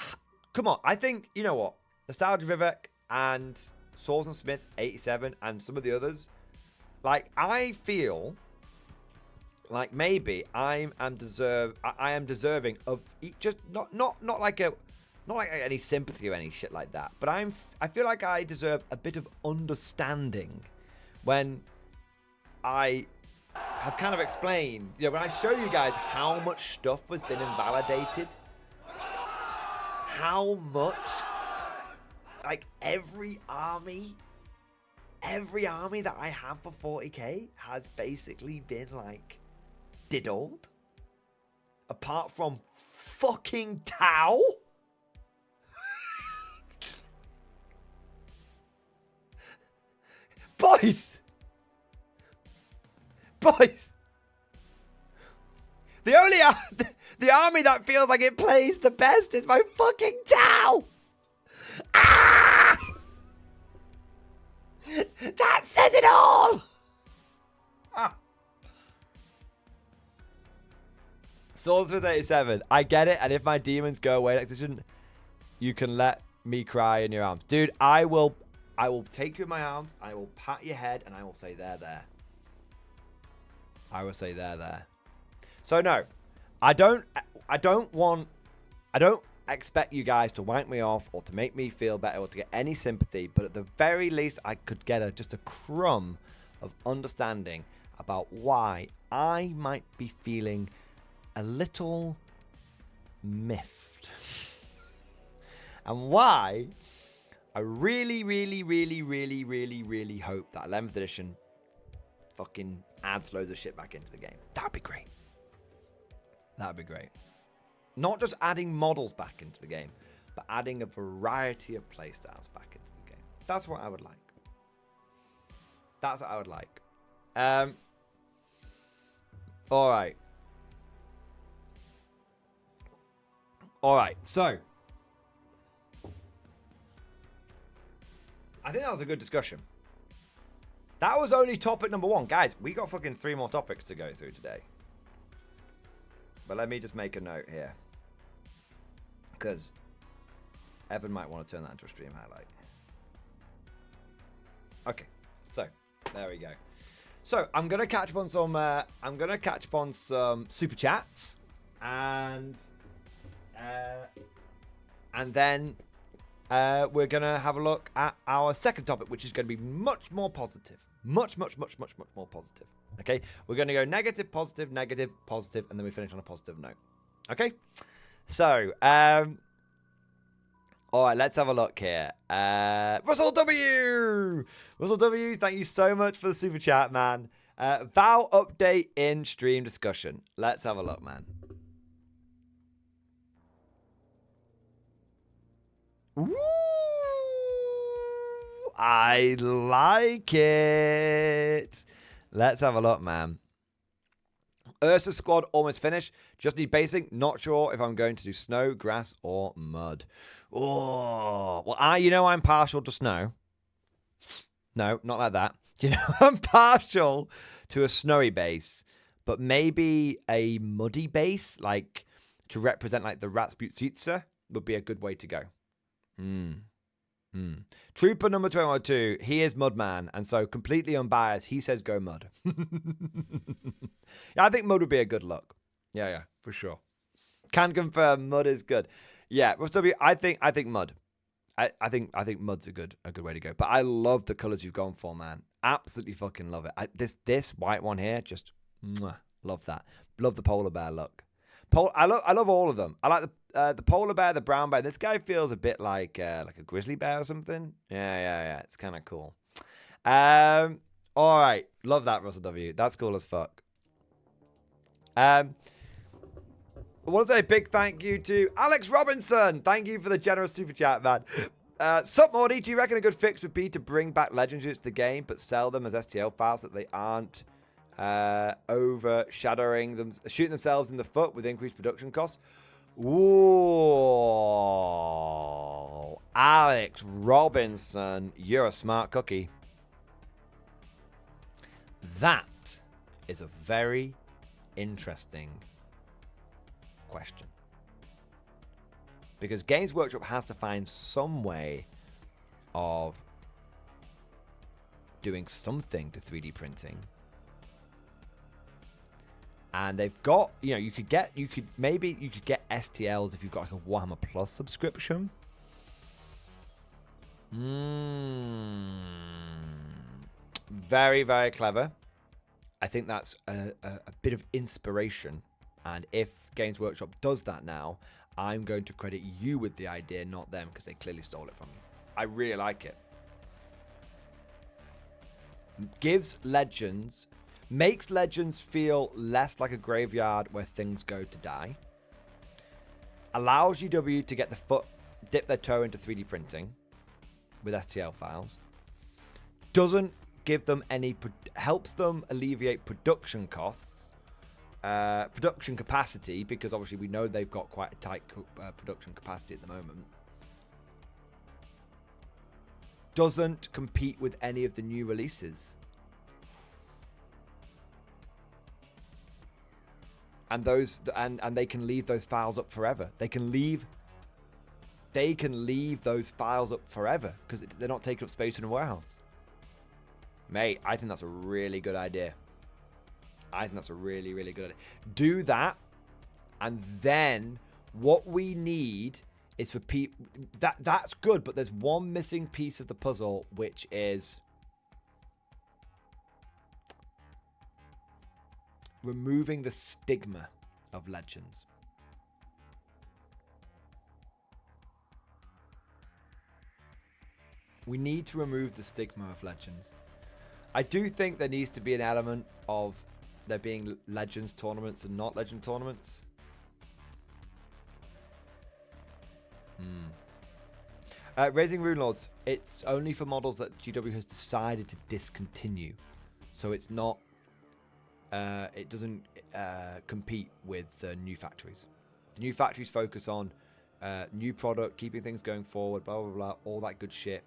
come on, I think, you know what? Nostalgia Vivek and Swords and Smith 87 and some of the others, like, I feel like maybe I am deserving of just not like any sympathy or any shit like that, but I feel like I deserve a bit of understanding when I have kind of explained, when I show you guys how much stuff has been invalidated, how much, like, every army that I have for 40k has basically been, like, diddled, apart from fucking Tau. Boys, the army that feels like it plays the best is my fucking Tau. Ah! That says it all. Ah. Swordsmith 87. I get it, and if my demons go away next edition, you can let me cry in your arms, dude. I will take you in my arms, I will pat your head, and I will say, there. I will say, there. So, no. I don't expect you guys to wank me off or to make me feel better or to get any sympathy, but at the very least, I could get just a crumb of understanding about why I might be feeling a little miffed. And why I really hope that 11th edition fucking adds loads of shit back into the game. That would be great. That would be great. Not just adding models back into the game, but adding a variety of playstyles back into the game. That's what I would like. That's what I would like. All right. All right, so I think that was a good discussion. That was only topic number 1. Guys, we got fucking 3 more topics to go through today. But let me just make a note here, because Evan might want to turn that into a stream highlight. Okay, so there we go. So I'm gonna catch up on some. Super chats, and then we're going to have a look at our second topic, which is going to be much more positive. Much more positive. Okay? We're going to go negative, positive, negative, positive, and then we finish on a positive note. Okay? So, all right, let's have a look here. Russell W! Russell W, thank you so much for the super chat, man. Vow update in stream discussion. Let's have a look, man. Ooh, I like it. Let's have a look, man. Ursa squad almost finished. Just need basic. Not sure if I'm going to do snow, grass, or mud. Oh, well, I'm partial to snow. No, not like that. I'm partial to a snowy base, but maybe a muddy base, like to represent like the Ratsputzitsa would be a good way to go. Trooper number 212, he is Mudman, and so completely unbiased, he says go mud. Yeah, I think mud would be a good look. Yeah, for sure. Can confirm mud is good. Yeah, Russ W, I think mud. I think mud's a good way to go. But I love the colors you've gone for, man. Absolutely fucking love it. This white one here, just love that. Love the polar bear look. I love all of them. I like the polar bear, the brown bear. This guy feels a bit like a grizzly bear or something. Yeah. It's kind of cool. All right, love that, Russell W. That's cool as fuck. I want to say a big thank you to Alex Robinson. Thank you for the generous super chat, man. Sup, Mordy, do you reckon a good fix would be to bring back legend units to the game, but sell them as STL files so that they aren't overshadowing them, shooting themselves in the foot with increased production costs? Ooh, Alex Robinson, you're a smart cookie. That is a very interesting question, because Games Workshop has to find some way of doing something to 3D printing, and they've got, you could get STLs if you've got like a Warhammer Plus subscription. Very, very clever. I think that's a bit of inspiration. And if Games Workshop does that now, I'm going to credit you with the idea, not them, because they clearly stole it from you. I really like it. Makes Legends feel less like a graveyard where things go to die. Allows UW to dip their toe into 3D printing with STL files. Doesn't give them helps them alleviate production costs. Production capacity, because obviously we know they've got quite a tight production capacity at the moment. Doesn't compete with any of the new releases. And they can leave those files up forever. They can leave those files up forever because they're not taking up space in a warehouse. Mate, I think that's a really good idea. Do that, and then what we need is for people. That's good, but there's one missing piece of the puzzle, which is removing the stigma of Legends. We need to remove the stigma of Legends. I do think there needs to be an element of there being Legends tournaments and not Legend tournaments. Raising Rune Lords, it's only for models that GW has decided to discontinue. So it's not, it doesn't compete with the new factories. The new factories focus on new product, keeping things going forward, blah, blah, blah, all that good shit.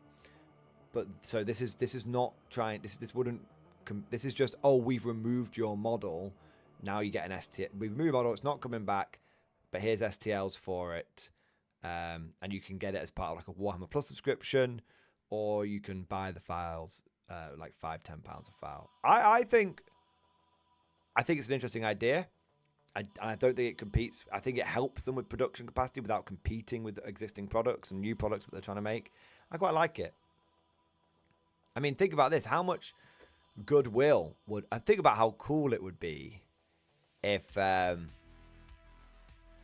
But so this is not trying, this is just, oh, we've removed your model, now you get an STL. We've removed your model, it's not coming back, but here's STLs for it. And you can get it as part of like a Warhammer Plus subscription, or you can buy the files, like £5-10 a file. I think it's an interesting idea. I don't think it competes. I think it helps them with production capacity without competing with existing products and new products that they're trying to make. I quite like it. I mean, think about this. How much goodwill would... I think about how cool it would be if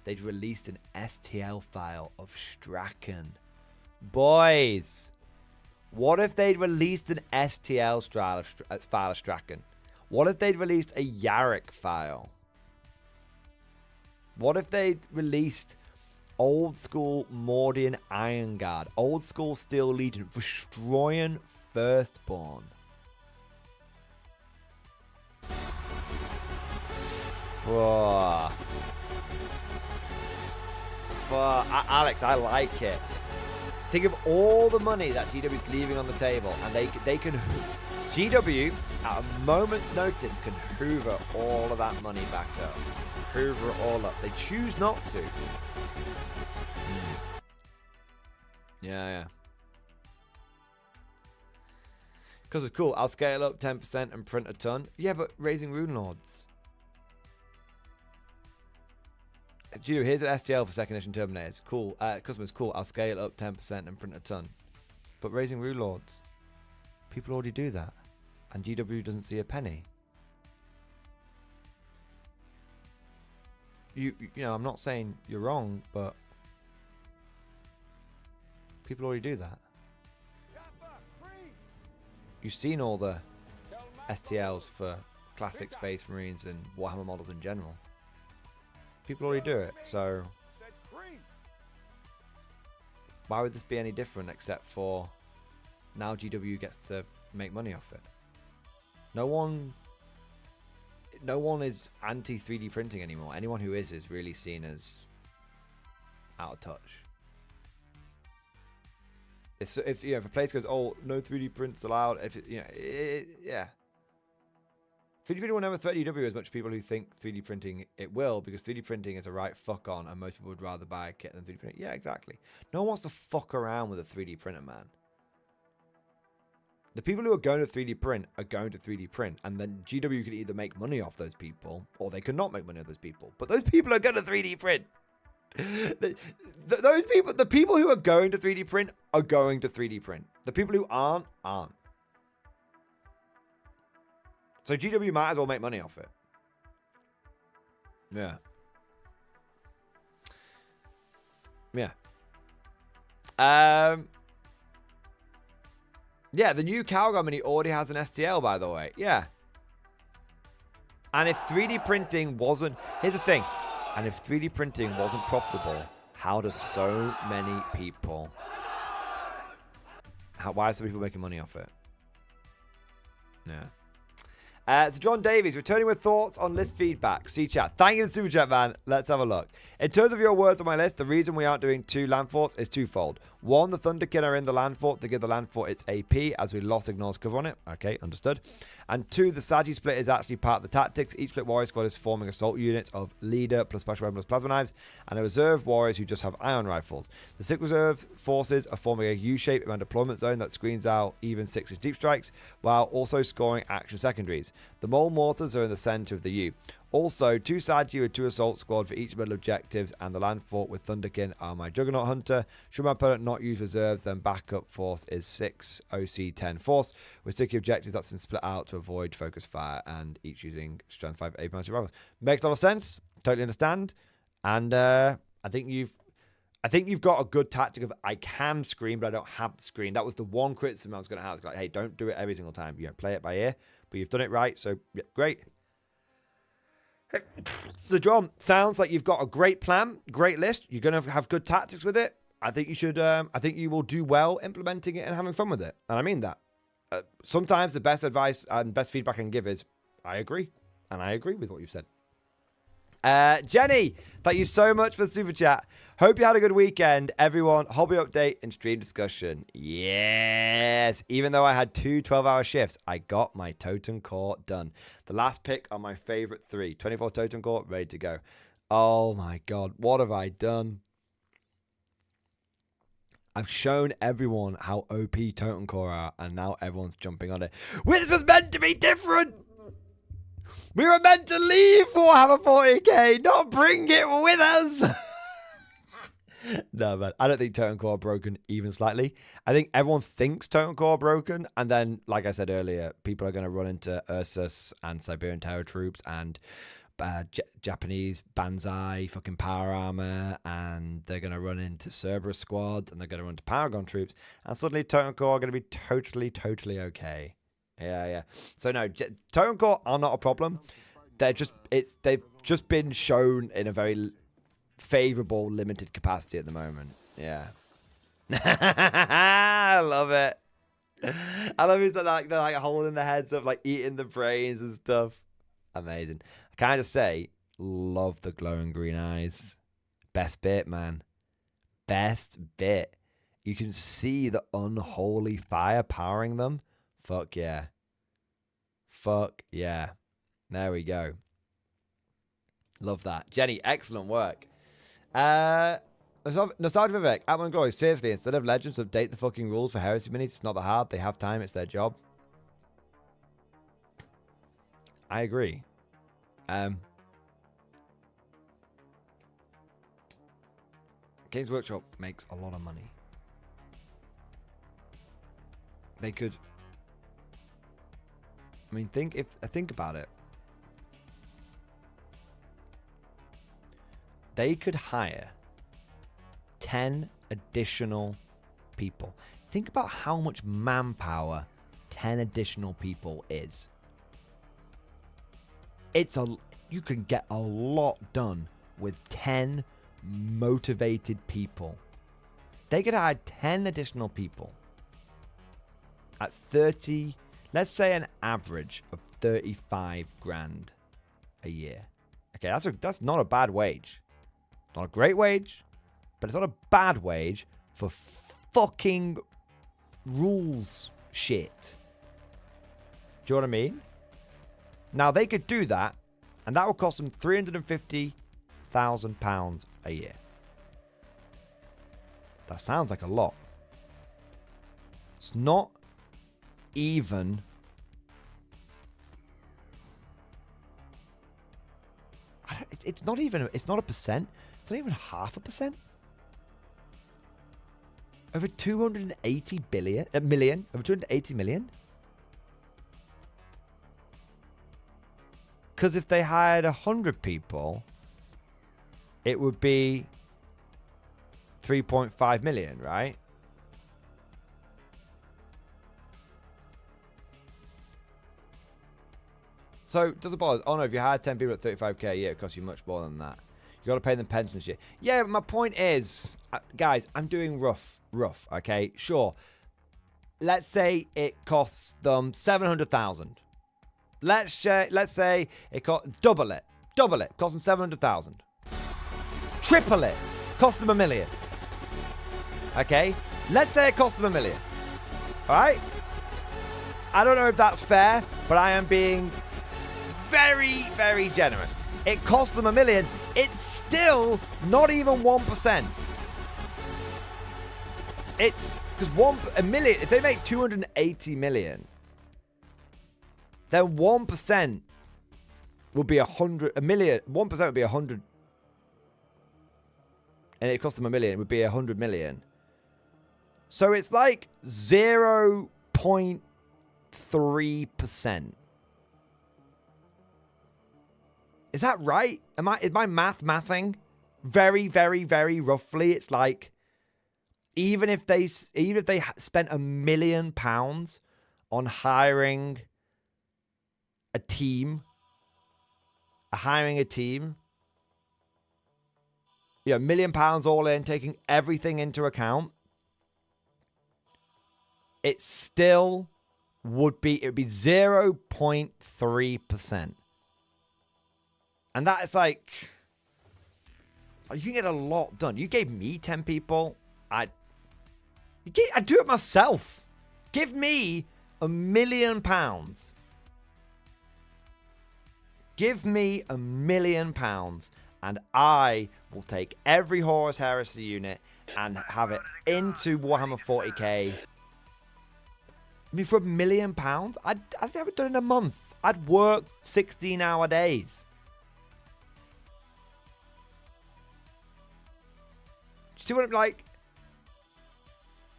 they'd released an STL file of Strachan. Boys, what if they'd released an STL file of Strachan? What if they'd released a Yarrick file? What if they'd released old school Mordian Iron Guard, old school Steel Legion, Destroying Firstborn? Whoa. But Alex, I like it. Think of all the money that GW is leaving on the table, and they can... GW, at a moment's notice, can hoover all of that money back up. Hoover it all up. They choose not to. Yeah. Because it's cool. I'll scale up 10% and print a ton. Yeah, but raising Rune Lords. GW, here's an STL for second edition Terminators. Cool. Customers, cool. I'll scale up 10% and print a ton. But raising Rune Lords, people already do that. And GW doesn't see a penny. You know, I'm not saying you're wrong, but people already do that. You've seen all the STLs for classic Space Marines and Warhammer models in general. People already do it, so why would this be any different except for now GW gets to make money off it? No one is anti 3D printing anymore. Anyone who is really seen as out of touch. If you know, if a place goes, oh, no 3D prints allowed, yeah. 3D printing will never threaten GW as much as people who think 3D printing it will, because 3D printing is a right fuck on, and most people would rather buy a kit than 3D printing. Yeah, exactly. No one wants to fuck around with a 3D printer, man. The people who are going to 3D print are going to 3D print, and then GW could either make money off those people, or they could not make money off those people. But those people are going to 3D print. Those people, the people who are going to 3D print are going to 3D print. The people who aren't. So GW might as well make money off it. Yeah. Yeah, the new Calgon Mini already has an STL, by the way. Yeah. And if 3D printing wasn't... Here's the thing. And if 3D printing wasn't profitable, how do so many people... Why are so many people making money off it? Yeah. So John Davies, returning with thoughts on list feedback. See chat. Thank you for the super chat, man. Let's have a look. In terms of your words on my list, the reason we aren't doing 2 land forts is twofold. 1, the Thunderkin are in the land fort to give the land fort its AP, as we lost ignores cover on it. Okay, understood. And 2, the Sagi split is actually part of the tactics. Each split warrior squad is forming assault units of leader plus special weapon plus plasma knives, and a reserve warriors who just have ion rifles. The 6 reserve forces are forming a U-shape around deployment zone that screens out even 6-inch deep strikes, while also scoring action secondaries. The mole mortars are in the center of the U. Also, 2 Sagi with 2 assault squad for each middle objectives, and the land fort with Thunderkin are my Juggernaut Hunter. Should my opponent not use reserves, then backup force is 6 OC 10 force with sticky objectives that's been split out to avoid focus fire, and each using strength 5 AP rifles. Makes a lot of sense. Totally understand. And I think you've got a good tactic of I can screen, but I don't have the screen. That was the one criticism I was going to have. It's like, hey, don't do it every single time. You know, play it by ear. But you've done it right, so yeah, great. So, John, sounds like you've got a great plan, great list. You're going to have good tactics with it. I think you should. I think you will do well implementing it and having fun with it. And I mean that. Sometimes the best advice and best feedback I can give is, I agree. And I agree with what you've said. Jenny, thank you so much for the super chat. Hope you had a good weekend, everyone. Hobby update and stream discussion. Yes. Even though I had 2 12-hour shifts, I got my Totem Core done. The last pick on my favorite 3. 24 Totem Core, ready to go. Oh my God. What have I done? I've shown everyone how OP Totem Core are, and now everyone's jumping on it. This was meant to be different. We were meant to leave Warhammer 40k, not bring it with us. No, man. I don't think Totem Core are broken even slightly. I think everyone thinks Totem Core are broken. And then, like I said earlier, people are going to run into Ursus and Siberian Terror Troops and Japanese Banzai fucking power armor. And they're going to run into Cerberus squads. And they're going to run into Paragon troops. And suddenly Totem Core are going to be totally okay. Yeah. So, no, Totem Core are not a problem. They've just been shown in a very favorable limited capacity at the moment. Yeah. I love it. I love it. They're like holding their heads up, like eating the brains and stuff. Amazing. Can I just say, love the glowing green eyes. Best bit, man. Best bit. You can see the unholy fire powering them. Fuck yeah. Fuck yeah. There we go. Love that. Jenny, excellent work. Nostalgia Vivek, Element Glory, seriously, instead of Legends, update the fucking rules for Heresy Minis. It's not that hard. They have time. It's their job. I agree. Games Workshop makes a lot of money. They could... I mean, think about it. They could hire 10 additional people. Think about how much manpower 10 additional people is. You can get a lot done with 10 motivated people. They could hire 10 additional people at 30, let's say an average of 35 grand a year. Okay, that's not a bad wage. Not a great wage, but it's not a bad wage for fucking rules shit. Do you know what I mean? Now, they could do that, and that would cost them £350,000 a year. That sounds like a lot. It's not even... It's not a percent. It's not even 0.5%. Over 280 million. Over 280 million. Because if they hired 100 people, it would be 3.5 million, right? So, does it bother? Oh no, if you hired 10 people at 35k a year, it costs you much more than that. You got to pay them pensions shit. Yeah, but my point is, guys, I'm doing rough, okay? Sure. Let's say it costs them 700,000. Let's say it costs double it. Cost them 700,000. Triple it. Cost them $1 million. Okay? Let's say it costs them $1 million. All right? I don't know if that's fair, but I am being very, very generous. It costs them $1 million. It's still not even 1%. It's because $1 million. If they make 280 million, then 1% would be 100. $1 million. 1% would be 100, and it cost them $1 million. It would be 100 million. So it's like 0.3%. Is that right? Is my mathing very, very, very roughly? It's like even if they spent £1 million on hiring a team, you know, £1 million all in, taking everything into account, it still would be 0.3%. And that is like, you can get a lot done. You gave me 10 people. I'd do it myself. Give me £1 million. Give me £1 million, and I will take every Horus Heresy unit and have it into Warhammer 40k. I mean, for £1 million, I'd have it done in a month. I'd work 16-hour days. Do you see what I'm like?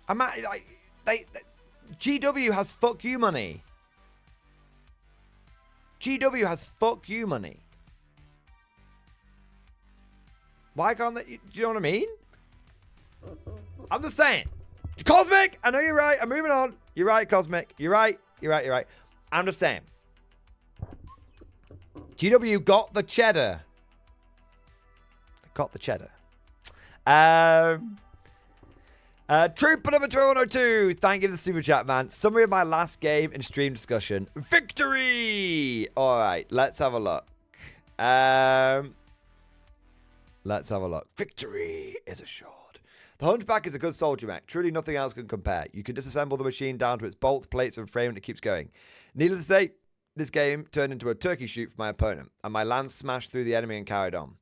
I'm at, like, GW has fuck you money. GW has fuck you money. Why can't they? Do you know what I mean? I'm just saying. Cosmic, I know you're right. I'm moving on. You're right, Cosmic. You're right. You're right. You're right. I'm just saying. GW got the cheddar. Got the cheddar. Trooper number 2102. Thank you for the super chat, man. Summary of my last game in stream discussion. Victory! All right, let's have a look. Let's have a look. Victory is assured. The Hunchback is a good soldier mech. Truly nothing else can compare. You can disassemble the machine down to its bolts, plates, and frame, and it keeps going. Needless to say, this game turned into a turkey shoot for my opponent, and my lance smashed through the enemy and carried on.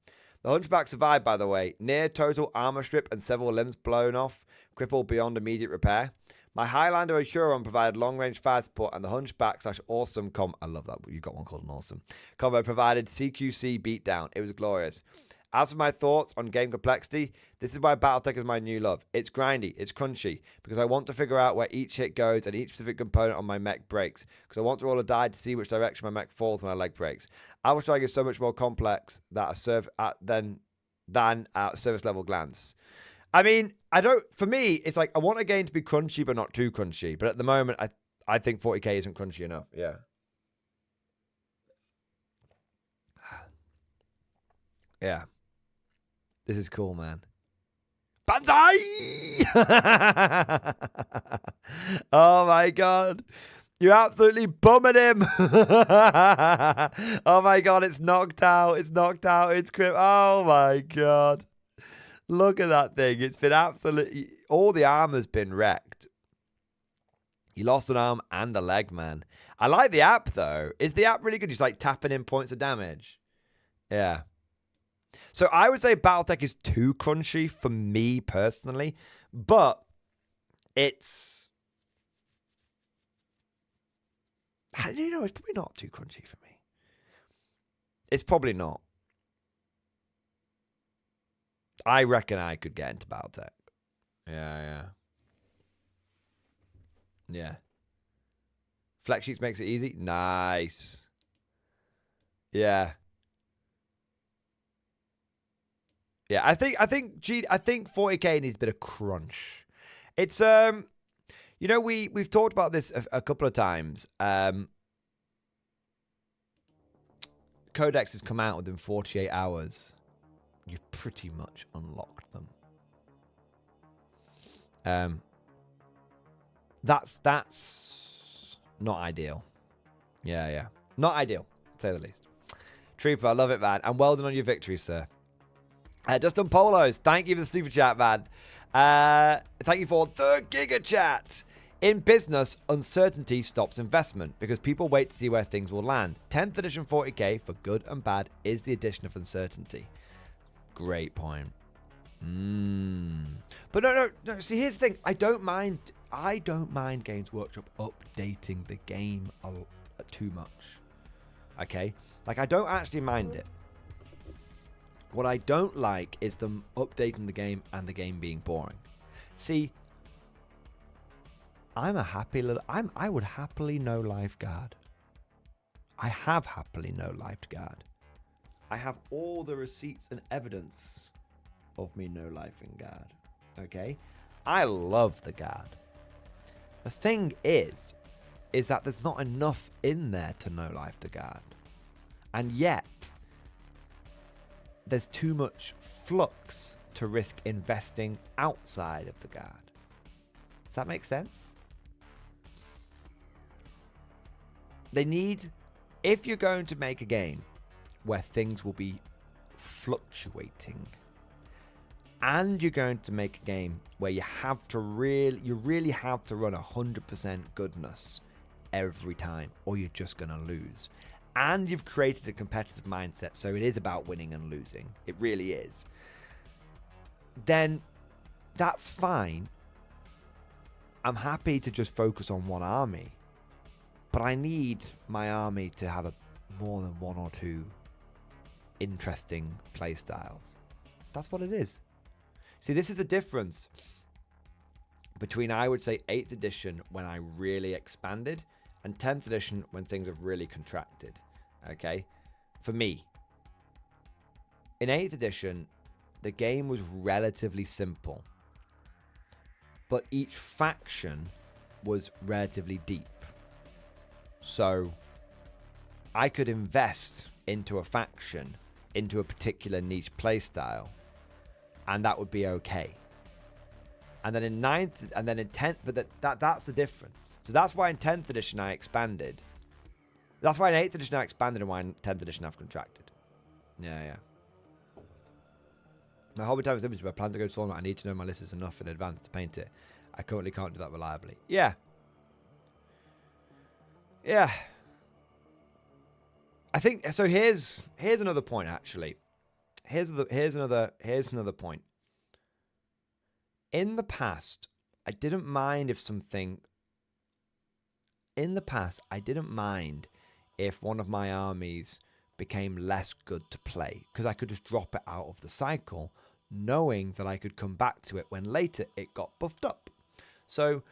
The Hunchback survived, by the way. Near total armor strip and several limbs blown off, crippled beyond immediate repair. My Highlander and Huron provided long-range fire support, and the Hunchback / awesome I love that. You got one called an awesome combo provided CQC beatdown. It was glorious. As for my thoughts on game complexity, this is why Battletech is my new love. It's grindy, it's crunchy, because I want to figure out where each hit goes and each specific component on my mech breaks, because I want to roll a die to see which direction my mech falls when my leg breaks. Alpha Strike is so much more complex than at surface level glance. I mean, for me, it's like I want a game to be crunchy but not too crunchy, but at the moment, I think 40k isn't crunchy enough. Yeah. Yeah. This is cool, man. Banzai! Oh my god. You're absolutely bumming him. Oh my god, it's knocked out. It's knocked out. It's crip. Oh my god. Look at that thing. It's been absolutely... All the armor's been wrecked. You lost an arm and a leg, man. I like the app, though. Is the app really good? Just like tapping in points of damage. Yeah. So I would say Battletech is too crunchy for me personally, but it's... You know, it's probably not too crunchy for me. It's probably not. I reckon I could get into Battletech. Yeah. Flex sheets makes it easy. Nice. Yeah. Yeah, I think 40k needs a bit of crunch. It's you know, we've talked about this a couple of times. Codex has come out within 48 hours. You've pretty much unlocked them. That's not ideal. Yeah. Not ideal, to say the least. Trooper, I love it, man. And well done on your victory, sir. Dustin Polos, thank you for the super chat, man. Thank you for the Giga Chat. In business, uncertainty stops investment because people wait to see where things will land. 10th edition 40k, for good and bad, is the addition of uncertainty. Great point. But no. See, here's the thing. I don't mind Games Workshop updating the game too much. Okay? Like, I don't actually mind it. What I don't like is them updating the game and the game being boring. See, I would happily no lifeguard. I have happily no lifeguard. I have all the receipts and evidence of me no lifing guard. Okay? I love the guard. The thing is that there's not enough in there to no life the guard. And yet, there's too much flux to risk investing outside of the guard. Does that make sense? They need, if you're going to make a game where things will be fluctuating, and you're going to make a game where you really have to run 100% goodness every time, or you're just going to lose. And you've created a competitive mindset, so it is about winning and losing. It really is. Then that's fine. I'm happy to just focus on one army. But I need my army to have more than one or two interesting play styles. That's what it is. See, this is the difference between, I would say, 8th edition when I really expanded and 10th edition when things have really contracted. Okay? For me. In 8th edition, the game was relatively simple. But each faction was relatively deep. So I could invest into a faction, into a particular niche playstyle, and that would be okay. And then in 9th, and then in 10th, but that's the difference. So that's why in 10th edition I expanded. That's why in 8th edition I expanded, and why in 10th edition I've contracted. Yeah. My hobby time is limited, but I plan to go to tournament. I need to know my list is enough in advance to paint it. I currently can't do that reliably. Yeah. I think so. Here's another point. Actually, here's another point. In the past, I didn't mind if one of my armies became less good to play, because I could just drop it out of the cycle, knowing that I could come back to it when later it got buffed up. So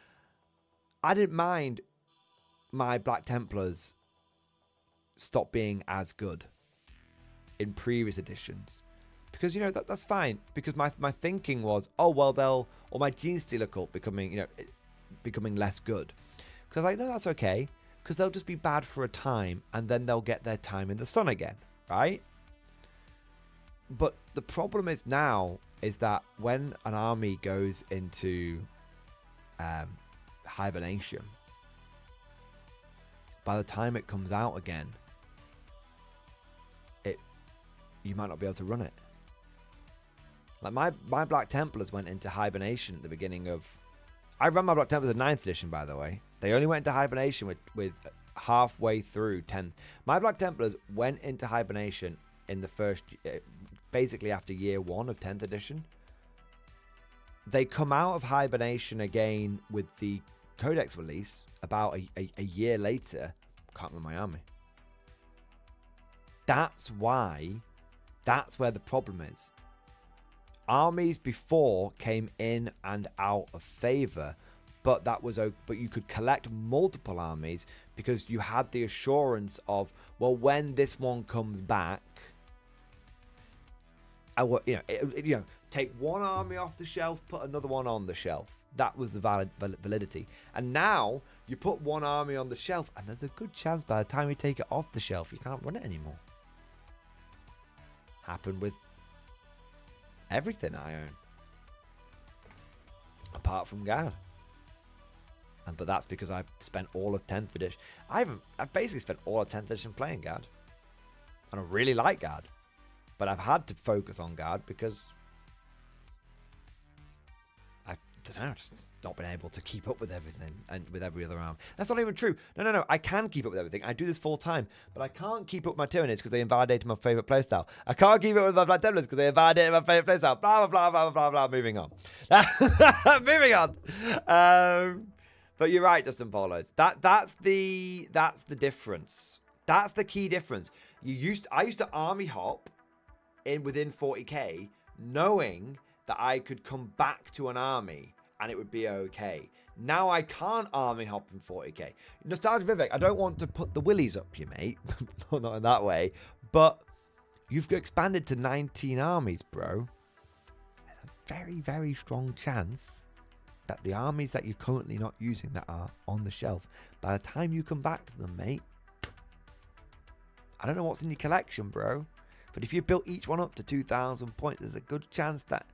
I didn't mind my Black Templars stop being as good in previous editions, because that's fine, because my thinking was, my Gene Stealer cult becoming less good, because I was like, no, that's okay, because they'll just be bad for a time and then they'll get their time in the sun again, right? But the problem is now is that when an army goes into hibernation, by the time it comes out again, you might not be able to run it. Like my Black Templars went into hibernation at the beginning of... I ran my Black Templars in 9th edition, by the way. They only went into hibernation with halfway through 10th. My Black Templars went into hibernation in the first... basically after year 1 of 10th edition. They come out of hibernation again with the Codex release about a year later. Can't run my army. That's where the problem is. Armies before came in and out of favor, but you could collect multiple armies because you had the assurance of, well, when this one comes back, take one army off the shelf, put another one on the shelf. That was the validity. And now you put one army on the shelf, and there's a good chance by the time you take it off the shelf, you can't run it anymore. Happened with everything I own, apart from Guard. But that's because I spent all of 10th edition. I've basically spent all of 10th edition playing Guard, and I really like Guard, but I've had to focus on Guard because I don't know, just not been able to keep up with everything and with every other arm. That's not even true. No. I can keep up with everything. I do this full time, but I can't keep up with my Tyranids because they invalidated my favorite playstyle. I can't keep up with my Black Templars because they invalidated my favorite playstyle. Blah blah blah blah blah blah. Moving on. Moving on. But you're right, Justin Paulos. That's the difference. That's the key difference. I used to army hop within 40k, knowing that I could come back to an army and it would be okay. Now I can't army hop in 40k. Nostalgia Vivek, I don't want to put the willies up you, mate. Not in that way. But you've expanded to 19 armies, bro. There's a very, very strong chance that the armies that you're currently not using that are on the shelf, by the time you come back to them, mate, I don't know what's in your collection, bro. But if you built each one up to 2,000 points, there's a good chance that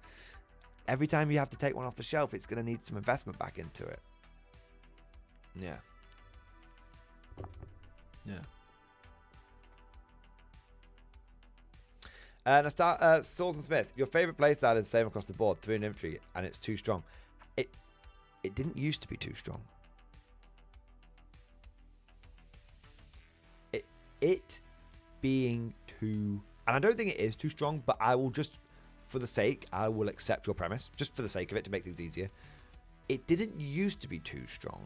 every time you have to take one off the shelf, it's going to need some investment back into it. Yeah. Swords and Smith, your favorite playstyle is the same across the board, 3 in infantry, and it's too strong. It didn't used to be too strong. It being too... And I don't think it is too strong, but I will just... For the sake, I will accept your premise, just for the sake of it, to make things easier. It didn't used to be too strong.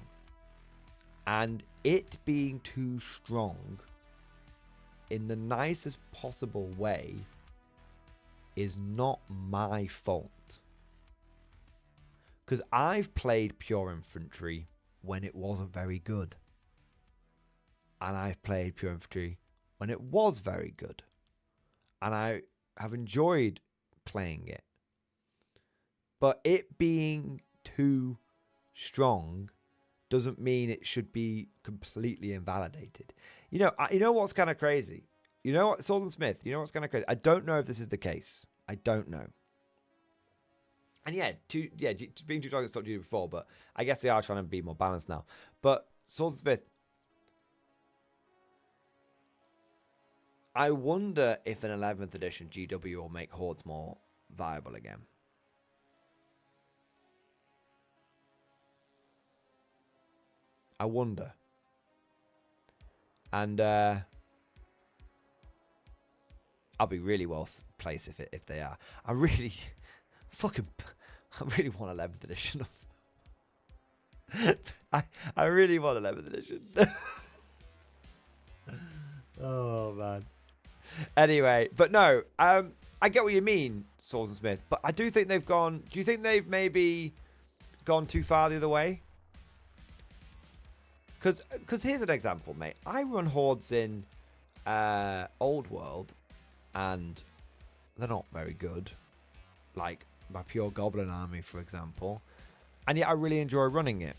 And it being too strong in the nicest possible way is not my fault. Because I've played pure infantry when it wasn't very good. And I've played pure infantry when it was very good. And I have enjoyed playing it. But it being too strong doesn't mean it should be completely invalidated. You know what's kind of crazy? You know what, Swords and Smith, you know what's kind of crazy? I don't know if this is the case. I don't know. And being too strong has stopped you before, but I guess they are trying to be more balanced now. But Swords and Smith, I wonder if an 11th edition GW will make Hordes more viable again. I wonder. And I'll be really well placed if they are. I really want 11th edition. I really want 11th edition. Oh man. Anyway, but no, I get what you mean, Swords and Smith, but I do think they've gone. Do you think they've maybe gone too far the other way? Because here's an example, mate. I run Hordes in Old World, and they're not very good. Like my pure Goblin army, for example. And yet I really enjoy running it.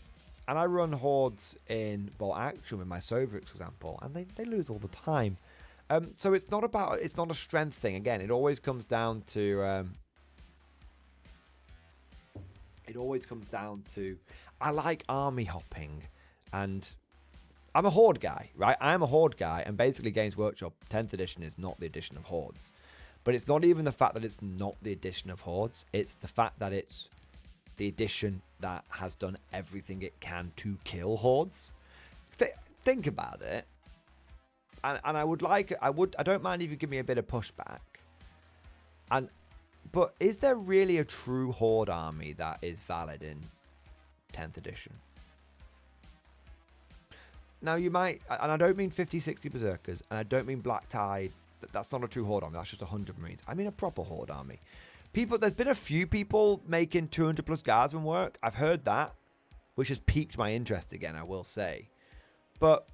And I run Hordes in Bolt Action with my Soviets, for example, and they lose all the time. So it's not a strength thing. Again, it always comes down to... I like army hopping. And I'm a Horde guy, right? I'm a Horde guy, and basically Games Workshop 10th edition is not the edition of Hordes. But it's not even the fact that it's not the edition of Hordes. It's the fact that it's the edition that has done everything it can to kill Hordes. Think about it. And I don't mind if you give me a bit of pushback. But is there really a true Horde army that is valid in 10th edition? Now you might, and I don't mean 50, 60 Berserkers, and I don't mean Black Tide. That's not a true Horde army. That's just 100 Marines. I mean a proper Horde army. There's been a few people making 200 plus guardsmen work. I've heard that, which has piqued my interest again, I will say. But,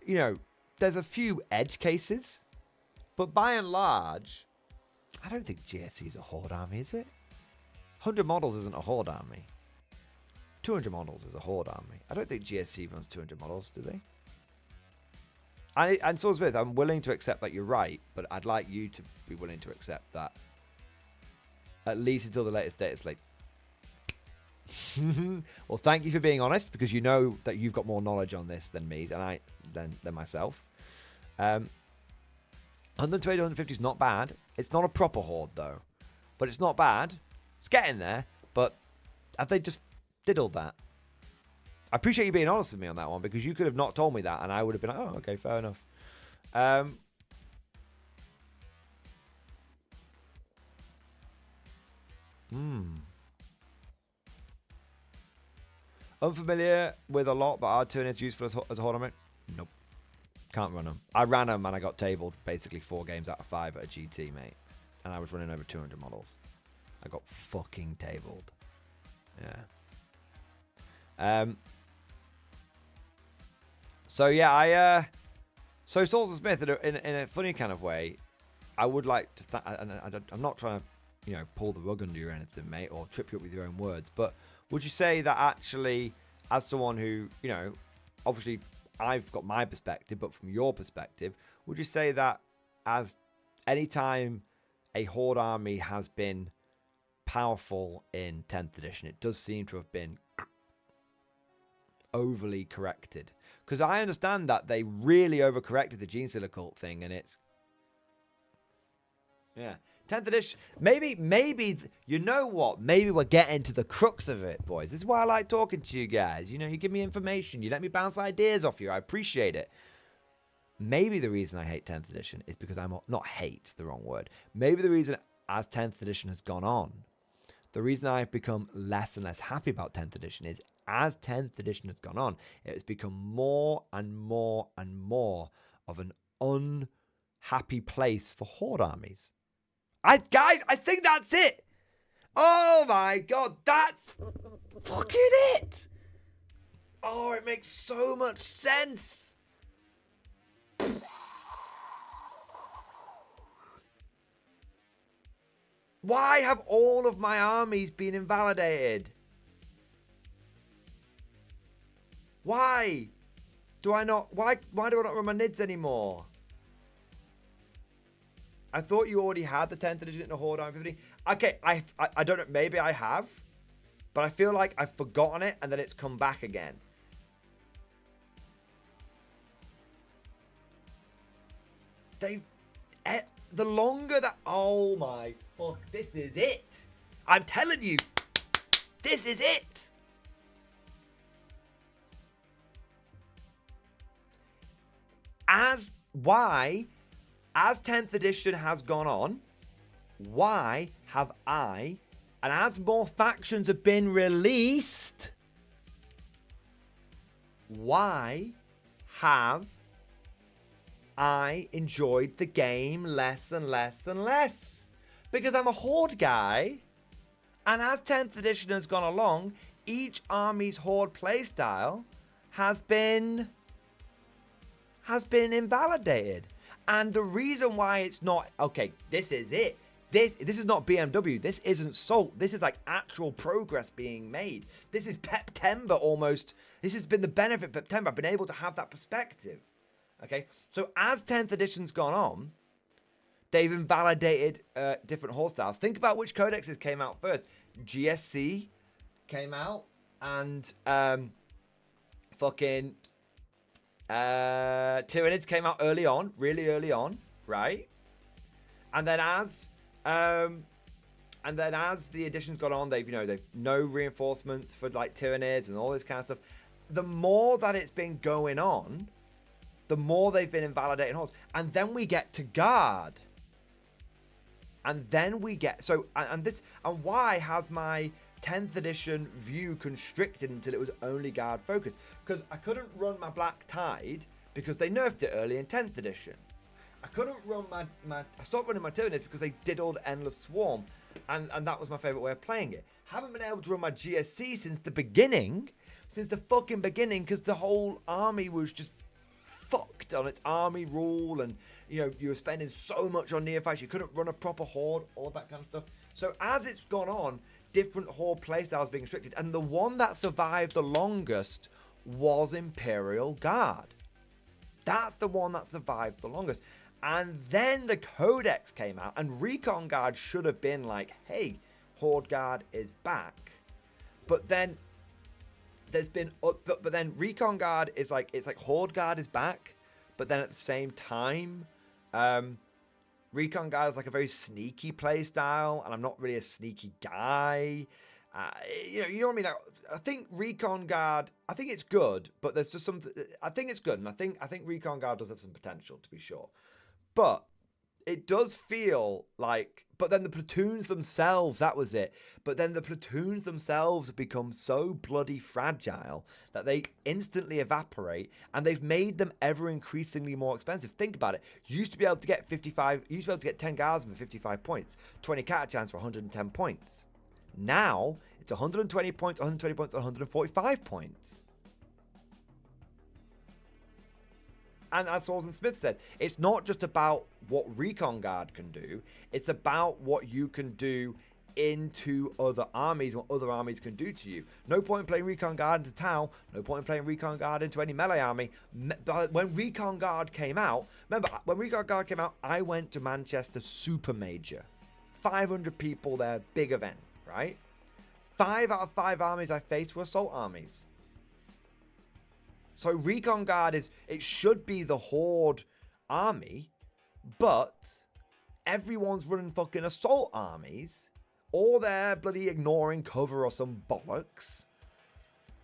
you know, there's a few edge cases. But by and large, I don't think GSC is a Horde army, is it? 100 models isn't a Horde army. 200 models is a Horde army. I don't think GSC runs 200 models, do they? And Swords Smith, I'm willing to accept that you're right, but I'd like you to be willing to accept that at least until the latest date, it's like... Well, thank you for being honest, because you know that you've got more knowledge on this than me, than myself. 120, 150 is not bad. It's not a proper Horde, though. But it's not bad. It's getting there, but have they just diddled that? I appreciate you being honest with me on that one, because you could have not told me that, and I would have been like, oh, okay, fair enough. Unfamiliar with a lot, but R2 is useful as a Horde army? Nope. Can't run them. I ran them and I got tabled basically 4 games out of 5 at a GT, mate. And I was running over 200 models. I got fucking tabled. Yeah. So yeah, so Swords and Smith, in a funny kind of way, I would like to, I'm not trying to, you know, pull the rug under you or anything, mate, or trip you up with your own words, but would you say that actually, as someone who, you know, obviously I've got my perspective, but from your perspective, would you say that as any time a Horde army has been powerful in 10th edition, it does seem to have been overly corrected? Because I understand that they really overcorrected the Gene Stealer cult thing, and it's... Yeah. 10th edition, maybe, you know what? Maybe we're getting to the crux of it, boys. This is why I like talking to you guys. You know, you give me information. You let me bounce ideas off you. I appreciate it. Maybe the reason I hate 10th edition is because not hate's the wrong word. Maybe the reason as 10th edition has gone on, the reason I've become less and less happy about 10th edition is as 10th edition has gone on, it has become more and more and more of an unhappy place for Horde armies. Guys, I think that's it. Oh my god, that's fucking it. Oh, it makes so much sense. Why have all of my armies been invalidated? Why do I not? Why do I not run my NIDs anymore? I thought you already had the 10th edition in the Horde Army 50. Okay, I don't know. Maybe I have, but I feel like I've forgotten it and then it's come back again. The longer that, oh my fuck, this is it. I'm telling you, this is it. As 10th edition has gone on, why have I, and as more factions have been released, why have I enjoyed the game less and less and less? Because I'm a Horde guy, and as 10th edition has gone along, each army's Horde playstyle has been invalidated. And the reason why it's not, okay, this is it. This is not BMW. This isn't Salt. This is like actual progress being made. This is September almost. This has been the benefit of September. I've been able to have that perspective. Okay, so as 10th edition's gone on, they've invalidated different Horde styles. Think about which codexes came out first. GSC came out, and fucking Tyranids came out early on, really early on, right? And then as the editions got on, they've no reinforcements for like Tyranids and all this kind of stuff. The more that it's been going on, the more they've been invalidating Hordes. And then we get to Guard. And then we get... So, and why has my 10th edition view constricted until it was only Guard focused? Because I couldn't run my Black Tide because they nerfed it early in 10th edition. I couldn't run I stopped running my Tyranids because they diddled Endless Swarm. And that was my favourite way of playing it. Haven't been able to run my GSC since the beginning. Since the fucking beginning, because the whole army was just fucked on its army rule, and you were spending so much on neophytes, you couldn't run a proper Horde, all that kind of stuff. So as it's gone on, different Horde playstyles being restricted, and the one that survived the longest was Imperial Guard. That's the one that survived the longest. And then the Codex came out, and Recon Guard should have been like, hey, Horde Guard is back. But then there's been, but then Recon Guard is like, it's like Horde Guard is back, but then at the same time, Recon Guard is like a very sneaky play style, and I'm not really a sneaky guy. You know what I mean? Like, I think Recon Guard, I think it's good, but there's just something. I think it's good, and I think Recon Guard does have some potential, to be sure. But it does feel like, but then the platoons themselves, that was it. But then the platoons themselves have become so bloody fragile that they instantly evaporate, and they've made them ever increasingly more expensive. Think about it. You used to be able to get 55, you used to be able to get 10 Guardsmen for 55 points, 20 Catachans for 110 points. Now, it's 120 points, 120 points, 145 points. And as Swordsman Smith said, it's not just about what Recon Guard can do, it's about what you can do into other armies, what other armies can do to you. No point in playing Recon Guard into Tau, no point in playing Recon Guard into any melee army. When Recon Guard came out, remember, when Recon Guard came out, I went to Manchester Super Major. 500 people there, big event, right? 5 out of 5 armies I faced were assault armies. So Recon Guard it should be the Horde army, but everyone's running fucking assault armies, or they're bloody ignoring cover or some bollocks.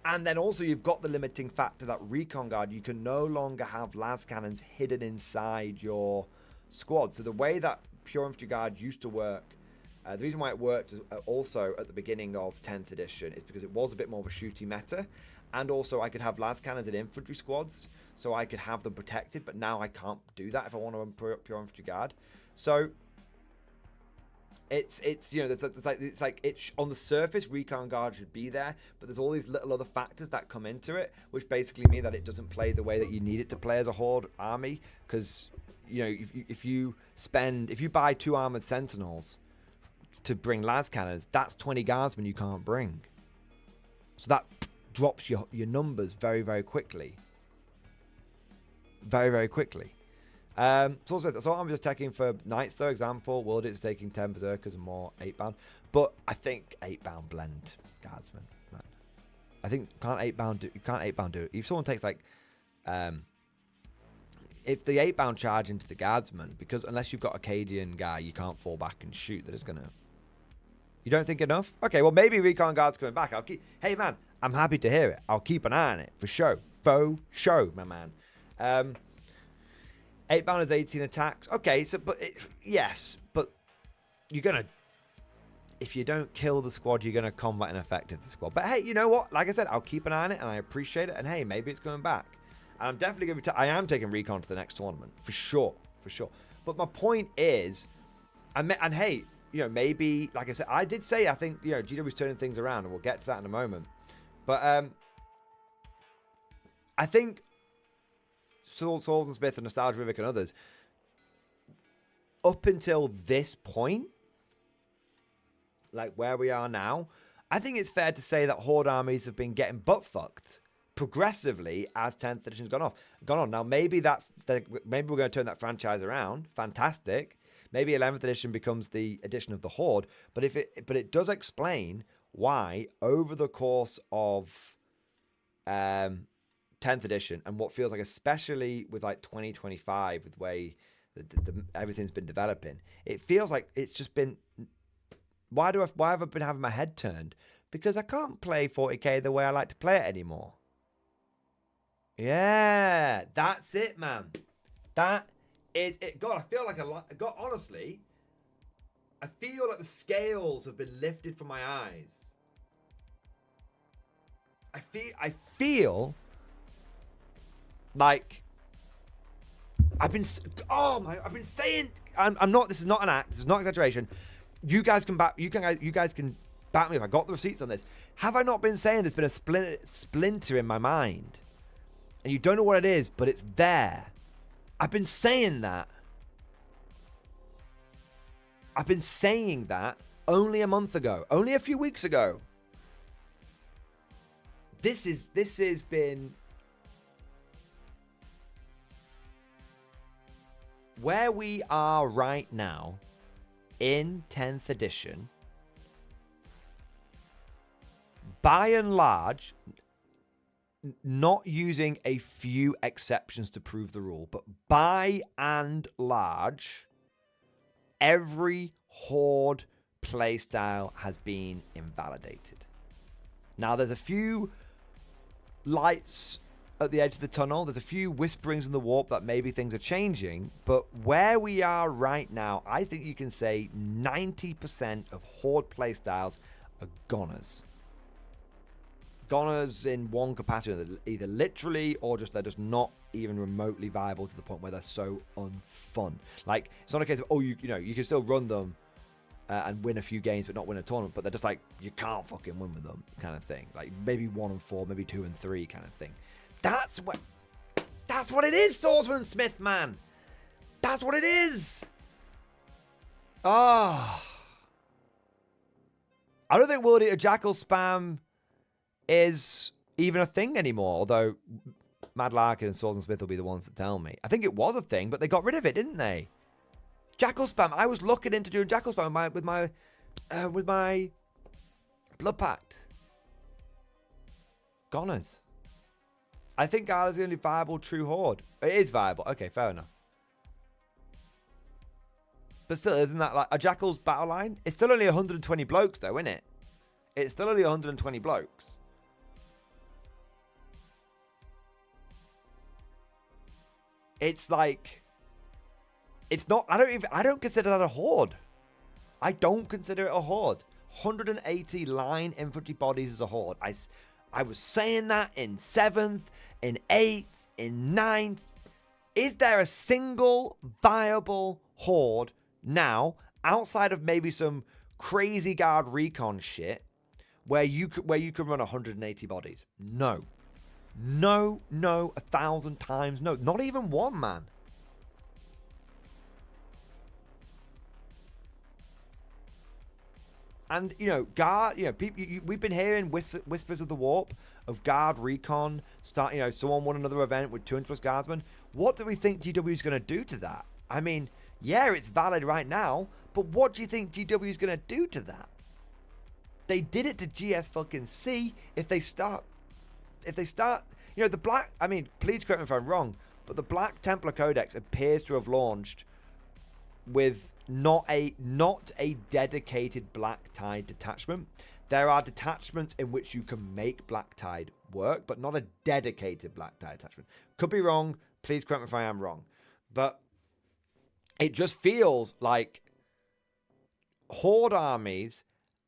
And then also you've got the limiting factor that Recon Guard, you can no longer have las cannons hidden inside your squad. So the way that Pure Infantry Guard used to work The reason why it worked also at the beginning of 10th edition is because it was a bit more of a shooty meta, and also I could have las cannons in infantry squads, so I could have them protected, but now I can't do that if I want to run pure infantry guard. So it's you know, it's like it's on the surface recon guard should be there, but there's all these little other factors that come into it, which basically mean that it doesn't play the way that you need it to play as a horde army. Because you know, if you buy 2 armored sentinels to bring las cannons, that's 20 guardsmen you can't bring. So that drops your numbers very, very quickly. Very, very quickly. So I'm just taking for knights, though. Example, World is taking 10 berserkers and more 8-bound. But I think 8-bound blend guardsmen, man. I think you can't 8-bound do it. If someone takes like if the 8-bound charge into the guardsman, because unless you've got Acadian guy, you can't fall back and shoot. That is gonna. You don't think enough? Okay, well maybe recon guard's coming back. I'll keep. Hey man, I'm happy to hear it. I'll keep an eye on it for show. Faux show, my man. 8-bound is 18 attacks. Okay, so yes, but you're gonna. If you don't kill the squad, you're gonna combat and effective the squad. But hey, you know what? Like I said, I'll keep an eye on it, and I appreciate it. And hey, maybe it's coming back. And I'm definitely going to be... I am taking recon to the next tournament. For sure. For sure. But my point is... And hey, you know, maybe... Like I said, I did say, I think, you know, GW's turning things around. And we'll get to that in a moment. But I think... Souls and Smith and Nostalgia Rivik and others... Up until this point... Like where we are now... I think it's fair to say that Horde armies have been getting butt-fucked... progressively as 10th edition's gone on. Now maybe maybe we're going to turn that franchise around. Fantastic. Maybe 11th edition becomes the edition of the Horde, but it does explain why over the course of 10th edition and what feels like, especially with like 2025, with the way everything's been developing, it feels like it's just been. Why have I been having my head turned? Because I can't play 40k the way I like to play it anymore. Yeah, that's it, man. That is it. God, I feel like God, honestly, I feel like the scales have been lifted from my eyes. I feel like I've been saying, I'm not, this is not an act, this is not exaggeration. You guys can back me if I got the receipts on this. Have I not been saying there's been a splinter in my mind? And you don't know what it is, but it's there. I've been saying that. I've been saying that only a month ago. Only a few weeks ago. This has been... Where we are right now in 10th edition, by and large... Not using a few exceptions to prove the rule, but by and large, every Horde playstyle has been invalidated. Now, there's a few lights at the edge of the tunnel. There's a few whisperings in the warp that maybe things are changing. But where we are right now, I think you can say 90% of Horde playstyles are goners. Goners in one capacity, either literally or just they're just not even remotely viable to the point where they're so unfun. Like, it's not a case of, oh, you know, you can still run them and win a few games but not win a tournament, but they're just like, you can't fucking win with them kind of thing. Like, maybe 1 and 4, maybe 2 and 3 kind of thing. That's what it is, Swordsman Smith, man. That's what it is. Oh. I don't think World Eater Jackal spam is even a thing anymore, although Mad Larkin and Swords and Smith will be the ones that tell me. I think it was a thing, but they got rid of it, didn't they? Jackal spam. I was looking into doing Jackal spam with my Blood Pact. Goners. I think Karl is the only viable true Horde. It is viable. Okay, fair enough. But still, isn't that like a Jackal's battle line? It's still only 120 blokes though, isn't it? It's still only 120 blokes. It's like, it's not, I don't consider that a Horde. I don't consider it a horde. 180 line infantry bodies is a horde. I was saying that in 7th, in 8th, in 9th. Is there a single viable horde now, outside of maybe some crazy guard recon shit, where you could run 180 bodies? No. No, 1,000 times no. Not even one, man. And, you know, guard, you know, people, we've been hearing whispers of the warp of guard recon start, you know, someone won another event with 200 plus guardsmen. What do we think GW is going to do to that? I mean, yeah, it's valid right now, but what do you think GW is going to do to that? They did it to GS fucking C. If they start, you know, the black, I mean, please correct me if I'm wrong, but the Black Templar Codex appears to have launched with not a dedicated Black Tide detachment. There are detachments in which you can make Black Tide work, but not a dedicated Black Tide detachment. Could be wrong. Please correct me if I am wrong. But it just feels like horde armies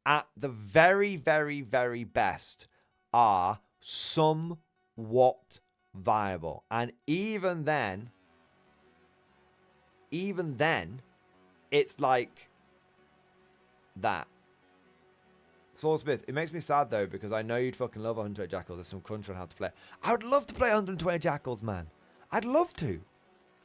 at the very, very, very best are somewhat viable. And even then, it's like that. Swordsmith, it makes me sad though, because I know you'd fucking love 120 Jackals. There's some crunch on how to play. I would love to play 120 Jackals, man. I'd love to.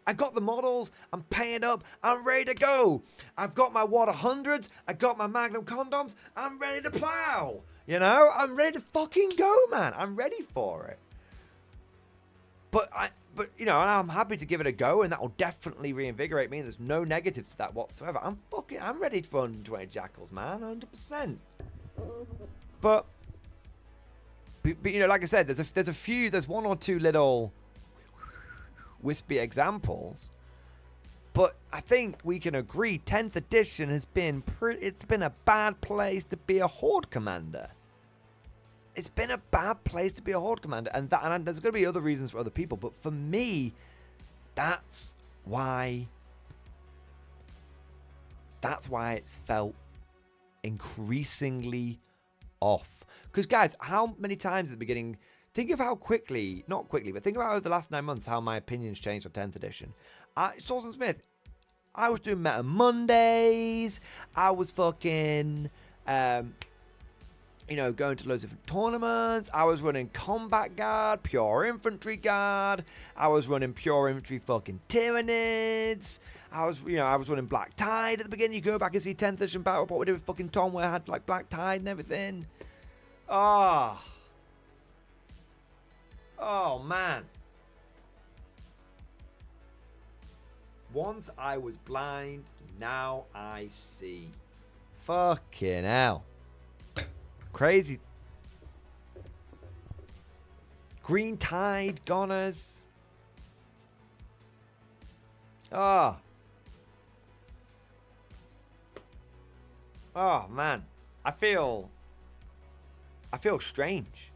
I got the models. I'm paying up. I'm ready to go. I've got my water hundreds. I got my Magnum condoms. I'm ready to plow. You know, I'm ready to fucking go, man. I'm ready for it. But you know, and I'm happy to give it a go, and that will definitely reinvigorate me. And there's no negatives to that whatsoever. I'm ready for 120 Jackals, man, 100%. But you know, like I said, there's one or two little wispy examples, but I think we can agree 10th edition has been it's been a bad place to be a horde commander. It's been a bad place to be a horde commander, and there's going to be other reasons for other people, but for me, that's why it's felt increasingly off. Because guys, how many times at the beginning, think of how quickly, not quickly, but think about over the last 9 months how my opinions changed on 10th edition. Swordsmith Smith, I was doing Meta Mondays, I was fucking you know, going to loads of different tournaments. I was running Combat Guard, Pure Infantry Guard. I was running Pure Infantry fucking Tyranids. I was running Black Tide at the beginning. You go back and see 10th edition Battle Report we did with fucking Tom, where I had like Black Tide and everything. Oh, man. Once I was blind, now I see. Fucking hell. Crazy. Green Tide, Goners. Oh, man. I feel strange.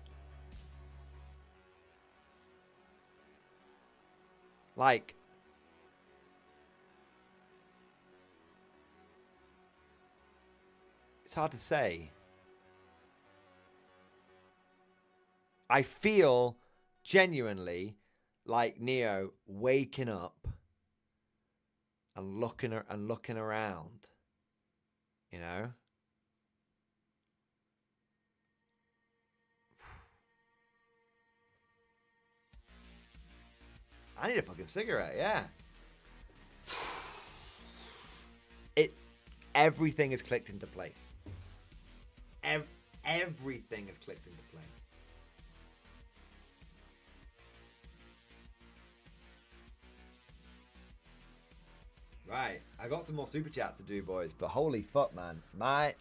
Like, it's hard to say. I feel genuinely like Neo waking up and looking around, you know? I need a fucking cigarette, yeah. Everything is clicked into place. Everything is clicked into place. Right, I got some more super chats to do, boys, but holy fuck, man, my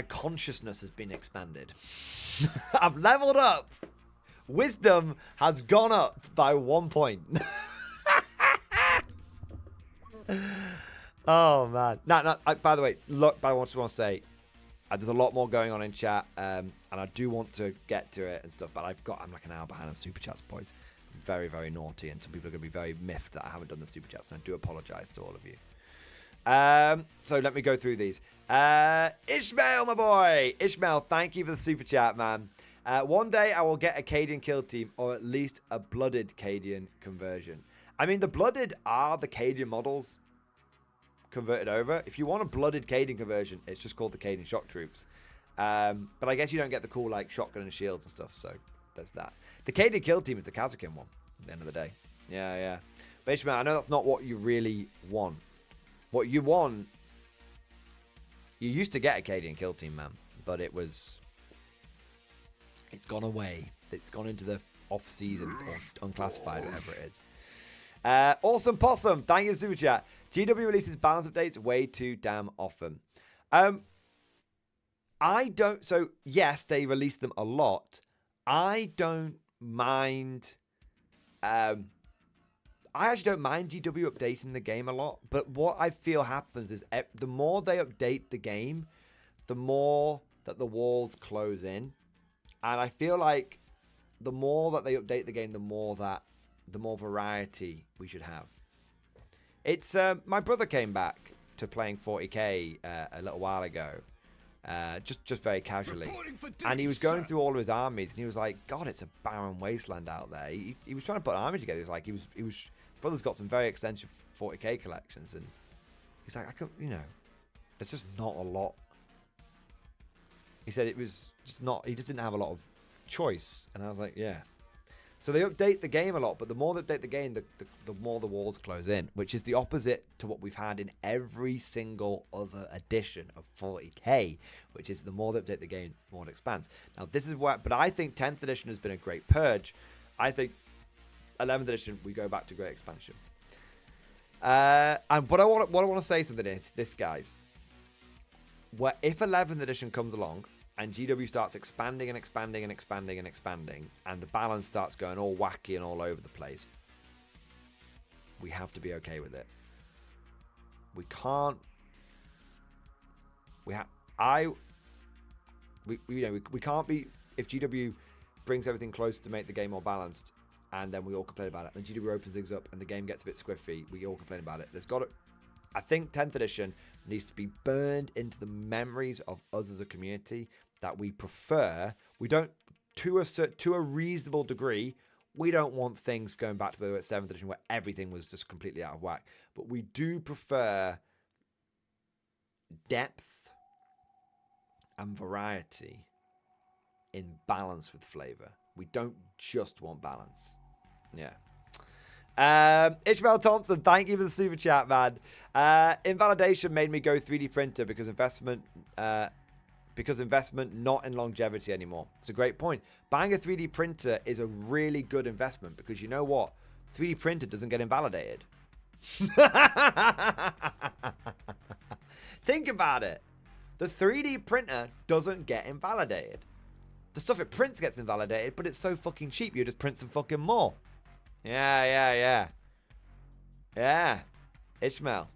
consciousness has been expanded. I've leveled up. Wisdom has gone up by 1 point. Oh man, by the way, look, I just want to say, there's a lot more going on in chat, and I do want to get to it and stuff, but I'm like an hour behind on super chats, boys. very, very naughty, and some people are going to be very miffed that I haven't done the super chats, and I do apologize to all of you. So let me go through these. Ishmael, my boy. Ishmael, thank you for the super chat, man. One day I will get a Cadian kill team, or at least a blooded Cadian conversion. I mean, the blooded are the Cadian models converted over. If you want a blooded Cadian conversion, it's just called the Cadian shock troops. But I guess you don't get the cool like shotgun and shields and stuff, so there's that. The Cadian kill team is the Kazakin one at the end of the day. Yeah. But Ishmael, I know that's not what you really want. What you want, you used to get a Cadian kill team, man, but it's gone away. It's gone into the off-season or unclassified, whatever it is. Awesome Possum, thank you for the super chat. GW releases balance updates way too damn often. So yes, they release them a lot. I don't mind. I actually don't mind GW updating the game a lot, but what I feel happens is the more they update the game, the more that the walls close in. And I feel like the more that they update the game, the more variety we should have. It's my brother came back to playing 40k a little while ago, just very casually, and he was going through all of his armies, and he was like, "God, it's a barren wasteland out there." He was trying to put an army together. He was like, he was brother's got some very extensive 40k collections, and he's like, I couldn't, there's just not a lot. He said it was just not. He just didn't have a lot of choice, and I was like, yeah. So they update the game a lot, but the more they update the game, the more the walls close in, which is the opposite to what we've had in every single other edition of 40k, which is the more they update the game, the more it expands. Now, this is where, but I think 10th edition has been a great purge. I think 11th edition, we go back to great expansion. And what I want to say something is this, guys. Where if 11th edition comes along, and GW starts expanding and expanding and expanding and expanding, and the balance starts going all wacky and all over the place, we have to be okay with it. We can't. We can't be. If GW brings everything close to make the game more balanced, and then we all complain about it, and GW opens things up, and the game gets a bit squiffy, we all complain about it. There's got to. I think 10th edition needs to be burned into the memories of us as a community that we prefer. We don't, to a reasonable degree, we don't want things going back to the 7th edition where everything was just completely out of whack. But we do prefer depth and variety in balance with flavor. We don't just want balance. Yeah. Ishmael Thompson, thank you for the super chat, man. Invalidation made me go 3D printer because investment not in longevity anymore. It's a great point. Buying a 3D printer is a really good investment because you know what? 3D printer doesn't get invalidated. Think about it. The 3D printer doesn't get invalidated. The stuff it prints gets invalidated, but it's so fucking cheap, you just print some fucking more. Yeah. Ishmael.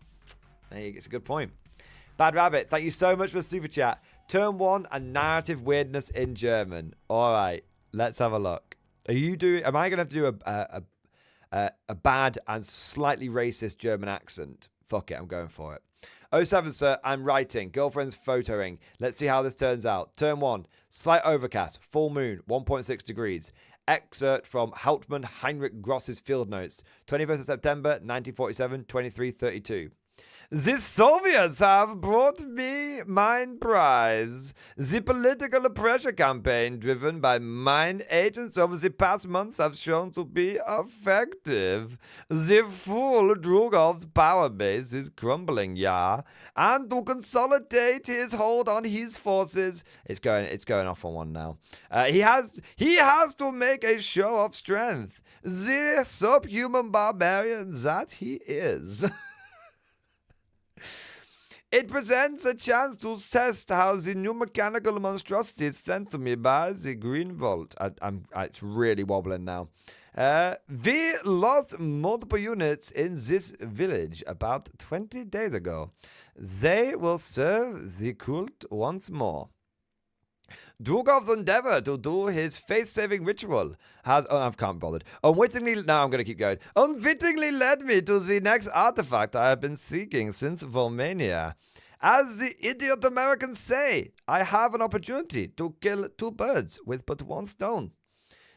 It's a good point. Bad Rabbit, thank you so much for the super chat. Turn 1 and narrative weirdness in German. All right, let's have a look. Am I going to have to do a bad and slightly racist German accent? Fuck it, I'm going for it. 07, sir, I'm writing. Girlfriend's photoing. Let's see how this turns out. Turn 1, slight overcast, full moon, 1.6 degrees. Excerpt from Hauptmann Heinrich Gross's field notes, 21st of September, 1947, 23:32. The Soviets have brought me mine prize. The political pressure campaign driven by mine agents over the past months have shown to be effective. The fool Drugov's power base is crumbling, and to consolidate his hold on his forces, it's going off on one now. He has to make a show of strength. The subhuman barbarian that he is. It presents a chance to test how the new mechanical monstrosity sent to me by the Green Vault. It's really wobbling now. We lost multiple units in this village about 20 days ago. They will serve the cult once more. Drugov's endeavor to do his face-saving ritual has, I can't be bothered, unwittingly, now I'm going to keep going, unwittingly led me to the next artifact I have been seeking since Volmania. As the idiot Americans say, I have an opportunity to kill two birds with but one stone.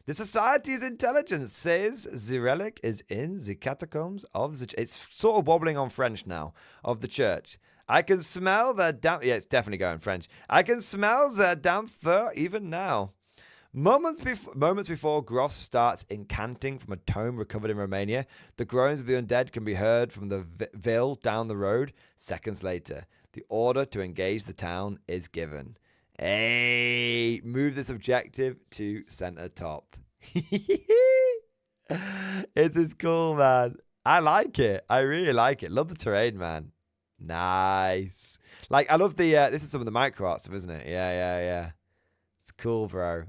The Society's intelligence says the relic is in the catacombs of the... It's sort of wobbling on French now, of the church. I can smell their damp... Yeah, it's definitely going French. I can smell their damp fur even now. Moments before Gross starts incanting from a tome recovered in Romania, the groans of the undead can be heard from the Ville down the road. Seconds later, the order to engage the town is given. Hey, move this objective to center top. It is cool, man. I like it. I really like it. Love the terrain, man. Nice. Like, I love the, this is some of the micro art stuff, isn't it? Yeah. It's cool, bro.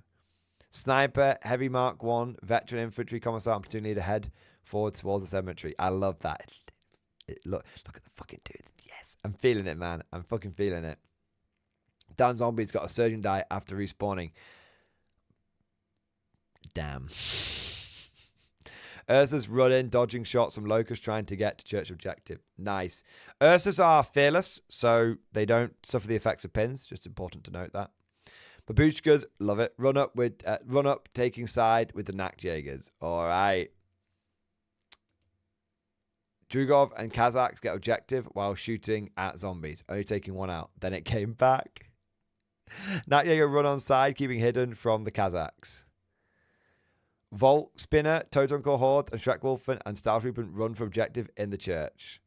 Sniper, Heavy Mark 1, Veteran Infantry, Commissar, and Platoon Leader head forward towards the cemetery. I love that. Look at the fucking dude. Yes. I'm feeling it, man. I'm fucking feeling it. Down Zombie's got a surgeon die after respawning. Damn. Ursus running, dodging shots from Locust, trying to get to church objective. Nice. Ursus are fearless, so they don't suffer the effects of pins. Just important to note that. Babushkas, love it. Run up, taking side with the Nakjagers. All right. Drugov and Kazakhs get objective while shooting at zombies, only taking one out. Then it came back. Nakjager run on side, keeping hidden from the Kazakhs. Volt, Spinner, Totem Core Horde, and Shrek Wolfen and Startrooper run for objective in the church.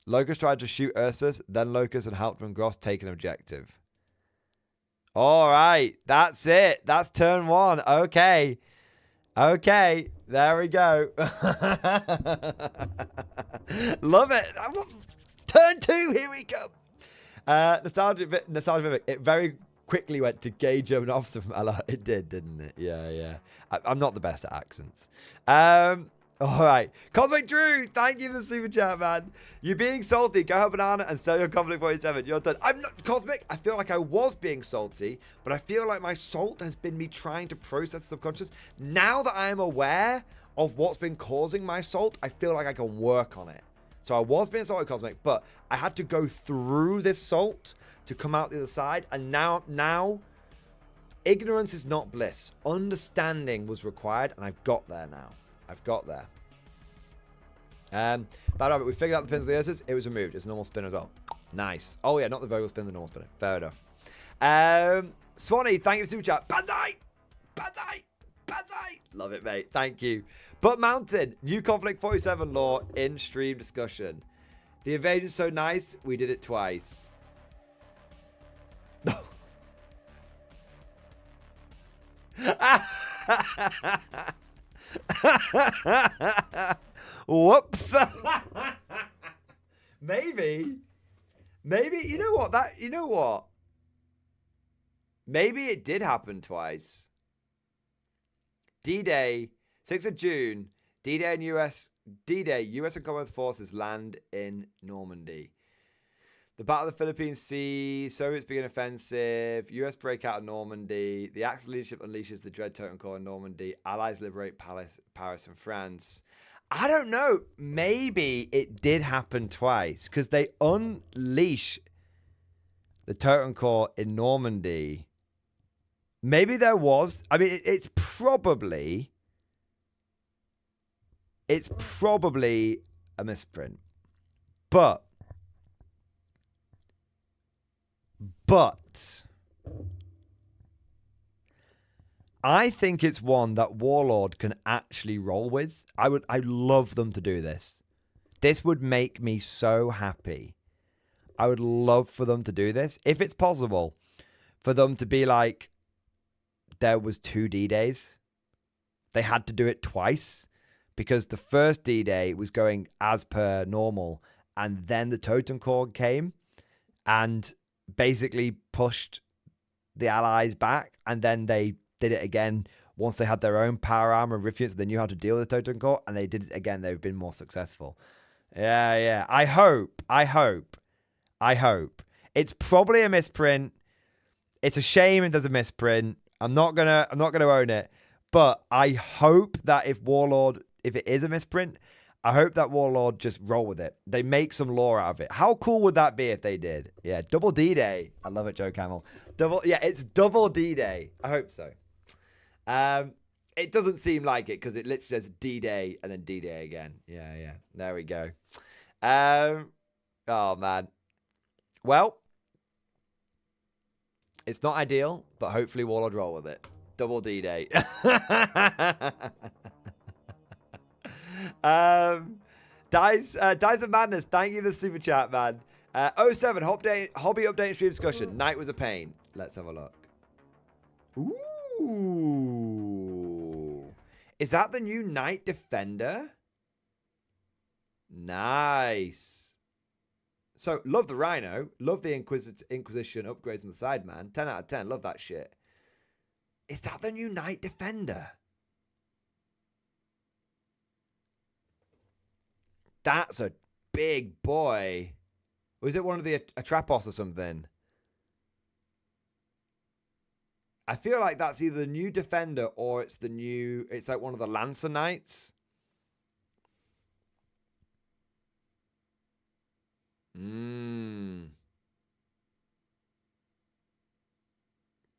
Locust tried to shoot Ursus, then Locust and Halpern Gross take an objective. All right, that's it. That's turn one. Okay, there we go. Love it. Turn two, here we go. Nostalgia, it very quickly went to gay German officer from Allah. It did, didn't it? Yeah. I'm not the best at accents. All right. Cosmic Drew, thank you for the super chat, man. You're being salty. Go have a banana and sell your Conflict 47. You're done. I'm not, Cosmic, I feel like I was being salty, but I feel like my salt has been me trying to process the subconscious. Now that I am aware of what's been causing my salt, I feel like I can work on it. So I was being salty, Cosmic, but I had to go through this salt to come out the other side. And now ignorance is not bliss. Understanding was required, and I've got there now. I've got there. Bad Rabbit, we figured out the pins of the Ursus. It was removed. It's a normal spin as well. Nice. Oh, yeah, not the Vogel spin, the normal spinner. Fair enough. Swanee, thank you for super chat. Banzai! Love it, mate. Thank you. But Mountain, new Conflict 47 lore in stream discussion. The invasion's so nice, we did it twice. Whoops. Maybe, you know what? Maybe it did happen twice. D-Day, 6th of June, D-Day and US and Commonwealth forces land in Normandy. The Battle of the Philippines Sea, Soviets begin offensive, US break out of Normandy, the Axis leadership unleashes the Dread Totem Core in Normandy, Allies liberate Paris and France. I don't know, maybe it did happen twice, because they unleash the Totem Core in Normandy. Maybe there was, I mean, it's probably a misprint, but I think it's one that Warlord can actually roll with. I'd love them to do this. This would make me so happy. I would love for them to do this. If it's possible for them to be like, there was 2 D-Days. They had to do it twice because the first D-Day was going as per normal, and then the Totem Core came and basically pushed the Allies back, and then they did it again once they had their own power armor and rift units. They knew how to deal with the Totem Core, and they did it again. They've been more successful. Yeah. I hope. It's probably a misprint. It's a shame if there's a misprint. I'm not gonna own it. But I hope that if it is a misprint, I hope that Warlord just roll with it. They make some lore out of it. How cool would that be if they did? Yeah, double D-Day. I love it, Joe Camel. It's double D-Day. I hope so. It doesn't seem like it because it literally says D-Day and then D-Day again. Yeah. There we go. Oh, man. Well, it's not ideal, but hopefully Warlord roll with it. Double D-Day. Dice of Madness, thank you for the super chat, man. 07, hobby update stream discussion. Night was a pain. Let's have a look. Ooh. Is that the new Knight Defender? Nice. So, love the Rhino. Love the Inquisition upgrades on the side, man. 10 out of 10. Love that shit. Is that the new Knight Defender? That's a big boy. Or is it one of the Atrapos or something? I feel like that's either the new Defender or it's like one of the Lancer Knights.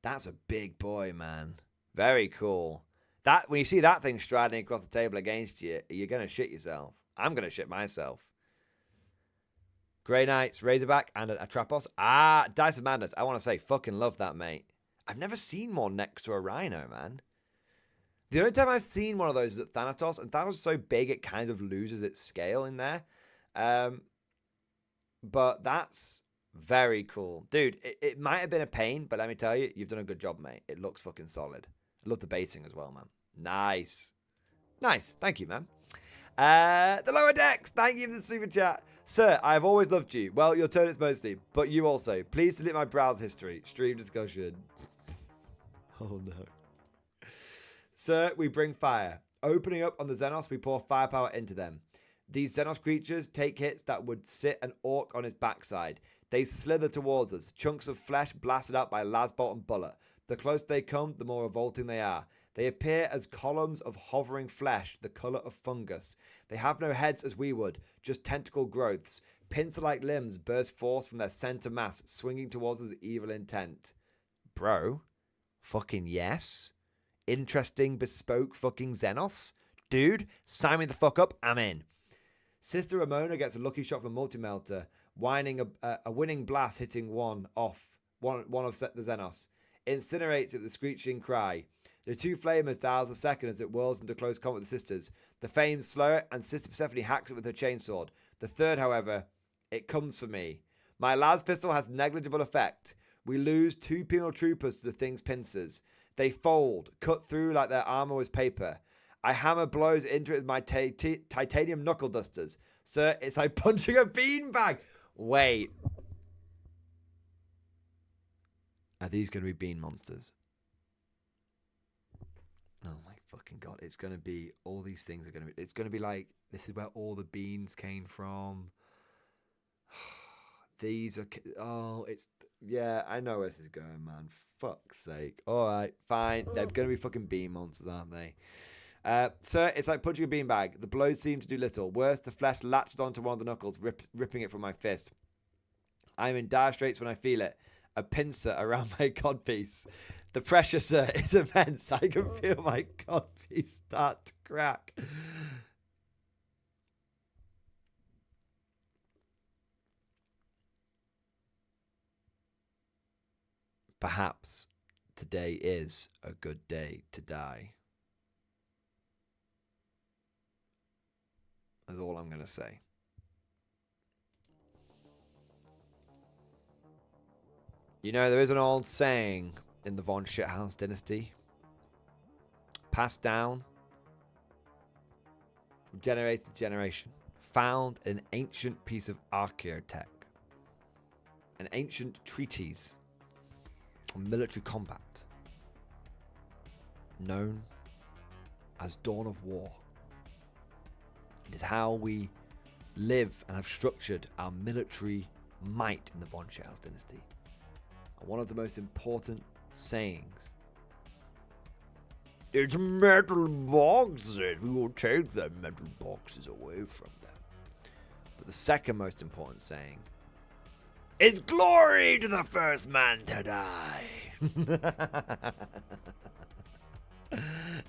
That's a big boy, man. Very cool. When you see that thing striding across the table against you, you're going to shit yourself. I'm going to shit myself. Grey Knights, Razorback, and a Atrapos. Dice of Madness. I want to say fucking love that, mate. I've never seen one next to a Rhino, man. The only time I've seen one of those is at Thanatos, and Thanatos is so big it kind of loses its scale in there. But that's very cool. Dude, it might have been a pain, but let me tell you, you've done a good job, mate. It looks fucking solid. I love the basing as well, man. Nice. Nice. Thank you, man. The Lower Decks, thank you for the super chat. Sir, I have always loved you. Well, your turn is mostly, but you also. Please delete my browse history. Stream discussion. Oh, no. Sir, we bring fire. Opening up on the Xenos, we pour firepower into them. These Xenos creatures take hits that would sit an orc on his backside. They slither towards us, chunks of flesh blasted out by lasbolt and bullet. The closer they come, the more revolting they are. They appear as columns of hovering flesh, the colour of fungus. They have no heads as we would, just tentacle growths. Pincer-like limbs burst forth from their centre mass, swinging towards us with evil intent. Bro, fucking yes. Interesting, bespoke fucking Xenos. Dude, sign me the fuck up, I'm in. Sister Ramona gets a lucky shot from Multi-Melter, whining a winning blast hitting one of the Xenos. Incinerates it with a screeching cry. The two flamers dials a second as it whirls into close combat with the sisters. The flames slow it, and Sister Persephone hacks it with her chainsword. The third, however, it comes for me. My las pistol has negligible effect. We lose 2 penal troopers to the thing's pincers. They fold, cut through like their armor was paper. I hammer blows into it with my titanium knuckle dusters. Sir, it's like punching a beanbag. Wait. Are these going to be bean monsters? Oh my fucking god. It's going to be, all these things are going to be, it's going to be like, this is where all the beans came from. These are, yeah, I know where this is going, man. Fuck's sake. Alright, fine. They're going to be fucking bean monsters, aren't they? Sir, it's like punching a beanbag. The blows seem to do little. Worse, the flesh latched onto one of the knuckles, ripping it from my fist. I'm in dire straits when I feel it. A pincer around my codpiece. The pressure, sir, is immense. I can feel my codpiece start to crack. Perhaps today is a good day to die. That's all I'm going to say. You know, there is an old saying in the Von Shithouse dynasty, passed down from generation to generation, found an ancient piece of archaeotech, an ancient treatise on military combat, known as Dawn of War. It is how we live and have structured our military might in the Von Shithouse dynasty. And one of the most important sayings. It's metal boxes. We will take the metal boxes away from them. But the second most important saying is glory to the first man to die.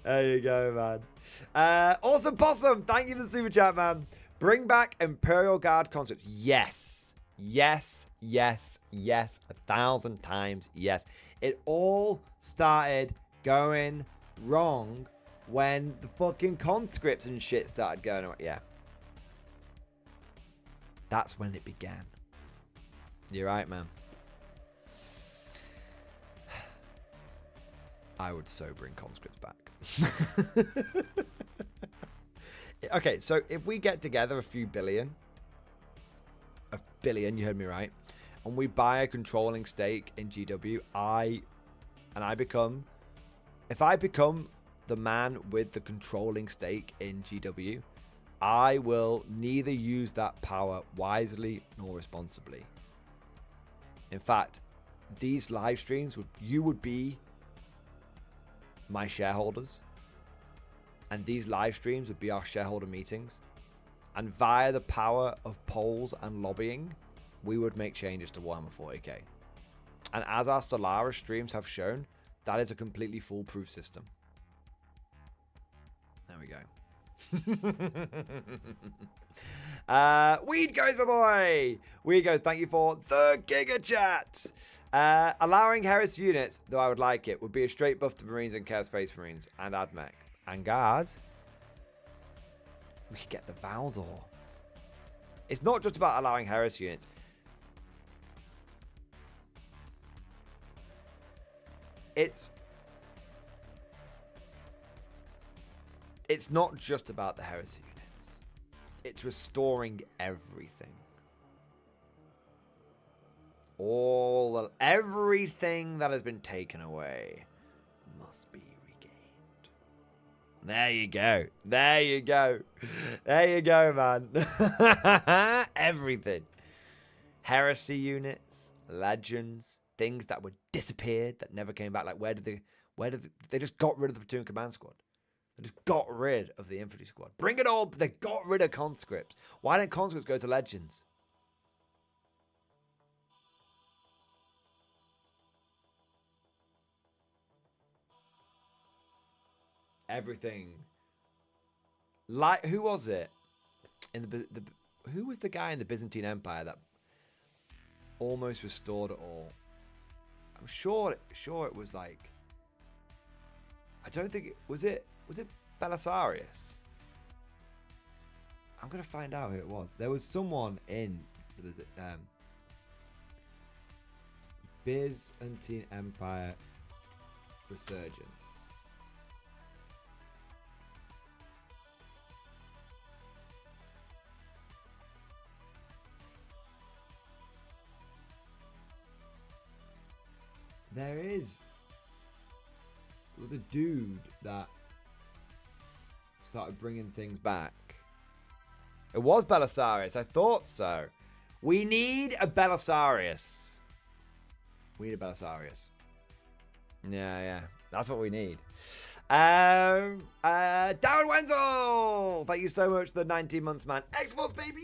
There you go, man. Awesome Possum. Thank you for the super chat, man. Bring back Imperial Guard conscripts. Yes. Yes. Yes. Yes. 1,000 times yes. It all started going wrong when the fucking conscripts and shit started going on. Yeah. That's when it began. You're right, man. I would so bring conscripts back. Okay, so if we get together a billion, you heard me right, and we buy a controlling stake in GW, if I become the man with the controlling stake in GW, I will neither use that power wisely nor responsibly. In fact, these live streams you would be my shareholders, and these live streams would be our shareholder meetings, and via the power of polls and lobbying, we would make changes to Warhammer 40k. And as our Stellaris streams have shown, that is a completely foolproof system. There we go. Weed goes, my boy. Weed goes, thank you for the Giga Chat. Allowing Heresy units, though I would like it, would be a straight buff to Marines and Chaos Space Marines and AdMech. And Guard, we could get the Valdor. It's not just about allowing Heresy units. It's not just about the Heresy units. It's restoring everything. Everything that has been taken away must be regained. There you go. There you go. There you go, man. Everything. Heresy units, legends, things that were disappeared that never came back. Like where did they just got rid of the platoon command squad? They just got rid of the infantry squad. Bring it all. They got rid of conscripts. Why don't conscripts go to legends? Everything. Like, who was it? Who was the guy in the Byzantine Empire that almost restored it all? I'm sure it was like, I don't think was it Belisarius? I'm gonna find out who it was. There was someone in the Byzantine Empire resurgence. There was a dude that started bringing things back. It was Belisarius. I thought so. We need a Belisarius. Yeah. That's what we need. Darren Wenzel! Thank you so much for the 19 months, man. X-Force, baby!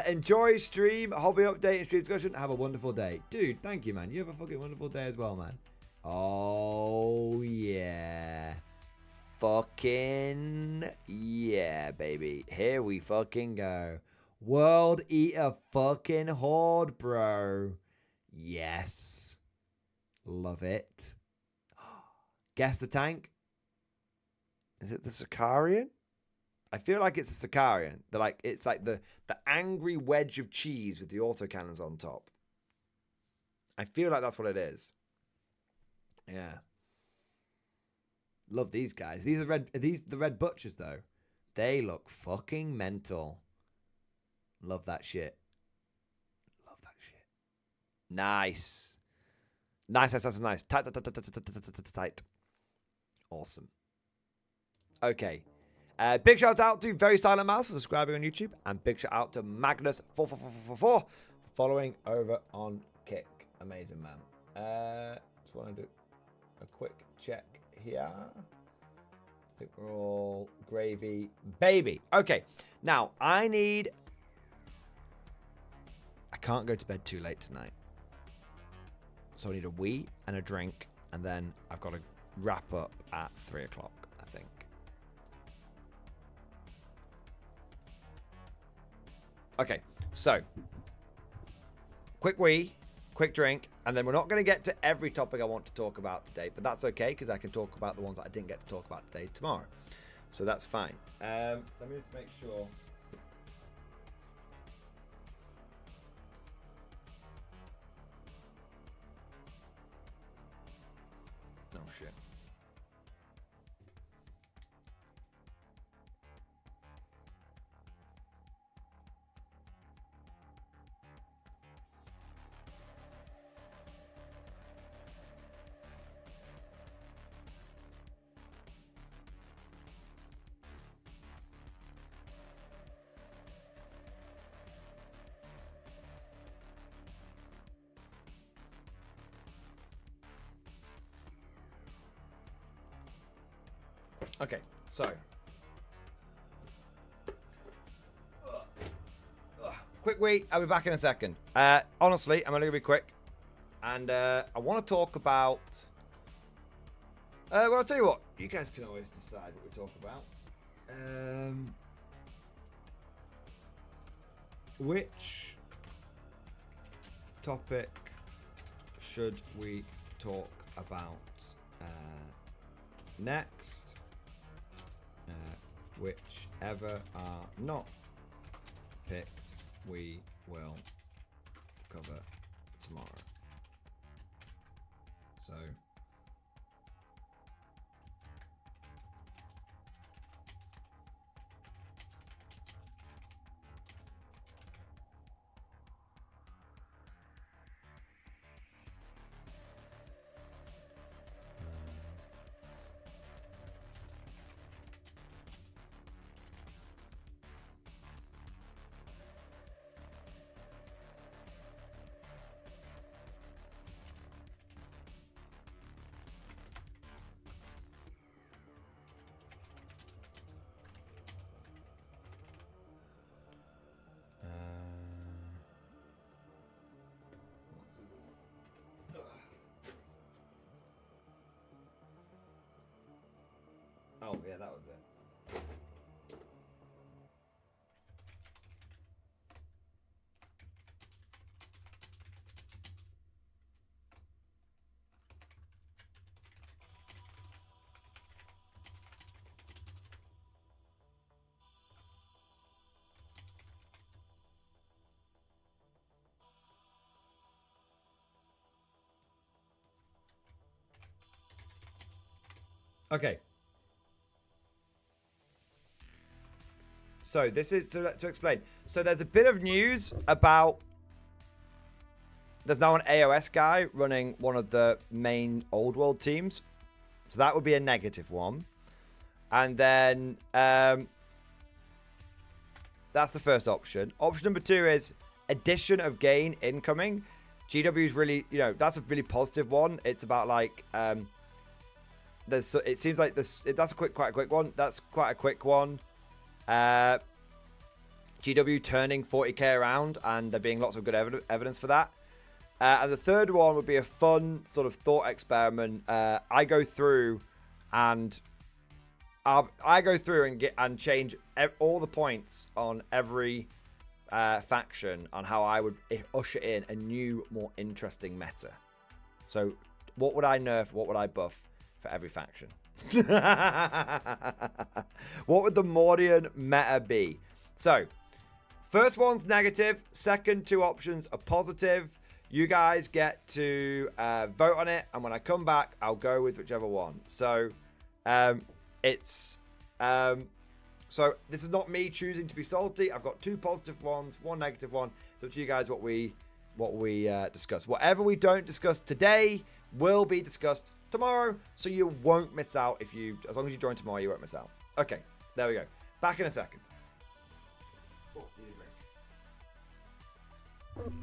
Enjoy stream, hobby update, and stream discussion. Have a wonderful day. Dude, thank you, man. You have a fucking wonderful day as well, man. Oh, yeah. Fucking yeah, baby. Here we fucking go. World Eater fucking Horde, bro. Yes. Love it. Guess the tank? Is it the Sicarian? I feel like it's a Sicarian. It's like the angry wedge of cheese with the autocannons on top. I feel like that's what it is. Yeah. Love these guys. These are the Red Butchers though. They look fucking mental. Love that shit. Nice. Nice. Tight. Awesome. Okay. Big shout out to Very Silent Mouse for subscribing on YouTube, and big shout out to Magnus4444 for following over on Amazing, man. Just want to do a quick check here. I think we're all gravy. Baby. Okay. Now, I can't go to bed too late tonight. So I need a wee and a drink. And then I've got to wrap up at 3 o'clock, I think. Okay. So, quick wee, quick drink, and then we're not going to get to every topic I want to talk about today, but that's okay because I can talk about the ones that I didn't get to talk about today tomorrow. So that's fine. Let me just make sure. No shit. Okay, so quick wait. I'll be back in a second. Honestly, I'm only gonna be quick, and I want to talk about. Well, I'll tell you what. You guys can always decide what we talk about. Which topic should we talk about next? Whichever are not picked, we will cover tomorrow. So oh yeah, that was it. Okay. So this is to explain. So there's a bit of news about there's now an AOS guy running one of the main old world teams. So that would be a negative one. And then that's the first option. Option number 2 is addition of gain incoming. GW is really, that's a really positive one. It's about like it seems like this. That's quite a quick one. That's quite a quick one. GW turning 40k around, and there being lots of good evidence for that. And the third one would be a fun sort of thought experiment. I go through and change all the points on every faction on how I would usher in a new, more interesting meta. So, what would I nerf? What would I buff for every faction? What would the Mordian meta be? So, first one's negative. Second 2 options are positive. You guys get to vote on it, and when I come back, I'll go with whichever one. So, so this is not me choosing to be salty. I've got 2 positive ones, 1 negative one. So to you guys, what we discuss. Whatever we don't discuss today will be discussed tomorrow, so you won't miss out. As long as you join tomorrow, you won't miss out. Okay, there we go. Back in a second. Oh, need a drink.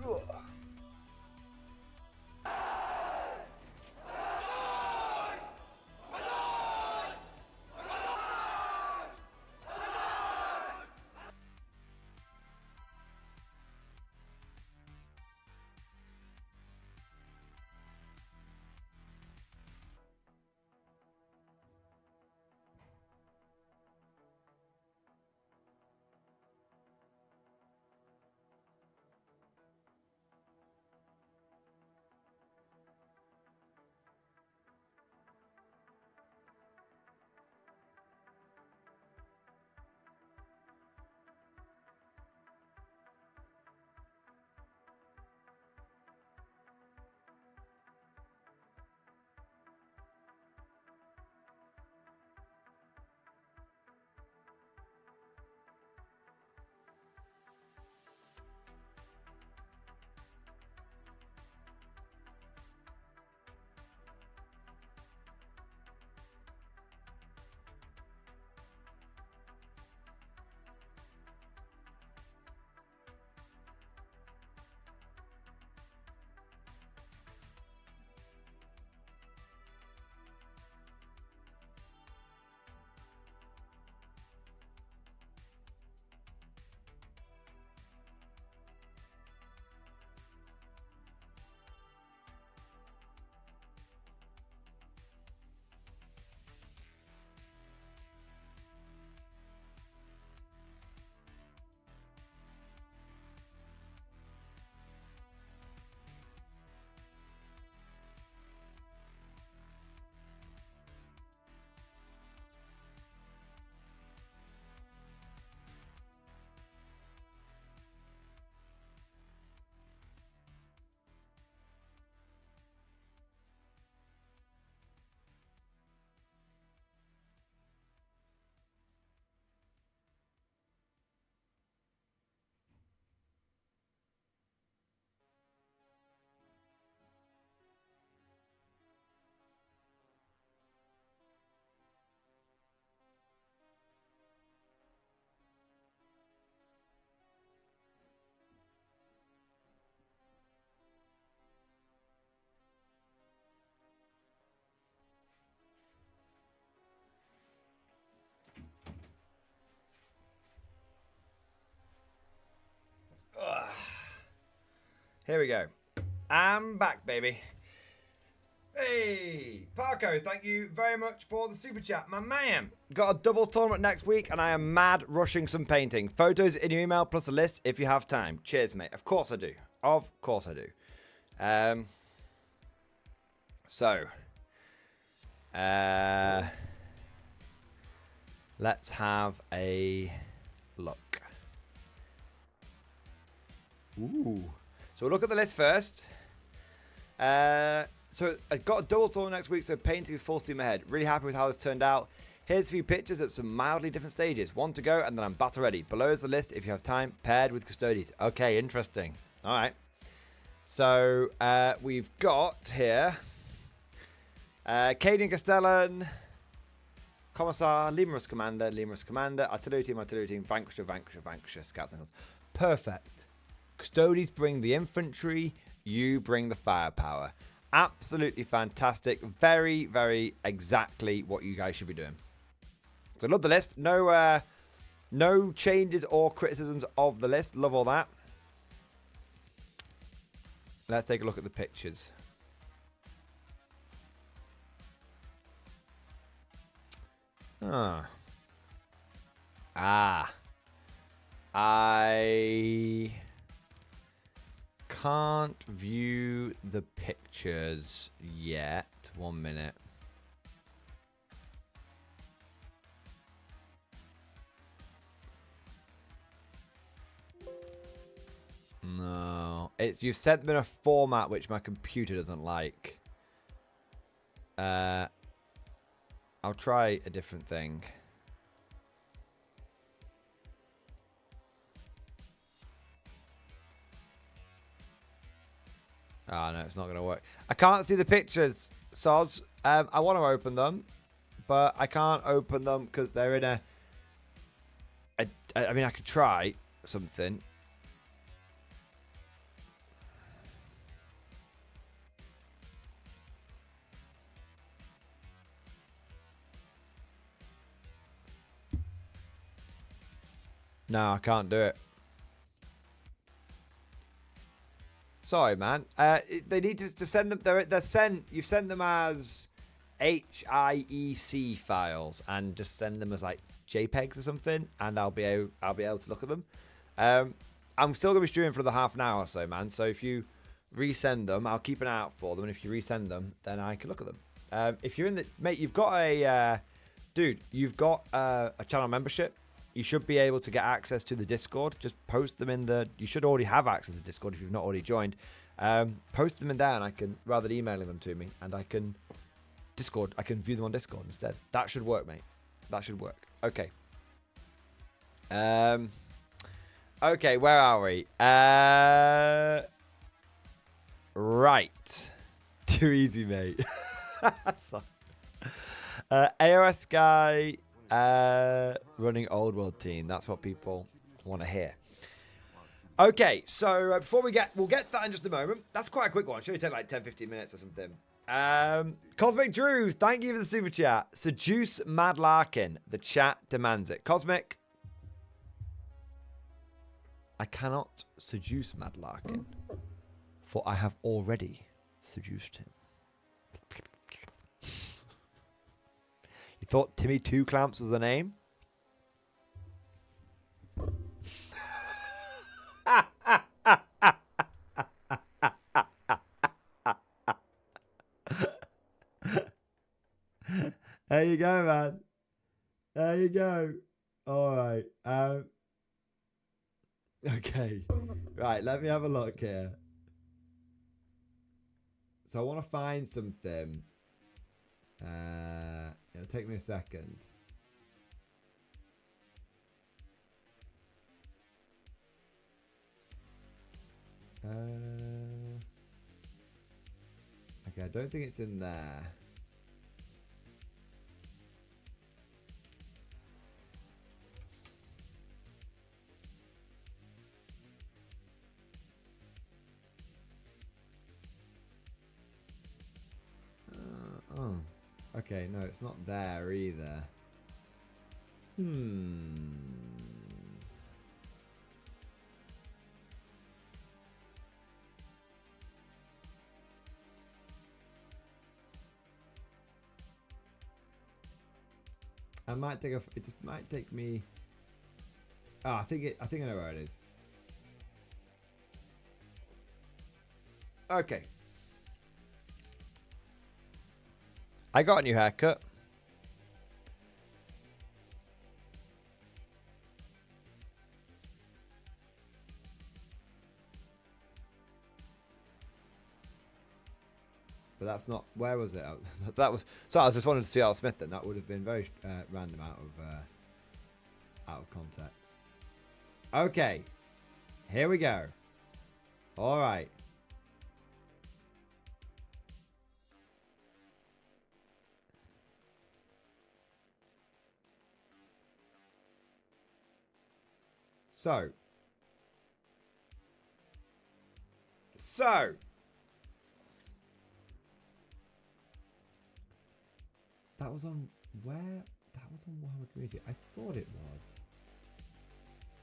Here we go. I'm back, baby. Hey, Parko, thank you very much for the super chat, my man. Got a doubles tournament next week, and I am mad rushing some painting. Photos in your email plus a list if you have time. Cheers, mate. Of course I do. Of course I do. Let's have a look. Ooh. So we'll look at the list first. So I got a doubles tournament next week, so painting is full steam ahead. Really happy with how this turned out. Here's a few pictures at some mildly different stages. One to go, and then I'm battle ready. Below is the list if you have time, paired with custodies. Okay, interesting. All right. So we've got here Cadian Castellan, Commissar, Lemurus Commander, Artillery Team, Vanquisher, Scouts and Hills. Perfect. Custodies bring the infantry, you bring the firepower. Absolutely fantastic. Very, very exactly what you guys should be doing. So love the list. No changes or criticisms of the list. Love all that. Let's take a look at the pictures. I can't view the pictures yet. 1 minute. No. You've sent them in a format which my computer doesn't like. I'll try a different thing. Oh, no, it's not going to work. I can't see the pictures, Soz. I want to open them, but I can't open them because they're in a... I mean, I could try something. No, I can't do it. Sorry, man. They need to send them. They're sent. You've sent them as HIEC files, and just send them as like JPEGs or something, and I'll be able to look at them. I'm still gonna be streaming for another half an hour or so, man. So if you resend them, I'll keep an eye out for them, and if you resend them, then I can look at them. If you're in the mate, you've got a dude. You've got a channel membership. You should be able to get access to the Discord. Just post them in the... You should already have access to the Discord if you've not already joined. Post them in there, and I can... Rather than emailing them to me, and I can... Discord. I can view them on Discord instead. That should work, mate. That should work. Okay. Okay, where are we? Right. Too easy, mate. AOS guy... running old world team. That's what people want to hear. Okay, so before we'll get to that in just a moment. That's quite a quick one. Should only take like 10-15 minutes or something. Cosmic Drew, thank you for the super chat. Seduce Mad Larkin. The chat demands it. Cosmic, I cannot seduce Mad Larkin, for I have already seduced him. You thought Timmy Two Clamps was the name? There you go, man. There you go. All right. Okay. Right, let me have a look here. So I want to find something. It'll take me a second. Okay, I don't think it's in there. Oh. Okay, no, it's not there either. I might take a. It just might take me. Oh, I think I know where it is. Okay. I got a new haircut. But that's not. Where was it? That was. So I was just wanted to see Al Smith. Then that would have been very random out of context. Okay, here we go. All right. So. That was on where? That was on Warhammer Community. I thought it was.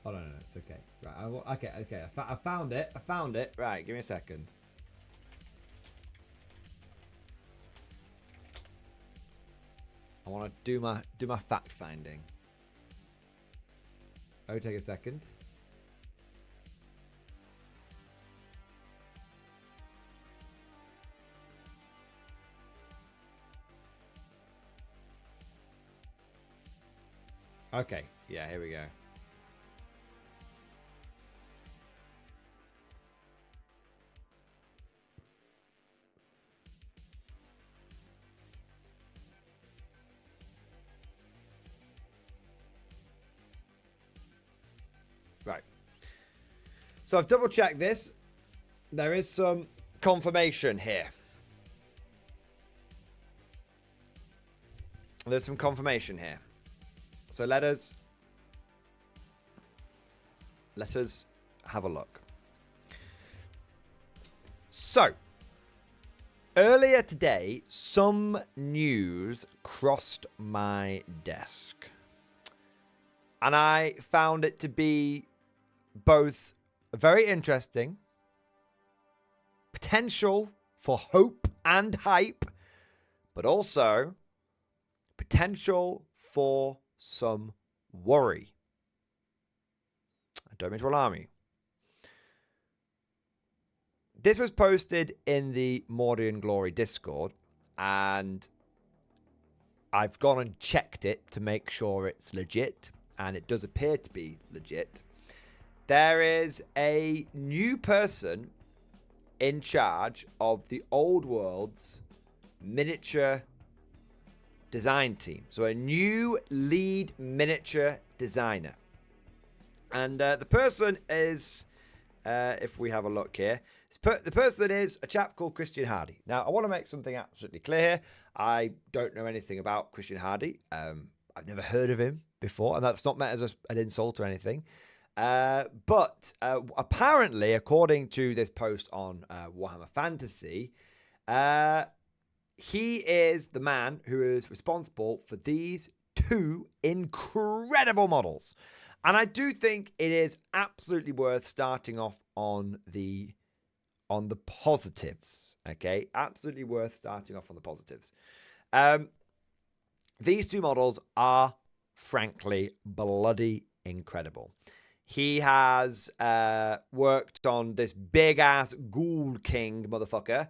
Oh no, it's okay. Right, okay. I found it. Right, give me a second. I want to do my fact finding. Oh, take a second. Okay, yeah, here we go. Right. So I've double checked this. There is some confirmation here. There's some confirmation here. So let us have a look. So, earlier today, some news crossed my desk. And I found it to be both very interesting, potential for hope and hype, but also potential for some worry. I don't mean to alarm you. This was posted in the Mordian Glory Discord, and I've gone and checked it to make sure it's legit, and it does appear to be legit. There is a new person in charge of the Old World's miniature design team. So a new lead miniature designer. And the person is, if we have a look here, the person is a chap called Christian Hardy. Now, I want to make something absolutely clear here. I don't know anything about Christian Hardy. I've never heard of him before, and that's not meant as an insult or anything. But apparently, according to this post on Warhammer Fantasy, he is the man who is responsible for these two incredible models. And I do think it is absolutely worth starting off on the positives. Okay? Absolutely worth starting off on the positives. These two models are, frankly, bloody incredible. He has worked on this big-ass Ghoul King motherfucker.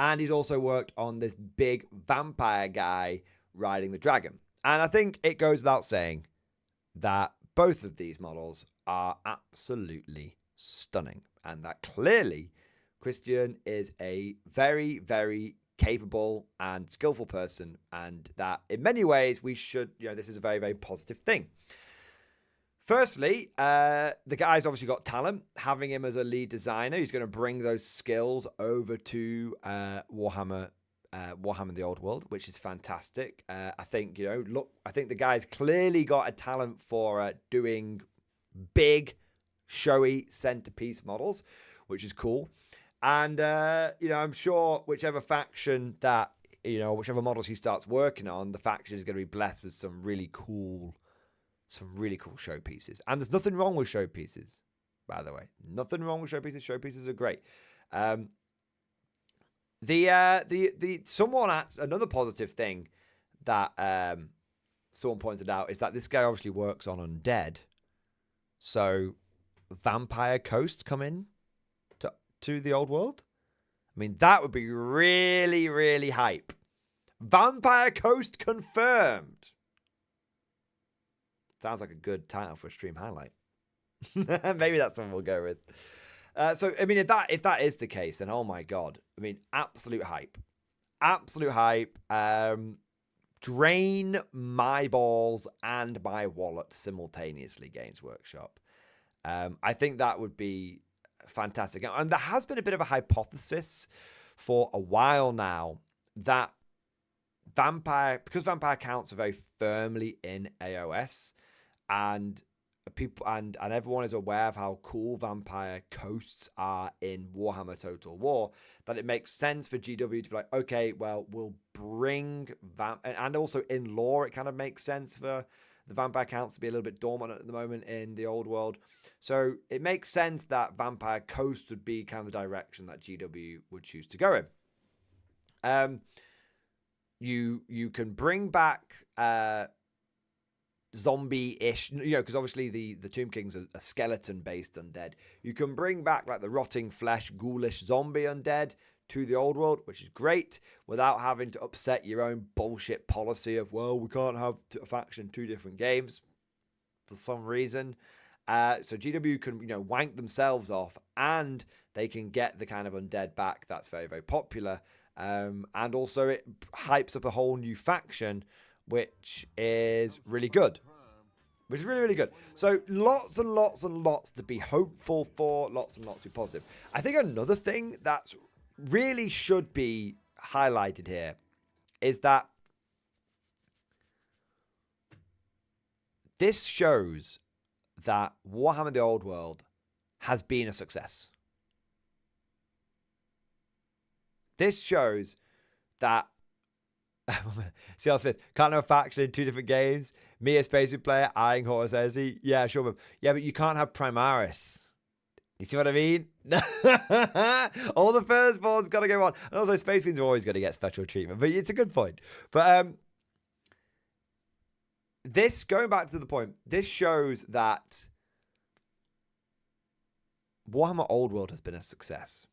And he's also worked on this big vampire guy riding the dragon. And I think it goes without saying that both of these models are absolutely stunning. And that clearly Christian is a very, very capable and skillful person. And that in many ways we should, this is a very, very positive thing. Firstly, the guy's obviously got talent. Having him as a lead designer, he's going to bring those skills over to Warhammer the Old World, which is fantastic. I think, I think the guy's clearly got a talent for doing big, showy centerpiece models, which is cool. And, I'm sure whichever faction that, whichever models he starts working on, the faction is going to be blessed with some really cool showpieces. And there's nothing wrong with showpieces, by the way. Nothing wrong with showpieces. Showpieces are great. Another positive thing that someone pointed out is that this guy obviously works on undead. So Vampire Coast come in to the old world? I mean, that would be really, really hype. Vampire Coast confirmed. Sounds like a good title for a stream highlight. Maybe that's what we'll go with. So, I mean, if that is the case, then oh my God. I mean, absolute hype. Absolute hype. Drain my balls and my wallet simultaneously, Games Workshop. I think that would be fantastic. And there has been a bit of a hypothesis for a while now that because vampire counts are very firmly in AOS, and people and everyone is aware of how cool vampire coasts are in Warhammer Total War, that it makes sense for GW to be like, okay, well, we'll bring and also in lore it kind of makes sense for the vampire counts to be a little bit dormant at the moment in the old world. So it makes sense that Vampire Coast would be kind of the direction that GW would choose to go in. You can bring back zombie-ish, because obviously the Tomb King's a skeleton-based undead. You can bring back like the rotting flesh, ghoulish zombie undead to the old world, which is great, without having to upset your own bullshit policy of, well, we can't have a faction 2 different games for some reason. So GW can, wank themselves off, and they can get the kind of undead back that's very, very popular. And also it hypes up a whole new faction, which is really good. Which is really, really good. So lots and lots and lots to be hopeful for, lots and lots to be positive. I think another thing that's really should be highlighted here is that this shows that Warhammer the Old World has been a success. This shows that CL Smith can't have a faction in 2 different games. Me, a spacesuit player, eyeing Horus Heresy. Yeah, sure. But yeah, but you can't have Primaris. You see what I mean? All the firstborn's got to go on. And also, Space Fiends are always going to get special treatment. But it's a good point. But this, going back to the point, this shows that Warhammer Old World has been a success.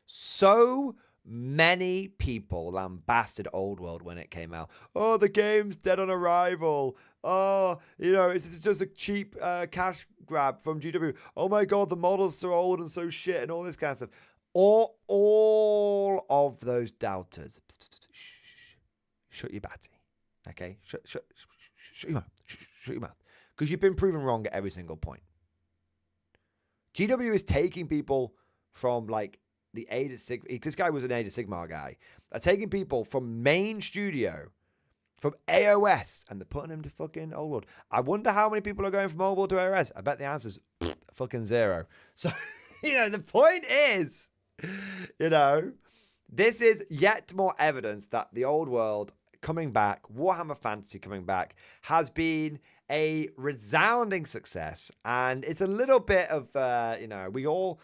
So many people lambasted Old World when it came out. Oh, the game's dead on arrival. Oh, it's just a cheap cash grab from GW. Oh my God, the models are so old and so shit and all this kind of stuff. All of those doubters. Shut your batty. Okay? Shut your mouth. Shut your mouth. Because you've been proven wrong at every single point. GW is taking people from like the Age of Sigmar. This guy was an Age of Sigmar guy. They're taking people from main studio, from AOS, and they're putting them to fucking Old World. I wonder how many people are going from Old World to AOS. I bet the answer's fucking 0. So, the point is, this is yet more evidence that the Old World coming back, Warhammer Fantasy coming back, has been a resounding success. And it's a little bit of, we all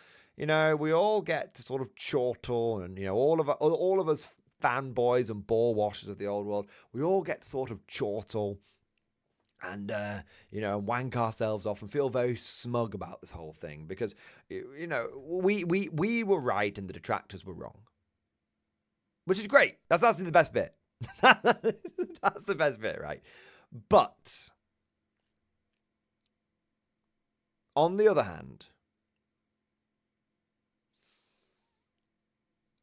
get to sort of chortle, and all of us fanboys and ball washers of the Old World, we all get to sort of chortle and wank ourselves off and feel very smug about this whole thing because we were right and the detractors were wrong, which is great. That's actually the best bit. That's the best bit, right? But on the other hand,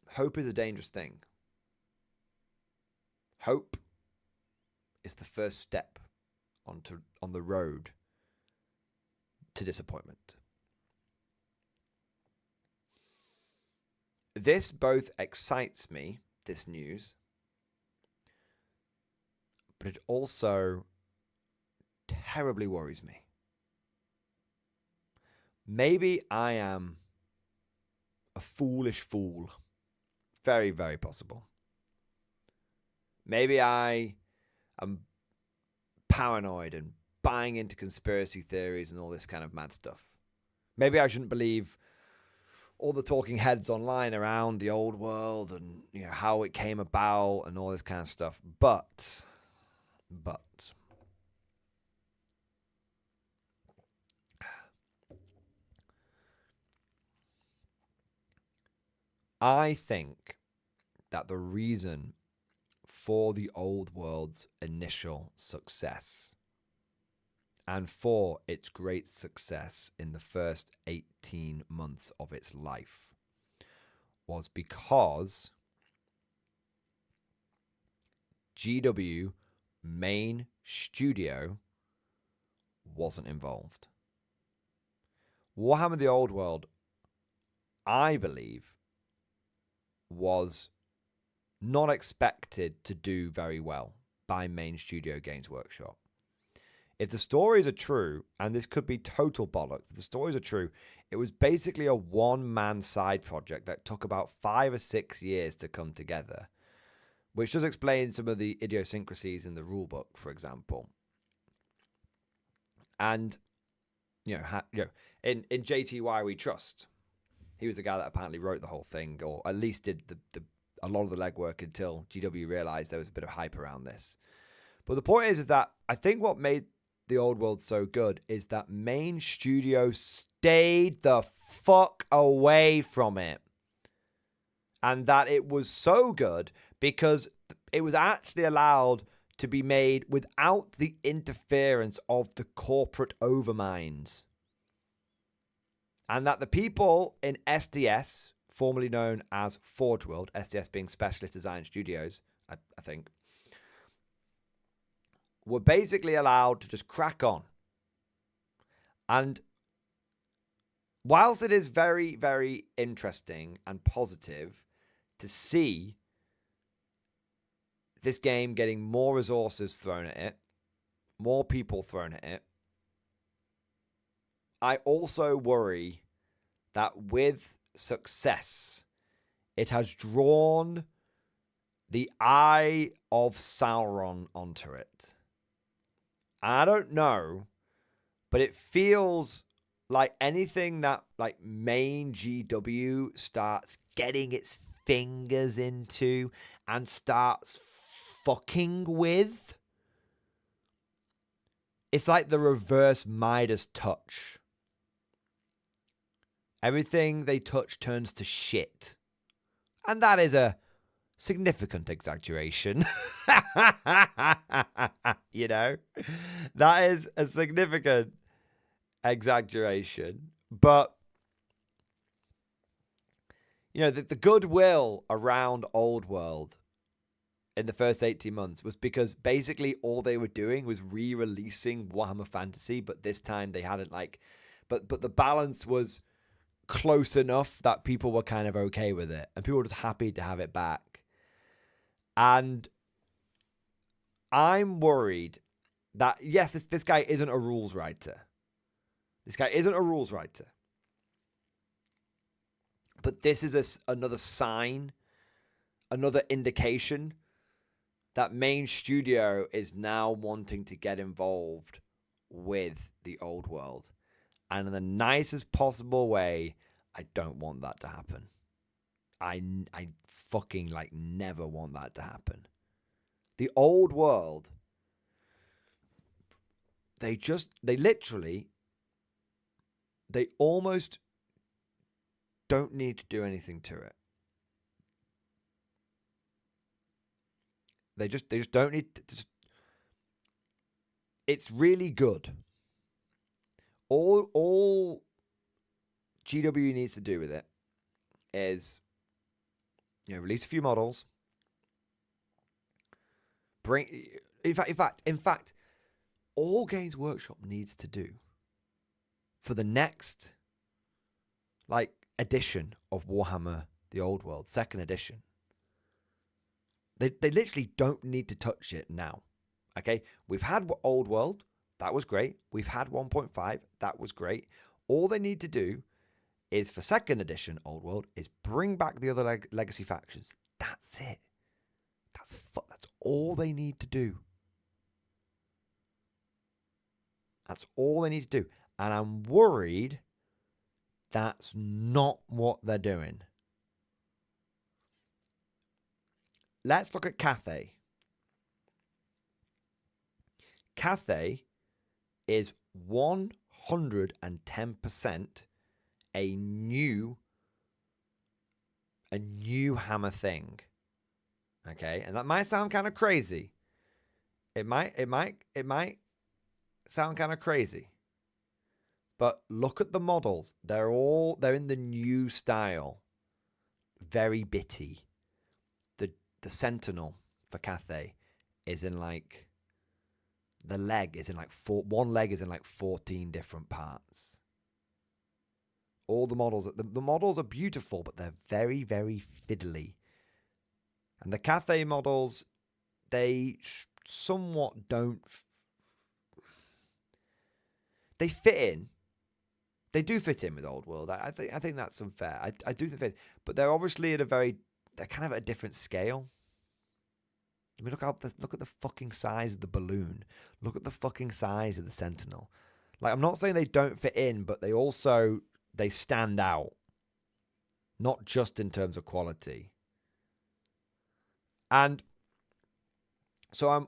hope is a dangerous thing. Hope is the first step on the road to disappointment. This both excites me, this news, but it also terribly worries me. Maybe I am a foolish fool. Very, very possible. Maybe I am paranoid and buying into conspiracy theories and all this kind of mad stuff. Maybe I shouldn't believe all the talking heads online around the Old World and how it came about and all this kind of stuff. But I think that the reason for the old world's initial success and for its great success in the first 18 months of its life was because GW main studio wasn't involved. Warhammer the Old World, I believe, was not expected to do very well by main studio Games Workshop. If the stories are true, and this could be total bollocks, if the stories are true, it was basically a one-man side project that took about 5 or 6 years to come together, which does explain some of the idiosyncrasies in the rulebook, for example. And, in JTY We Trust, he was the guy that apparently wrote the whole thing, or at least did a lot of the legwork until GW realized there was a bit of hype around this. But the point is that I think what made the Old World so good is that main studio stayed the fuck away from it. And that it was so good because it was actually allowed to be made without the interference of the corporate overminds. And that the people in SDS, formerly known as Forge World, SDS being Specialist Design Studios, I think, were basically allowed to just crack on. And whilst it is very, very interesting and positive to see this game getting more resources thrown at it, more people thrown at it, I also worry that with success, it has drawn the eye of Sauron onto it. I don't know, but it feels like anything that like main GW starts getting its fingers into and starts fucking with, it's like the reverse Midas touch. Everything they touch turns to shit. And that is a significant exaggeration. You know? That is a significant exaggeration. But, the goodwill around Old World in the first 18 months was because basically all they were doing was re-releasing Warhammer Fantasy, but this time they hadn't but the balance was close enough that people were kind of okay with it, and people were just happy to have it back. And I'm worried that, yes, this guy isn't a rules writer. This guy isn't a rules writer. But this is another sign, another indication that main studio is now wanting to get involved with the Old World. And in the nicest possible way, I don't want that to happen. I fucking never want that to happen. The Old World, they almost don't need to do anything to it. They just don't need to. It's really good. All GW needs to do with it is, release a few models. In fact, all Games Workshop needs to do for the next edition of Warhammer the Old World, 2nd edition. They literally don't need to touch it now. Okay? We've had Old World. That was great. We've had 1.5. That was great. All they need to do is, for 2nd edition Old World, is bring back the other legacy factions. That's it. That's all they need to do. That's all they need to do. And I'm worried that's not what they're doing. Let's look at Cathay. Cathay is 110% a new a new Hammer thing. Okay, and that might sound kind of crazy. It might sound kind of crazy. But look at the models. They're in the new style. Very bitty. The Sentinel for Cathay is in like, the leg is in like one leg is in like 14 different parts. All the models, the models are beautiful, but they're very, very fiddly. And the Cathay models, they somewhat don't. They fit in. They do fit in with Old World. I think that's unfair. I do think, but they're obviously they're kind of at a different scale. I mean, look at the fucking size of the balloon. Look at the fucking size of the Sentinel. Like, I'm not saying they don't fit in, but they stand out. Not just in terms of quality. And so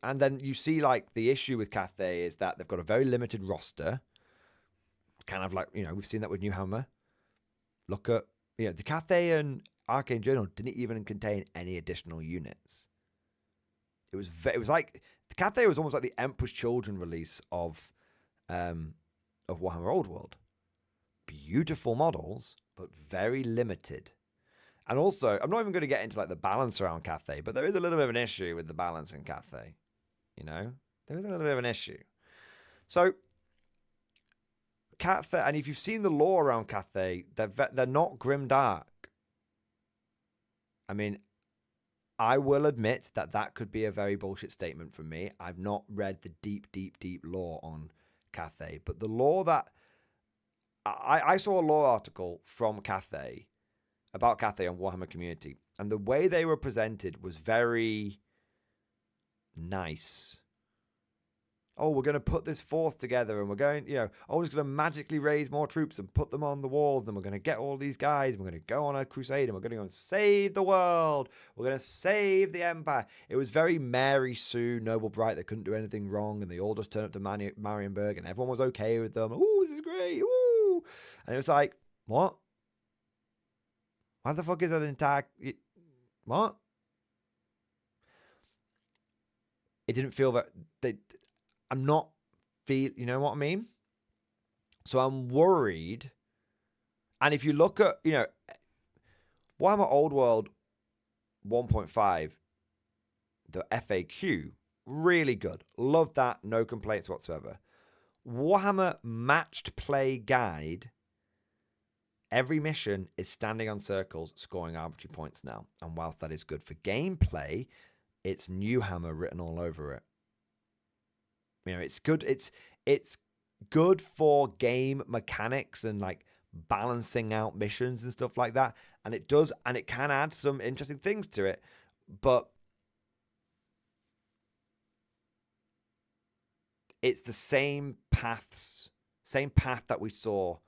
and then you see, like, the issue with Cathay is that they've got a very limited roster. Kind of like, we've seen that with New Hammer. Look at, the Cathay and Arcane Journal didn't even contain any additional units. It was like, the Cathay was almost like the Emperor's Children release of Warhammer Old World. Beautiful models, but very limited. And also, I'm not even going to get into like the balance around Cathay, but there is a little bit of an issue with the balance in Cathay. There is a little bit of an issue. So, Cathay, and if you've seen the lore around Cathay, they're not grimdark. I mean, I will admit that could be a very bullshit statement from me. I've not read the deep, deep, deep lore on Cathay, but the lore that I saw a lore article from Cathay about Cathay on Warhammer Community, and the way they were presented was very nice. Oh, we're going to put this force together, and we're going, we're just going to magically raise more troops and put them on the walls, and then we're going to get all these guys, and we're going to go on a crusade, and we're going to go and save the world. We're going to save the Empire. It was very Mary Sue, Noble Bright. They couldn't do anything wrong, and they all just turned up to Marienburg, and everyone was okay with them. Ooh, this is great. Ooh. And it was like, what? Why the fuck is that entire... What? It didn't feel that... I'm not feel, you know what I mean? So I'm worried. And if you look at, Warhammer Old World 1.5, the FAQ, really good. Love that. No complaints whatsoever. Warhammer Matched Play Guide, every mission is standing on circles, scoring arbitrary points now. And whilst that is good for gameplay, it's New Hammer written all over it. It's good. It's good for game mechanics and like balancing out missions and stuff like that. And it can add some interesting things to it. But it's the same path that we saw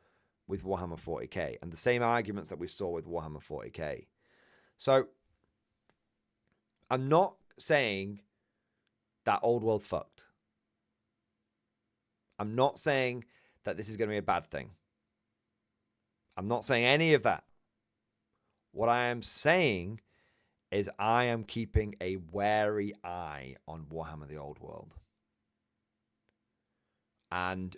with Warhammer 40k and the same arguments that we saw with Warhammer 40k. So I'm not saying that Old World's fucked. I'm not saying that this is going to be a bad thing. I'm not saying any of that. What I am saying is I am keeping a wary eye on Warhammer the Old World. And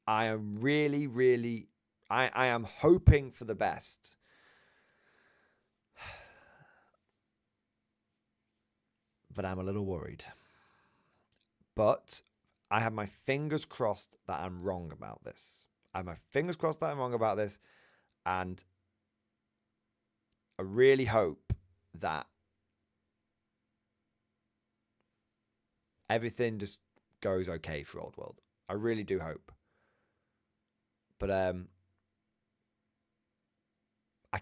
I am really, really... I am hoping for the best. But I'm a little worried. But... I have my fingers crossed that I'm wrong about this. And I really hope that everything just goes okay for Old World. I really do hope. But I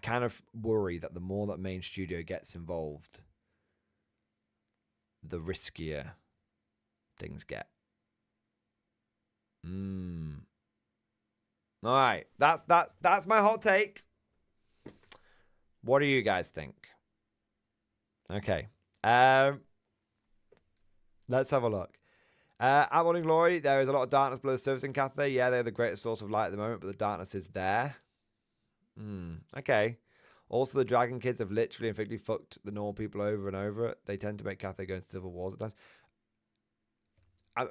kind of worry that the more that main studio gets involved, the riskier things get. All right, that's my hot take. What do you guys think? Okay, let's have a look. At Morning Glory, there is a lot of darkness below the surface in Cathay. Yeah, they're the greatest source of light at the moment, but the darkness is there. Okay. Also, the Dragon Kids have literally and figuratively fucked the normal people over and over. They tend to make Cathay go into civil wars at times.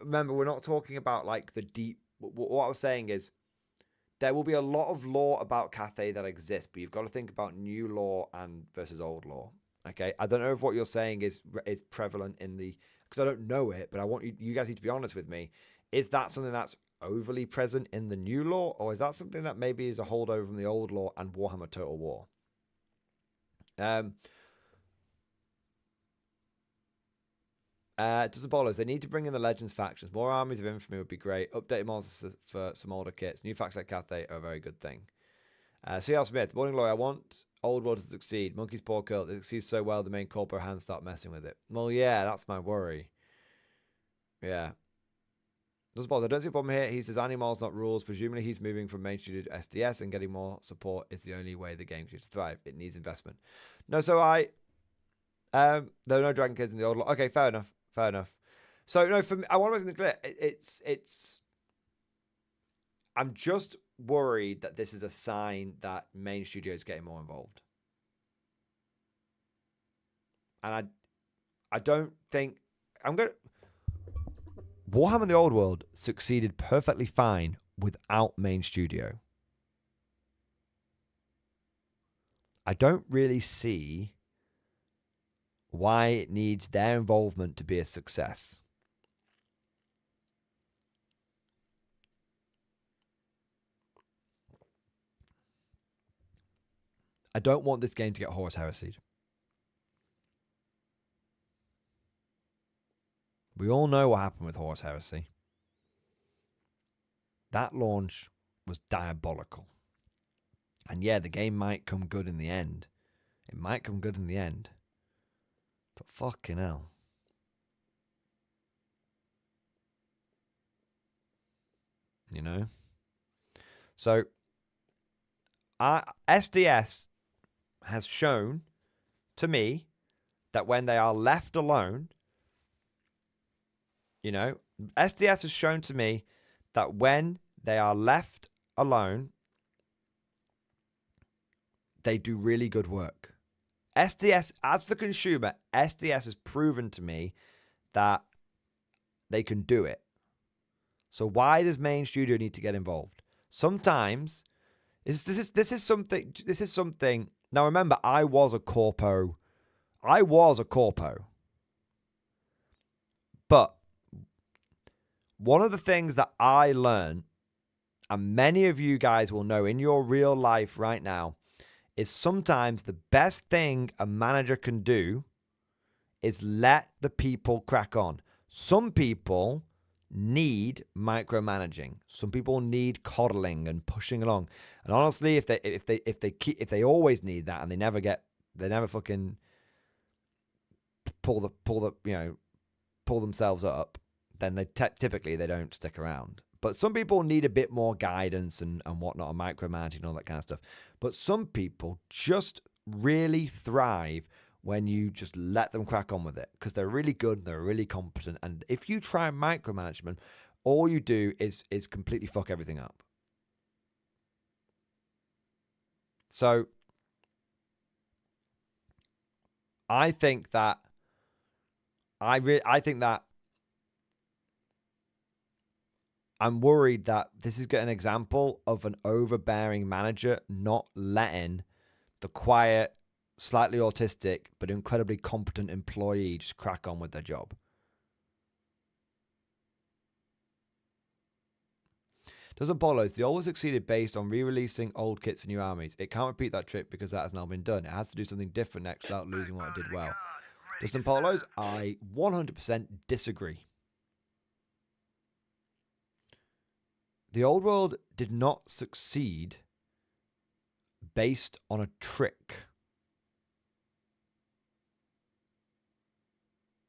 Remember, we're not talking about like the deep. What I was saying is there will be a lot of lore about Cathay that exists, but you've got to think about new lore and versus old lore. Okay, I don't know if what you're saying is prevalent in the, because I don't know it, but I want you guys need to be honest with me. Is that something that's overly present in the new lore, or is that something that maybe is a holdover from the old lore and Warhammer Total War? Does the bowlers, they need to bring in the Legends factions. More armies of infamy would be great. Updated monsters for some older kits. New factions like Cathay are a very good thing. C.L. Smith, Morning Glory, I want Old World to succeed. Monkey's Paw Curl, it succeeds so well the main corpo hands start messing with it. Well, yeah, that's my worry. Yeah. Does Balls, I don't see a problem here. He says animals, not rules. Presumably he's moving from main studio to SDS, and getting more support is the only way the game can thrive. It needs investment. No, so there are no Dragon Kids in the old lore. Okay, fair enough. Fair enough. So, no, for me, I want to make something clear. I'm just worried that this is a sign that main studio is getting more involved. And I don't think... Warhammer the Old World succeeded perfectly fine without main studio. I don't really see why it needs their involvement to be a success. I don't want this game to get Horus Heresied. We all know what happened with Horus Heresy. That launch was diabolical. And yeah, the game might come good in the end. It might come good in the end. But fucking hell. You know? So, SDS has shown to me that when they are left alone, you know, SDS has shown to me that when they are left alone, they do really good work. SDS, as the consumer, SDS has proven to me that they can do it. So why does main studio need to get involved? Sometimes, this is something. Now remember, I was a corpo. But one of the things that I learned, and many of you guys will know in your real life right now, is sometimes the best thing a manager can do is let the people crack on. Some people need micromanaging. Some people need coddling and pushing along. And honestly, if they always need that and they never fucking pull themselves up, then they typically they don't stick around. But some people need a bit more guidance and whatnot, and micromanaging and all that kind of stuff. But some people just really thrive when you just let them crack on with it, because they're really good, they're really competent. And if you try micromanagement, all you do is completely fuck everything up. So I think that I'm worried that this is an example of an overbearing manager not letting the quiet, slightly autistic, but incredibly competent employee just crack on with their job. Doesn't Bolos, the always succeeded based on re-releasing old kits for new armies. It can't repeat that trick because that has now been done. It has to do something different next without losing what it did well. Dustin Polos, I 100% disagree. The old world did not succeed based on a trick.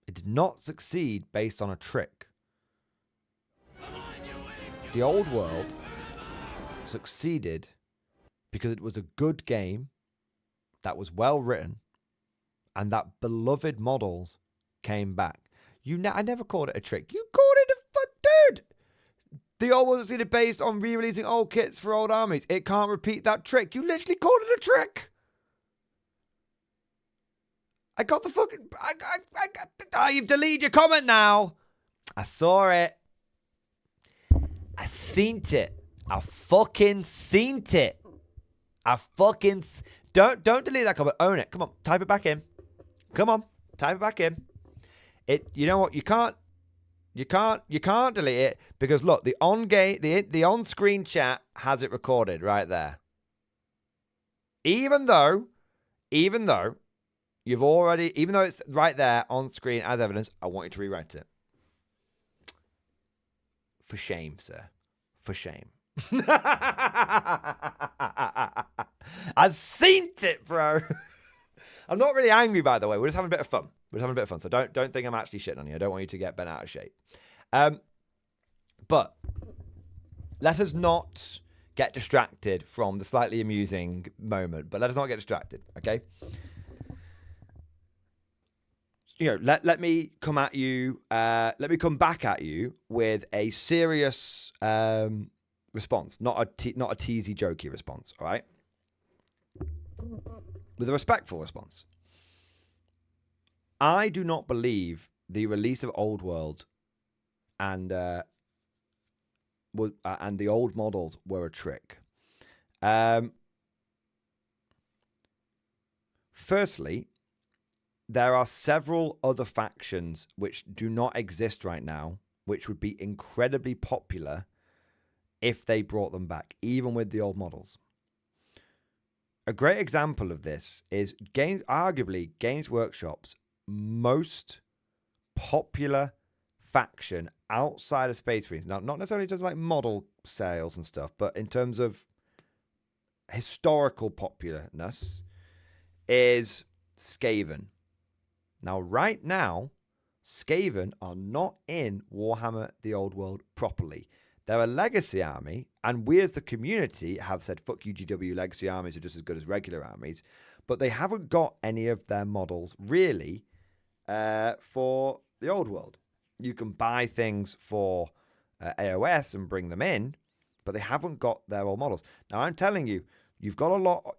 It did not succeed based on a trick. The old world succeeded because it was a good game that was well written and that beloved models came back. I never called it a trick. You called it dude! The old world succeeded based on re-releasing old kits for old armies. It can't repeat that trick. You literally called it a trick. I got the fucking... Oh, you've deleted your comment now. I saw it. I seen it. I fucking seen it. I fucking... Don't delete that comment. Own it. Come on. Type it back in. Come on. Type it back in. You know what? You can't delete it because look, the on-screen chat has it recorded right there. Even though you've already, even though it's right there on screen as evidence, I want you to rewrite it. For shame, sir. For shame. I've seen it, bro. I'm not really angry, by the way. We're just having a bit of fun. So don't think I'm actually shitting on you. I don't want you to get bent out of shape. But let us not get distracted from the slightly amusing moment. But let us not get distracted, okay? You know, let me come at you. Let me come back at you with a serious response, not a teasy, jokey response. All right, with a respectful response. I do not believe the release of Old World and the old models were a trick. Firstly, there are several other factions which do not exist right now, which would be incredibly popular if they brought them back, even with the old models. A great example of this is arguably Games Workshop's most popular faction outside of Space Marines. Now, not necessarily just like model sales and stuff, but in terms of historical popularness, is Skaven. Now, right now, Skaven are not in Warhammer the Old World properly. They're a legacy army, and we as the community have said, fuck you, GW, legacy armies are just as good as regular armies, but they haven't got any of their models, really, for the Old World. You can buy things for AOS and bring them in, but they haven't got their old models. Now, I'm telling you, you've got a lot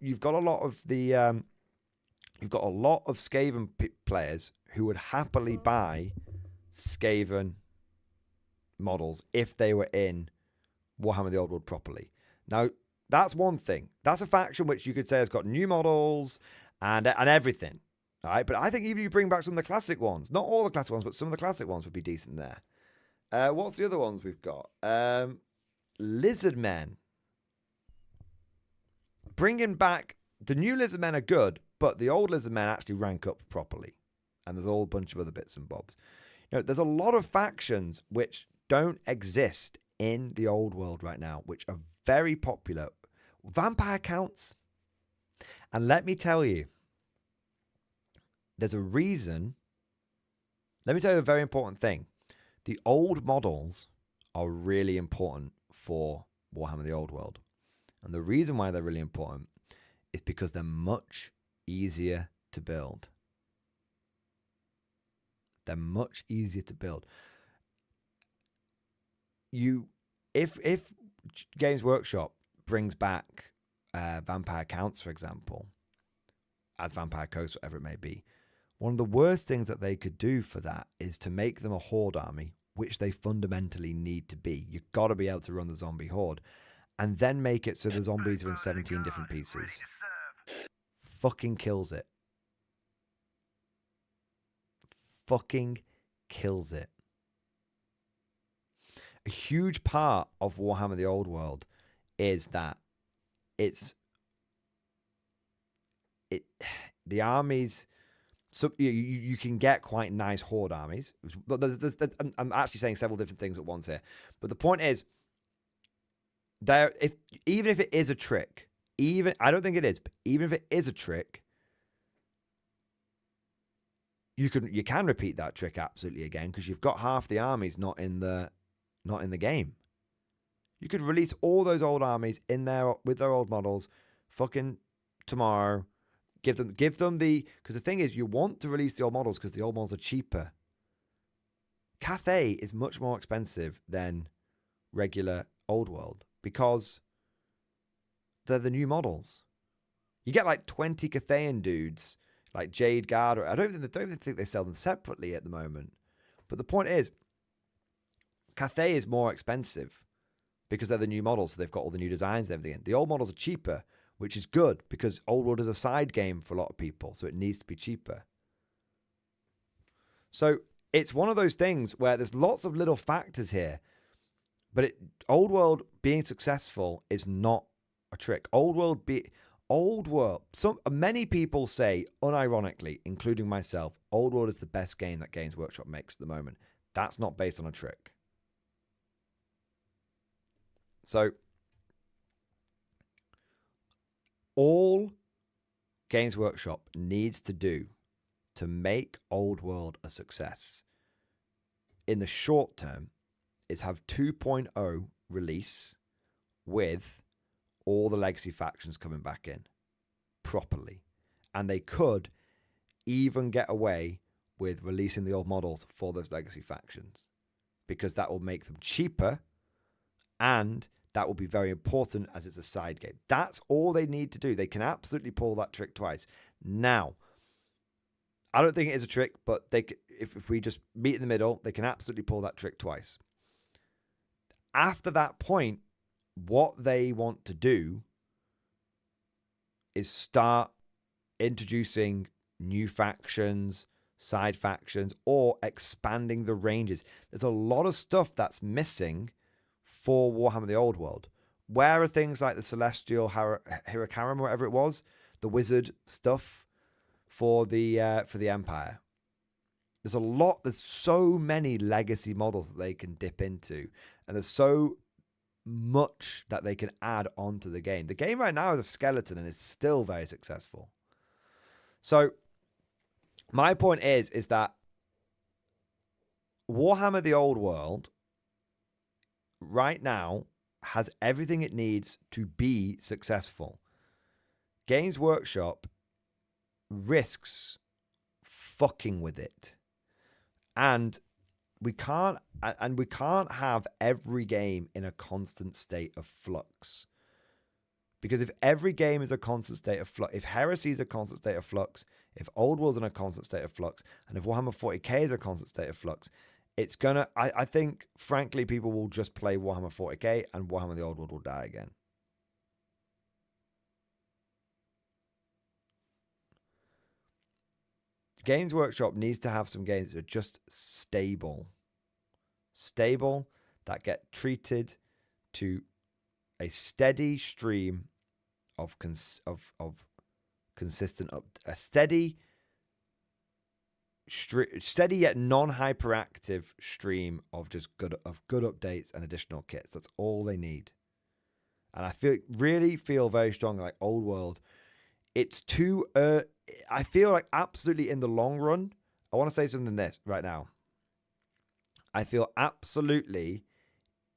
of Skaven players who would happily buy Skaven models if they were in Warhammer the Old World properly. Now, that's one thing. That's a faction which you could say has got new models and everything. All right, but I think even if you bring back some of the classic ones, not all the classic ones, but some of the classic ones would be decent there. What's the other ones we've got? Lizard Men. Bringing back the new Lizard Men are good, but the old Lizard Men actually rank up properly. And there's a whole bunch of other bits and bobs. You know, there's a lot of factions which don't exist in the Old World right now, which are very popular. Vampire counts. And let me tell you, there's a reason. Let me tell you a very important thing. The old models are really important for Warhammer the Old World. And the reason why they're really important is because they're much easier to build. They're much easier to build. If Games Workshop brings back Vampire Counts, for example, as Vampire Coast, whatever it may be, one of the worst things that they could do for that is to make them a horde army, which they fundamentally need to be. You've got to be able to run the zombie horde, and then make it so the zombies are in 17 different pieces. Fucking kills it. Fucking kills it. A huge part of Warhammer the Old World is that the armies. So you can get quite nice horde armies, but I'm actually saying several different things at once here. But the point is, even if it is a trick, I don't think it is, but even if it is a trick, you can repeat that trick absolutely again because you've got half the armies not in the game. You could release all those old armies in there with their old models, fucking tomorrow. Give them because the thing is, you want to release the old models because the old models are cheaper. Cathay is much more expensive than regular Old World because they're the new models. You get like 20 Cathayan dudes, like Jade Guard. Or I don't even think they sell them separately at the moment. But the point is, Cathay is more expensive because they're the new models. So they've got all the new designs and everything. The old models are cheaper, which is good because Old World is a side game for a lot of people. So it needs to be cheaper. So it's one of those things where there's lots of little factors here. But Old World being successful is not a trick. Many people say, unironically, including myself, Old World is the best game that Games Workshop makes at the moment. That's not based on a trick. So, all Games Workshop needs to do to make Old World a success in the short term is have 2.0 release with all the legacy factions coming back in properly. And they could even get away with releasing the old models for those legacy factions because that will make them cheaper and that will be very important as it's a side game. That's all they need to do. They can absolutely pull that trick twice. Now, I don't think it is a trick, but if we just meet in the middle, they can absolutely pull that trick twice. After that point, what they want to do is start introducing new factions, side factions, or expanding the ranges. There's a lot of stuff that's missing for Warhammer the Old World. Where are things like the Celestial Hirakaram, whatever it was, the wizard stuff for the Empire? There's so many legacy models that they can dip into, and there's so much that they can add onto the game. The game right now is a skeleton and it's still very successful. So my point is that Warhammer the Old World right now has everything it needs to be successful. Games Workshop risks fucking with it. And we can't have every game in a constant state of flux. Because if every game is a constant state of flux, if Heresy is a constant state of flux, if Old World's in a constant state of flux, and if Warhammer 40k is a constant state of flux, it's gonna, I think, frankly, people will just play Warhammer 40k and Warhammer the Old World will die again. Games Workshop needs to have some games that are just stable. Stable, that get treated to a steady stream of consistent a steady yet non-hyperactive stream of just good updates and additional kits. That's all they need. And I really feel very strongly like Old World. It's too I feel like absolutely in the long run, I want to say something this right now. I feel absolutely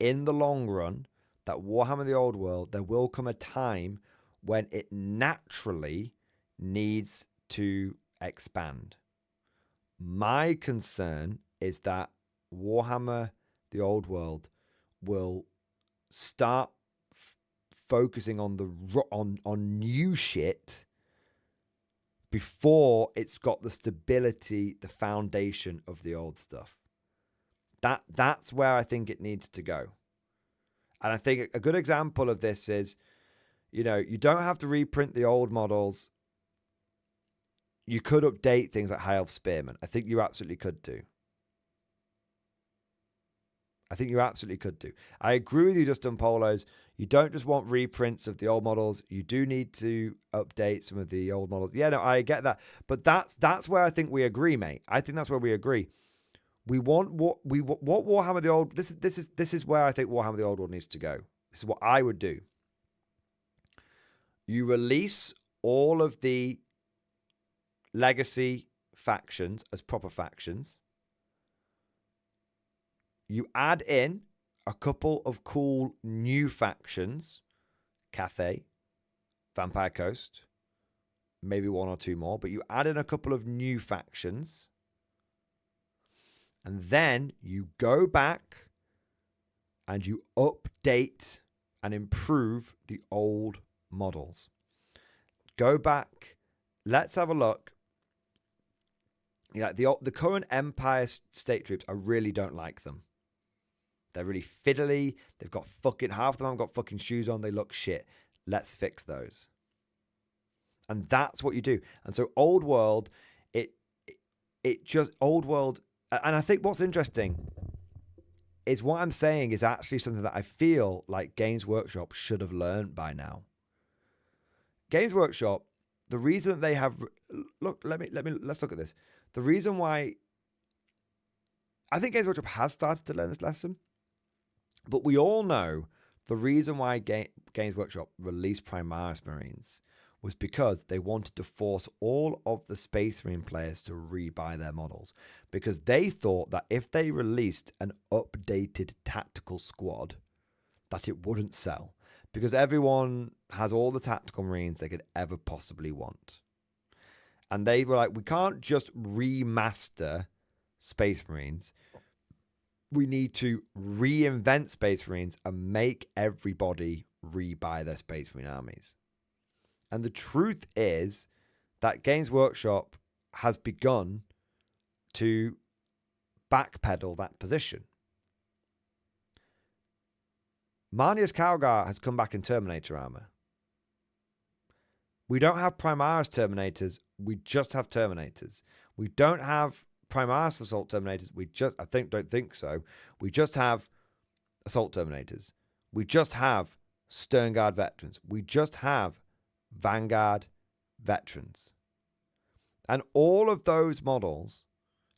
in the long run that Warhammer the Old World, there will come a time when it naturally needs to expand. My concern is that Warhammer the Old World will start focusing on on new shit before it's got the stability, the foundation of the old stuff. That's where I think it needs to go. And I think a good example of this is, you don't have to reprint the old models. You could update things like High Elf Spearman. I think you absolutely could do. I agree with you, Justin Polos. You don't just want reprints of the old models. You do need to update some of the old models. Yeah, no, I get that. But that's where I think we agree, mate. I think that's where we agree. We want what Warhammer the Old. This is where I think Warhammer the Old World needs to go. This is what I would do. You release all of the legacy factions as proper factions. You add in a couple of cool new factions, Cathay, Vampire Coast, maybe one or two more, but you add in a couple of new factions, and then you go back and you update and improve the old models. Go back. Let's have a look Yeah, the current Empire state troops, I really don't like them. They're really fiddly. They've got fucking, half of them have got fucking shoes on. They look shit. Let's fix those. And that's what you do. And so Old World, it just, Old World, and I think what's interesting is what I'm saying is actually something that I feel like Games Workshop should have learned by now. Games Workshop, the reason that they have, look, let's look at this. The reason why I think Games Workshop has started to learn this lesson, but we all know the reason why Games Workshop released Primaris Marines was because they wanted to force all of the Space Marine players to rebuy their models, because they thought that if they released an updated tactical squad, that it wouldn't sell, because everyone has all the tactical Marines they could ever possibly want. And they were like, we can't just remaster Space Marines. We need to reinvent Space Marines and make everybody rebuy their Space Marine armies. And the truth is that Games Workshop has begun to backpedal that position. Marnius Calgar has come back in Terminator armor. We don't have Primaris Terminators. We just have Terminators. We don't have Primaris Assault Terminators. Don't think so. We just have Assault Terminators. We just have Sternguard Veterans. We just have Vanguard Veterans. And all of those models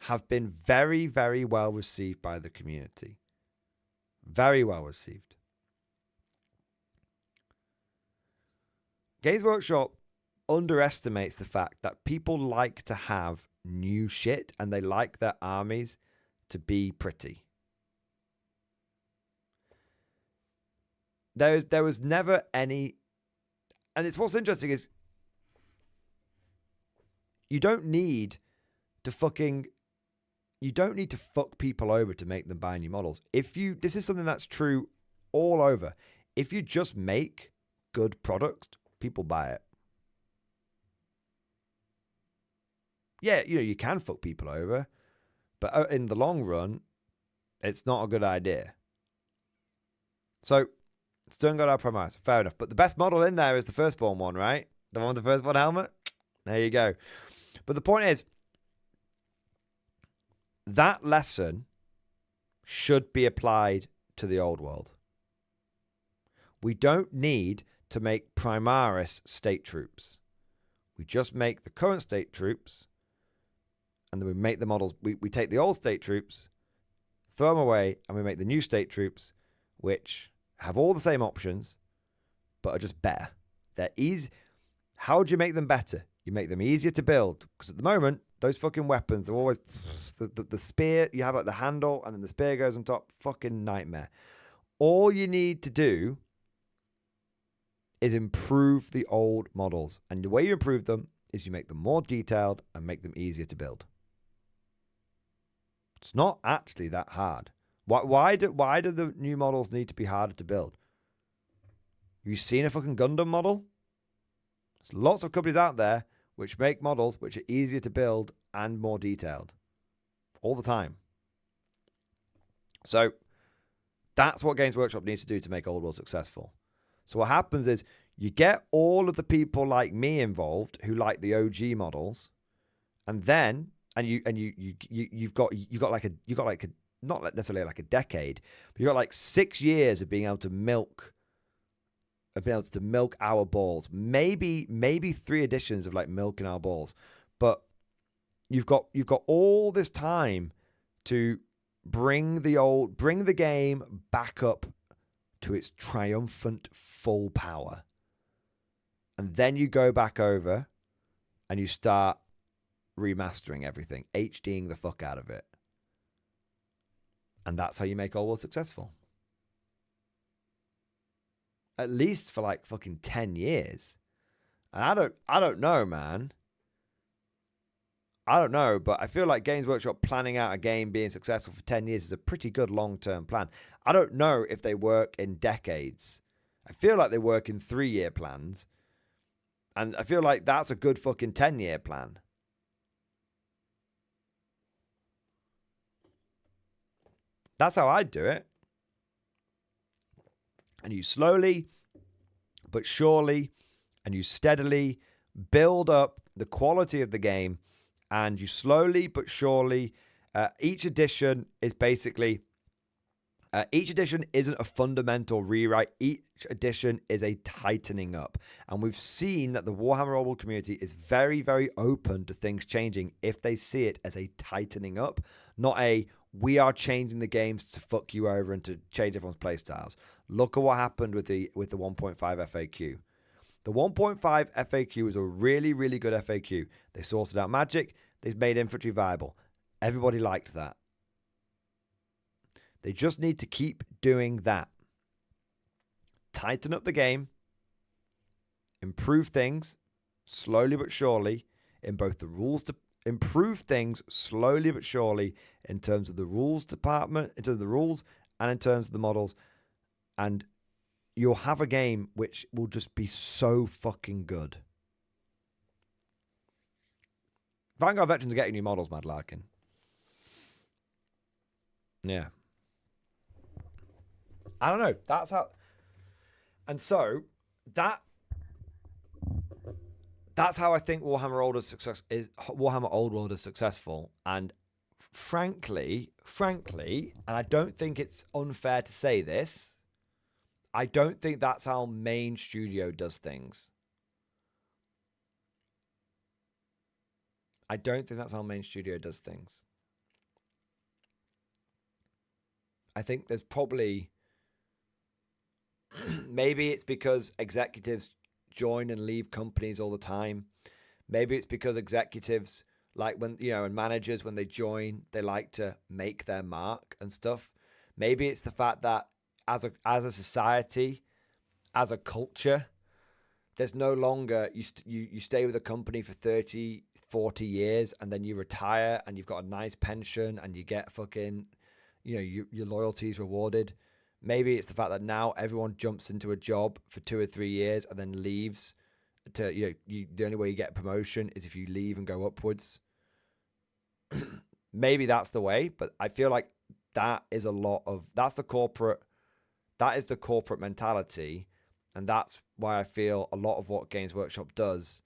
have been very, very well received by the community. Very well received. Games Workshop underestimates the fact that people like to have new shit and they like their armies to be pretty. There was never any, and it's what's interesting is you don't need to fuck people over to make them buy new models. This is something that's true all over. If you just make good products, people buy it. Yeah, you can fuck people over, but in the long run, it's not a good idea. So, Sternguard Primaris, fair enough. But the best model in there is the Firstborn one, right? The one with the Firstborn helmet? There you go. But the point is, that lesson should be applied to the Old World. We don't need to make Primaris state troops. We just make the current state troops, and then we make the models. We take the old state troops, throw them away, and we make the new state troops, which have all the same options, but are just better. They're easy. How do you make them better? You make them easier to build, because at the moment, those fucking weapons, they're always the spear. You have like the handle, and then the spear goes on top. Fucking nightmare. All you need to do is improve the old models, and the way you improve them is you make them more detailed and make them easier to build. It's not actually that hard. Why do the new models need to be harder to build? Have you seen a fucking Gundam model? There's lots of companies out there which make models which are easier to build and more detailed. All the time. So, that's what Games Workshop needs to do to make Old World successful. So what happens is you get all of the people like me involved who like the OG models, and you've got not necessarily like a decade, but you've got like 6 years of being able to milk our balls. Maybe 3 editions of like milking our balls, but you've got all this time to bring the game back up to its triumphant full power. And then you go back over and you start remastering everything, HDing the fuck out of it. And that's how you make Old World successful. At least for like fucking 10 years. And I don't know, man. I don't know, but I feel like Games Workshop planning out a game being successful for 10 years is a pretty good long-term plan. I don't know if they work in decades. I feel like they work in 3-year plans. And I feel like that's a good fucking 10-year plan. That's how I'd do it. And you slowly but surely and you steadily build up the quality of the game, and you slowly but surely, each edition is basically, each edition isn't a fundamental rewrite. Each edition is a tightening up. And we've seen that the Warhammer Old World community is very, very open to things changing if they see it as a tightening up, not a we are changing the games to fuck you over and to change everyone's playstyles. Look at what happened with the 1.5 FAQ. The 1.5 FAQ was a really, really good FAQ. They sorted out magic. They made infantry viable. Everybody liked that. They just need to keep doing that. Tighten up the game. Improve things slowly but surely in both the rules to improve things slowly but surely in terms of the rules department, in terms of the rules and in terms of the models. And you'll have a game which will just be so fucking good. Vanguard Veterans are getting new models, Mad Larkin. Yeah. I don't know. That's how. And so that's how I think Warhammer Old World is successful. And frankly, and I don't think it's unfair to say this, I don't think that's how main studio does things. I don't think that's how main studio does things. I think there's probably maybe it's because executives join and leave companies all the time. Maybe it's because executives, like when, you know, and managers, when they join, they like to make their mark and stuff. Maybe it's the fact that as a society, as a culture, there's no longer, you stay with a company for 30, 40 years and then you retire and you've got a nice pension and you get fucking, you know, your loyalty is rewarded. Maybe it's the fact that now everyone jumps into a job for 2 or 3 years and then leaves to, you know, the only way you get a promotion is if you leave and go upwards. Maybe that's the way, but I feel like that is the corporate mentality. And that's why I feel a lot of what Games Workshop does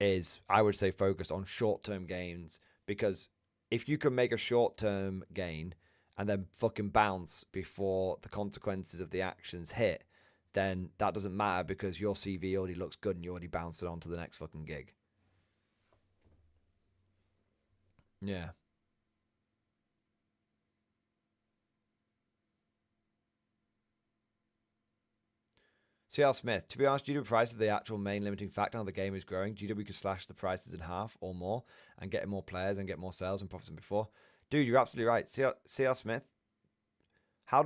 is, I would say, focus on short-term gains, because if you can make a short-term gain and then fucking bounce before the consequences of the actions hit, then that doesn't matter because your CV already looks good and you already bounced it on to the next fucking gig. Yeah. C.L. Smith, to be honest, due to the price of the actual main limiting factor how the game is growing, GW could slash the prices in half or more and get more players and get more sales and profits than before. Dude, you're absolutely right. C.L. Smith, how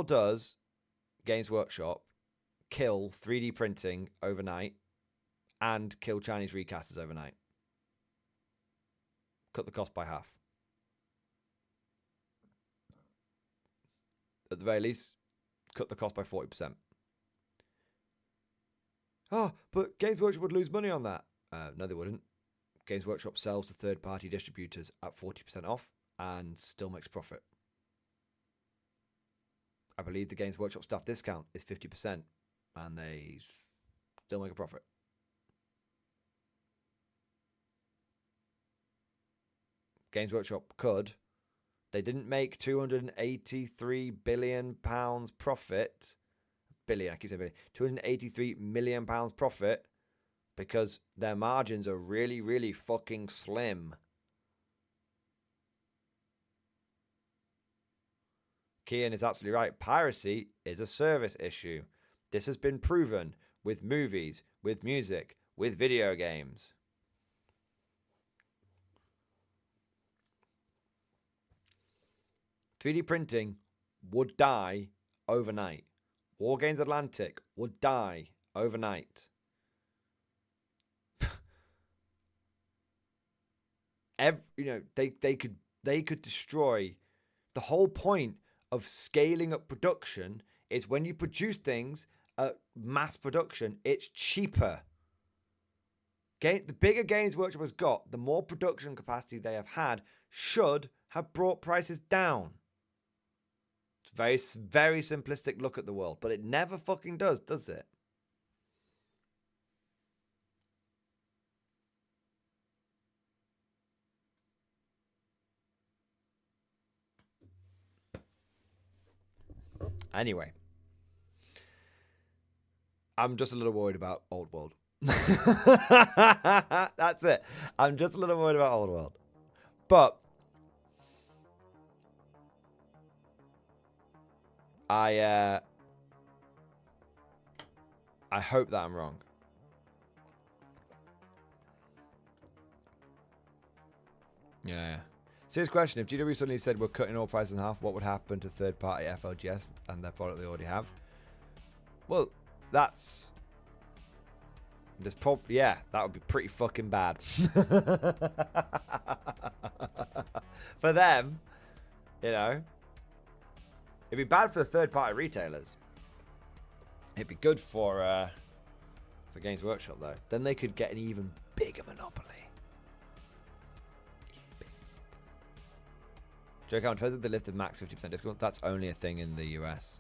does Games Workshop kill 3D printing overnight and kill Chinese recasters overnight? Cut the cost by half. At the very least, cut the cost by 40%. Oh, but Games Workshop would lose money on that. No, they wouldn't. Games Workshop sells to third-party distributors at 40% off and still makes profit. I believe the Games Workshop staff discount is 50% and they still make a profit. Games Workshop could. They didn't make £283 billion profit. Billion, I keep saying billion. £283 million profit because their margins are really, really fucking slim. Kian is absolutely right. Piracy is a service issue. This has been proven with movies, with music, with video games. .3D printing would die overnight. Wargames Atlantic would die overnight. They could destroy. The whole point of scaling up production is when you produce things at mass production, it's cheaper. The bigger Games Workshop has got, the more production capacity they have had should have brought prices down. Very, very simplistic look at the world. But it never fucking does it? Anyway. I'm just a little worried about Old World. That's it. I'm just a little worried about Old World. But I hope that I'm wrong. Yeah. Serious question. If GW suddenly said we're cutting all prices in half, what would happen to third-party FLGS and their product they already have? Well, that's... yeah, that would be pretty fucking bad. For them, you know. It'd be bad for the third-party retailers. It'd be good for Games Workshop, though. Then they could get an even bigger monopoly. Joke on Twitter, they lifted max 50% discount. That's only a thing in the US.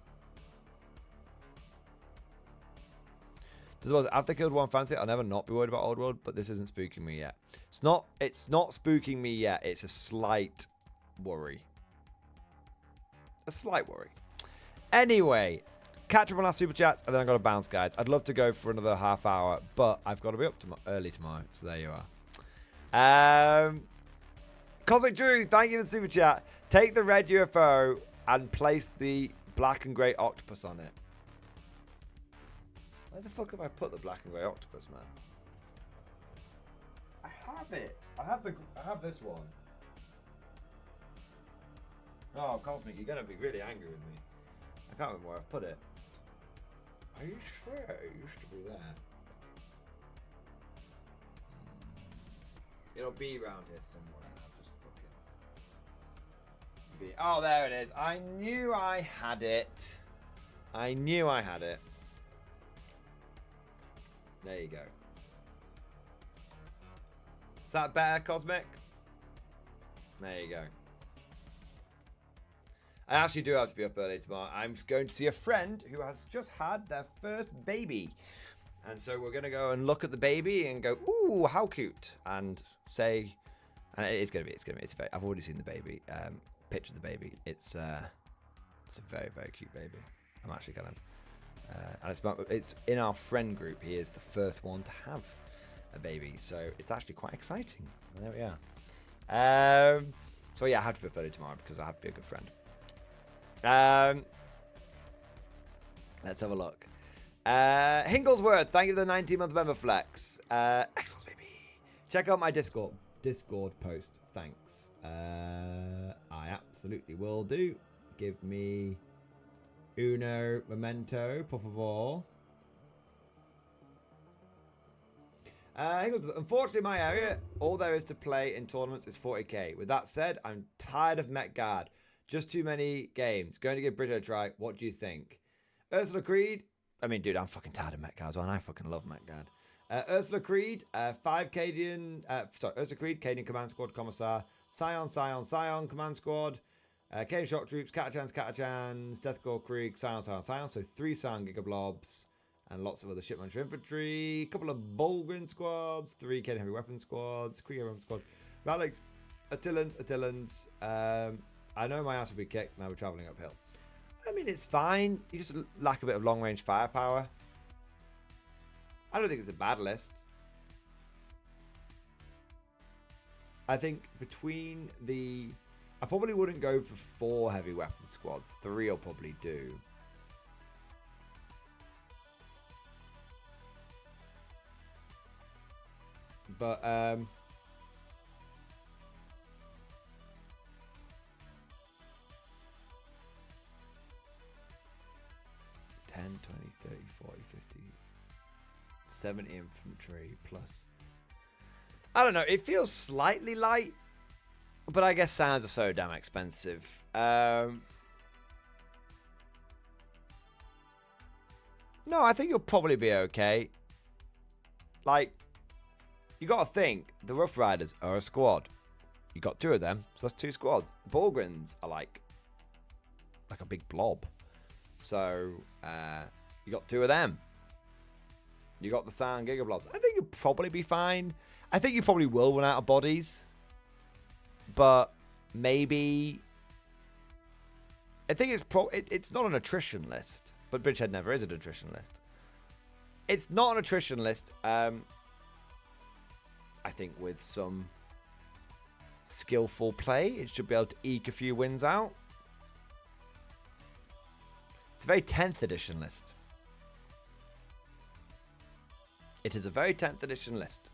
After killed one fancy, I'll never not be worried about Old World, but this isn't spooking me yet. It's not spooking me yet. It's a slight worry. A slight worry. Anyway, catch up on our super chats, and then I've got to bounce, guys. I'd love to go for another half hour, but I've got to be up early tomorrow. So there you are. Cosmic Drew, thank you for the super chat. Take the red UFO and place the black and grey octopus on it. Where the fuck have I put the black and grey octopus, man? I have it. I have this one. Oh, Cosmic, you're gonna be really angry with me. I can't remember where I've put it. Are you sure it used to be there? It'll be around here somewhere. I'll just fucking be. Oh, there it is. I knew I had it. I knew I had it. There you go. Is that better, Cosmic? There you go. I actually do have to be up early tomorrow. I'm going to see a friend who has just had their first baby. And so we're going to go and look at the baby and go, ooh, how cute. And say, and it's going to be, I've already seen the baby, picture of the baby. It's a very, very cute baby. I'm actually kind of, and it's in our friend group. He is the first one to have a baby. So it's actually quite exciting. So there we are. So yeah, I have to be up early tomorrow because I have to be a good friend. Let's have a look. Hinglesworth, thank you for the 19-month member flex. Xbox baby. Check out my Discord post. Thanks. I absolutely will do. Give me uno momento, por favor. Unfortunately, in my area, all there is to play in tournaments is 40k. With that said, I'm tired of Met Guard. Just too many games. Going to give Bridger a try. What do you think? Ursula Creed. I mean, dude, I'm fucking tired of Met Guard as well. And I fucking love Met Guard. Ursula Creed. 5 Cadian. Ursula Creed. Cadian Command Squad Commissar. Scion. Command Squad. Cadian Shock Troops. Catachans. Deathcore Krieg. Scion. So 3 Scion Gigablobs. And lots of other shipmanship infantry. A couple of Bulgrin squads. 3 Cadian Heavy Weapon squads. Krieg Heavy Weapon squad. Alex. Attillans. I know my ass will be kicked now we're travelling uphill. I mean, it's fine. You just lack a bit of long-range firepower. I don't think it's a bad list. I think between the... I probably wouldn't go for 4 heavy weapon squads. 3 I'll probably do. But, 10, 20, 30, 40, 50, 70 infantry plus. I don't know. It feels slightly light, but I guess sounds are so damn expensive. No, I think you'll probably be okay. Like, you got to think, the Rough Riders are a squad. You got 2 of them, so that's 2 squads. The Bulgrins are like like a big blob. So you got 2 of them. You got the Sound Giga Blobs. I think you'll probably be fine. I think you probably will run out of bodies. But maybe... I think it's not an attrition list. But Bridgehead never is an attrition list. It's not an attrition list. I think with some skillful play, it should be able to eke a few wins out. It's a very 10th edition list. It is a very 10th edition list.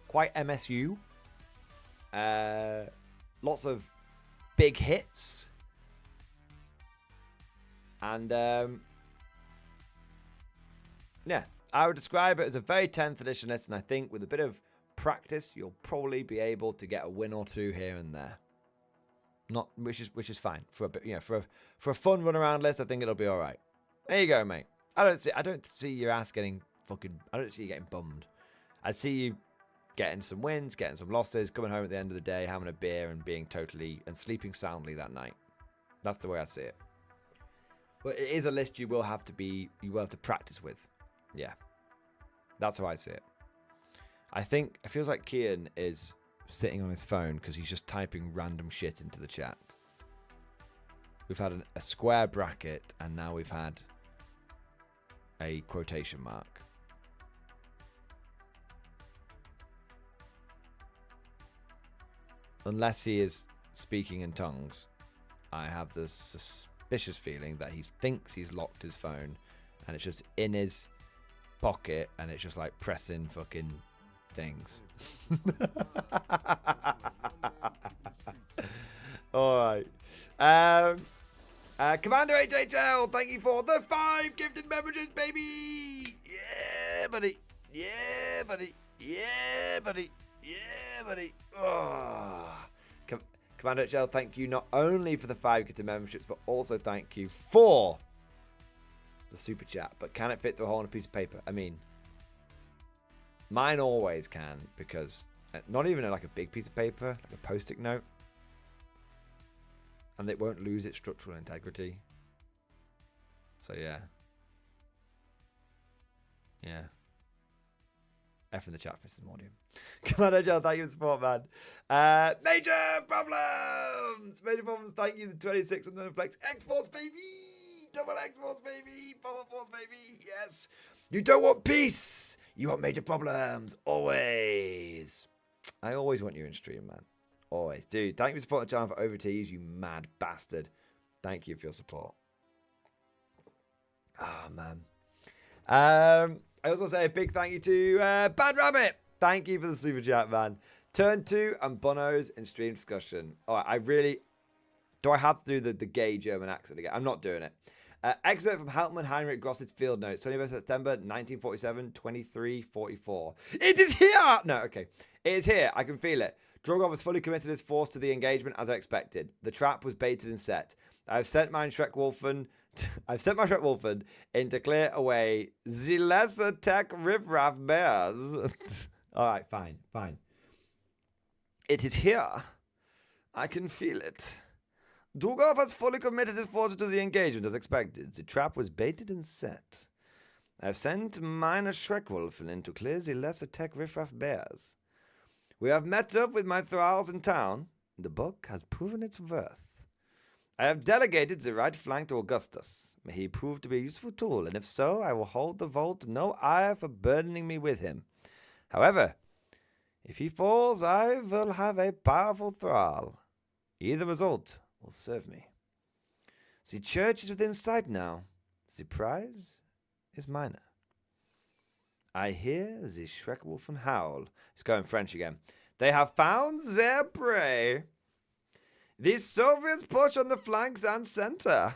Quite MSU. Lots of big hits. And, yeah, I would describe it as a very 10th edition list. And I think with a bit of practice, you'll probably be able to get a win or 2 here and there. Not, which is fine for a bit, for a fun run around list. I think it'll be all right. There you go, mate. I don't see your ass getting fucking. I don't see you getting bummed. I see you getting some wins, getting some losses, coming home at the end of the day, having a beer, and being and sleeping soundly that night. That's the way I see it. But it is a list you will have to practice with. Yeah, that's how I see it. It feels like Kian is sitting on his phone because he's just typing random shit into the chat. We've had a square bracket, and now we've had a quotation mark. Unless he is speaking in tongues, I have the suspicious feeling that he thinks he's locked his phone, and it's just in his pocket, and it's just like pressing fucking things. All right. Commander HHL, thank you for the 5 gifted memberships, baby. Yeah, buddy. Yeah, buddy. Yeah, buddy. Yeah, buddy. Oh. Commander HL, thank you not only for the 5 gifted memberships, but also thank you for the super chat. But can it fit through a hole in a piece of paper? I mean, mine always can, because not even like a big piece of paper, like a post-it note, and it won't lose its structural integrity. So yeah. Yeah. F in the chat, Mrs. Mordian. Come on, Joe. Thank you for support, man. Major problems. Major problems. Thank you. The 26 on the Flex. X-Force, baby. Double X-Force, baby. Power Force, baby. Yes. You don't want peace. You want major problems. Always. I always want you in stream, man. Always. Dude, thank you for supporting the channel for over 2 years, you mad bastard. Thank you for your support. Oh, man. I also want to say a big thank you to Bad Rabbit. Thank you for the super chat, man. Turn 2 and Bono's in stream discussion. All right, do I have to do the gay German accent again? I'm not doing it. Excerpt from Hauptmann Heinrich Gross's Field Notes, 21st September 1947, 23:44. It is here! No, okay. It is here. I can feel it. Drogoth has fully committed his force to the engagement as I expected. The trap was baited and set. I've sent my Schreckwolfen in to clear away the lesser tech riffraff bears. All right, fine. It is here. I can feel it. Drogoth has fully committed his forces to the engagement as expected. The trap was baited and set. I've sent minor Schreckwolfen in to clear the lesser tech riffraff bears. We have met up with my thralls in town. The book has proven its worth. I have delegated the right flank to Augustus. May he prove to be a useful tool, and if so, I will hold the vault no ire for burdening me with him. However, if he falls, I will have a powerful thrall. Either result will serve me. The church is within sight now. The prize is minor. I hear the Schreckwolfen howl. It's going French again. They have found their prey. The Soviets push on the flanks and center.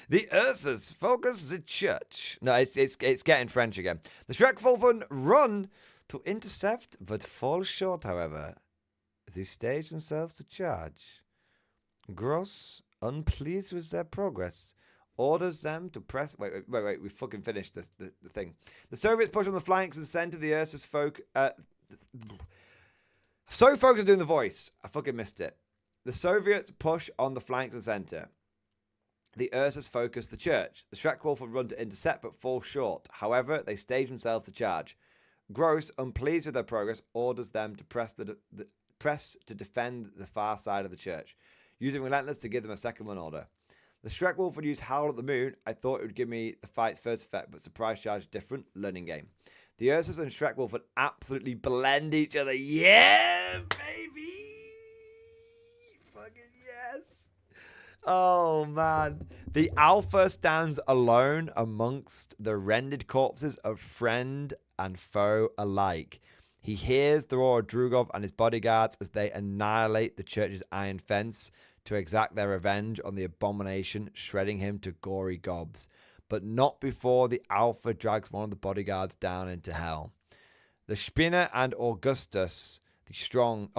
The Ursas focus the church. No, it's getting French again. The Schreckwolfen run to intercept, but fall short, however. They stage themselves to charge. Gross, unpleased with their progress, orders them to press... Wait, we fucking finished the thing. The Soviets push on the flanks and center the Ursas folk... So focused on doing the voice. I fucking missed it. The Soviets push on the flanks and center. The Ursus focus the church. The Schreckwolfen run to intercept but fall short. However, they stage themselves to charge. Gross, unpleased with their progress, orders them to press to defend the far side of the church, using Relentless to give them a second one order. The Schreckwolf would use Howl at the Moon. I thought it would give me the fight's first effect, but surprise charge different. Learning game. The Ursus and Schreckwolf would absolutely blend each other. Yeah, baby! Fucking yes! Oh, man. The Alpha stands alone amongst the rendered corpses of friend and foe alike. He hears the roar of Drugov and his bodyguards as they annihilate the church's iron fence to exact their revenge on the abomination, shredding him to gory gobs. But not before the Alpha drags one of the bodyguards down into hell. The Spinner and Augustus the Strong,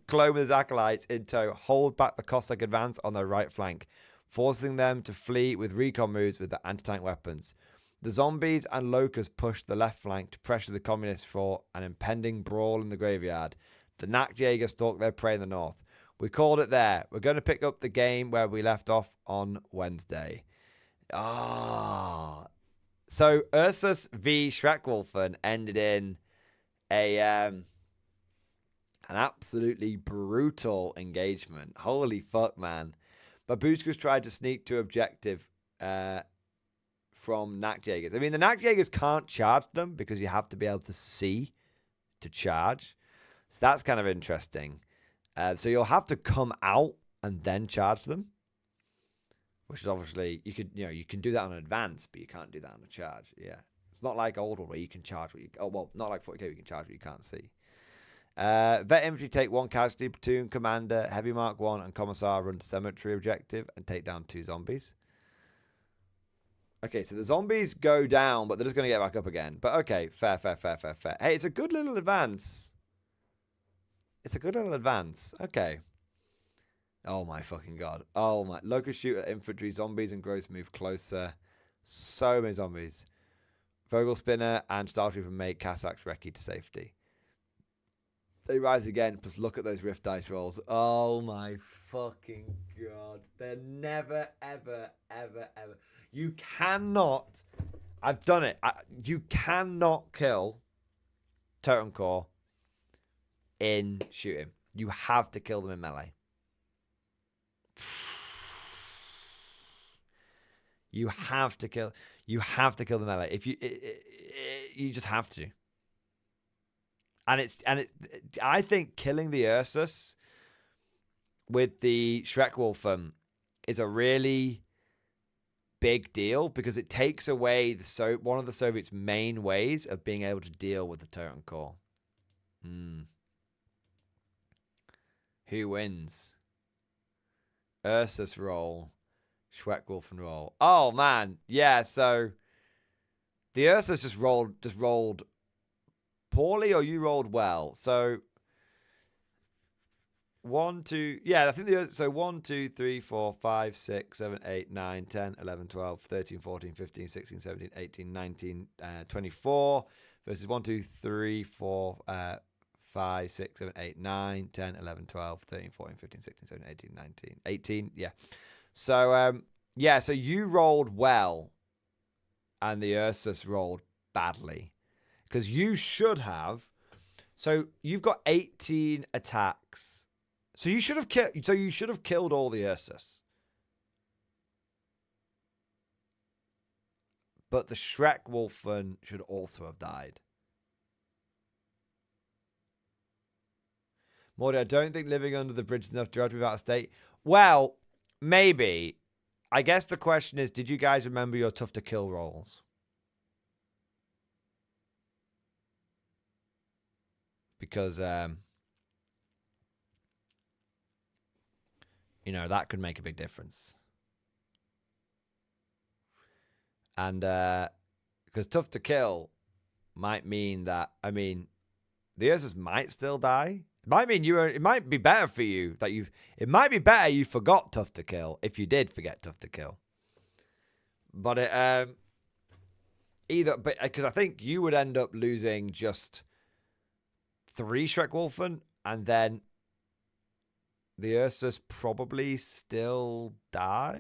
Clone with his acolytes in tow, hold back the Cossack advance on their right flank, forcing them to flee with recon moves with their anti-tank weapons. The zombies and locusts push the left flank to pressure the communists for an impending brawl in the graveyard. The Nachtjäger stalk their prey in the north. We called it there. We're going to pick up the game where we left off on Wednesday. So Ursus v Schreckwolfen ended in an absolutely brutal engagement. Holy fuck, man. Babushkas tried to sneak to objective from Nachtjägers. I mean, the Nachtjägers can't charge them because you have to be able to see to charge. So that's kind of interesting. So you'll have to come out and then charge them, which is obviously you can do that on advance, but you can't do that on a charge. Yeah, it's not like old one where you can charge what not like 40k you can charge what you can't see. Vet infantry take 1 casualty, platoon commander, heavy mark 1, and commissar run to cemetery objective and take down 2 zombies. Okay, so the zombies go down, but they're just going to get back up again. But okay, fair. Hey, it's a good little advance. Okay. Oh my fucking god. Oh my. Locust shoot at infantry, zombies and gross move closer. So many zombies. Vogel Spinner and Startrooper make Kassak's Recce to safety. They rise again, plus look at those rift dice rolls. Oh my fucking god. They're never, ever. You cannot. I've done it. You cannot kill Totem Core in shooting. You have to kill them in melee. You have to kill the melee. If you just have to. And I think killing the Ursus with the Schreckwolfen is a really big deal because it takes away one of the Soviets' main ways of being able to deal with the Totem Core. Who wins? Ursus roll, Schreckwolfen roll. Oh man, yeah. So the Ursus just rolled poorly, or you rolled well. So 1, 2, yeah, I think so 1, 2, 3, 4, 5, 6, 7, 8, 9, 10, 11, 12, 13, 14, 15, 16, 17, 18, 19, 24 versus 1, 2, 3, 4, 5, 6, 7, 8, 9, 10, 11, 12, 13, 14, 15, 16, 17, 18, 19, 18, yeah. So, so you rolled well and the Ursus rolled badly. Because you should have. So you've got 18 attacks. So you should have killed all the Ursus. But the Schreckwolfen should also have died. Morty, I don't think living under the bridge is enough to drive me out of state. Well, maybe. I guess the question is, did you guys remember your tough to kill rolls? Because, that could make a big difference. And, because tough to kill might mean that, the Ursus might still die. It might mean it might be better for you that it might be better you forgot tough to kill if you did forget tough to kill. But because I think you would end up losing just 3 Schreckwolfen, and then The Ursus probably still die.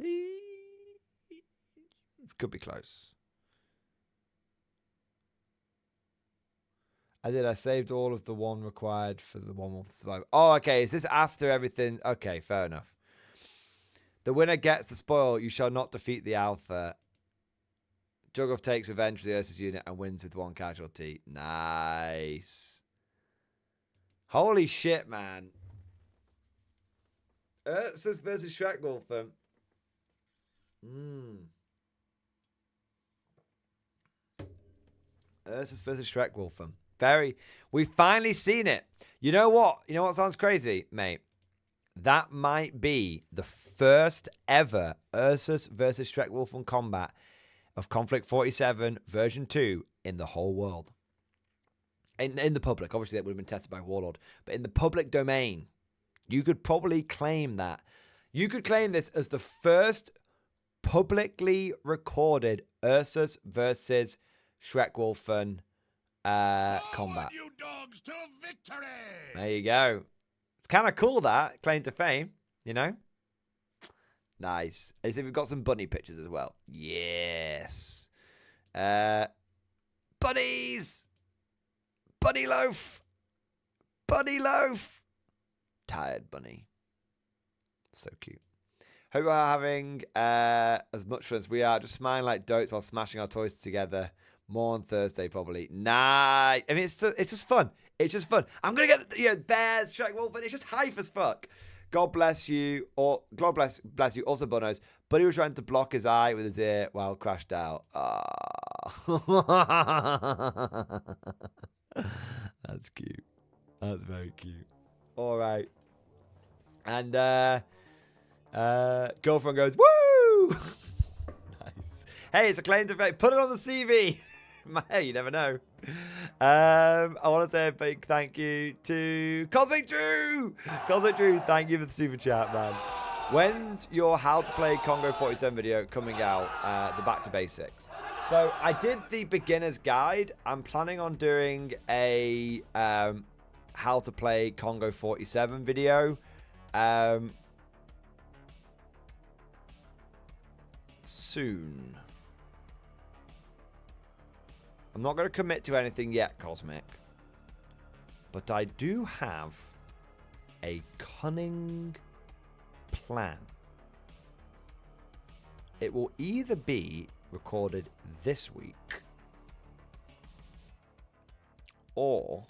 Could be close. I saved all of the one required for the 1 month survival. Oh, okay. Is this after everything? Okay, fair enough. The winner gets the spoil. You shall not defeat the alpha. Juggov takes revenge for the Ursus unit and wins with 1 casualty. Nice. Holy shit, man. Ursus versus Schreckwolfen. Ursus versus Schreckwolfen. We've finally seen it. You know what? You know what sounds crazy, mate? That might be the first ever Ursus versus Schreckwolfen combat of Conflict 47 version 2 in the whole world. In the public. Obviously, that would have been tested by Warlord. But in the public domain, you could probably claim that. You could claim this as the first publicly recorded Ursus versus Schreckwolfen combat. You dogs to victory! There you go. It's kind of cool, that claim to fame, you know. Nice. And we've got some bunny pictures as well. Yes. Bunnies. Bunny loaf. Bunny loaf. Tired bunny. So cute. Hope you're having as much fun as we are. Just smiling like dotes while smashing our toys together. More on Thursday, probably. Nice. I mean, it's just fun. It's just fun. I'm going to get bears, Schreckwolf, but it's just hype as fuck. God bless you. Or God bless you. Also, Bonos. Buddy was trying to block his eye with his ear while crashed out. That's cute. That's very cute. All right. And girlfriend goes, woo! Nice. Hey, it's a claim to fame. Put it on the CV. Hey, you never know. I want to say a big thank you to Cosmic Drew. Cosmic Drew, thank you for the super chat, man. When's your How to Play Congo 47 video coming out? The Back to Basics. So I did the beginner's guide. I'm planning on doing a How to Play Congo 47 video. Soon. I'm not going to commit to anything yet, Cosmic. But I do have a cunning plan. It will either be recorded this week or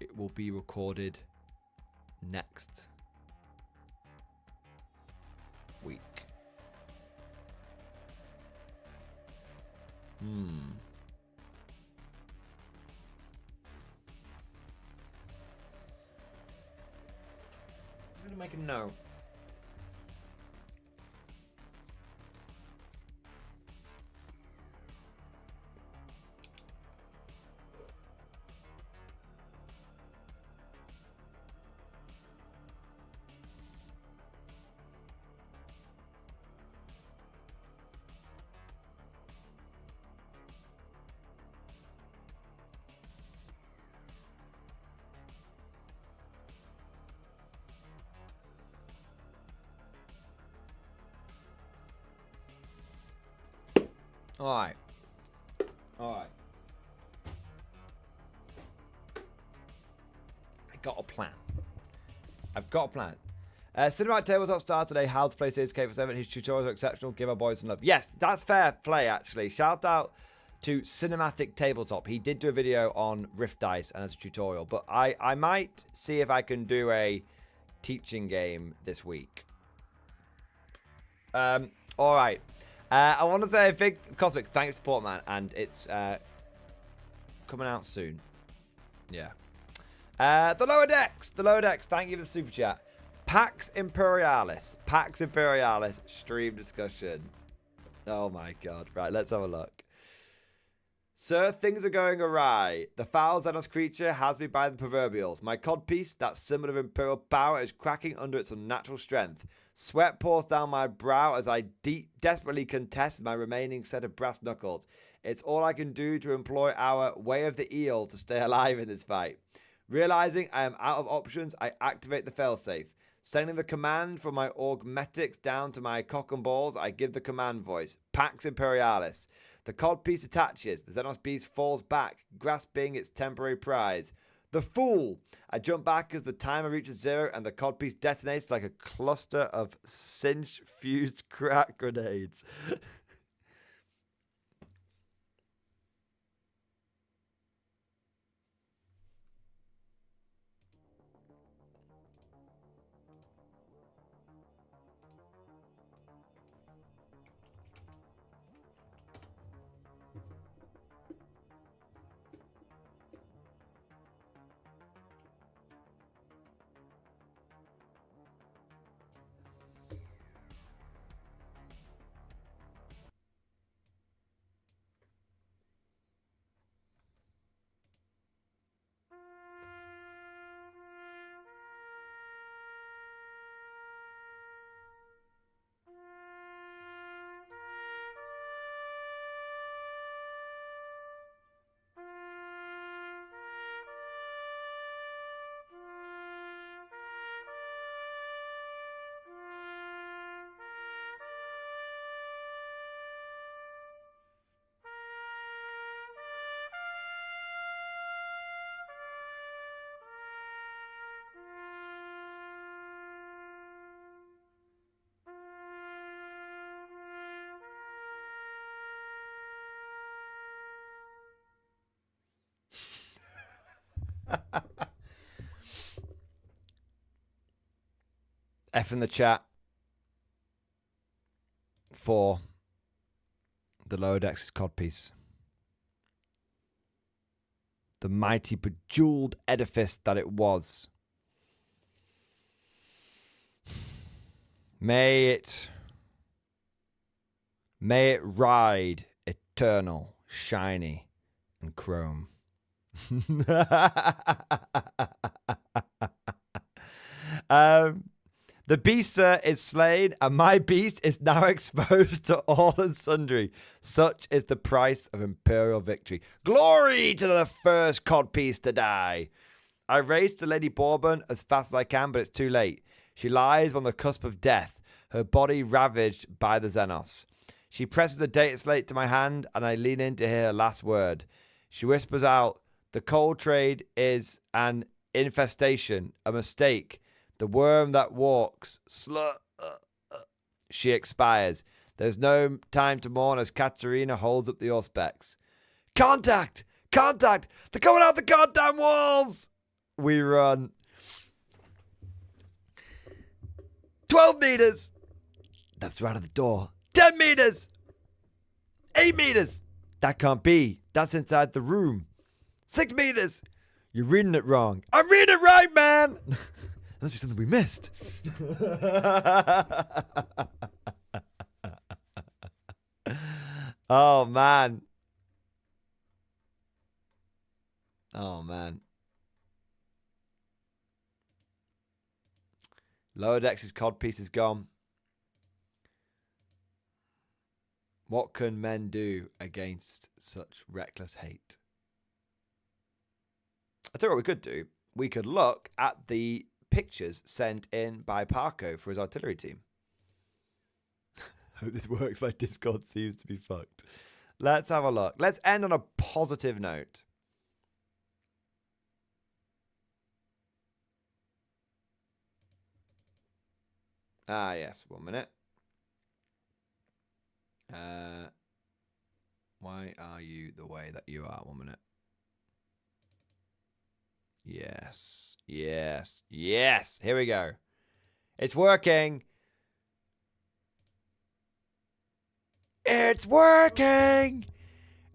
it will be recorded next week. I'm gonna make a note. Alright. I got a plan. I've got a plan. Cinematic Tabletop star today. How to play Series K47. His tutorials are exceptional. Give our boys some love. Yes, that's fair play, actually. Shout out to Cinematic Tabletop. He did do a video on Rift Dice and as a tutorial. But I might see if I can do a teaching game this week. Alright. I want to say a big Cosmic thanks for support, man, and it's coming out soon. Yeah. The Lower Decks, thank you for the super chat. Pax Imperialis stream discussion. Oh my god. Right, let's have a look. Sir, things are going awry. The foul Xenos creature has me by the proverbials. My codpiece, that symbol of imperial power, is cracking under its unnatural strength. Sweat pours down my brow as I desperately contest my remaining set of brass knuckles. It's all I can do to employ our way of the eel to stay alive in this fight. Realizing I am out of options, I activate the failsafe. Sending the command from my augmetics down to my cock and balls, I give the command voice. Pax Imperialis. The codpiece attaches. The Xenos beast falls back, grasping its temporary prize. The Fool. I jump back as the timer reaches 0 and the codpiece detonates like a cluster of cinch-fused crack grenades. F in the chat for the Lower Decks' codpiece. The mighty bejeweled edifice that it was. May it ride eternal, shiny, and chrome. The beast, sir, is slain, and my beast is now exposed to all and sundry. Such is the price of imperial victory. Glory to the first codpiece to die. I race to Lady Bourbon as fast as I can, but it's too late. She lies on the cusp of death, her body ravaged by the Xenos. She presses a data slate to my hand, and I lean in to hear her last word. She whispers out, "The coal trade is an infestation, a mistake. The worm that walks, she expires. There's no time to mourn as Katerina holds up the Auspex. Contact! Contact! They're coming out the goddamn walls! We run. 12 meters! That's right at the door. 10 meters! 8 meters! That can't be. That's inside the room. 6 meters! You're reading it wrong. I'm reading it right, man! Must be something we missed. Oh, man. Oh, man. Lower Decks' codpiece is gone. What can men do against such reckless hate? I tell you what we could do. We could look at the pictures sent in by Parko for his artillery team. Hope this works. My Discord seems to be fucked. Let's have a look. Let's end on a positive note. Ah, yes. 1 minute. Why are you the way that you are? 1 minute. Yes. Yes. Yes. Here we go. It's working. It's working.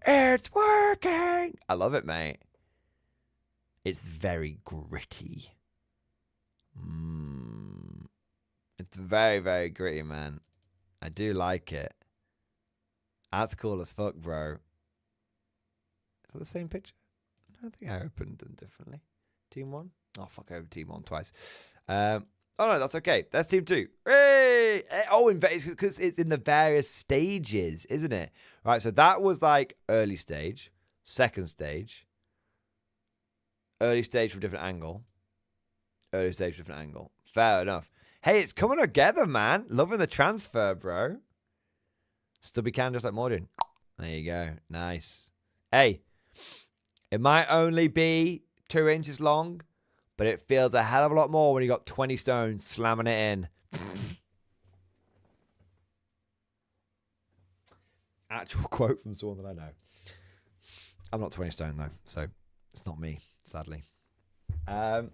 It's working. I love it, mate. It's very gritty. It's very, very gritty, man. I do like it. That's cool as fuck, bro. Is that the same picture? I think I opened them differently. Team 1? Oh, fuck, I opened Team 1 twice. Oh, no, that's okay. That's Team 2. Hey! Oh, because it's in the various stages, isn't it? Right, so that was like early stage, second stage. Early stage from a different angle. Early stage from a different angle. Fair enough. Hey, it's coming together, man. Loving the transfer, bro. Stubby can just like Mordian. There you go. Nice. Hey, it might only be 2 inches long, but it feels a hell of a lot more when you got 20 stones slamming it in. Actual quote from someone that I know. I'm not 20 stone, though, so it's not me, sadly. All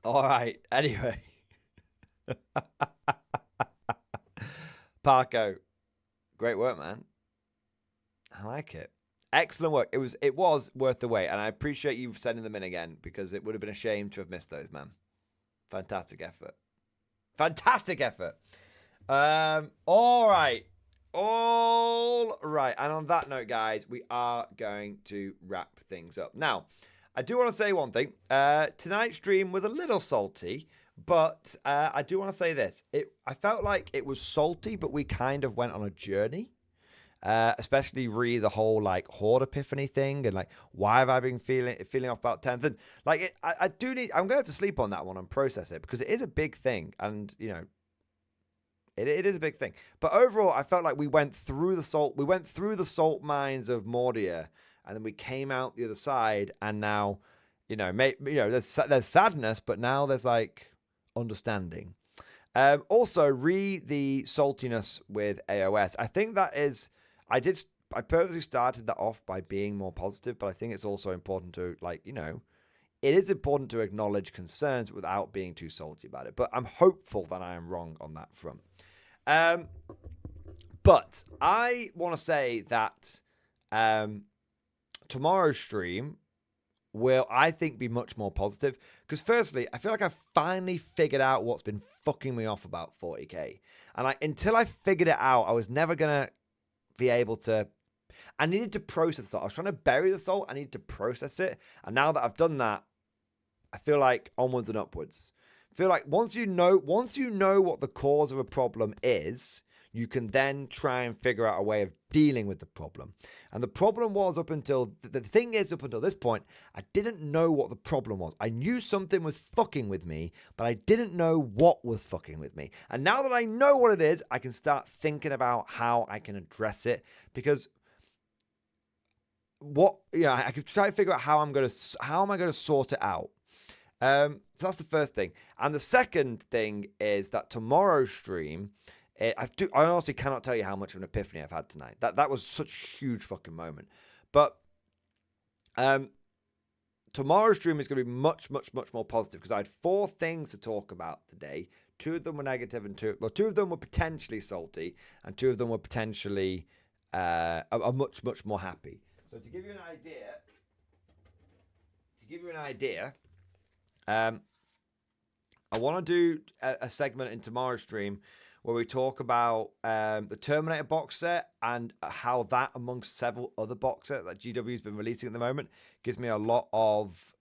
right. Anyway. Parko. Great work, man. I like it. Excellent work. It was worth the wait, and I appreciate you sending them in again because it would have been a shame to have missed those, man. Fantastic effort. Fantastic effort. All right. All right. And on that note, guys, we are going to wrap things up. Now, I do want to say one thing. Tonight's stream was a little salty, but I do want to say this. I felt like it was salty, but we kind of went on a journey. Especially the whole like Horde Epiphany thing, and like why have I been feeling off about 10th? And like I'm gonna have to sleep on that one and process it because it is a big thing, and you know it is a big thing. But overall, I felt like we went through the salt mines of Mordia, and then we came out the other side, and now there's sadness, but now there's like understanding. Also, the saltiness with AOS. I think that is. I purposely started that off by being more positive, but I think it's also important to, it is important to acknowledge concerns without being too salty about it. But I'm hopeful that I am wrong on that front. But I want to say that tomorrow's stream will, I think, be much more positive. Because firstly, I feel like I've finally figured out what's been fucking me off about 40k. And until I figured it out, I was never going to be able to. I needed to process the salt. I was trying to bury the salt. I needed to process it. And now that I've done that, I feel like onwards and upwards. I feel like once you know what the cause of a problem is, you can then try and figure out a way of dealing with the problem. And the problem was up until this point, I didn't know what the problem was. I knew something was fucking with me, but I didn't know what was fucking with me. And now that I know what it is, I can start thinking about how I can address it, because I could try to figure out how am I going to sort it out. So that's the first thing. And the second thing is that tomorrow's stream, I honestly cannot tell you how much of an epiphany I've had tonight. That was such a huge fucking moment. But tomorrow's stream is going to be much, much, much more positive because I had 4 things to talk about today. 2 of them were negative and 2 of them were potentially salty, and 2 of them were potentially are much, much more happy. So to give you an idea, I want to do a segment in tomorrow's stream where we talk about the Terminator box set and how that, amongst several other box sets that GW has been releasing at the moment, gives me a lot of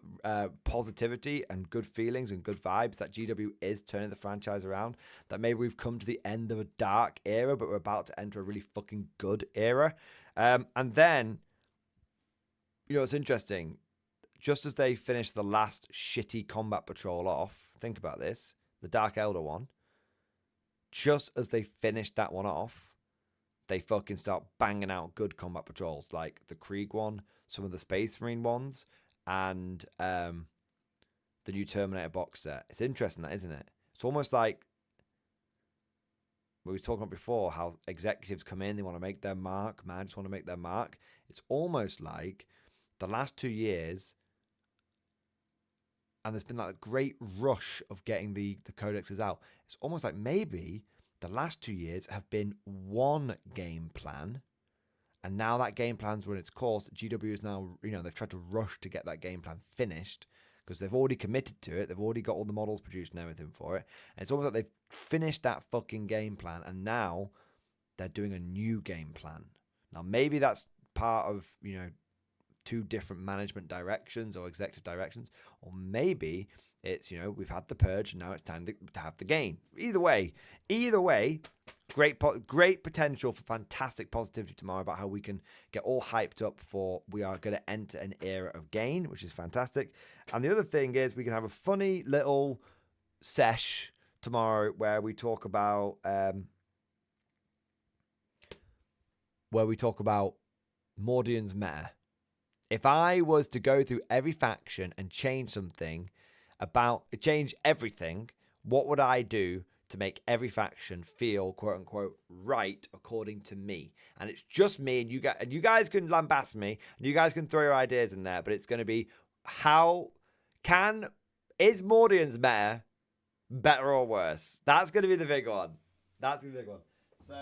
positivity and good feelings and good vibes that GW is turning the franchise around, that maybe we've come to the end of a dark era, but we're about to enter a really fucking good era. And then, it's interesting. Just as they finished the last shitty combat patrol off, think about this, the Dark Elder one, just as they finished that one off, they fucking start banging out good combat patrols, like the Krieg one, some of the Space Marine ones, and the new Terminator box set. It's interesting, that, isn't it? It's almost like we were talking about before, how executives come in, they want to make their mark, managers want to make their mark. It's almost like the last 2 years, and there's been like a great rush of getting the codexes out. It's almost like maybe the last 2 years have been one game plan, and now that game plan's run its course. GW is now, they've tried to rush to get that game plan finished because they've already committed to it. They've already got all the models produced and everything for it. And it's almost like they've finished that fucking game plan, and now they're doing a new game plan. Now, maybe that's part of, 2 different management directions or executive directions, or maybe it's, we've had the purge and now it's time to have the game. Either way, Great potential for fantastic positivity tomorrow about how we can get all hyped up for we are going to enter an era of gain, which is fantastic. And the other thing is we can have a funny little sesh tomorrow where we talk about Mordian's meta. If I was to go through every faction and change everything, what would I do to make every faction feel quote unquote right according to me? And it's just me, and you guys can lambast me, and you guys can throw your ideas in there, but it's going to be is Mordian's meta better or worse? That's going to be the big one. So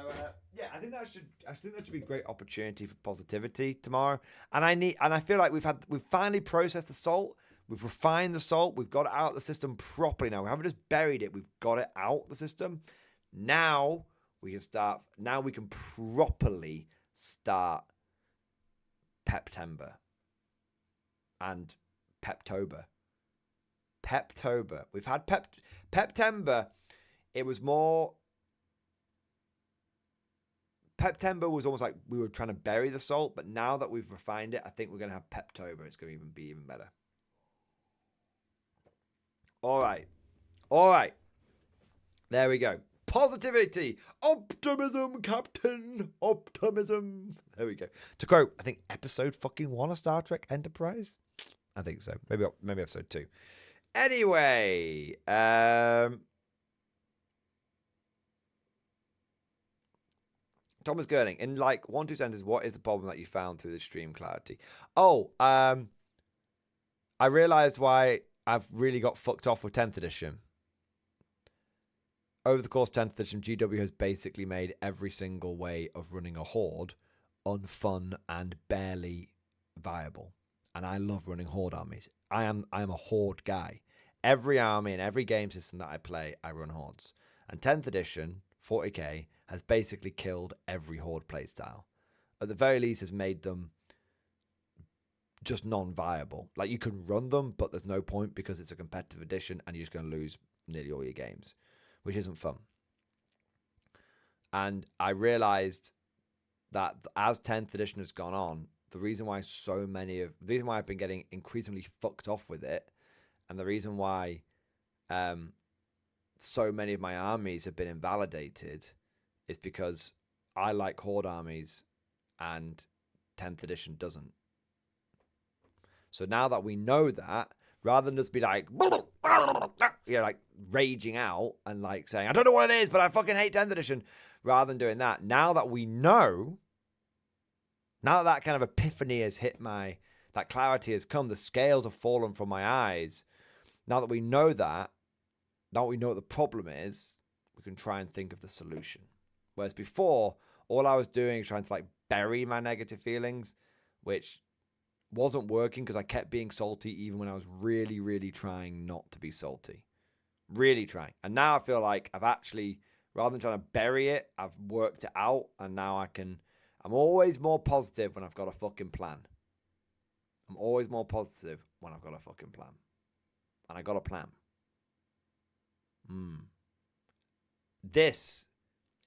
yeah, I think that should be a great opportunity for positivity tomorrow. And I feel like we've finally processed the salt. We've refined the salt. We've got it out of the system properly now. We haven't just buried it. We've got it out of the system. Now we can start. Now we can properly start Peptember and Peptober. We've had Peptember. It was more. Peptember was almost like we were trying to bury the salt, but now that we've refined it, I think we're going to have Peptober. It's going to be even better. All right. There we go. Positivity. Optimism, Captain. Optimism. There we go. To quote, I think episode fucking 1 of Star Trek Enterprise? I think so. Maybe episode 2. Anyway. Thomas Gurning, in like 1-2 sentences, what is the problem that you found through the stream clarity? I realized why I've really got fucked off with 10th edition. Over the course of 10th edition, GW has basically made every single way of running a horde unfun and barely viable. And I love running horde armies. I am a horde guy. Every army and every game system that I play, I run hordes. And 10th edition, 40k, has basically killed every horde playstyle. At the very least, has made them just non-viable. Like, you can run them, but there's no point because it's a competitive edition and you're just going to lose nearly all your games, which isn't fun. And I realized that as 10th edition has gone on, the reason why I've been getting increasingly fucked off with it, and the reason why so many of my armies have been invalidated is because I like horde armies and 10th edition doesn't. So now that we know that, rather than just be like, like raging out and like saying, I don't know what it is, but I fucking hate 10th edition, rather than doing that, now that we know, now that kind of epiphany has hit that clarity has come, the scales have fallen from my eyes. Now that we know that, now that we know what the problem is, we can try and think of the solution. Whereas before, all I was doing is trying to like bury my negative feelings, which wasn't working because I kept being salty even when I was really, really trying not to be salty. Really trying. And now I feel like I've actually, rather than trying to bury it, I've worked it out, and now I'm always more positive when I've got a fucking plan. I'm always more positive when I've got a fucking plan. And I got a plan. This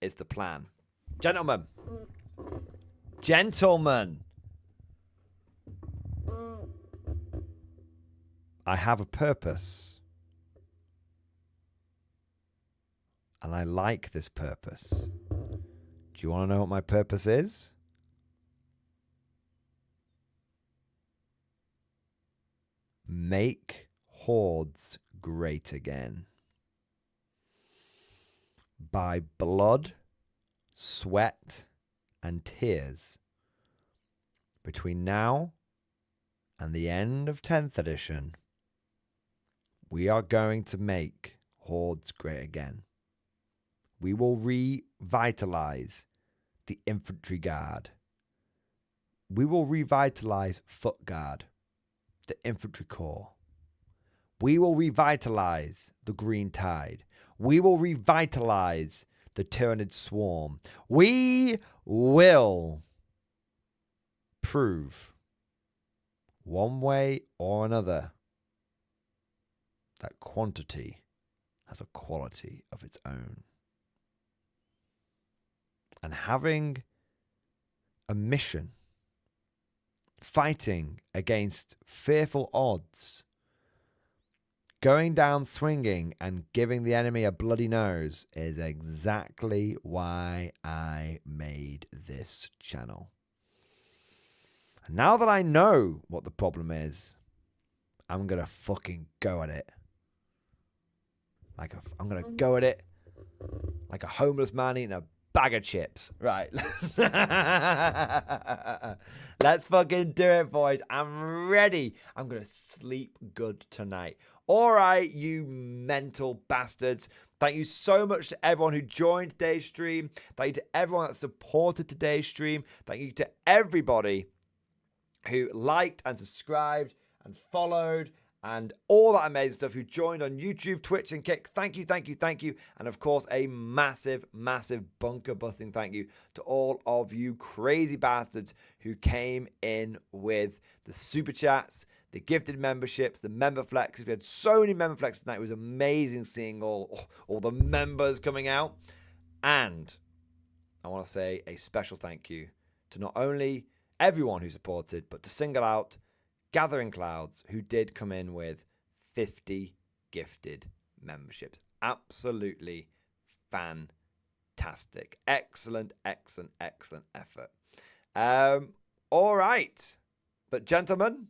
is the plan. Gentlemen. I have a purpose. And I like this purpose. Do you want to know what my purpose is? Make hordes great again. By blood, sweat, and tears. Between now and the end of 10th edition, we are going to make hordes great again. We will revitalize the infantry guard. We will revitalize foot guard, the infantry corps. We will revitalize the green tide. We will revitalize the Tyrannid swarm. We will prove, one way or another, that quantity has a quality of its own. having a mission, fighting against fearful odds, going down swinging and giving the enemy a bloody nose is exactly why I made this channel. And now that I know what the problem is, I'm going to fucking go at it. I'm going to go at it like a homeless man eating a bag of chips. Right. Let's fucking do it, boys. I'm ready. I'm going to sleep good tonight. All right, you mental bastards. Thank you so much to everyone who joined today's stream. Thank you to everyone that supported today's stream. Thank you to everybody who liked and subscribed and followed and all that amazing stuff, who joined on YouTube, Twitch, and Kick. Thank you, thank you, thank you. And of course, a massive, massive bunker busting thank you to all of you crazy bastards who came in with the super chats, the gifted memberships, the member flexes. We had so many member flexes tonight. It was amazing seeing all the members coming out. And I want to say a special thank you to not only everyone who supported, but to single out Gathering Clouds, who did come in with 50 gifted memberships. Absolutely fantastic. Excellent, excellent, excellent effort. All right. But gentlemen,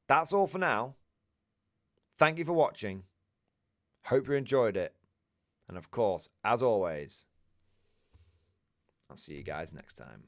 that's all for now. Thank you for watching. Hope you enjoyed it. And of course, as always, I'll see you guys next time.